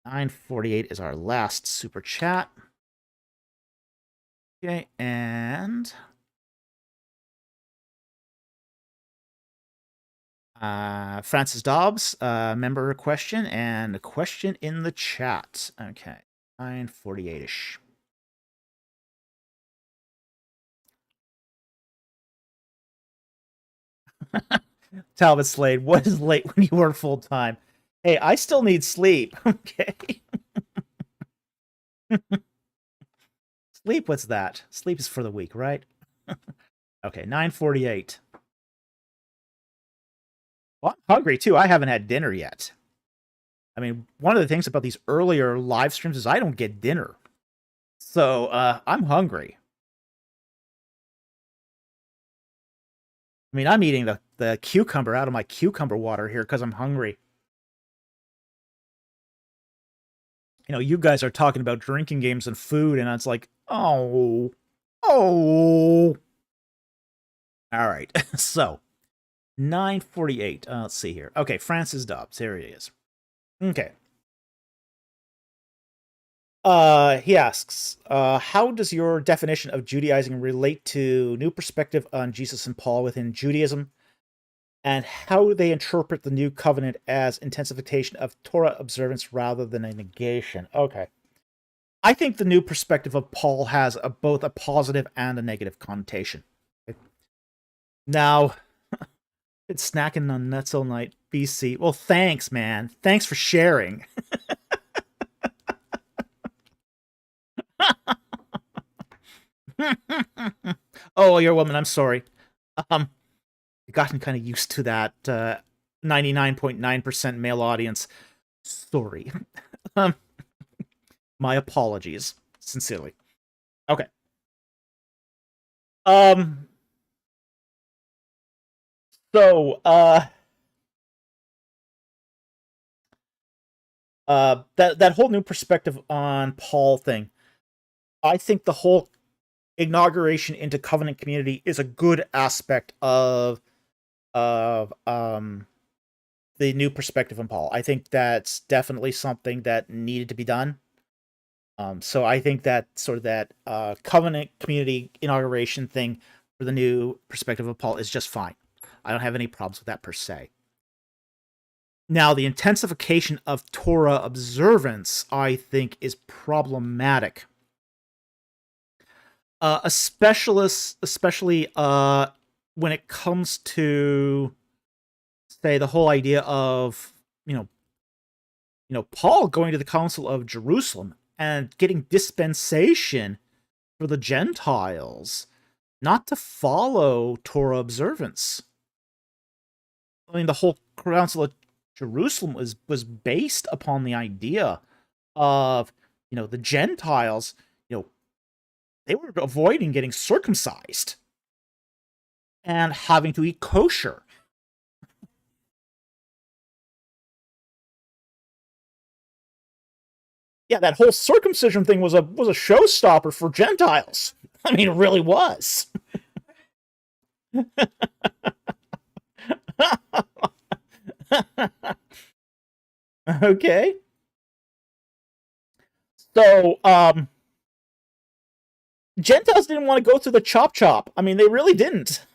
948 is our last super chat. Okay, and Francis Dobbs, member question, and a question in the chat. Okay, 948-ish. Talbot Slade, what is late when you work full time? Hey, I still need sleep. Okay. Sleep, what's that? Sleep is for the weak, right? Okay, 948. Well, I'm hungry too. I haven't had dinner yet. I mean, one of the things about these earlier live streams is I don't get dinner. So, I'm hungry. I mean, I'm eating the cucumber out of my cucumber water here because I'm hungry. You guys are talking about drinking games and food, and it's like, oh. All right. So, 948. Let's see here. Okay, Francis Dobbs. Here he is. Okay. He asks, how does your definition of Judaizing relate to new perspective on Jesus and Paul within Judaism, and how they interpret the new covenant as intensification of Torah observance rather than a negation? Okay. I think the new perspective of Paul has both a positive and a negative connotation. Okay. Now, it's snacking on nuts all night, BC. Well, thanks, man. Thanks for sharing. Oh, you're a woman. I'm sorry. I've gotten kind of used to that 99.9% male audience. Sorry. My apologies, sincerely. Okay. So, that whole new perspective on Paul thing. I think the whole inauguration into covenant community is a good aspect of the new perspective on Paul. I think that's definitely something that needed to be done. So I think that sort of that covenant community inauguration thing for the new perspective of Paul is just fine. I don't have any problems with that per se. Now, the intensification of Torah observance, I think, is problematic. Especially when it comes to, say, the whole idea of, Paul going to the Council of Jerusalem and getting dispensation for the Gentiles not to follow Torah observance. I mean, the whole Council of Jerusalem was based upon the idea of, the Gentiles, they were avoiding getting circumcised and having to eat kosher. Yeah, that whole circumcision thing was a showstopper for Gentiles. I mean, it really was. Okay. So, Gentiles didn't want to go through the chop. I mean, they really didn't.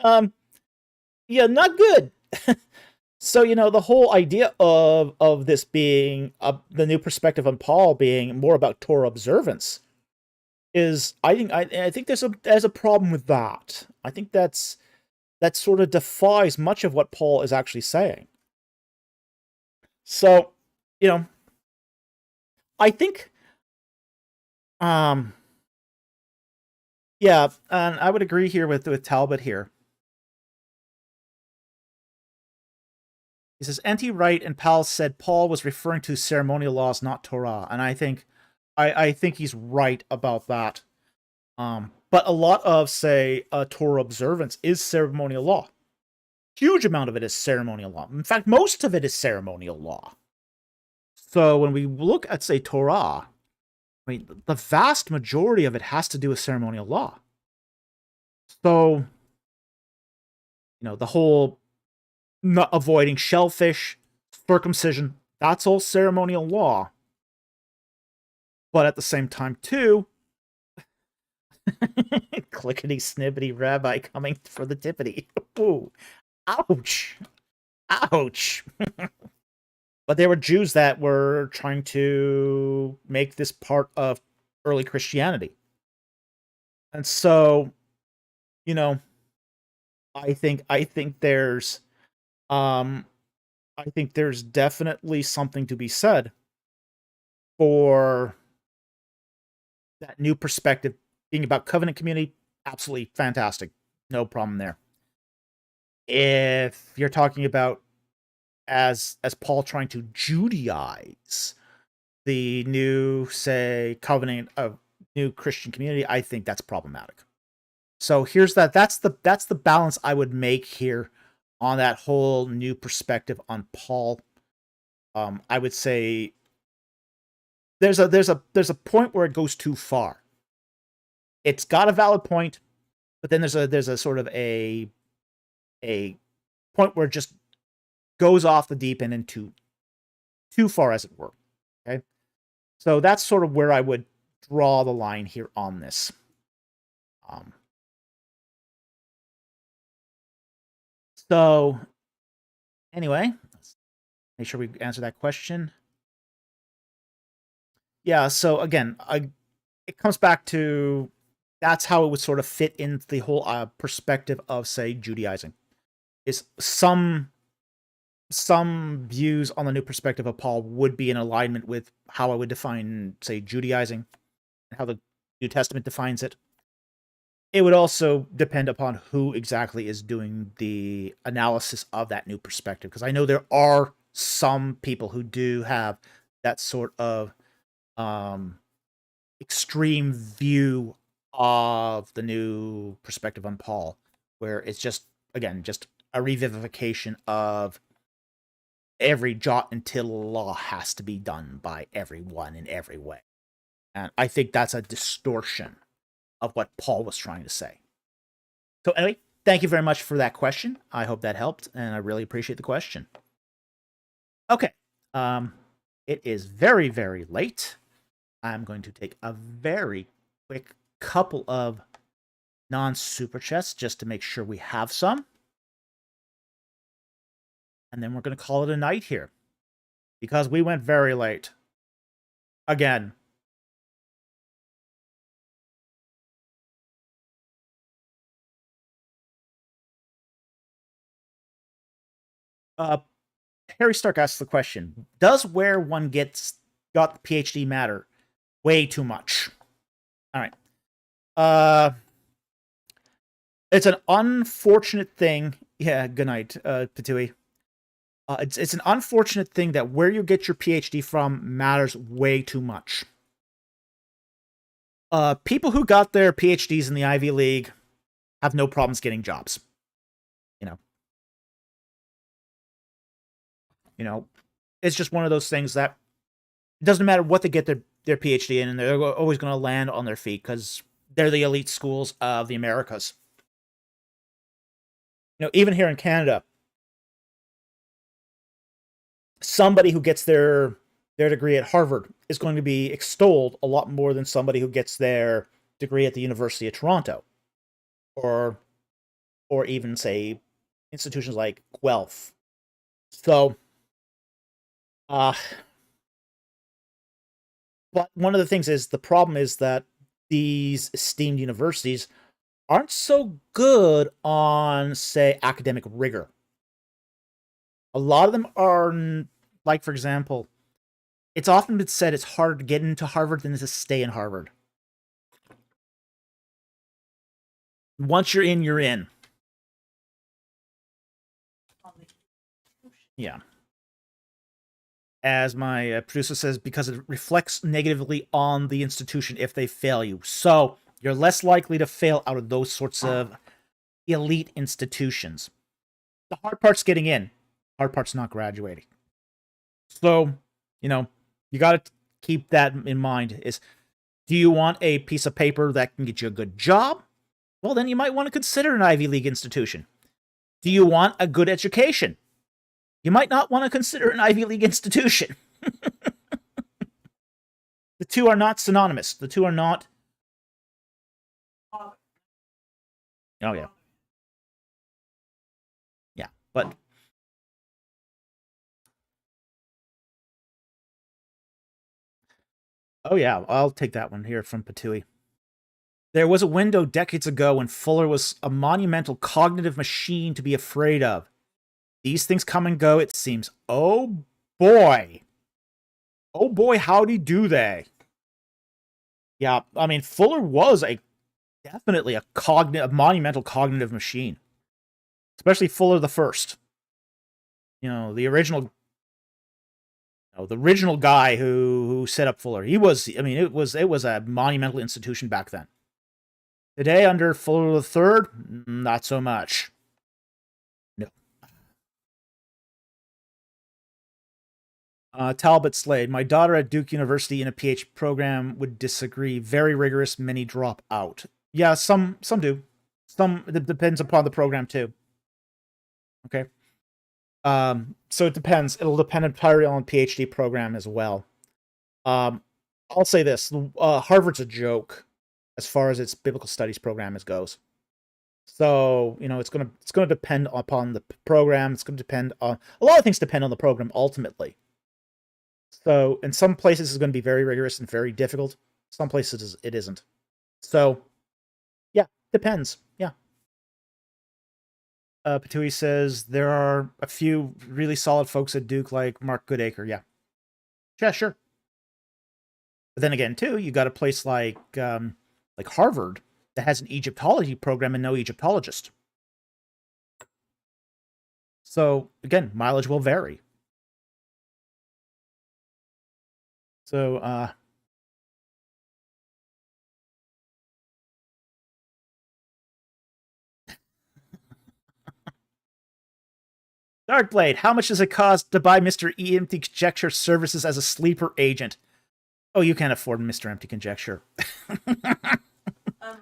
Yeah, not good. So, the whole idea of this being the new perspective on Paul being more about Torah observance is, I think there's a problem with that. I think that sort of defies much of what Paul is actually saying. So, I think, yeah, and I would agree here with Talbot here. He says, N.T. Wright and Powell said Paul was referring to ceremonial laws, not Torah. And I think he's right about that. But a lot of, say, Torah observance is ceremonial law. Huge amount of it is ceremonial law. In fact, most of it is ceremonial law. So when we look at, say, Torah, I mean, the vast majority of it has to do with ceremonial law. So, the whole not avoiding shellfish, circumcision, that's all ceremonial law. But at the same time, too, clickety snippety rabbi coming for the tippity. Ooh, ouch. Ouch. But there were Jews that were trying to make this part of early Christianity. And so, I think there's definitely something to be said for that new perspective being about covenant community. Absolutely fantastic. No problem there. If you're talking about as Paul trying to Judaize the new, say, covenant of new Christian community, I think that's problematic. So here's that's the balance I would make here on that whole new perspective on Paul. I would say there's a point where it goes too far. It's got a valid point, but then there's a sort of a point where it just goes off the deep end into too far, as it were. Okay, so that's sort of where I would draw the line here on this. So anyway, let's make sure we answer that question. Yeah, so again, it comes back to that's how it would sort of fit into the whole perspective of, say, Judaizing. Is some views on the new perspective of Paul would be in alignment with how I would define, say, Judaizing, and how the New Testament defines it. It would also depend upon who exactly is doing the analysis of that new perspective, because I know there are some people who do have that sort of extreme view of the new perspective on Paul, where it's just, again, just a revivification of every jot and tittle of law has to be done by everyone in every way. And I think that's a distortion of what Paul was trying to say. So anyway, thank you very much for that question. I hope that helped, and I really appreciate the question. Okay. It is very, very late. I'm going to take a very quick couple of non-super chats just to make sure we have some. And then we're going to call it a night here. Because we went very late. Again. Harry Stark asks the question, does where one got the PhD matter way too much? All right. It's an unfortunate thing. Yeah, good night, Patui. It's an unfortunate thing that where you get your PhD from matters way too much. People who got their PhDs in the Ivy League have no problems getting jobs. It's just one of those things that it doesn't matter what they get their PhD in, and they're always going to land on their feet because they're the elite schools of the Americas. Even here in Canada, somebody who gets their degree at Harvard is going to be extolled a lot more than somebody who gets their degree at the University of Toronto, or even, say, institutions like Guelph. So, but one of the things is, the problem is that these esteemed universities aren't so good on, say, academic rigor. A lot of them are, like, for example, it's often been said it's harder to get into Harvard than to stay in Harvard. Once you're in, you're in. Yeah. As my producer says, because it reflects negatively on the institution if they fail you. So you're less likely to fail out of those sorts of elite institutions. The hard part's getting in. Hard part's not graduating. So, you got to keep that in mind. Do you want a piece of paper that can get you a good job? Well, then you might want to consider an Ivy League institution. Do you want a good education? You might not want to consider an Ivy League institution. The two are not synonymous. The two are not... Oh, yeah. Yeah, but... Oh, yeah, I'll take that one here from Patui. There was a window decades ago when Fuller was a monumental cognitive machine to be afraid of. These things come and go, it seems. Oh, boy. Oh, boy, howdy do they. Yeah, I mean, Fuller was definitely a monumental cognitive machine. Especially Fuller the First. The original guy who set up Fuller. He was, it was a monumental institution back then. Today, under Fuller the Third, not so much. No. Talbot Slade. My daughter at Duke University in a PhD program would disagree. Very rigorous, many drop out. Yeah, some do. It depends upon the program too. Okay. So it depends. It'll depend entirely on the PhD program as well. I'll say this: Harvard's a joke as far as its biblical studies program goes. So it's gonna depend upon the program. It's gonna depend on a lot of things. Depend on the program ultimately. So in some places it's going to be very rigorous and very difficult. Some places it isn't. So yeah, depends. Yeah. Patui says there are a few really solid folks at Duke like Mark Goodacre. Yeah. Yeah, sure. But then again, too, you got a place like Harvard that has an Egyptology program and no Egyptologist. So again, mileage will vary. So Darkblade, how much does it cost to buy Mr. Empty Conjecture services as a sleeper agent? Oh, you can't afford Mr. Empty Conjecture. Um,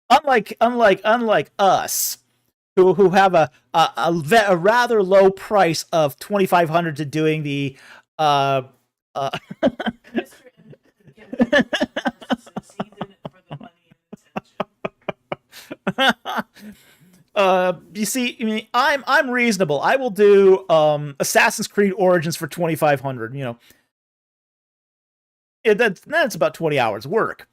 unlike us, who have a rather low price of 2,500 to doing the Mr. and get succeed in it for the money and attention. You see, I mean, I'm reasonable. I will do Assassin's Creed Origins for 2,500. You know, that's about 20 hours work.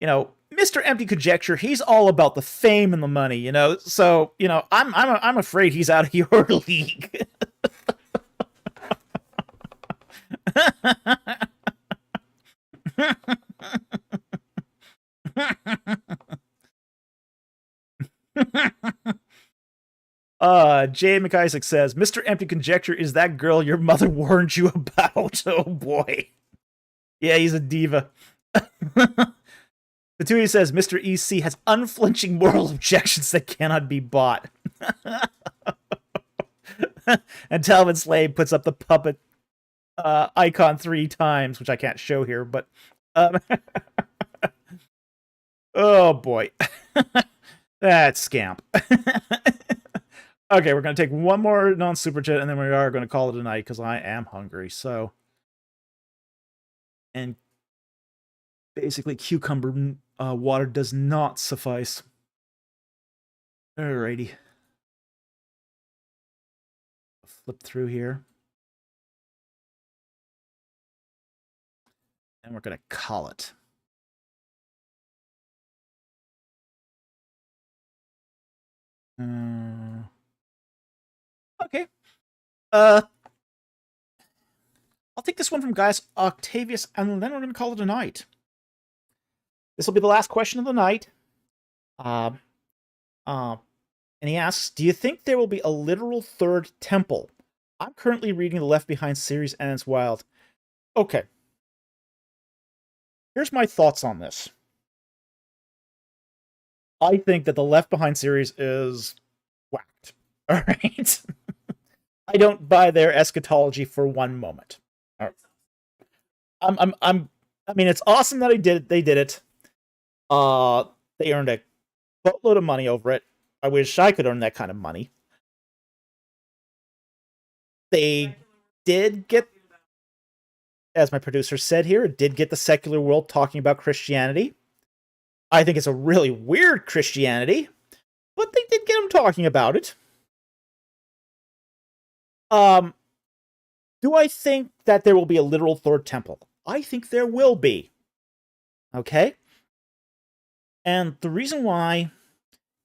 You know, Mr. Empty Conjecture, he's all about the fame and the money. You know, so you know, I'm afraid he's out of your league. Jay McIsaac says, Mr. Empty Conjecture is that girl your mother warned you about. Oh boy. Yeah, he's a diva. The Tui says, Mr. EC has unflinching moral objections that cannot be bought. And Talvin Slade puts up the puppet icon 3 times, which I can't show here, but oh boy. That scamp. Okay, we're going to take one more non-super chat, and then we are going to call it a night, because I am hungry, so... And basically, cucumber water does not suffice. Alrighty. Flip through here. And we're going to call it. Okay. I'll take this one from Gaius Octavius, and then we're going to call it a night. This will be the last question of the night. And he asks, do you think there will be a literal third temple? I'm currently reading the Left Behind series, and it's wild. Okay. Here's my thoughts on this. I think that the Left Behind series is whacked. All right? I don't buy their eschatology for one moment. Right. I mean, it's awesome that they did it. They earned a boatload of money over it. I wish I could earn that kind of money. They did get, as my producer said here, it did get the secular world talking about Christianity. I think it's a really weird Christianity, but they did get them talking about it. Do I think that there will be a literal third temple? I think there will be. Okay? And the reason why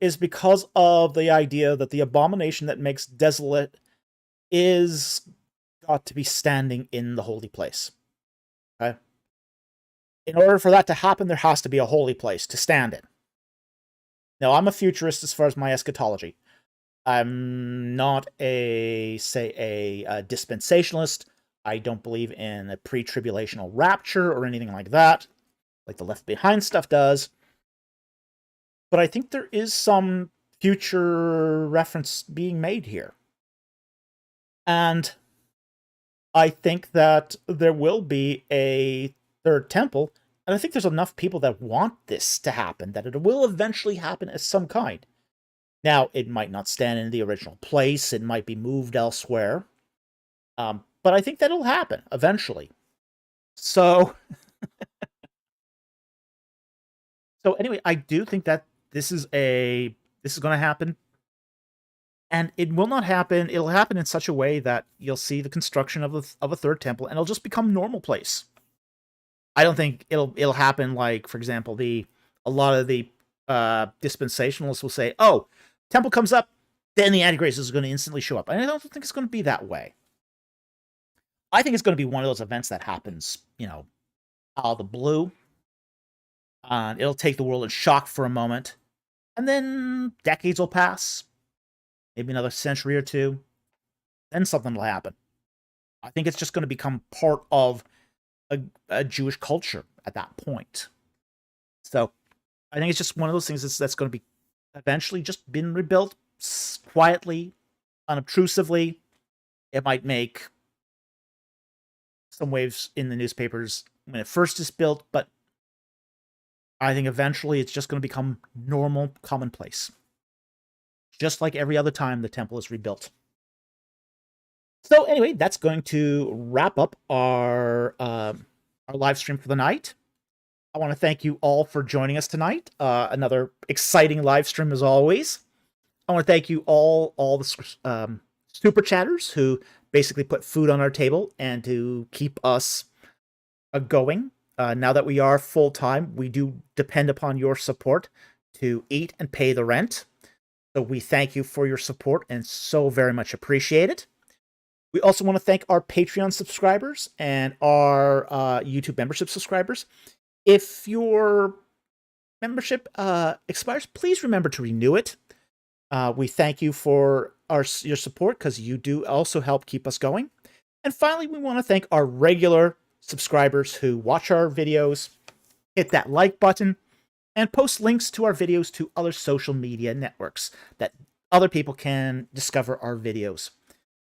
is because of the idea that the abomination that makes desolate is got to be standing in the holy place. Okay? In order for that to happen, there has to be a holy place to stand in. Now, I'm a futurist as far as my eschatology. I'm not a dispensationalist. I don't believe in a pre-tribulational rapture or anything like that, like the Left Behind stuff does. But I think there is some future reference being made here. And I think that there will be a third temple, and I think there's enough people that want this to happen, that it will eventually happen as some kind. Now, it might not stand in the original place, it might be moved elsewhere, but I think that'll happen eventually. So, anyway, I do think that this is going to happen, and it will not happen. It'll happen in such a way that you'll see the construction of a third temple, and it'll just become normal place. I don't think it'll happen like, for example, a lot of the dispensationalists will say, "Oh, temple comes up, then the Antichrist is going to instantly show up." And I don't think it's going to be that way. I think it's going to be one of those events that happens, out of the blue. It'll take the world in shock for a moment, and then decades will pass, maybe another century or two, then something will happen. I think it's just going to become part of a Jewish culture at that point. So I think it's just one of those things that's going to be eventually just been rebuilt quietly, unobtrusively. It might make some waves in the newspapers when it first is built, but I think eventually it's just going to become normal, commonplace. Just like every other time the temple is rebuilt. So anyway, that's going to wrap up our live stream for the night. I want to thank you all for joining us tonight. Another exciting live stream as always. I want to thank you all the super chatters who basically put food on our table and to keep us going. Now that we are full-time, we do depend upon your support to eat and pay the rent. So we thank you for your support and so very much appreciate it. We also want to thank our Patreon subscribers and our YouTube membership subscribers. If your membership expires, please remember to renew it. We thank you for your support because you do also help keep us going. And finally, we want to thank our regular subscribers who watch our videos, hit that like button, and post links to our videos to other social media networks that other people can discover our videos.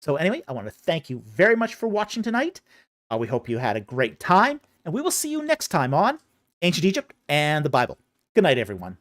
So anyway, I want to thank you very much for watching tonight. We hope you had a great time, and we will see you next time on Ancient Egypt and the Bible. Good night, everyone.